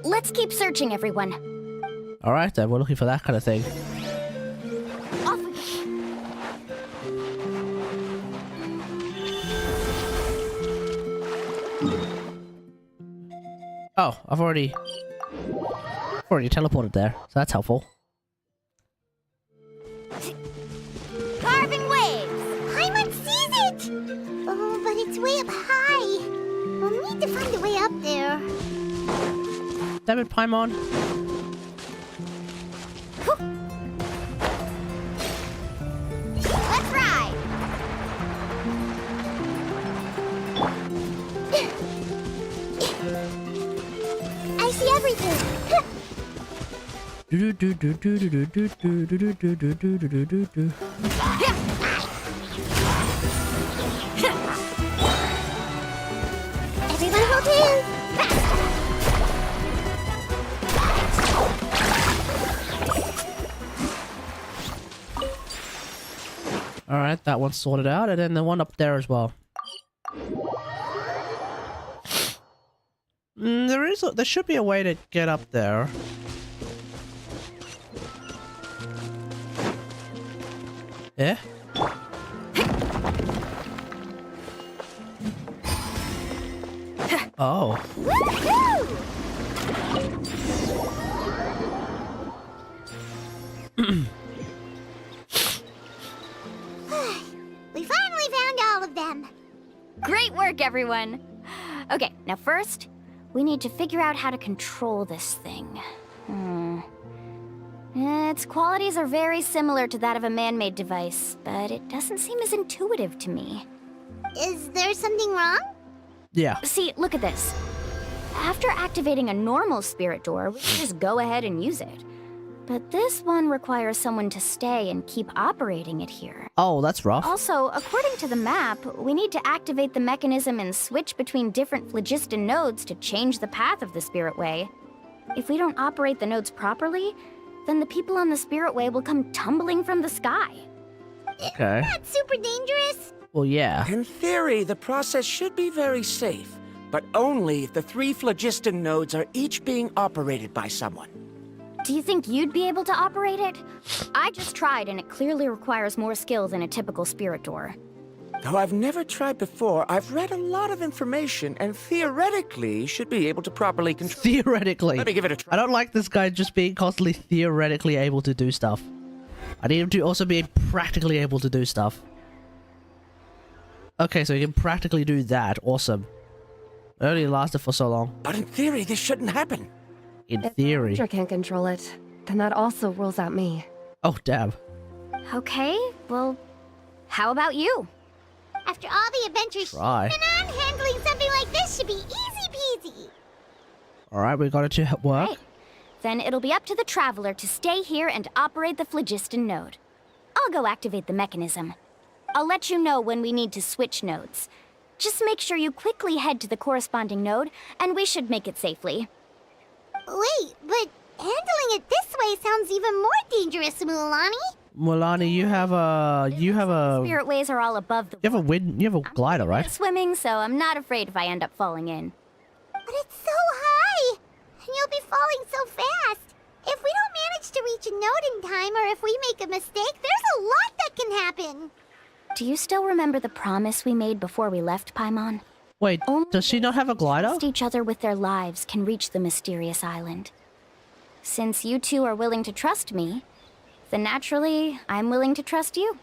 Speaker 1: Let's keep searching, everyone.
Speaker 3: Alright then, we're looking for that kind of thing.
Speaker 1: Off we
Speaker 3: Oh, I've already teleported there, so that's helpful.
Speaker 2: Carving waves! Paimon sees it! Oh, but it's way up high. We'll need to find a way up there.
Speaker 3: Damn it, Paimon.
Speaker 2: Let's ride! I see everything! Everyone hold hands!
Speaker 3: Alright, that one's sorted out, and then the one up there as well. There should be a way to get up there. Yeah? Oh.
Speaker 2: We finally found all of them.
Speaker 1: Great work, everyone! Okay, now first, we need to figure out how to control this thing. Its qualities are very similar to that of a man-made device, but it doesn't seem as intuitive to me.
Speaker 2: Is there something wrong?
Speaker 3: Yeah.
Speaker 1: See, look at this. After activating a normal spirit door, we can just go ahead and use it. But this one requires someone to stay and keep operating it here.
Speaker 3: Oh, that's rough.
Speaker 1: Also, according to the map, we need to activate the mechanism and switch between different phlogiston nodes to change the path of the Spirit Way. If we don't operate the nodes properly, then the people on the Spirit Way will come tumbling from the sky.
Speaker 3: Okay.
Speaker 2: That's super dangerous.
Speaker 3: Well, yeah.
Speaker 12: In theory, the process should be very safe, but only if the 3 phlogiston nodes are each being operated by someone.
Speaker 1: Do you think you'd be able to operate it? I just tried, and it clearly requires more skill than a typical spirit door.
Speaker 12: Though I've never tried before, I've read a lot of information and theoretically should be able to properly control.
Speaker 3: Theoretically.
Speaker 12: Let me give it a try.
Speaker 3: I don't like this guy just being constantly theoretically able to do stuff. I need him to also be practically able to do stuff. Okay, so he can practically do that. Awesome. It only lasted for so long.
Speaker 12: But in theory, this shouldn't happen.
Speaker 3: In theory.
Speaker 17: If Roger can't control it, then that also rules out me.
Speaker 3: Oh, damn.
Speaker 1: Okay, well, how about you?
Speaker 2: After all the adventures
Speaker 3: Try.
Speaker 2: she's been on, handling something like this should be easy peasy.
Speaker 3: Alright, we got it to work.
Speaker 1: Right. Then it'll be up to the Traveler to stay here and operate the phlogiston node. I'll go activate the mechanism. I'll let you know when we need to switch nodes. Just make sure you quickly head to the corresponding node, and we should make it safely.
Speaker 2: Wait, but handling it this way sounds even more dangerous, Mualani.
Speaker 3: Mualani, you have a
Speaker 1: Spirit ways are all above the
Speaker 3: You have a glider, right?
Speaker 1: swimming, so I'm not afraid if I end up falling in.
Speaker 2: But it's so high, and you'll be falling so fast. If we don't manage to reach a node in time, or if we make a mistake, there's a lot that can happen.
Speaker 1: Do you still remember the promise we made before we left Paimon?
Speaker 3: Wait, does she not have a glider?
Speaker 1: Trust each other with their lives can reach the mysterious island. Since you two are willing to trust me, then naturally, I'm willing to trust you.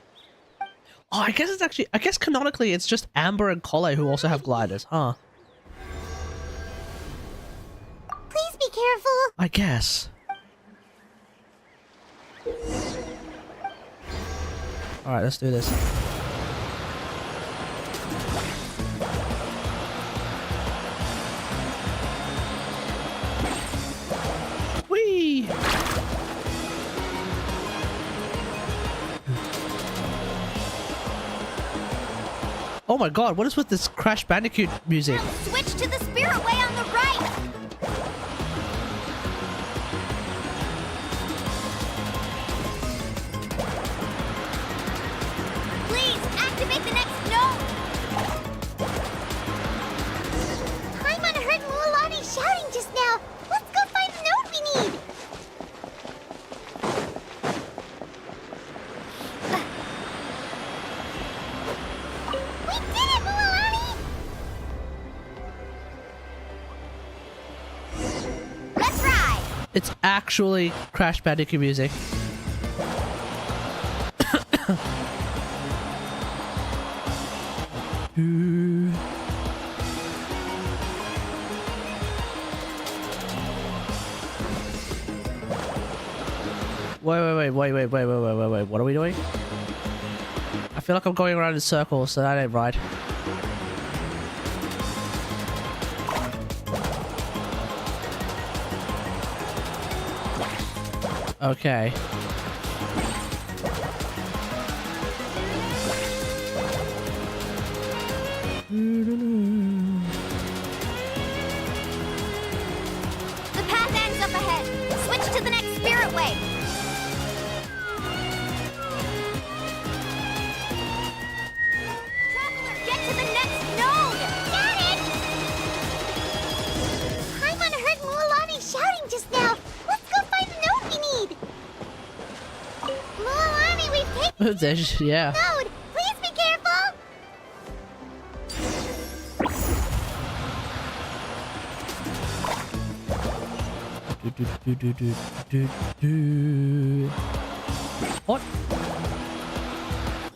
Speaker 3: Oh, I guess canonically it's just Amber and Collei who also have gliders, huh?
Speaker 2: Please be careful.
Speaker 3: I guess. Alright, let's do this. Whee! Oh my god, what is with this Crash Bandicoot music?
Speaker 2: Switch to the Spirit Way on the right. Please activate the next node. Paimon heard Mualani shouting just now. Let's go find the node we need. We did it, Mualani! Let's ride!
Speaker 3: It's actually Crash Bandicoot music. Wait, what are we doing? I feel like I'm going around in circles, so that ain't right. Okay.
Speaker 2: The path ends up ahead. Switch to the next Spirit Way. Traveler, get to the next node! Got it! Paimon heard Mualani shouting just now. Let's go find the node we need. Mualani, we've taken
Speaker 3: Yeah.
Speaker 2: node. Please be careful.
Speaker 3: What?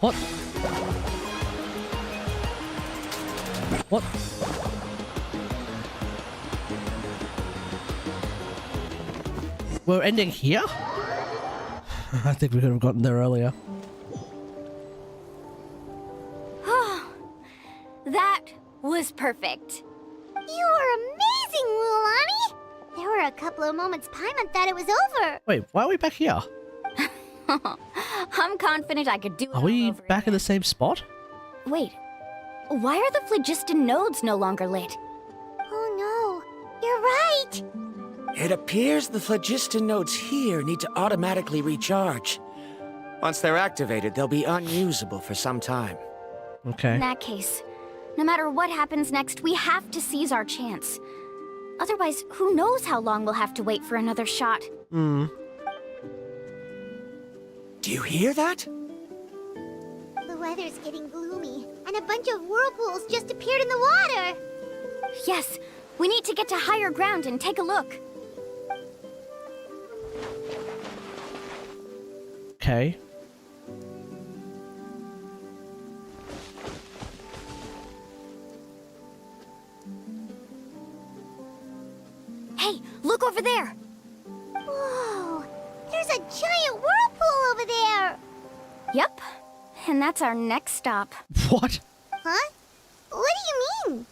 Speaker 3: What? What? We're ending here? I think we could have gotten there earlier.
Speaker 1: That was perfect.
Speaker 2: You are amazing, Mualani? There were a couple of moments Paimon thought it was over.
Speaker 3: Wait, why are we back here?
Speaker 1: I'm confident I could do it.
Speaker 3: Are we back in the same spot?
Speaker 1: Wait, why are the phlogiston nodes no longer lit?
Speaker 2: Oh no, you're right.
Speaker 12: It appears the phlogiston nodes here need to automatically recharge. Once they're activated, they'll be unusable for some time.
Speaker 3: Okay.
Speaker 1: In that case, no matter what happens next, we have to seize our chance. Otherwise, who knows how long we'll have to wait for another shot.
Speaker 3: Hmm.
Speaker 12: Do you hear that?
Speaker 2: The weather's getting gloomy, and a bunch of whirlpools just appeared in the water.
Speaker 1: Yes, we need to get to higher ground and take a look.
Speaker 3: Okay.
Speaker 1: Hey, look over there!
Speaker 2: Whoa, there's a giant whirlpool over there.
Speaker 1: Yep, and that's our next stop.
Speaker 3: What?
Speaker 2: Huh? What do you mean?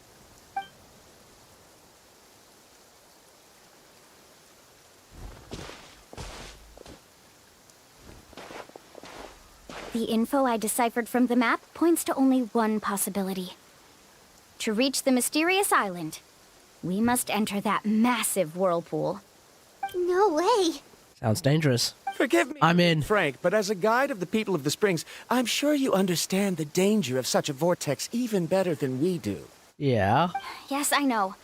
Speaker 1: The info I deciphered from the map points to only one possibility. To reach the mysterious island, we must enter that massive whirlpool.
Speaker 2: No way.
Speaker 3: Sounds dangerous.
Speaker 12: Forgive me,
Speaker 3: I'm in.
Speaker 12: Frank, but as a guide of the people of the Springs, I'm sure you understand the danger of such a vortex even better than we do.
Speaker 3: Yeah.
Speaker 1: Yes, I know.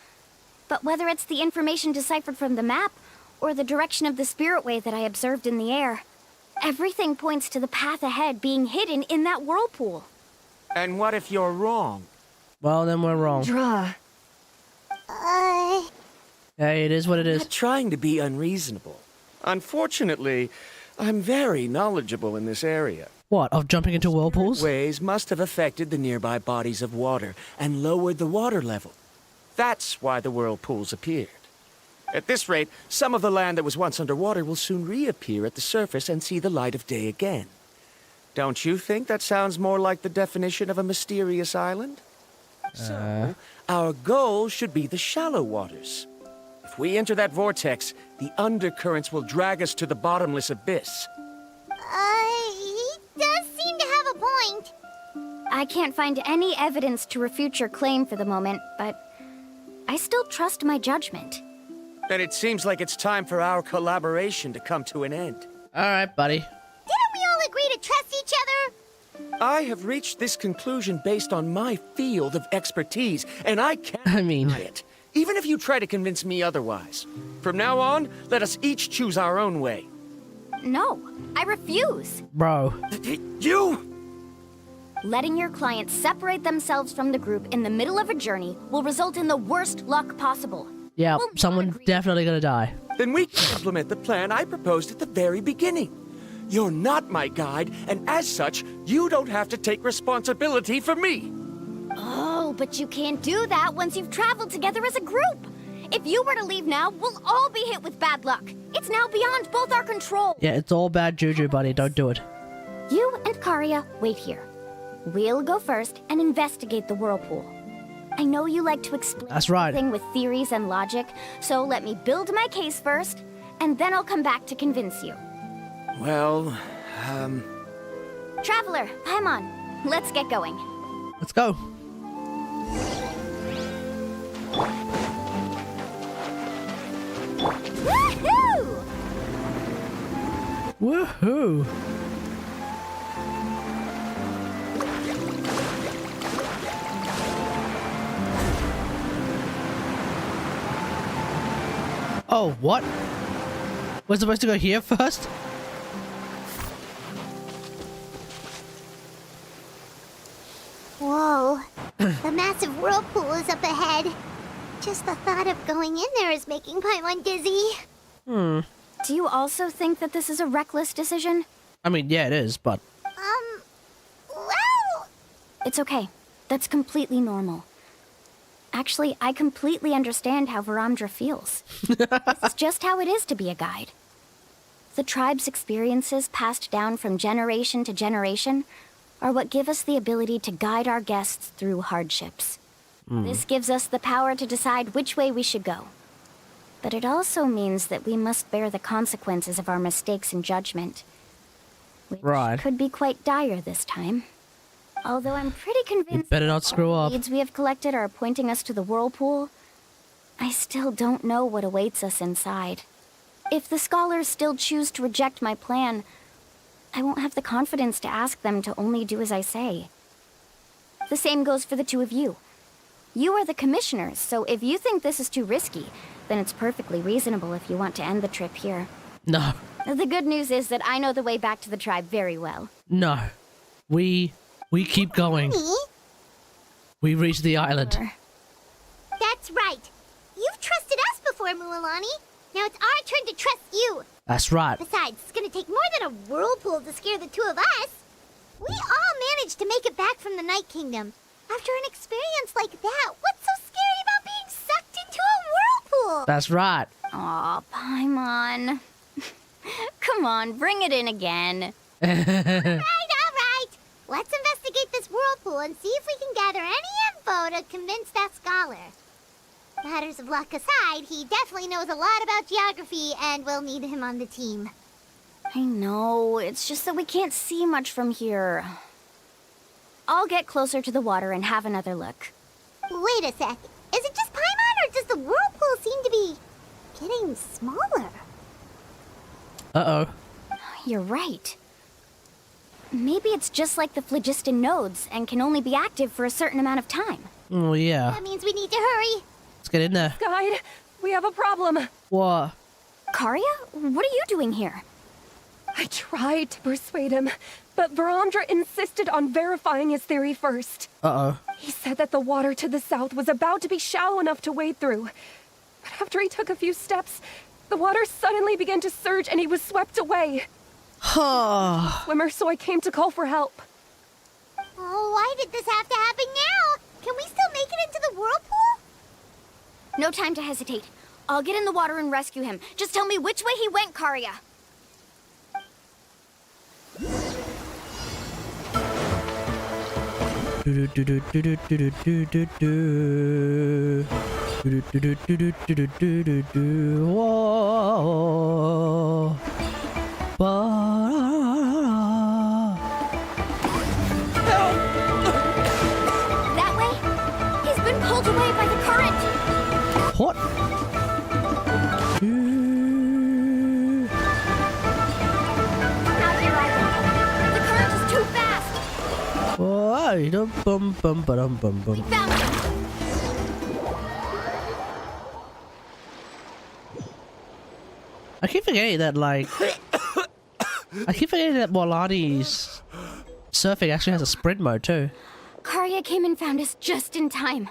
Speaker 1: But whether it's the information deciphered from the map, or the direction of the spirit way that I observed in the air, everything points to the path ahead being hidden in that whirlpool.
Speaker 12: And what if you're wrong?
Speaker 3: Well, then we're wrong.
Speaker 17: Draw.
Speaker 3: Hey, it is what it is.
Speaker 12: I'm not trying to be unreasonable. Unfortunately, I'm very knowledgeable in this area.
Speaker 3: What, of jumping into whirlpools?
Speaker 12: Waves must have affected the nearby bodies of water and lowered the water level. That's why the whirlpools appeared. At this rate, some of the land that was once underwater will soon reappear at the surface and see the light of day again. Don't you think that sounds more like the definition of a mysterious island? So, our goal should be the shallow waters. If we enter that vortex, the undercurrents will drag us to the bottomless abyss.
Speaker 2: He does seem to have a point.
Speaker 1: I can't find any evidence to refute your claim for the moment, but I still trust my judgment.
Speaker 12: Then it seems like it's time for our collaboration to come to an end.
Speaker 3: Alright, buddy.
Speaker 2: Didn't we all agree to trust each other?
Speaker 12: I have reached this conclusion based on my field of expertise, and I can't deny it, even if you try to convince me otherwise. From now on, let us each choose our own way.
Speaker 1: No, I refuse.
Speaker 3: Bro.
Speaker 12: You?
Speaker 1: Letting your clients separate themselves from the group in the middle of a journey will result in the worst luck possible.
Speaker 3: Yeah, someone's definitely gonna die.
Speaker 12: Then we can implement the plan I proposed at the very beginning. You're not my guide, and as such, you don't have to take responsibility for me.
Speaker 1: Oh, but you can't do that once you've traveled together as a group. If you were to leave now, we'll all be hit with bad luck. It's now beyond both our control.
Speaker 3: Yeah, it's all bad juju, buddy. Don't do it.
Speaker 1: You and Karia wait here. We'll go first and investigate the whirlpool. I know you like to explain everything with theories and logic, so let me build my case first, and then I'll come back to convince you.
Speaker 12: Well,
Speaker 1: Traveler, Paimon, let's get going.
Speaker 3: Let's go.
Speaker 2: Woohoo!
Speaker 3: Woohoo! Oh, what? We're supposed to go here first?
Speaker 2: Whoa. The massive whirlpool is up ahead. Just the thought of going in there is making Paimon dizzy.
Speaker 1: Do you also think that this is a reckless decision?
Speaker 3: I mean, yeah, it is, but...
Speaker 2: Well...
Speaker 1: It's okay. That's completely normal. Actually, I completely understand how Varamdra feels. This is just how it is to be a guide. The tribe's experiences passed down from generation to generation are what give us the ability to guide our guests through hardships. This gives us the power to decide which way we should go. But it also means that we must bear the consequences of our mistakes in judgment. Which could be quite dire this time. Although I'm pretty convinced
Speaker 3: better not screw
Speaker 1: all
Speaker 3: up.
Speaker 1: the leads we have collected are pointing us to the whirlpool, I still don't know what awaits us inside. If the scholars still choose to reject my plan, I won't have the confidence to ask them to only do as I say. The same goes for the two of you. You are the commissioners, so if you think this is too risky, then it's perfectly reasonable if you want to end the trip here.
Speaker 3: No.
Speaker 1: The good news is that I know the way back to the tribe very well.
Speaker 3: No. We keep going. We reach the island.
Speaker 2: That's right. You've trusted us before, Mualani. Now it's our turn to trust you.
Speaker 3: That's right.
Speaker 2: Besides, it's gonna take more than a whirlpool to scare the two of us. We all managed to make it back from the Night Kingdom. After an experience like that, what's so scary about being sucked into a whirlpool?
Speaker 3: That's right.
Speaker 1: Aw, Paimon. Come on, bring it in again.
Speaker 2: All right. Let's investigate this whirlpool and see if we can gather any info to convince that scholar. Matters of luck aside, he definitely knows a lot about geography, and we'll need him on the team.
Speaker 1: I know, it's just that we can't see much from here. I'll get closer to the water and have another look.
Speaker 2: Wait a sec. Is it just Paimon, or does the whirlpool seem to be getting smaller?
Speaker 3: Uh-oh.
Speaker 1: You're right. Maybe it's just like the phlogiston nodes and can only be active for a certain amount of time.
Speaker 3: Oh, yeah.
Speaker 2: That means we need to hurry.
Speaker 3: Let's get in there.
Speaker 17: Guide, we have a problem.
Speaker 3: What?
Speaker 1: Karya? What are you doing here?
Speaker 17: I tried to persuade him, but Verandra insisted on verifying his theory first.
Speaker 3: Uh-oh.
Speaker 17: He said that the water to the south was about to be shallow enough to wade through. But after he took a few steps, the water suddenly began to surge and he was swept away. Swimmer, so I came to call for help.
Speaker 2: Oh, why did this have to happen now? Can we still make it into the whirlpool?
Speaker 1: No time to hesitate. I'll get in the water and rescue him. Just tell me which way he went, Karya.
Speaker 3: Whoa.
Speaker 1: That way? He's been pulled away by the current.
Speaker 3: What?
Speaker 1: Out here, Ivan. The current is too fast. We found him.
Speaker 3: I keep forgetting that, Mualani's surfing actually has a sprint mode, too.
Speaker 1: Karya came and found us just in time.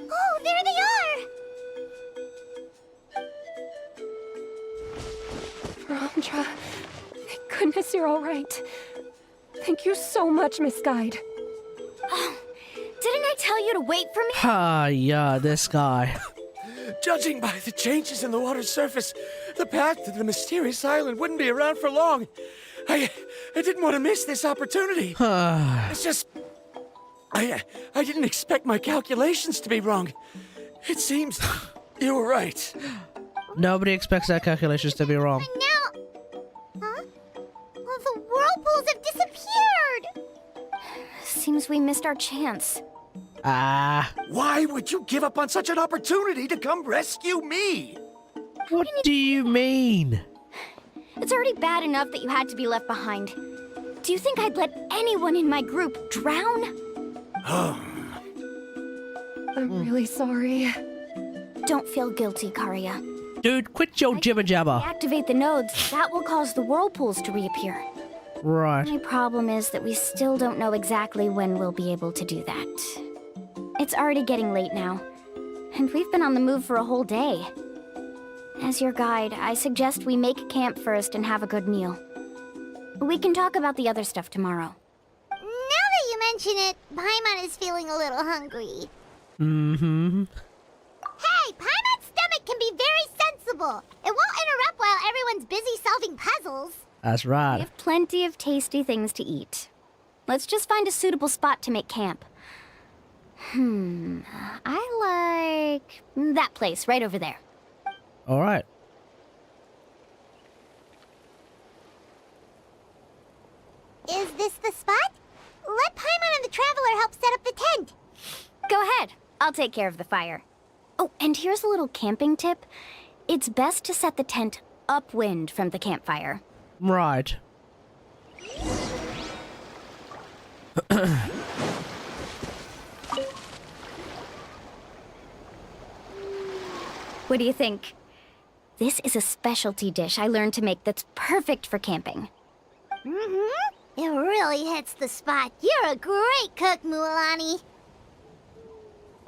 Speaker 2: Oh, there they are!
Speaker 17: Verandra, thank goodness you're all right. Thank you so much, Miss Guide.
Speaker 1: Oh, didn't I tell you to wait for me?
Speaker 3: Ah, yeah, this guy.
Speaker 12: Judging by the changes in the water's surface, the path to the mysterious island wouldn't be around for long. I didn't want to miss this opportunity. It's just... I didn't expect my calculations to be wrong. It seems you were right.
Speaker 3: Nobody expects their calculations to be wrong.
Speaker 2: And now... Huh? Well, the whirlpools have disappeared!
Speaker 1: Seems we missed our chance.
Speaker 12: Why would you give up on such an opportunity to come rescue me?
Speaker 3: What do you mean?
Speaker 1: It's already bad enough that you had to be left behind. Do you think I'd let anyone in my group drown?
Speaker 17: I'm really sorry.
Speaker 1: Don't feel guilty, Karya.
Speaker 3: Dude, quit your jibber jabber.
Speaker 1: Activate the nodes, that will cause the whirlpools to reappear.
Speaker 3: Right.
Speaker 1: The only problem is that we still don't know exactly when we'll be able to do that. It's already getting late now, and we've been on the move for a whole day. As your guide, I suggest we make camp first and have a good meal. We can talk about the other stuff tomorrow.
Speaker 2: Now that you mention it, Paimon is feeling a little hungry.
Speaker 3: Mm-hmm.
Speaker 2: Hey, Paimon's stomach can be very sensible. It won't interrupt while everyone's busy solving puzzles.
Speaker 3: That's
Speaker 1: We
Speaker 3: right.
Speaker 1: have plenty of tasty things to eat. Let's just find a suitable spot to make camp. I like that place right over there.
Speaker 3: All right.
Speaker 2: Is this the spot? Let Paimon and the Traveler help set up the tent.
Speaker 1: Go ahead. I'll take care of the fire. Oh, and here's a little camping tip. It's best to set the tent upwind from the campfire.
Speaker 3: Right.
Speaker 1: What do you think? This is a specialty dish I learned to make that's perfect for camping.
Speaker 2: It really hits the spot. You're a great cook, Mualani.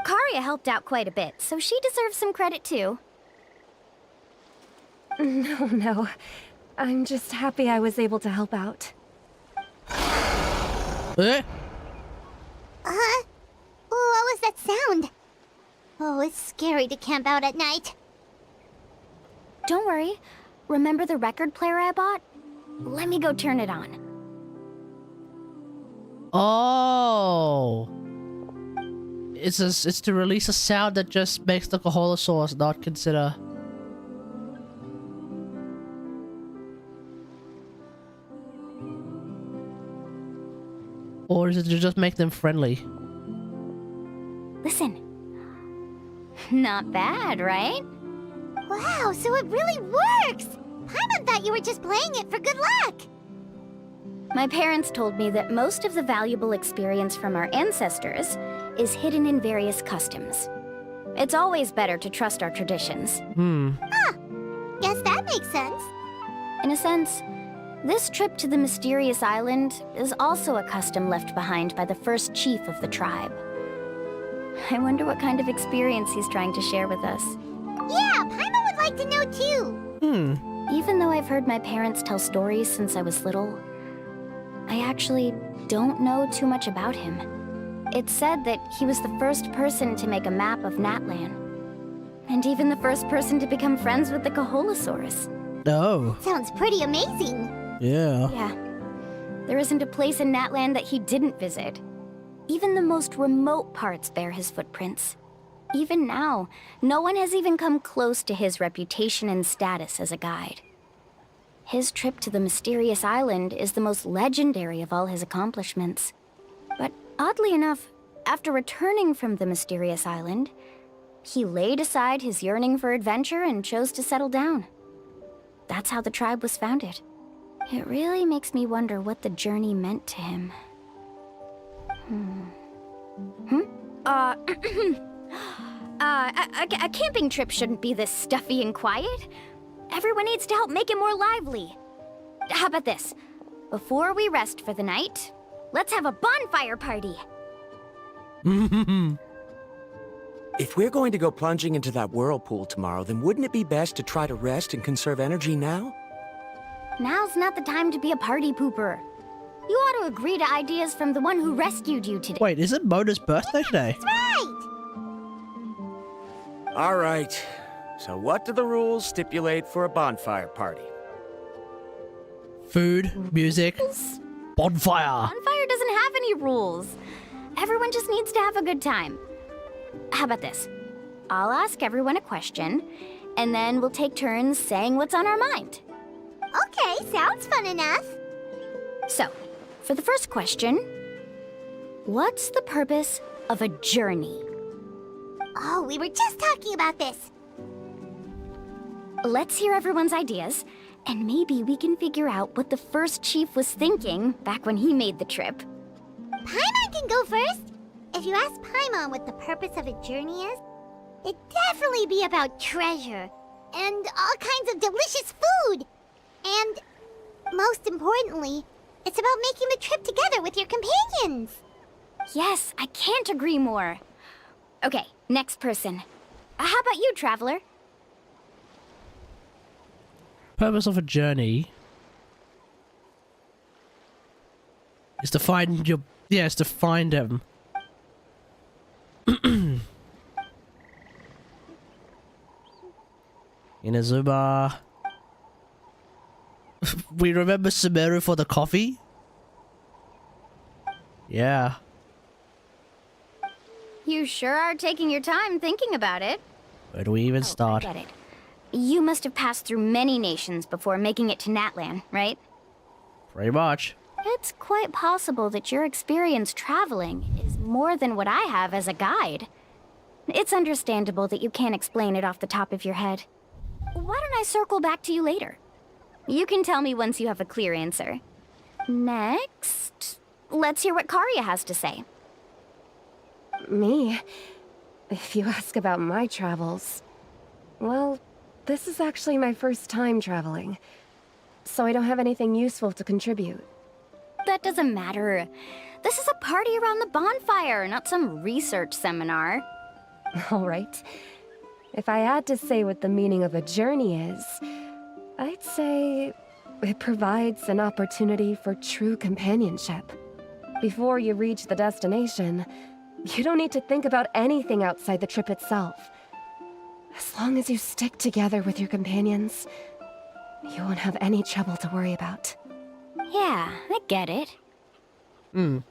Speaker 1: Karia helped out quite a bit, so she deserves some credit too.
Speaker 17: No. I'm just happy I was able to help out.
Speaker 2: What was that sound? Oh, it's scary to camp out at night.
Speaker 1: Don't worry. Remember the record player I bought? Let me go turn it on.
Speaker 3: Oh. It's to release a sound that just makes the Koholosaurs not consider. Or is it to just make them friendly?
Speaker 1: Listen. Not bad, right?
Speaker 2: Wow, so it really works! Paimon thought you were just playing it for good luck!
Speaker 1: My parents told me that most of the valuable experience from our ancestors is hidden in various customs. It's always better to trust our traditions.
Speaker 2: Guess that makes sense.
Speaker 1: In a sense, this trip to the mysterious island is also a custom left behind by the first chief of the tribe. I wonder what kind of experience he's trying to share with us.
Speaker 2: Yeah, Paimon would like to know too.
Speaker 1: Even though I've heard my parents tell stories since I was little, I actually don't know too much about him. It's said that he was the first person to make a map of Natlan. And even the first person to become friends with the Koholosaurs.
Speaker 3: Oh.
Speaker 2: Sounds pretty amazing.
Speaker 3: Yeah.
Speaker 1: Yeah. There isn't a place in Natlan that he didn't visit. Even the most remote parts bear his footprints. Even now, no one has even come close to his reputation and status as a guide. His trip to the mysterious island is the most legendary of all his accomplishments. But oddly enough, after returning from the mysterious island, he laid aside his yearning for adventure and chose to settle down. That's how the tribe was founded. It really makes me wonder what the journey meant to him. A camping trip shouldn't be this stuffy and quiet. Everyone needs to help make it more lively. How about this? Before we rest for the night, let's have a bonfire party.
Speaker 12: If we're going to go plunging into that whirlpool tomorrow, then wouldn't it be best to try to rest and conserve energy now?
Speaker 1: Now's not the time to be a party pooper. You ought to agree to ideas from the one who rescued you today.
Speaker 3: Wait, is it Mona's birthday today?
Speaker 2: That's right!
Speaker 12: All right. So what do the rules stipulate for a bonfire party?
Speaker 3: Food, music, bonfire.
Speaker 1: Bonfire doesn't have any rules. Everyone just needs to have a good time. How about this? I'll ask everyone a question, and then we'll take turns saying what's on our mind.
Speaker 2: Okay, sounds fun enough.
Speaker 1: So, for the first question, what's the purpose of a journey?
Speaker 2: Oh, we were just talking about this.
Speaker 1: Let's hear everyone's ideas, and maybe we can figure out what the first chief was thinking back when he made the trip.
Speaker 2: Paimon can go first. If you ask Paimon what the purpose of a journey is, it'd definitely be about treasure and all kinds of delicious food. And most importantly, it's about making the trip together with your companions.
Speaker 1: Yes, I can't agree more. Okay, next person. How about you, Traveler?
Speaker 3: Purpose of a journey is to find your... Yes, to find him. Inazuma. We remember Sumeru for the coffee? Yeah.
Speaker 1: You sure are taking your time thinking about it.
Speaker 3: Where do we even start?
Speaker 1: I get it. You must have passed through many nations before making it to Natlan, right?
Speaker 3: Pretty much.
Speaker 1: It's quite possible that your experience traveling is more than what I have as a guide. It's understandable that you can't explain it off the top of your head. Why don't I circle back to you later? You can tell me once you have a clear answer. Next, let's hear what Karya has to say.
Speaker 17: Me? If you ask about my travels... Well, this is actually my first time traveling. So I don't have anything useful to contribute.
Speaker 1: That doesn't matter. This is a party around the bonfire, not some research seminar.
Speaker 17: All right. If I had to say what the meaning of a journey is, I'd say it provides an opportunity for true companionship. Before you reach the destination, you don't need to think about anything outside the trip itself. As long as you stick together with your companions, you won't have any trouble to worry about.
Speaker 1: Yeah, I get it.
Speaker 2: I'm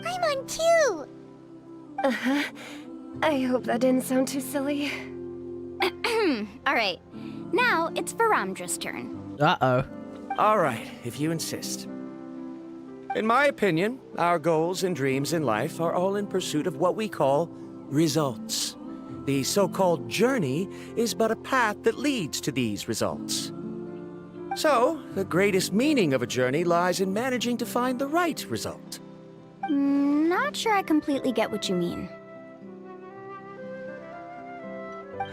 Speaker 2: on too!
Speaker 17: Uh-huh. I hope that didn't sound too silly.
Speaker 1: Alright, now it's Varamdra's turn.
Speaker 3: Uh-oh.
Speaker 12: All right, if you insist. In my opinion, our goals and dreams in life are all in pursuit of what we call results. The so-called journey is but a path that leads to these results. So, the greatest meaning of a journey lies in managing to find the right result.
Speaker 1: Not sure I completely get what you mean.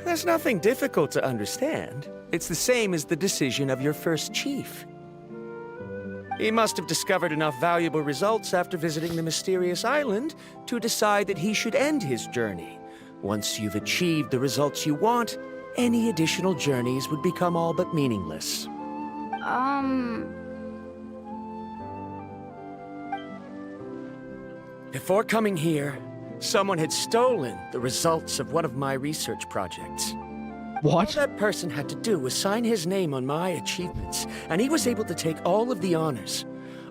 Speaker 12: There's nothing difficult to understand. It's the same as the decision of your first chief. He must have discovered enough valuable results after visiting the mysterious island to decide that he should end his journey. Once you've achieved the results you want, any additional journeys would become all but meaningless. Before coming here, someone had stolen the results of one of my research projects.
Speaker 3: What?
Speaker 12: All that person had to do was sign his name on my achievements, and he was able to take all of the honors.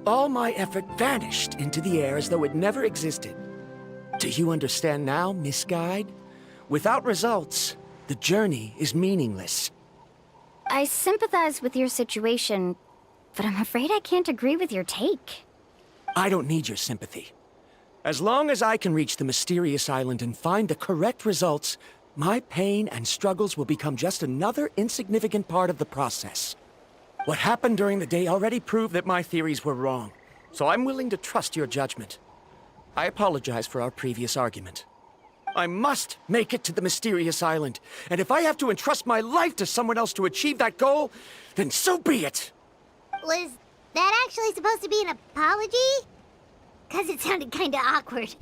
Speaker 12: All my effort vanished into the air as though it never existed. Do you understand now, Miss Guide? Without results, the journey is meaningless.
Speaker 1: I sympathize with your situation, but I'm afraid I can't agree with your take.
Speaker 12: I don't need your sympathy. As long as I can reach the mysterious island and find the correct results, my pain and struggles will become just another insignificant part of the process. What happened during the day already proved that my theories were wrong, so I'm willing to trust your judgment. I apologize for our previous argument. I must make it to the mysterious island, and if I have to entrust my life to someone else to achieve that goal, then so be it!
Speaker 2: Was that actually supposed to be an apology? Because it sounded kinda awkward.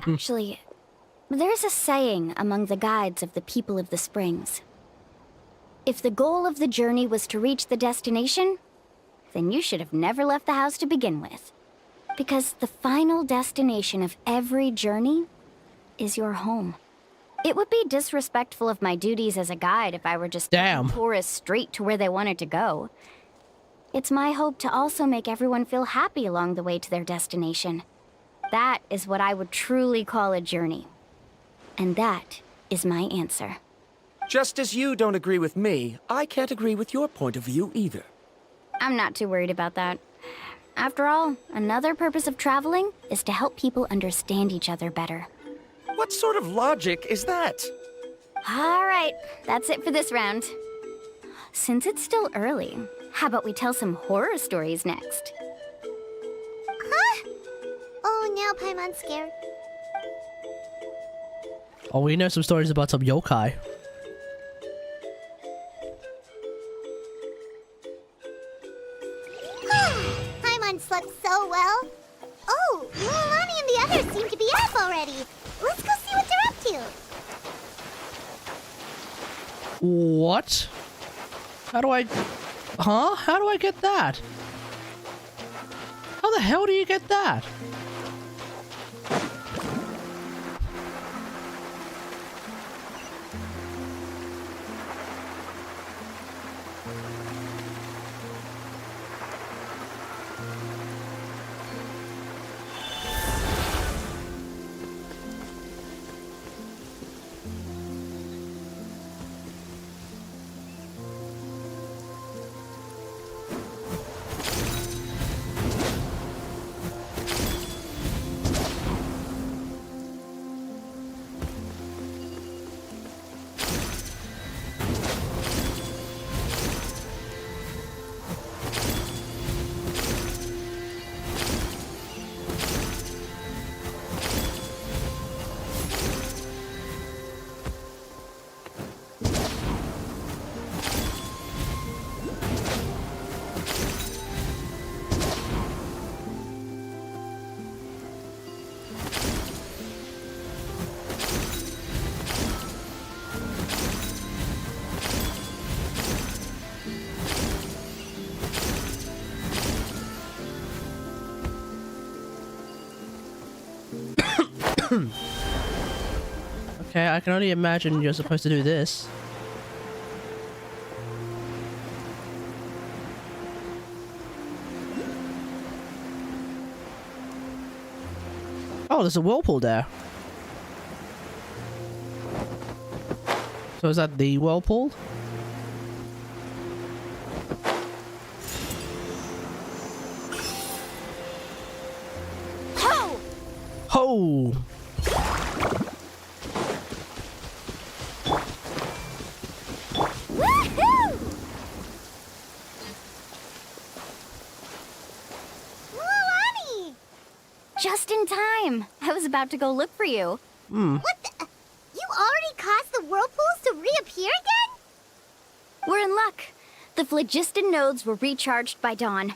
Speaker 1: Actually, there's a saying among the guides of the people of the Springs. If the goal of the journey was to reach the destination, then you should have never left the house to begin with. Because the final destination of every journey is your home. It would be disrespectful of my duties as a guide if I were just taking tourists straight to where they wanted to go. It's my hope to also make everyone feel happy along the way to their destination. That is what I would truly call a journey. And that is my answer.
Speaker 12: Just as you don't agree with me, I can't agree with your point of view either.
Speaker 1: I'm not too worried about that. After all, another purpose of traveling is to help people understand each other better.
Speaker 12: What sort of logic is that?
Speaker 1: All right, that's it for this round. Since it's still early, how about we tell some horror stories next?
Speaker 2: Huh? Oh, now Paimon's scared.
Speaker 3: Oh, we know some stories about some yokai.
Speaker 2: Paimon slept so well. Oh, Mualani and the others seem to be up already. Let's go see what they're up to.
Speaker 3: What? How do I... Huh? How do I get that? How the hell do you get that? Okay, I can only imagine you're supposed to do this. Oh, there's a whirlpool there. So is that the whirlpool?
Speaker 2: Ho!
Speaker 3: Ho!
Speaker 2: Woohoo! Mualani!
Speaker 1: Just in time. I was about to go look for you.
Speaker 2: What the? You already caused the whirlpools to reappear again?
Speaker 1: We're in luck. The phlogiston nodes were recharged by dawn.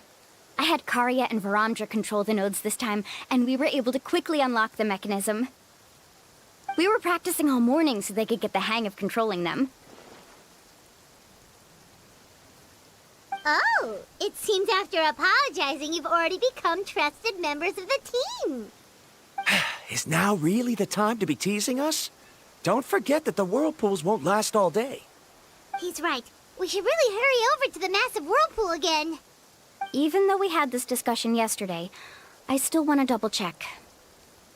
Speaker 1: I had Karya and Varamdra control the nodes this time, and we were able to quickly unlock the mechanism. We were practicing all morning so they could get the hang of controlling them.
Speaker 2: Oh, it seems after apologizing, you've already become trusted members of the team.
Speaker 12: Is now really the time to be teasing us? Don't forget that the whirlpools won't last all day.
Speaker 2: He's right. We should really hurry over to the massive whirlpool again.
Speaker 1: Even though we had this discussion yesterday, I still want to double check.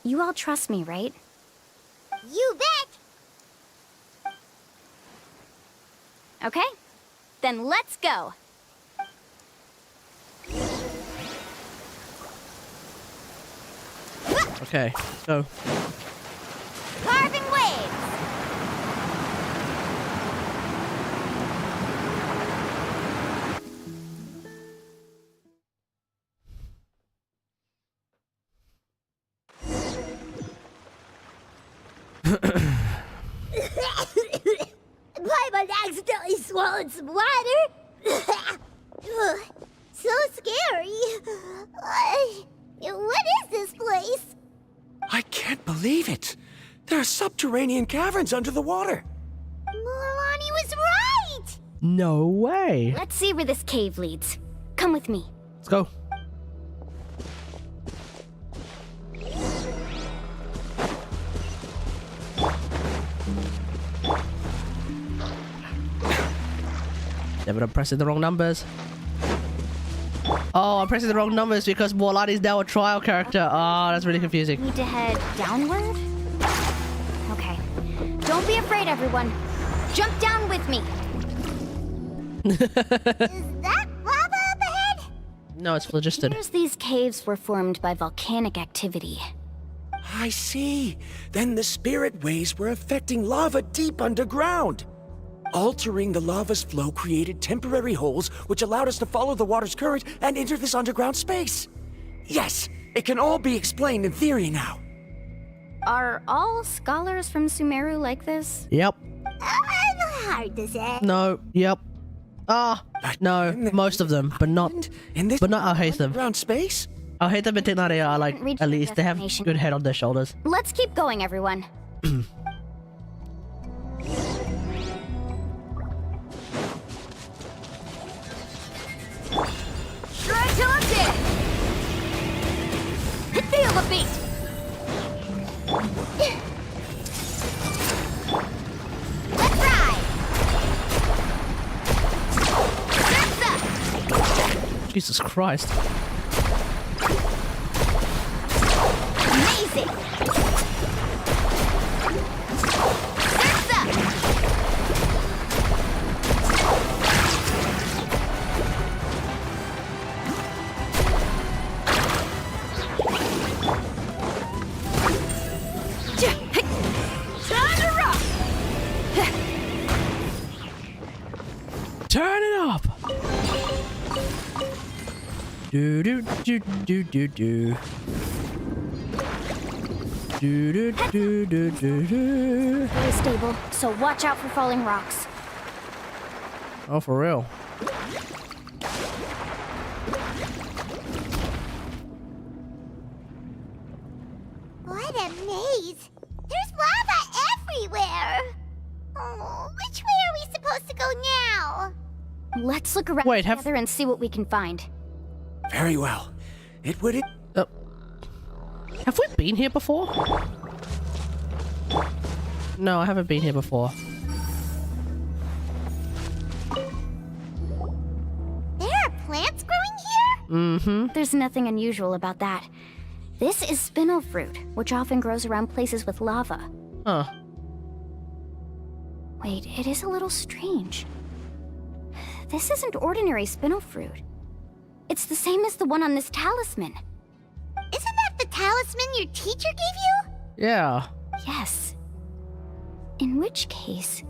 Speaker 1: You all trust me, right?
Speaker 2: You bet!
Speaker 1: Okay, then let's go.
Speaker 3: Okay, so.
Speaker 2: Carving waves! Paimon accidentally swallowed some water. So scary. What is this place?
Speaker 12: I can't believe it. There are subterranean caverns under the water.
Speaker 2: Mualani was right!
Speaker 3: No way.
Speaker 1: Let's see where this cave leads. Come with me.
Speaker 3: Let's go. Never I'm pressing the wrong numbers. Oh, I'm pressing the wrong numbers because Mualani is now a trial character. Oh, that's really confusing.
Speaker 1: Need to head downward? Okay. Don't be afraid, everyone. Jump down with me.
Speaker 2: Is that lava up ahead?
Speaker 3: No, it's phlogiston.
Speaker 1: Here's these caves were formed by volcanic activity.
Speaker 12: I see. Then the spirit waves were affecting lava deep underground. Altering the lava's flow created temporary holes which allowed us to follow the water's current and enter this underground space. Yes, it can all be explained in theory now.
Speaker 1: Are all scholars from Sumeru like this?
Speaker 3: Yep.
Speaker 2: Hard to say.
Speaker 3: No. Yep. No. Most of them, but not. But not Alhaitham.
Speaker 12: Underground space?
Speaker 3: Alhaitham and Tignari are like,
Speaker 1: Reach
Speaker 3: at
Speaker 1: the
Speaker 3: least they have
Speaker 1: destination.
Speaker 3: good head on their shoulders.
Speaker 1: Let's keep going, everyone.
Speaker 19: Try till I'm dead. Feel the beat.
Speaker 2: Let's ride!
Speaker 3: Jesus Christ.
Speaker 2: Amazing!
Speaker 3: Turn it up. Do do do do do do. Do do do do do do.
Speaker 1: Very stable, so watch out for falling rocks.
Speaker 3: Oh, for real.
Speaker 2: What a maze! There's lava everywhere! Oh, which way are we supposed to go now?
Speaker 1: Let's look around together and see what we can find.
Speaker 12: Very well. It would...
Speaker 3: Have we been here before? No, I haven't been here before.
Speaker 2: There are plants growing here?
Speaker 3: Mm-hmm.
Speaker 1: There's nothing unusual about that. This is spinel fruit, which often grows around places with lava.
Speaker 3: Huh.
Speaker 1: Wait, it is a little strange. This isn't ordinary spinel fruit. It's the same as the one on this talisman.
Speaker 2: Isn't that the talisman your teacher gave you?
Speaker 3: Yeah.
Speaker 1: Yes. In which case,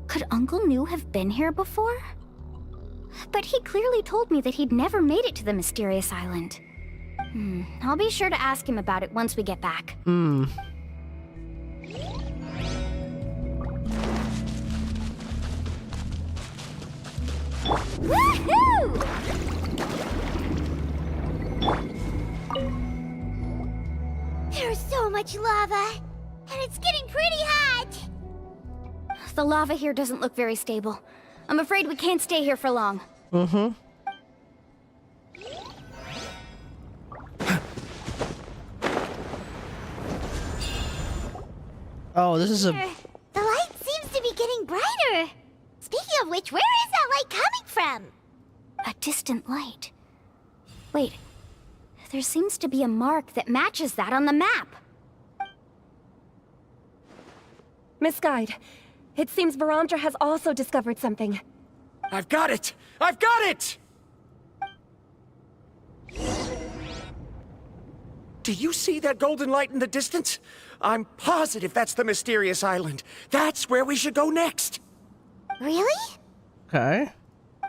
Speaker 1: could Uncle New have been here before? But he clearly told me that he'd never made it to the mysterious island. I'll be sure to ask him about it once we get back.
Speaker 2: Woohoo! There's so much lava, and it's getting pretty hot.
Speaker 1: The lava here doesn't look very stable. I'm afraid we can't stay here for long.
Speaker 3: Mm-hmm. Oh, this is a...
Speaker 2: The light seems to be getting brighter. Speaking of which, where is that light coming from?
Speaker 1: A distant light. Wait, there seems to be a mark that matches that on the map.
Speaker 17: Miss Guide, it seems Verandra has also discovered something.
Speaker 12: I've got it! I've got it! Do you see that golden light in the distance? I'm positive that's the mysterious island. That's where we should go next.
Speaker 2: Really?
Speaker 3: Okay.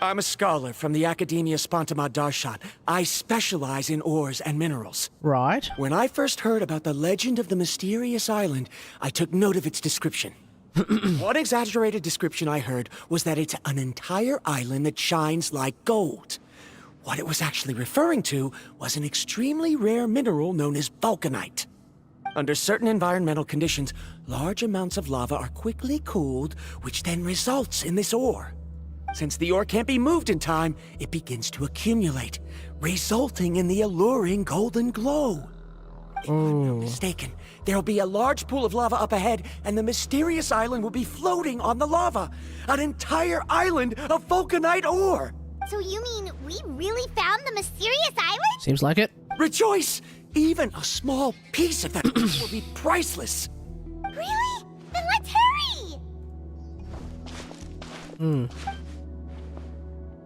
Speaker 12: I'm a scholar from the Academia Spontima Darshan. I specialize in ores and minerals.
Speaker 3: Right.
Speaker 12: When I first heard about the legend of the mysterious island, I took note of its description. One exaggerated description I heard was that it's an entire island that shines like gold. What it was actually referring to was an extremely rare mineral known as vulcanite. Under certain environmental conditions, large amounts of lava are quickly cooled, which then results in this ore. Since the ore can't be moved in time, it begins to accumulate, resulting in the alluring golden glow. If I'm not mistaken, there'll be a large pool of lava up ahead, and the mysterious island will be floating on the lava. An entire island of vulcanite ore!
Speaker 2: So you mean we really found the mysterious island?
Speaker 3: Seems like it.
Speaker 12: Rejoice! Even a small piece of that will be priceless.
Speaker 2: Really? Then let's hurry!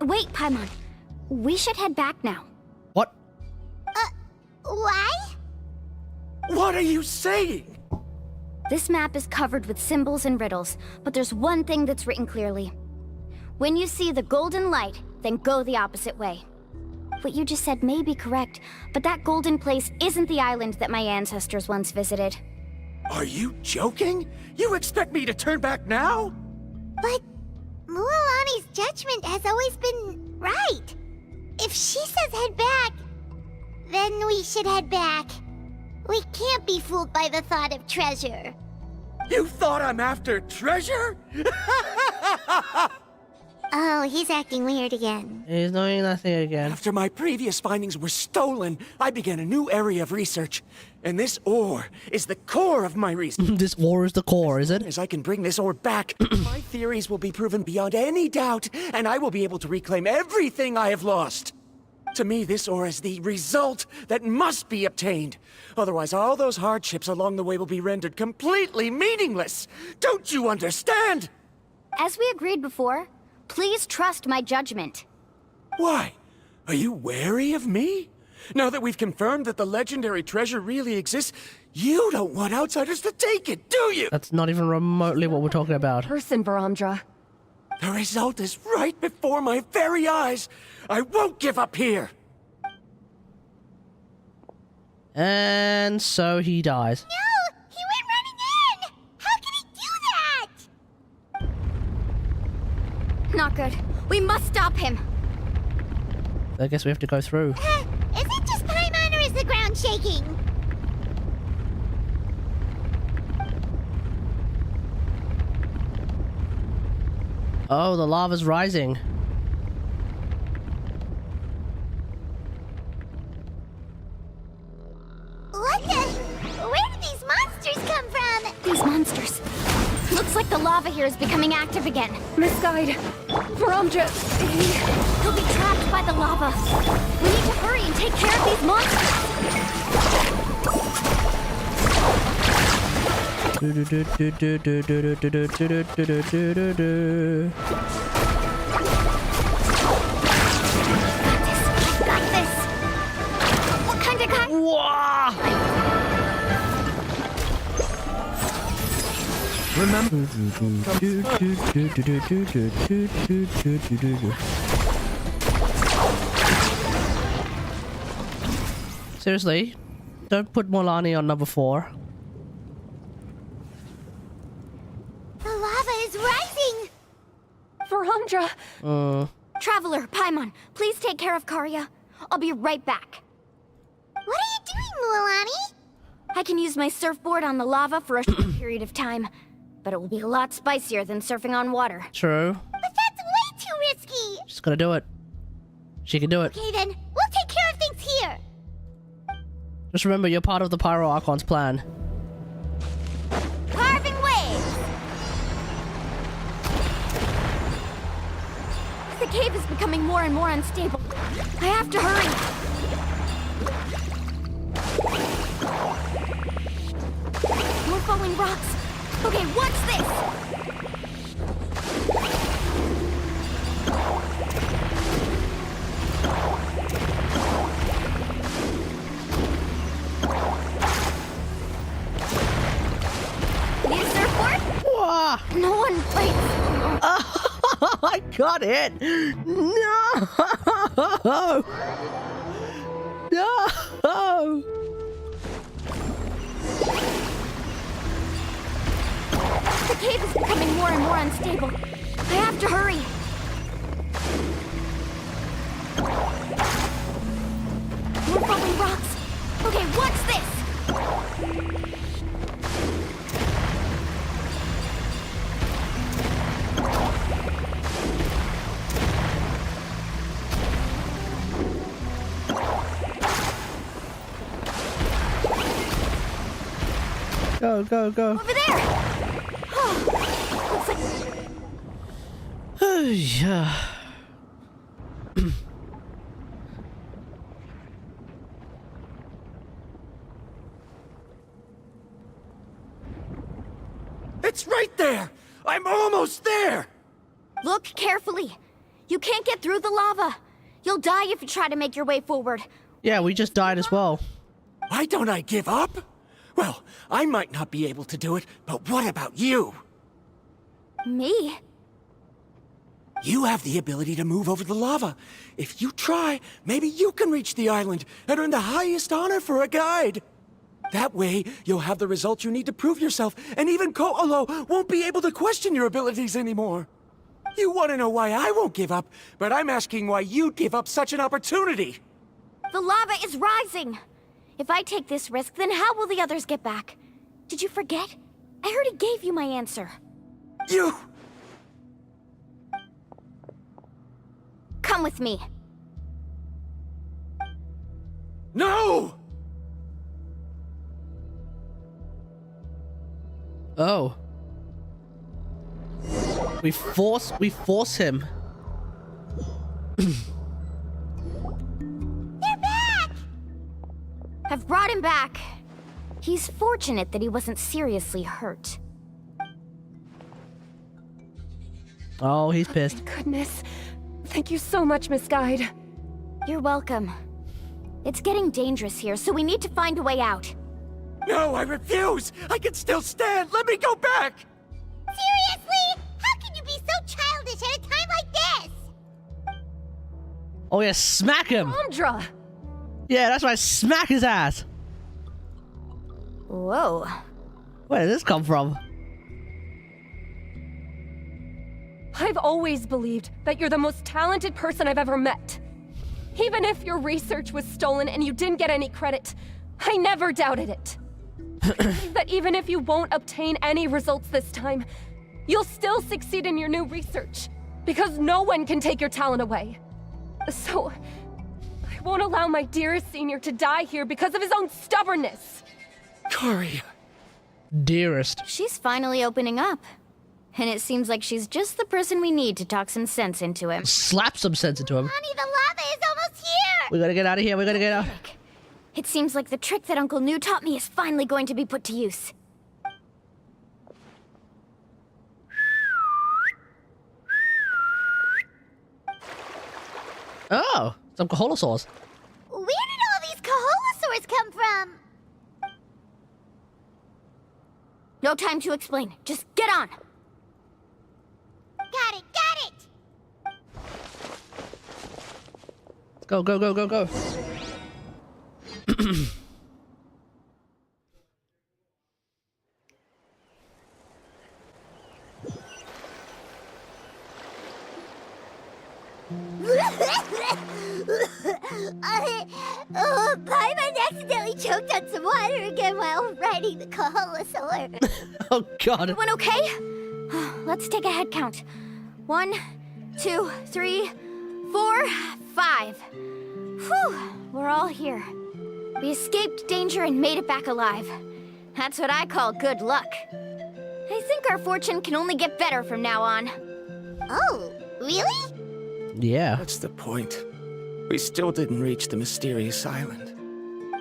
Speaker 1: Wait, Paimon. We should head back now.
Speaker 3: What?
Speaker 2: Why?
Speaker 12: What are you saying?
Speaker 1: This map is covered with symbols and riddles, but there's one thing that's written clearly. When you see the golden light, then go the opposite way. What you just said may be correct, but that golden place isn't the island that my ancestors once visited.
Speaker 12: Are you joking? You expect me to turn back now?
Speaker 2: But Mualani's judgment has always been right. If she says head back, then we should head back. We can't be fooled by the thought of treasure.
Speaker 12: You thought I'm after treasure?
Speaker 2: Oh, he's acting weird again.
Speaker 3: He's doing nothing again.
Speaker 12: After my previous findings were stolen, I began a new area of research. And this ore is the core of my research.
Speaker 3: This ore is the core, is it?
Speaker 12: As I can bring this ore back, my theories will be proven beyond any doubt, and I will be able to reclaim everything I have lost. To me, this ore is the result that must be obtained. Otherwise, all those hardships along the way will be rendered completely meaningless. Don't you understand?
Speaker 1: As we agreed before, please trust my judgment.
Speaker 12: Why? Are you wary of me? Now that we've confirmed that the legendary treasure really exists, you don't want outsiders to take it, do you?
Speaker 3: That's not even remotely what we're talking about.
Speaker 17: Person, Verandra.
Speaker 12: The result is right before my very eyes. I won't give up here.
Speaker 3: And so he dies.
Speaker 2: No! He went running in! How can he do that?
Speaker 1: Not good. We must stop him.
Speaker 3: I guess we have to go through.
Speaker 2: Is it just Paimon or is the ground shaking?
Speaker 3: Oh, the lava's rising.
Speaker 2: What the? Where did these monsters come from?
Speaker 1: These monsters. Looks like the lava here is becoming active again.
Speaker 17: Misguide. Varamdra,
Speaker 1: He'll be trapped by the lava. We need to hurry and take care of these monsters. Got this. What kind of guy?
Speaker 3: Seriously, don't put Mualani on number 4.
Speaker 2: The lava is rising!
Speaker 17: Varamdra!
Speaker 1: Traveler, Paimon, please take care of Karya. I'll be right back.
Speaker 2: What are you doing, Mualani?
Speaker 1: I can use my surfboard on the lava for a short period of time, but it will be a lot spicier than surfing on water.
Speaker 3: True.
Speaker 2: But that's way too risky!
Speaker 3: She's gonna do it. She can do it.
Speaker 2: Okay then, we'll take care of things here!
Speaker 3: Just remember, you're part of the Pyro Archon's plan.
Speaker 2: Carving waves!
Speaker 1: The cave is becoming more and more unstable. I have to hurry. More falling rocks. Okay, what's this? Need a surfboard?
Speaker 3: Whoa!
Speaker 1: No one bites.
Speaker 3: I got it! No! No!
Speaker 1: The cave is becoming more and more unstable. I have to hurry. More falling rocks. Okay, what's this?
Speaker 3: Go, go, go.
Speaker 1: Over there! Looks like...
Speaker 3: Yeah.
Speaker 12: It's right there! I'm almost there!
Speaker 1: Look carefully. You can't get through the lava. You'll die if you try to make your way forward.
Speaker 3: Yeah, we just died as well.
Speaker 12: Why don't I give up? Well, I might not be able to do it, but what about you?
Speaker 1: Me?
Speaker 12: You have the ability to move over the lava. If you try, maybe you can reach the island and earn the highest honor for a guide. That way, you'll have the results you need to prove yourself, and even Ko'olo won't be able to question your abilities anymore. You want to know why I won't give up, but I'm asking why you'd give up such an opportunity.
Speaker 1: The lava is rising. If I take this risk, then how will the others get back? Did you forget? I already gave you my answer.
Speaker 12: You...
Speaker 1: Come with me.
Speaker 12: No!
Speaker 3: Oh. We force him.
Speaker 2: They're back!
Speaker 1: I've brought him back. He's fortunate that he wasn't seriously hurt.
Speaker 3: Oh, he's pissed.
Speaker 17: Goodness. Thank you so much, Misguide.
Speaker 1: You're welcome. It's getting dangerous here, so we need to find a way out.
Speaker 12: No, I refuse! I can still stand! Let me go back!
Speaker 2: Seriously? How can you be so childish at a time like this?
Speaker 3: Oh yeah, smack him!
Speaker 17: Varamdra!
Speaker 3: Yeah, that's right, smack his ass!
Speaker 1: Whoa.
Speaker 3: Where did this come from?
Speaker 17: I've always believed that you're the most talented person I've ever met. Even if your research was stolen and you didn't get any credit, I never doubted it. That even if you won't obtain any results this time, you'll still succeed in your new research. Because no one can take your talent away. So, I won't allow my dearest senior to die here because of his own stubbornness.
Speaker 12: Cory.
Speaker 3: Dearest.
Speaker 1: She's finally opening up. And it seems like she's just the person we need to talk some sense into him.
Speaker 3: Slap some sense into him.
Speaker 2: Honey, the lava is almost here!
Speaker 3: We gotta get out of here, we gotta get out.
Speaker 1: It seems like the trick that Uncle New taught me is finally going to be put to use.
Speaker 3: Oh, some Koholosaurs.
Speaker 2: Where did all these Koholosaurs come from?
Speaker 1: No time to explain. Just get on.
Speaker 2: Got it, got it!
Speaker 3: Go, go, go, go, go.
Speaker 2: Paimon accidentally choked on some water again while riding the Koholosaur.
Speaker 3: Oh god.
Speaker 1: Everyone okay? Let's take a head count. 1, 2, 3, 4, 5. Whew, we're all here. We escaped danger and made it back alive. That's what I call good luck. I think our fortune can only get better from now on.
Speaker 2: Oh, really?
Speaker 3: Yeah.
Speaker 12: What's the point? We still didn't reach the mysterious island.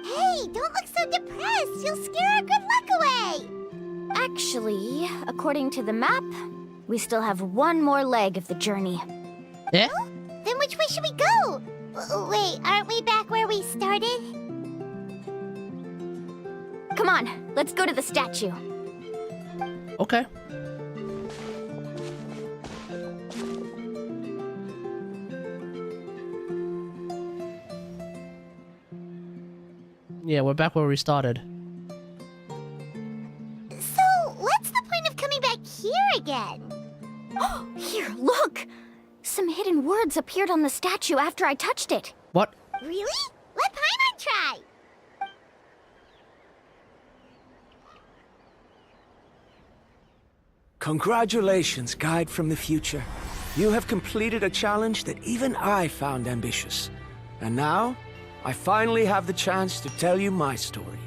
Speaker 2: Hey, don't look so depressed. You'll scare our good luck away.
Speaker 1: Actually, according to the map, we still have one more leg of the journey.
Speaker 3: Yeah?
Speaker 2: Oh, then which way should we go? Wait, aren't we back where we started?
Speaker 1: Come on, let's go to the statue.
Speaker 3: Okay. Yeah, we're back where we started.
Speaker 2: So, what's the point of coming back here again?
Speaker 1: Oh, here, look! Some hidden words appeared on the statue after I touched it.
Speaker 3: What?
Speaker 2: Really? Let Paimon try!
Speaker 12: Congratulations, guide from the future. You have completed a challenge that even I found ambitious. And now, I finally have the chance to tell you my story.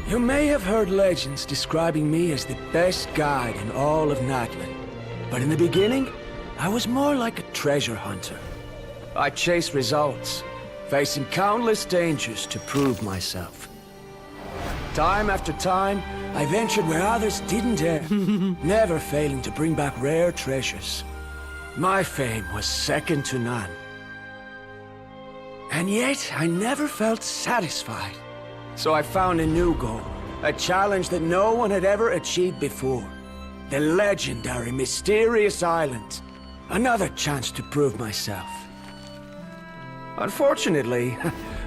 Speaker 12: You may have heard legends describing me as the best guide in all of Natlan. But in the beginning, I was more like a treasure hunter. I chased results, facing countless dangers to prove myself. Time after time, I ventured where others didn't dare, never failing to bring back rare treasures. My fame was second to none. And yet, I never felt satisfied. So I found a new goal, a challenge that no one had ever achieved before. The legendary Mysterious Island. Another chance to prove myself. Unfortunately,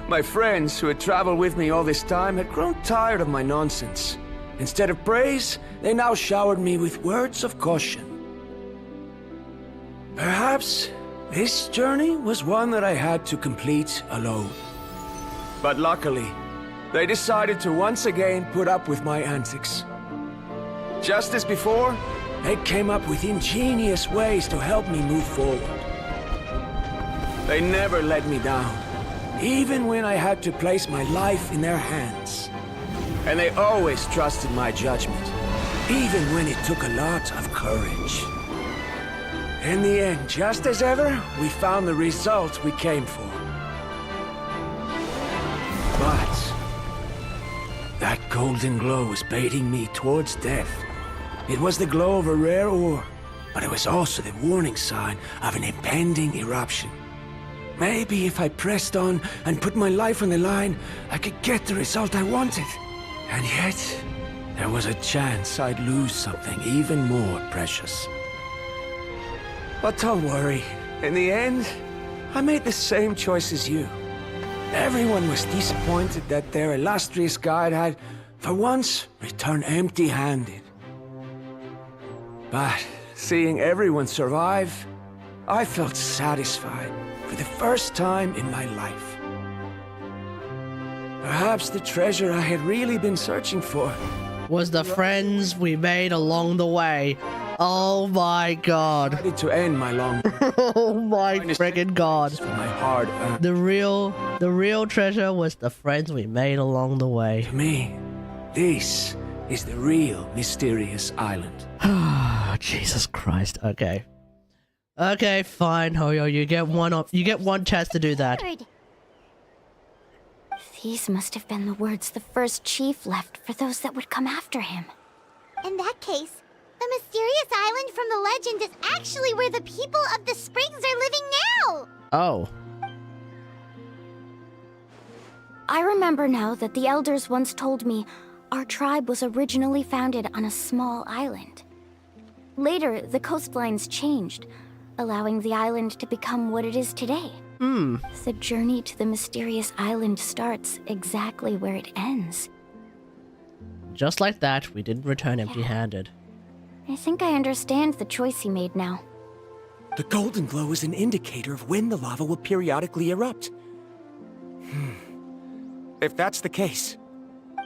Speaker 12: my friends who had traveled with me all this time had grown tired of my nonsense. Instead of praise, they now showered me with words of caution. Perhaps this journey was one that I had to complete alone. But luckily, they decided to once again put up with my antics. Just as before, they came up with ingenious ways to help me move forward. They never let me down, even when I had to place my life in their hands. And they always trusted my judgment, even when it took a lot of courage. In the end, just as ever, we found the result we came for. But that golden glow was baiting me towards death. It was the glow of a rare ore, but it was also the warning sign of an impending eruption. Maybe if I pressed on and put my life on the line, I could get the result I wanted. And yet, there was a chance I'd lose something even more precious. But don't worry. In the end, I made the same choice as you. Everyone was disappointed that their illustrious guide had, for once, returned empty-handed. But seeing everyone survive, I felt satisfied for the first time in my life. Perhaps the treasure I had really been searching for
Speaker 3: was the friends we made along the way. Oh my god.
Speaker 12: Ready to end my long.
Speaker 3: Oh my friggin' god.
Speaker 12: My hard earned.
Speaker 3: The real treasure was the friends we made along the way.
Speaker 12: To me, this is the real mysterious island.
Speaker 3: Jesus Christ. Okay. Okay, fine, Hoyo. You get one chance to do that.
Speaker 1: These must have been the words the first chief left for those that would come after him.
Speaker 2: In that case, the mysterious island from the legend is actually where the people of the springs are living now!
Speaker 3: Oh.
Speaker 1: I remember now that the elders once told me our tribe was originally founded on a small island. Later, the coastlines changed, allowing the island to become what it is today. The journey to the mysterious island starts exactly where it ends.
Speaker 3: Just like that, we didn't return empty-handed.
Speaker 1: I think I understand the choice he made now.
Speaker 12: The golden glow is an indicator of when the lava will periodically erupt. If that's the case,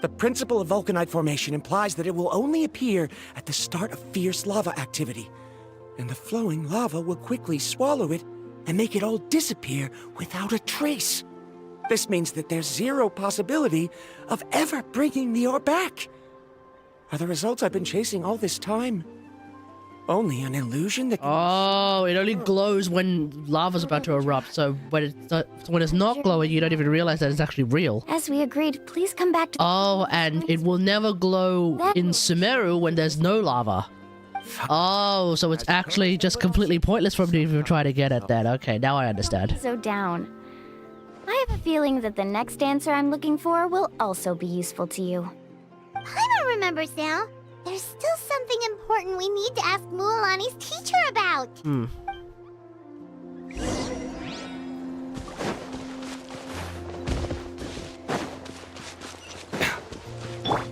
Speaker 12: the principle of vulcanite formation implies that it will only appear at the start of fierce lava activity, and the flowing lava will quickly swallow it and make it all disappear without a trace. This means that there's zero possibility of ever bringing the ore back. Are the results I've been chasing all this time only an illusion that...
Speaker 3: Oh, it only glows when lava's about to erupt, so when it's not glowing, you don't even realize that it's actually real.
Speaker 1: As we agreed, please come back to...
Speaker 3: Oh, and it will never glow in Sumeru when there's no lava. Oh, so it's actually just completely pointless for him to even try to get at that. Okay, now I understand.
Speaker 1: So down. I have a feeling that the next answer I'm looking for will also be useful to you.
Speaker 2: Paimon remembers now. There's still something important we need to ask Mualani's teacher about.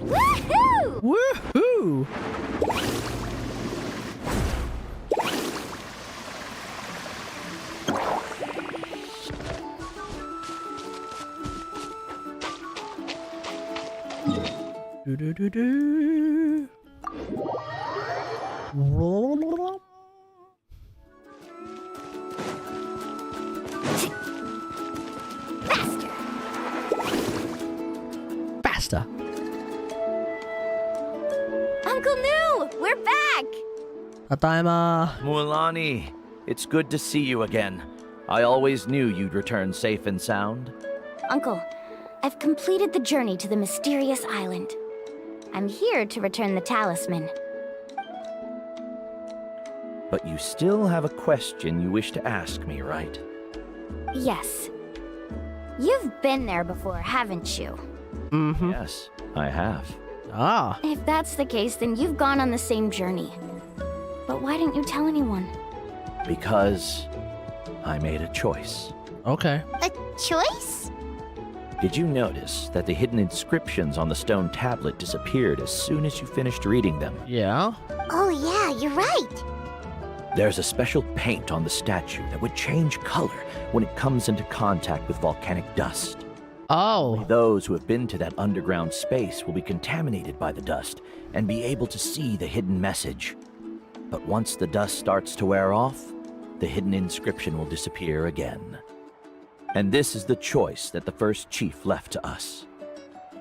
Speaker 3: Woohoo! Woohoo! Do-do-do-do. Faster.
Speaker 11: Uncle New, we're back.
Speaker 3: Tadaima.
Speaker 16: Mualani, it's good to see you again. I always knew you'd return safe and sound.
Speaker 1: Uncle, I've completed the journey to the mysterious island. I'm here to return the talisman.
Speaker 16: But you still have a question you wish to ask me, right?
Speaker 1: Yes. You've been there before, haven't you?
Speaker 3: Mm-hmm.
Speaker 16: Yes, I have.
Speaker 3: Ah.
Speaker 1: If that's the case, then you've gone on the same journey. But why didn't you tell anyone?
Speaker 16: Because I made a choice.
Speaker 3: Okay.
Speaker 2: A choice?
Speaker 16: Did you notice that the hidden inscriptions on the stone tablet disappeared as soon as you finished reading them?
Speaker 3: Yeah.
Speaker 2: Oh yeah, you're right.
Speaker 16: There's a special paint on the statue that would change color when it comes into contact with volcanic dust.
Speaker 3: Oh.
Speaker 16: Only those who have been to that underground space will be contaminated by the dust and be able to see the hidden message. But once the dust starts to wear off, the hidden inscription will disappear again. And this is the choice that the first chief left to us.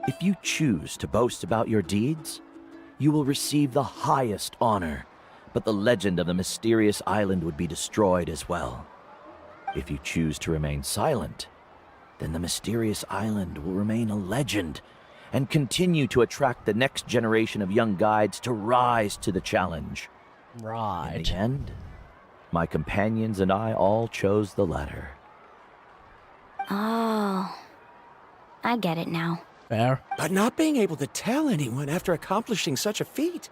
Speaker 16: If you choose to boast about your deeds, you will receive the highest honor, but the legend of the mysterious island would be destroyed as well. If you choose to remain silent, then the mysterious island will remain a legend and continue to attract the next generation of young guides to rise to the challenge.
Speaker 3: Right.
Speaker 16: In the end, my companions and I all chose the latter.
Speaker 1: Oh. I get it now.
Speaker 3: Fair.
Speaker 12: But not being able to tell anyone after accomplishing such a feat.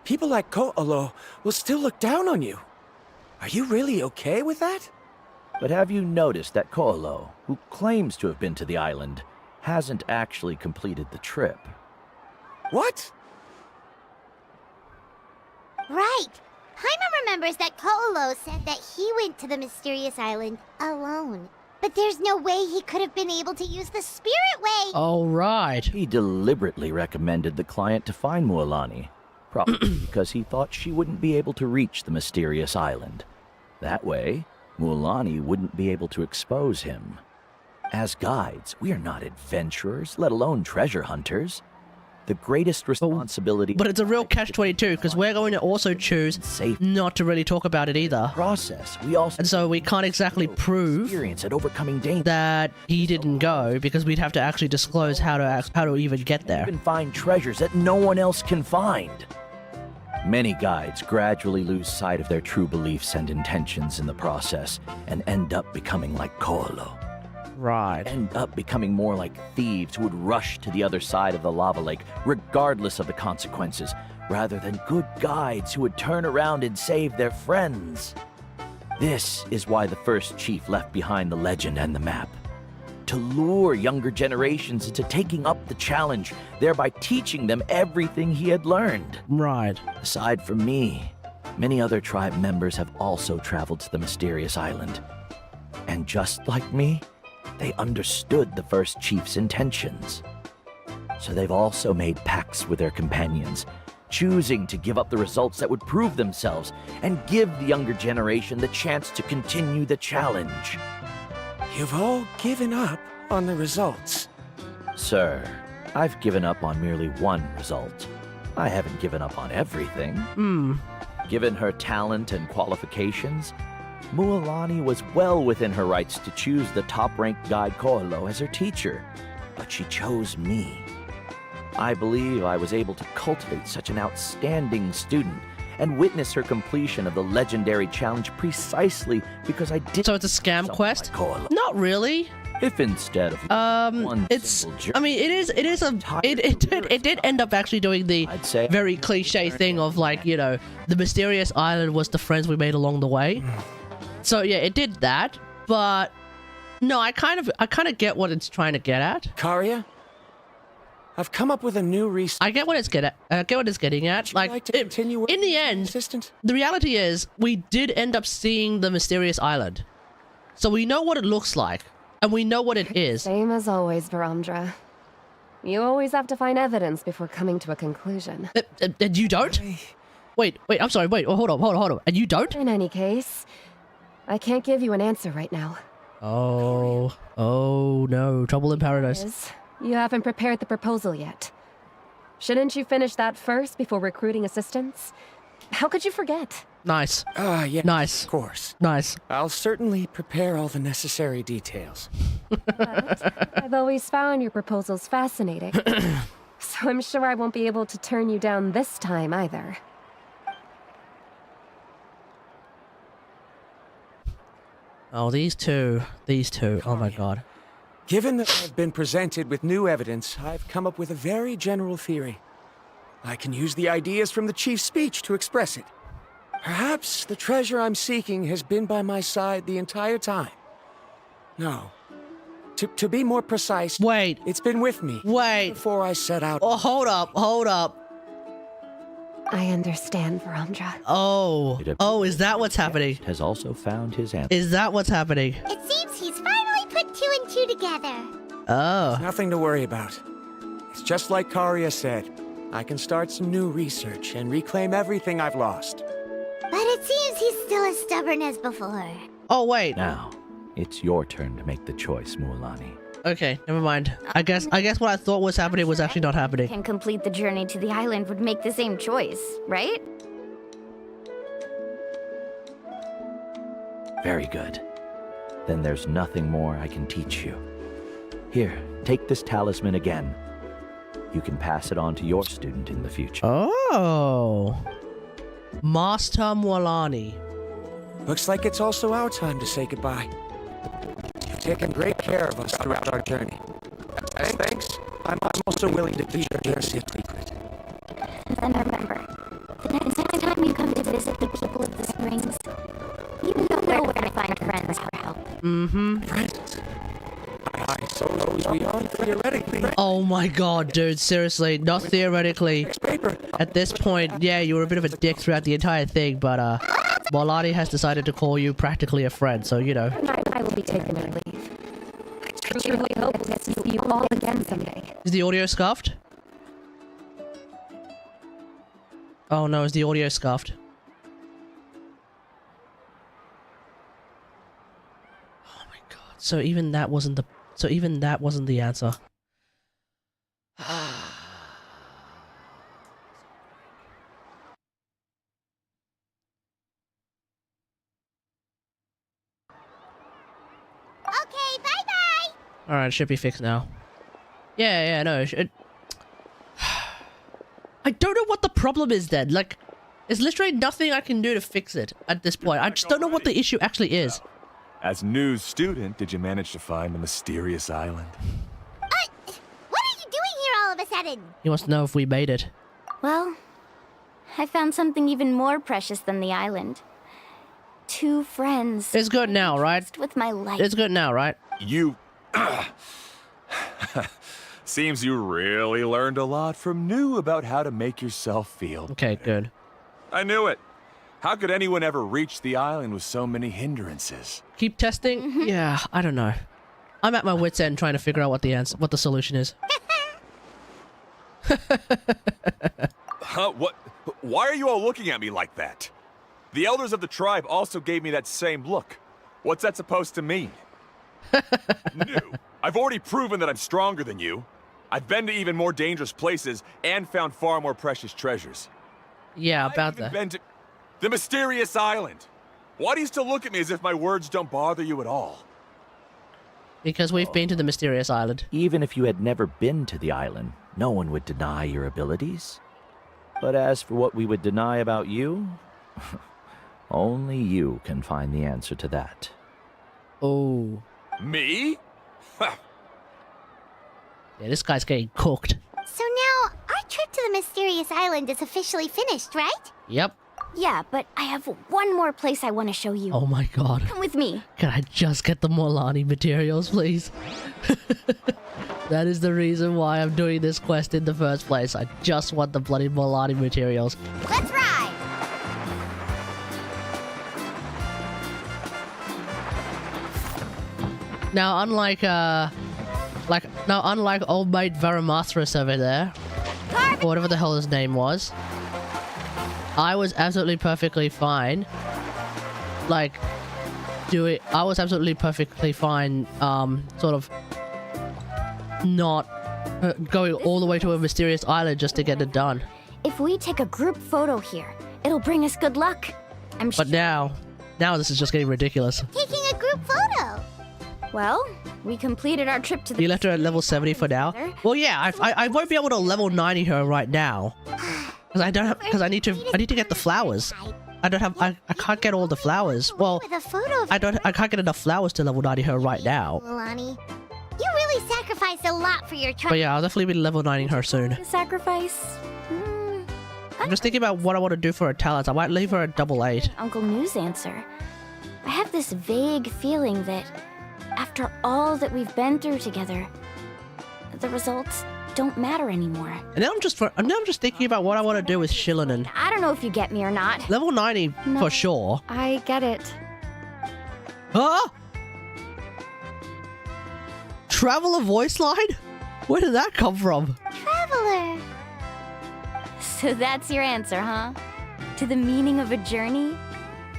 Speaker 12: People like Ko'olo will still look down on you. Are you really okay with that?
Speaker 16: But have you noticed that Ko'olo, who claims to have been to the island, hasn't actually completed the trip?
Speaker 12: What?
Speaker 2: Right. Paimon remembers that Ko'olo said that he went to the mysterious island alone. But there's no way he could have been able to use the spirit way.
Speaker 3: All right.
Speaker 16: He deliberately recommended the client to find Mualani, Probably because he thought she wouldn't be able to reach the mysterious island. That way, Mualani wouldn't be able to expose him. As guides, we are not adventurers, let alone treasure hunters. The greatest responsibility...
Speaker 3: But it's a real catch-22, because we're going to also choose not to really talk about it either.
Speaker 16: Process. We also...
Speaker 3: And so we can't exactly prove
Speaker 16: at overcoming danger.
Speaker 3: that he didn't go, because we'd have to actually disclose how to even get there.
Speaker 16: Even find treasures that no one else can find. Many guides gradually lose sight of their true beliefs and intentions in the process, and end up becoming like Koolo.
Speaker 3: Right.
Speaker 16: End up becoming more like thieves who would rush to the other side of the lava lake, regardless of the consequences, rather than good guides who would turn around and save their friends. This is why the first chief left behind the legend and the map. To lure younger generations into taking up the challenge, thereby teaching them everything he had learned.
Speaker 3: Right.
Speaker 16: Aside from me, many other tribe members have also traveled to the mysterious island. And just like me, they understood the first chief's intentions. So they've also made pacts with their companions, choosing to give up the results that would prove themselves and give the younger generation the chance to continue the challenge.
Speaker 12: You've all given up on the results.
Speaker 16: Sir, I've given up on merely one result. I haven't given up on everything. Given her talent and qualifications, Mualani was well within her rights to choose the top-ranked guide Koolo as her teacher, but she chose me. I believe I was able to cultivate such an outstanding student and witness her completion of the legendary challenge precisely because I did.
Speaker 3: So it's a scam quest? Not really.
Speaker 16: If instead of
Speaker 3: it's. I mean, it did end up actually doing the very cliche thing of, like, you know, the mysterious island was the friends we made along the way. So yeah, it did that, but no, I kind of get what it's trying to get at.
Speaker 12: Karia, I've come up with a new research.
Speaker 3: I get what it's getting at. Like in the end, the reality is we did end up seeing the mysterious island, so we know what it looks like and we know what it is.
Speaker 17: Same as always, Varamdra. You always have to find evidence before coming to a conclusion.
Speaker 3: And you don't? Wait, I'm sorry. Wait, hold on. And you don't?
Speaker 17: In any case, I can't give you an answer right now.
Speaker 3: Oh no, trouble in paradise.
Speaker 17: You haven't prepared the proposal yet. Shouldn't you finish that first before recruiting assistants? How could you forget?
Speaker 3: Nice.
Speaker 12: Yeah,
Speaker 3: nice.
Speaker 12: Of course.
Speaker 3: Nice.
Speaker 12: I'll certainly prepare all the necessary details.
Speaker 17: But I've always found your proposals fascinating. So I'm sure I won't be able to turn you down this time either.
Speaker 3: Oh, these two. Oh my god.
Speaker 12: Given that I've been presented with new evidence, I've come up with a very general theory. I can use the ideas from the chief's speech to express it. Perhaps the treasure I'm seeking has been by my side the entire time. No. To be more precise,
Speaker 3: wait.
Speaker 12: It's been with me.
Speaker 3: Wait.
Speaker 12: Before I set out.
Speaker 3: Oh, hold up.
Speaker 17: I understand, Varamdra.
Speaker 3: Oh, is that what's happening?
Speaker 16: Has also found his answer.
Speaker 3: Is that what's happening?
Speaker 2: It seems he's finally put two and two together.
Speaker 3: Oh.
Speaker 12: There's nothing to worry about. It's just like Karia said. I can start some new research and reclaim everything I've lost.
Speaker 2: But it seems he's still as stubborn as before.
Speaker 3: Oh, wait.
Speaker 16: Now, it's your turn to make the choice, Mualani.
Speaker 3: Okay, never mind. I guess what I thought was happening was actually not happening.
Speaker 1: Can complete the journey to the island would make the same choice, right?
Speaker 16: Very good. Then there's nothing more I can teach you. Here, take this talisman again. You can pass it on to your student in the future.
Speaker 3: Oh. Master Mualani.
Speaker 12: Looks like it's also our time to say goodbye. You've taken great care of us throughout our journey. Thanks. I'm also willing to keep your secret.
Speaker 1: And then remember, the next time you come to visit the people of the springs, you don't know where to find friends for help.
Speaker 12: Friends? I suppose we are theoretically.
Speaker 3: Oh my god, dude, seriously, not theoretically. At this point, yeah, you were a bit of a dick throughout the entire thing, but Mualani has decided to call you practically a friend, so you know.
Speaker 17: I will be taking my leave. I truly hope to see you all again someday.
Speaker 3: Is the audio scuffed? Oh no, is the audio scuffed? Oh my god. So even that wasn't the answer.
Speaker 2: Okay, bye-bye!
Speaker 3: Alright, it should be fixed now. Yeah, no, I don't know what the problem is then. Like, there's literally nothing I can do to fix it at this point. I just don't know what the issue actually is.
Speaker 5: As news student, did you manage to find the mysterious island?
Speaker 2: What are you doing here all of a sudden?
Speaker 3: He wants to know if we made it.
Speaker 1: Well, I found something even more precious than the island. 2 friends.
Speaker 3: It's good now, right?
Speaker 1: With my life.
Speaker 3: It's good now, right?
Speaker 5: You... Seems you really learned a lot from New about how to make yourself feel.
Speaker 3: Okay, good.
Speaker 5: I knew it. How could anyone ever reach the island with so many hindrances?
Speaker 3: Keep testing? Yeah, I don't know. I'm at my wit's end trying to figure out what the solution is.
Speaker 5: Huh? What? Why are you all looking at me like that? The elders of the tribe also gave me that same look. What's that supposed to mean? New, I've already proven that I'm stronger than you. I've been to even more dangerous places and found far more precious treasures.
Speaker 3: Yeah, about
Speaker 5: I've even
Speaker 3: that.
Speaker 5: been to the mysterious island. Why do you still look at me as if my words don't bother you at all?
Speaker 3: Because we've been to the mysterious island.
Speaker 16: Even if you had never been to the island, no one would deny your abilities. But as for what we would deny about you, only you can find the answer to that.
Speaker 3: Oh.
Speaker 5: Me?
Speaker 3: Yeah, this guy's getting cooked.
Speaker 2: So now, our trip to the mysterious island is officially finished, right?
Speaker 3: Yep.
Speaker 1: Yeah, but I have one more place I want to show you.
Speaker 3: Oh my god.
Speaker 1: Come with me.
Speaker 3: Can I just get the Mualani materials, please? That is the reason why I'm doing this quest in the first place. I just want the bloody Mualani materials.
Speaker 2: Let's ride!
Speaker 3: Now, unlike old mate Varamasthras over there, or whatever the hell his name was, I was absolutely perfectly fine. I was absolutely perfectly fine, sort of not going all the way to a mysterious island just to get it done.
Speaker 1: If we take a group photo here, it'll bring us good luck.
Speaker 3: But now this is just getting ridiculous.
Speaker 2: Taking a group photo!
Speaker 1: Well, we completed our trip to the...
Speaker 3: You left her at level 70 for now? Well, yeah, I won't be able to level 90 her right now. Because I need to get the flowers. I can't get all the flowers. Well,
Speaker 2: With a photo of
Speaker 3: I can't get enough flowers to level 90 her right now.
Speaker 2: Mualani. You really sacrificed a lot for your tribe.
Speaker 3: But yeah, I'll definitely be level 90 her soon.
Speaker 1: Sacrifice?
Speaker 3: I'm just thinking about what I want to do for her talents. I might leave her at double 8.
Speaker 1: Uncle New's answer. I have this vague feeling that after all that we've been through together, the results don't matter anymore.
Speaker 3: And now I'm just thinking about what I want to do with Shilinen.
Speaker 1: I don't know if you get me or not.
Speaker 3: Level 90 for sure.
Speaker 17: I get it.
Speaker 3: Huh? Traveler voice line? Where did that come from?
Speaker 2: Traveler!
Speaker 1: So that's your answer, huh? To the meaning of a journey?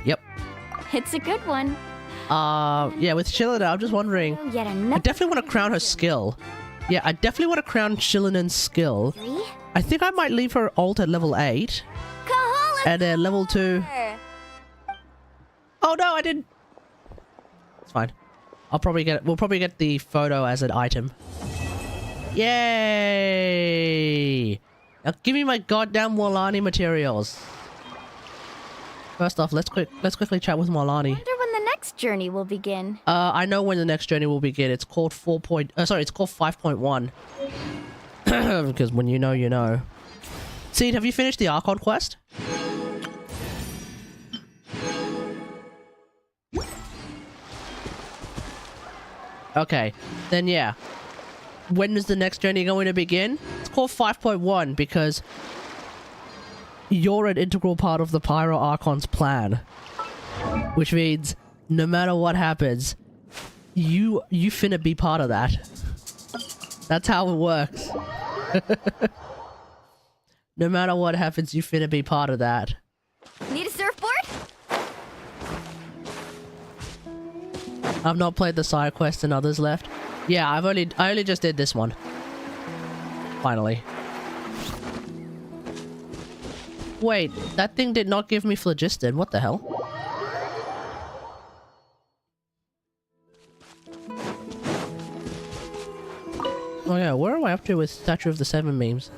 Speaker 3: Yep.
Speaker 1: It's a good one.
Speaker 3: Yeah, with Shilinen, I'm just wondering.
Speaker 1: Oh, yet
Speaker 3: I
Speaker 1: another...
Speaker 3: definitely want to crown her skill. Yeah, I definitely want to crown Shilinen's skill. I think I might leave her alt at level 8. And then level 2. Oh no, I didn't. It's fine. We'll probably get the photo as an item. Yay! Now give me my goddamn Mualani materials. First off, let's quickly chat with Mualani.
Speaker 1: I wonder when the next journey will begin.
Speaker 3: I know when the next journey will begin. It's called it's called 5.1. Because when you know, you know. Seed, have you finished the Archon Quest? Okay, then yeah. When is the next journey going to begin? It's called 5.1 because you're an integral part of the Pyro Archon's plan. Which means, no matter what happens, you finna be part of that. That's how it works. No matter what happens, you finna be part of that.
Speaker 19: Need a surfboard?
Speaker 3: I've not played the side quests and others left. Yeah, I only just did this one. Finally. Wait, that thing did not give me phlogiston. What the hell? Oh yeah, where am I up to with Statue of the Seven memes?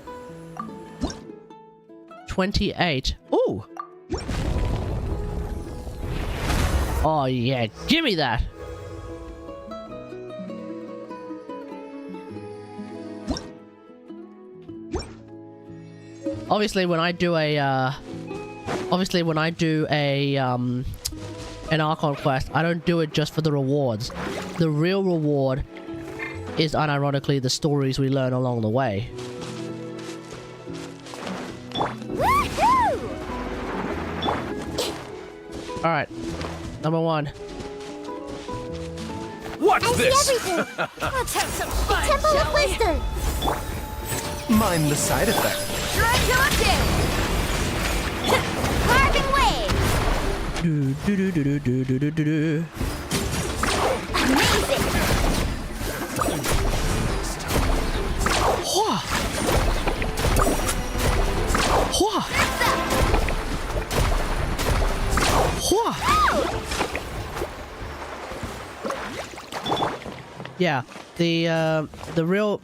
Speaker 3: 28. Ooh! Oh yeah, give me that! Obviously when I do a an Archon Quest, I don't do it just for the rewards. The real reward is unironically the stories we learn along the way. Alright, number 1.
Speaker 5: What's this?
Speaker 19: Let's have some fun,
Speaker 2: Temple of
Speaker 19: shall we?
Speaker 2: Wisdom!
Speaker 14: Mind the side effect.
Speaker 19: Try till I'm dead! Carving wave! Amazing!
Speaker 3: Hua! Hua! Hua! Yeah, the real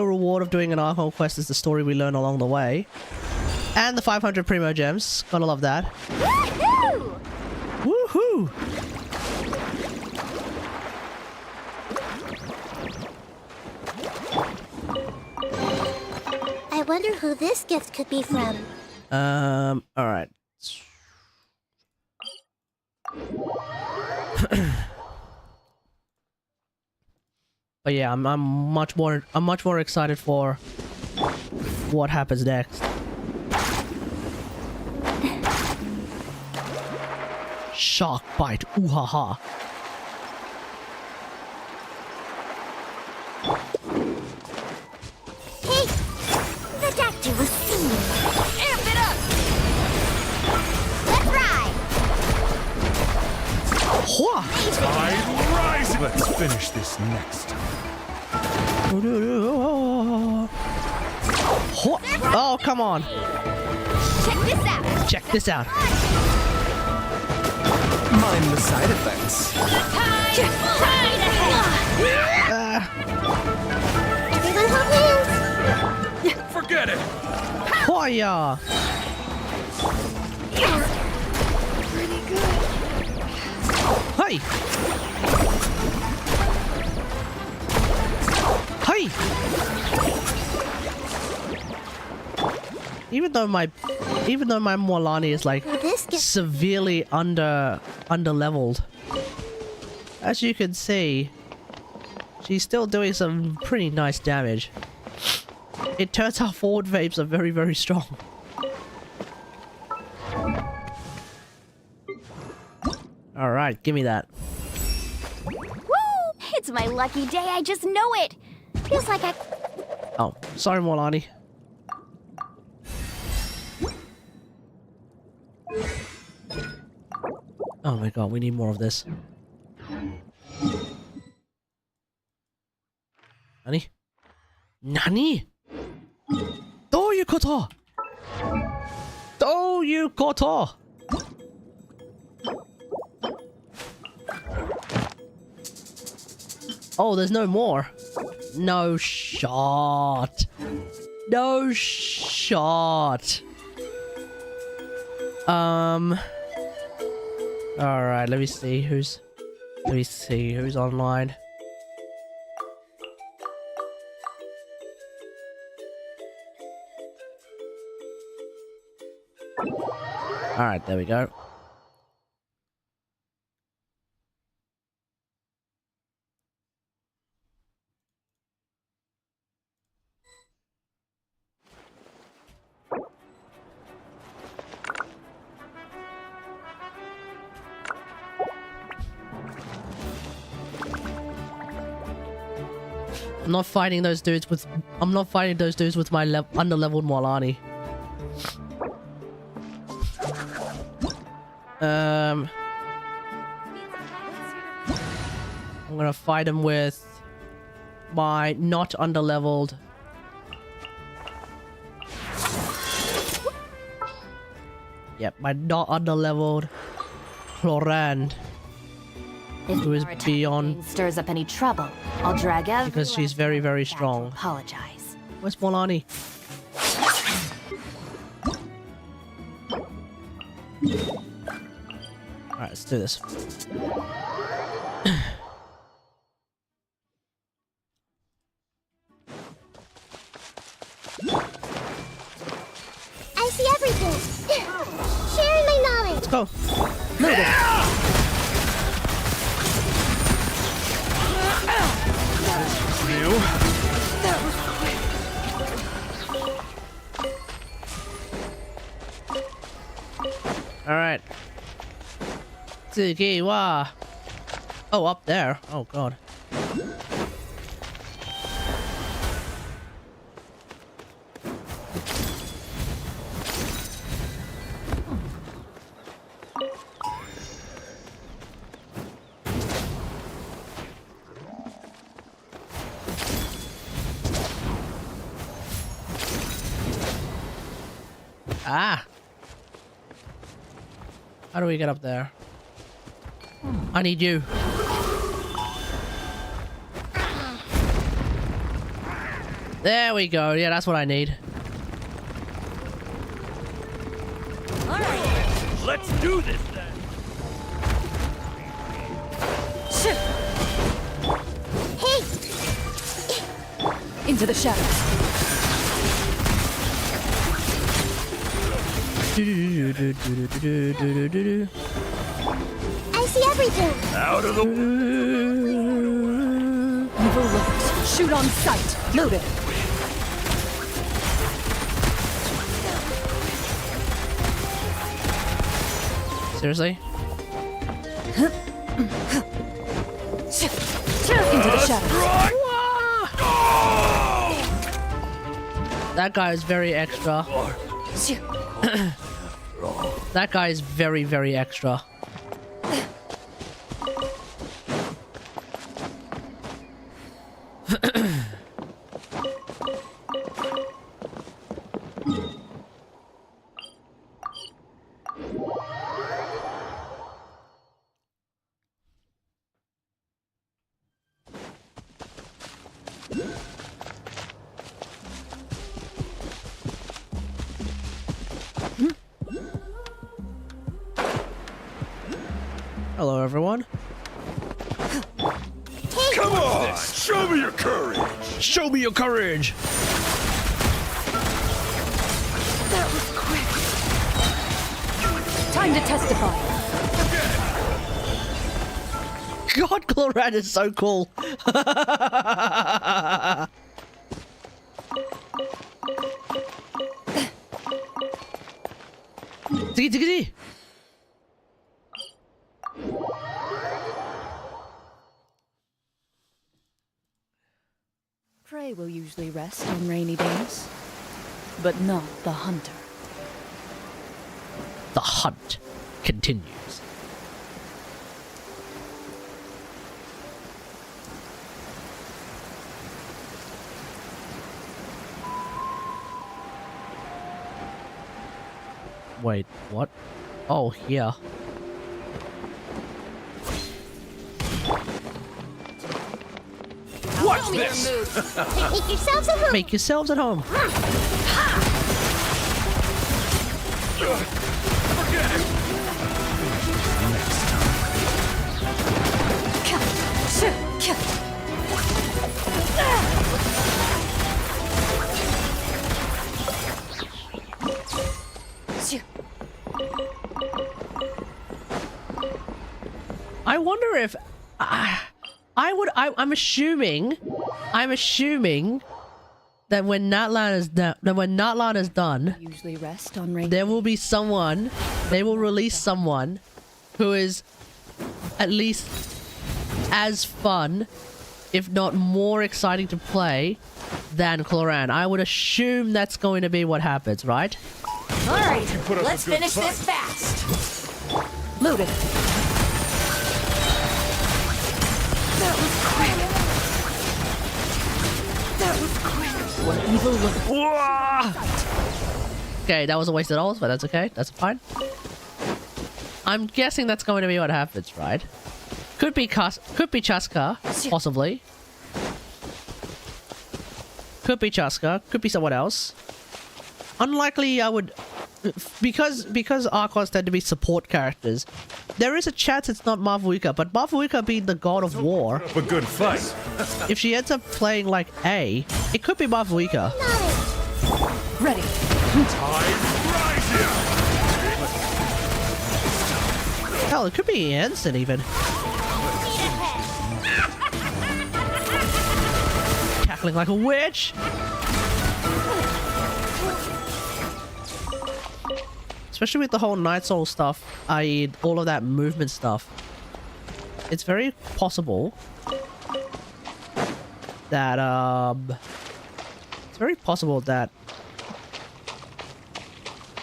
Speaker 3: reward of doing an Archon Quest is the story we learn along the way. And the 500 Primo Gems. Gotta love that.
Speaker 19: Woohoo!
Speaker 3: Woohoo!
Speaker 2: I wonder who this gift could be from.
Speaker 3: Alright. But yeah, I'm much more excited for what happens next. Shark bite, ooh ha ha.
Speaker 2: Hey! The doctor was seen!
Speaker 19: Amp it up! Let's ride!
Speaker 3: Hua!
Speaker 5: Tide rising! Let's finish this next time.
Speaker 3: Oh, come on!
Speaker 19: Check this out!
Speaker 3: Check this out!
Speaker 14: Mind the side effects.
Speaker 19: Tide ahead!
Speaker 2: Everyone hold hands!
Speaker 5: Forget it!
Speaker 3: Hoya!
Speaker 19: Pretty good.
Speaker 3: Hey! Hey! Even though my Mualani is like severely under leveled, as you can see, she's still doing some pretty nice damage. It turns out forward vapes are very, very strong. Alright, give me that.
Speaker 1: Woo! It's my lucky day, I just know it! Feels like I...
Speaker 3: Oh, sorry, Mualani. Oh my god, we need more of this. Nani? Nani? どういうこと? どういうこと? Oh, there's no more. No shot. No shot. Alright, let me see who's online. Alright, there we go. I'm not fighting those dudes with my underleveled Mualani. I'm gonna fight him with my not underleveled. Yep, my not underleveled Florand. Who is beyond
Speaker 11: stirs up any trouble, I'll drag out
Speaker 3: because she's very, very strong.
Speaker 11: Apologize.
Speaker 3: Where's Mualani? Alright, let's do this.
Speaker 2: I see everything. Sharing my knowledge.
Speaker 3: Let's go.
Speaker 11: Move it.
Speaker 19: That was quick.
Speaker 3: Alright. Tsukiwa. Oh, up there. Oh, God. Ah! How do we get up there? I need you. There we go. Yeah, that's what I need.
Speaker 19: Alright. Let's do this then.
Speaker 2: Hey!
Speaker 11: Into the shadows.
Speaker 2: I see everything.
Speaker 19: Out of the
Speaker 11: Evil looks. Shoot on sight. Loaded.
Speaker 3: Seriously?
Speaker 11: Into the shadows.
Speaker 3: That guy is very extra. That guy is very, very extra. Hello, everyone.
Speaker 19: Come on! Show me your courage!
Speaker 3: Show me your courage!
Speaker 11: That was quick. Time to testify.
Speaker 3: God, Chlorad is so cool. Ziggy.
Speaker 11: Prey will usually rest on rainy days, but not the hunter.
Speaker 3: The hunt continues. Wait, what? Oh, yeah.
Speaker 19: Watch this!
Speaker 2: Make yourselves at home.
Speaker 3: Make yourselves at home.
Speaker 19: Forget it!
Speaker 3: I wonder if I'm assuming that when Natlan is done,
Speaker 11: Usually rest on rainy.
Speaker 3: there will be someone, they will release someone who is at least as fun if not more exciting to play than Cloran. I would assume that's going to be what happens, right?
Speaker 13: Alright, let's finish this fast.
Speaker 6: Loaded.
Speaker 13: That was quick. That was quick.
Speaker 6: What evil look.
Speaker 3: Okay, that was a wasted ult, but that's okay. That's fine. I'm guessing that's going to be what happens, right? Could be Chaska, possibly. Could be Chaska, could be someone else. Unlikely I would... Because Archons tend to be support characters, there is a chance it's not Mavuika, but Mavuika being the god of war...
Speaker 19: A good fight.
Speaker 3: If she ends up playing like A, it could be Mavuika.
Speaker 6: Ready.
Speaker 3: Hell, it could be Jensen even. Cackling like a witch! Especially with the whole Night Soul stuff, i.e. all of that movement stuff. It's very possible that, It's very possible that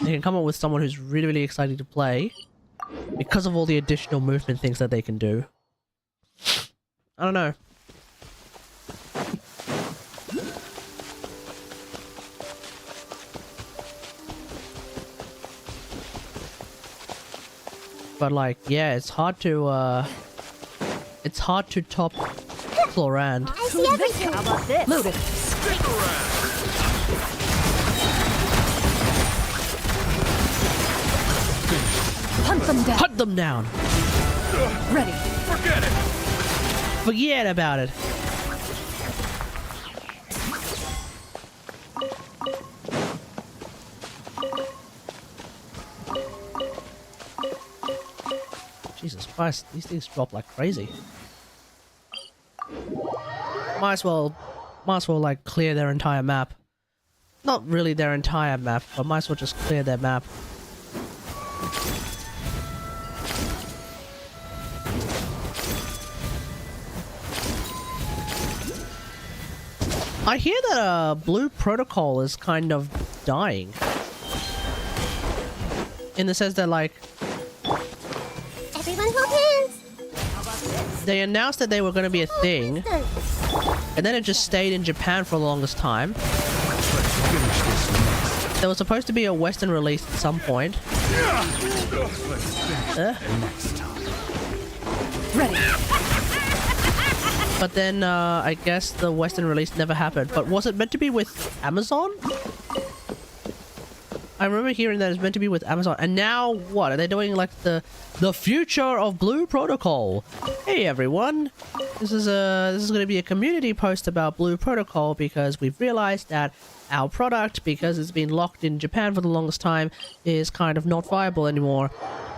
Speaker 3: they can come up with someone who's really, really exciting to play because of all the additional movement things that they can do. I don't know. But like, yeah, it's hard to top Cloran.
Speaker 2: I see everything.
Speaker 13: How about this?
Speaker 6: Loaded.
Speaker 19: Stick around.
Speaker 6: Hunt them down.
Speaker 3: Hunt them down.
Speaker 6: Ready.
Speaker 19: Forget it.
Speaker 3: Forget about it. Jesus Christ, these things drop like crazy. Might as well like clear their entire map. Not really their entire map, but might as well just clear their map. I hear that Blue Protocol is kind of dying. In the sense that like
Speaker 2: Everyone hold hands.
Speaker 3: they announced that they were going to be a thing, and then it just stayed in Japan for the longest time. There was supposed to be a Western release at some point.
Speaker 6: Ready.
Speaker 3: But then, I guess the Western release never happened. But was it meant to be with Amazon? I remember hearing that it's meant to be with Amazon. And now, what? Are they doing, like, the future of Blue Protocol? Hey, everyone. This is going to be a community post about Blue Protocol because we've realized that our product, because it's been locked in Japan for the longest time, is kind of not viable anymore.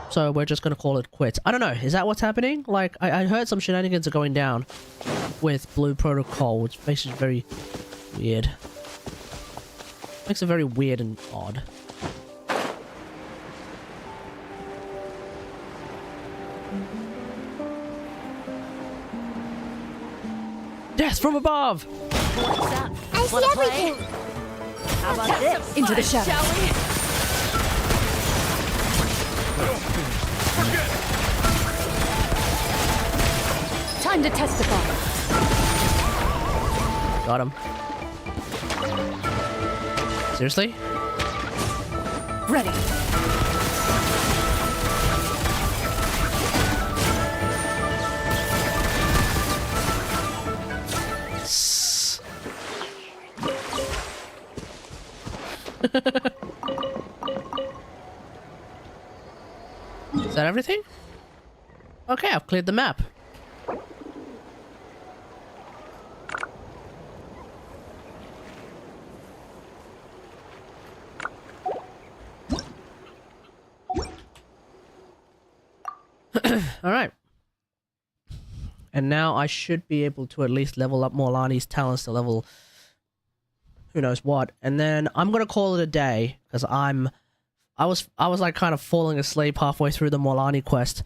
Speaker 3: So we're just going to call it quits. I don't know. Is that what's happening? Like, I heard some shenanigans are going down with Blue Protocol, which makes it very weird. Makes it very weird and odd. Death from above!
Speaker 13: What's up?
Speaker 2: I see
Speaker 13: Wanna play?
Speaker 2: everything.
Speaker 13: How about this?
Speaker 6: Into the shadows.
Speaker 13: Shall we?
Speaker 6: Time to testify.
Speaker 3: Got him. Seriously?
Speaker 6: Ready.
Speaker 3: Is that everything? Okay, I've cleared the map. Alright. And now I should be able to at least level up Mualani's talents to level who knows what. And then I'm gonna call it a day, because I was like kind of falling asleep halfway through the Mualani quest.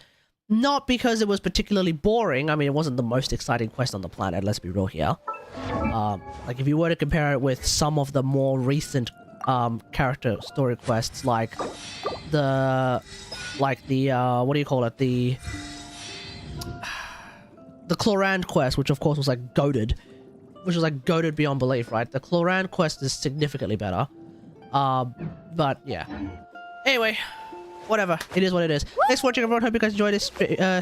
Speaker 3: Not because it was particularly boring. I mean, it wasn't the most exciting quest on the planet, let's be real here. Like, if you were to compare it with some of the more recent character story quests, like the what do you call it? The Chlorand quest, which of course was like goated. Which was like goated beyond belief, right? The Chlorand quest is significantly better. But yeah. Anyway, whatever. It is what it is. Thanks for watching, everyone. Hope you guys enjoyed this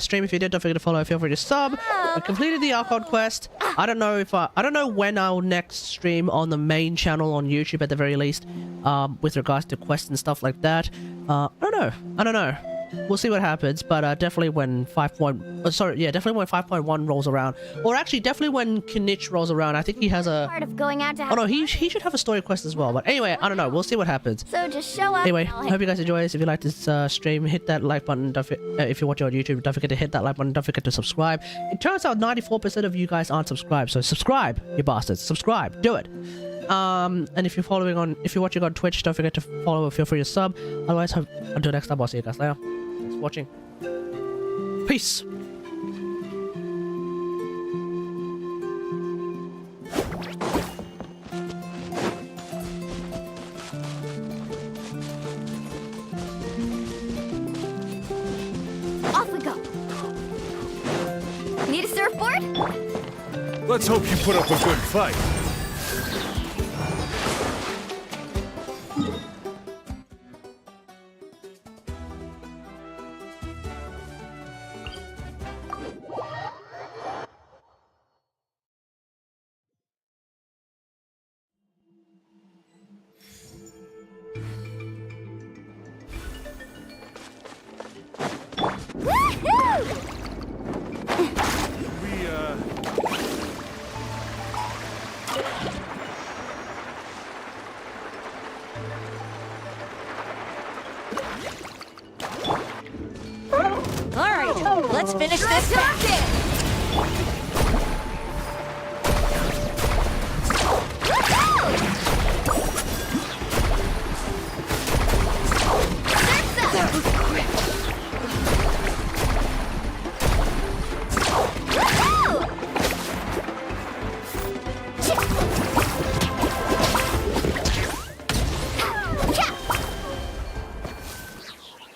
Speaker 3: stream. If you did, don't forget to follow. Feel free to sub. We completed the Archon Quest. I don't know if I don't know when I'll next stream on the main channel on YouTube at the very least. With regards to quests and stuff like that. I don't know. We'll see what happens, but definitely when 5.1 rolls around, or actually definitely when Kinich rolls around. I think he has a
Speaker 2: Part of going out to have
Speaker 3: oh no, he should have a story quest as well. But anyway, I don't know. We'll see what happens.
Speaker 2: So just show up.
Speaker 3: Anyway, hope you guys enjoy this. If you like this stream, hit that like button. If you're watching on YouTube, don't forget to hit that like button. Don't forget to subscribe. It turns out 94% of you guys aren't subscribed, so subscribe, you bastards. Subscribe. Do it. And if you're watching on Twitch, don't forget to follow. Feel free to sub. Otherwise, until next time, I'll see you guys later. Thanks for watching. Peace.
Speaker 2: Off we go. Need a surfboard?
Speaker 5: Let's hope you put up a good fight.
Speaker 13: All right, let's finish this.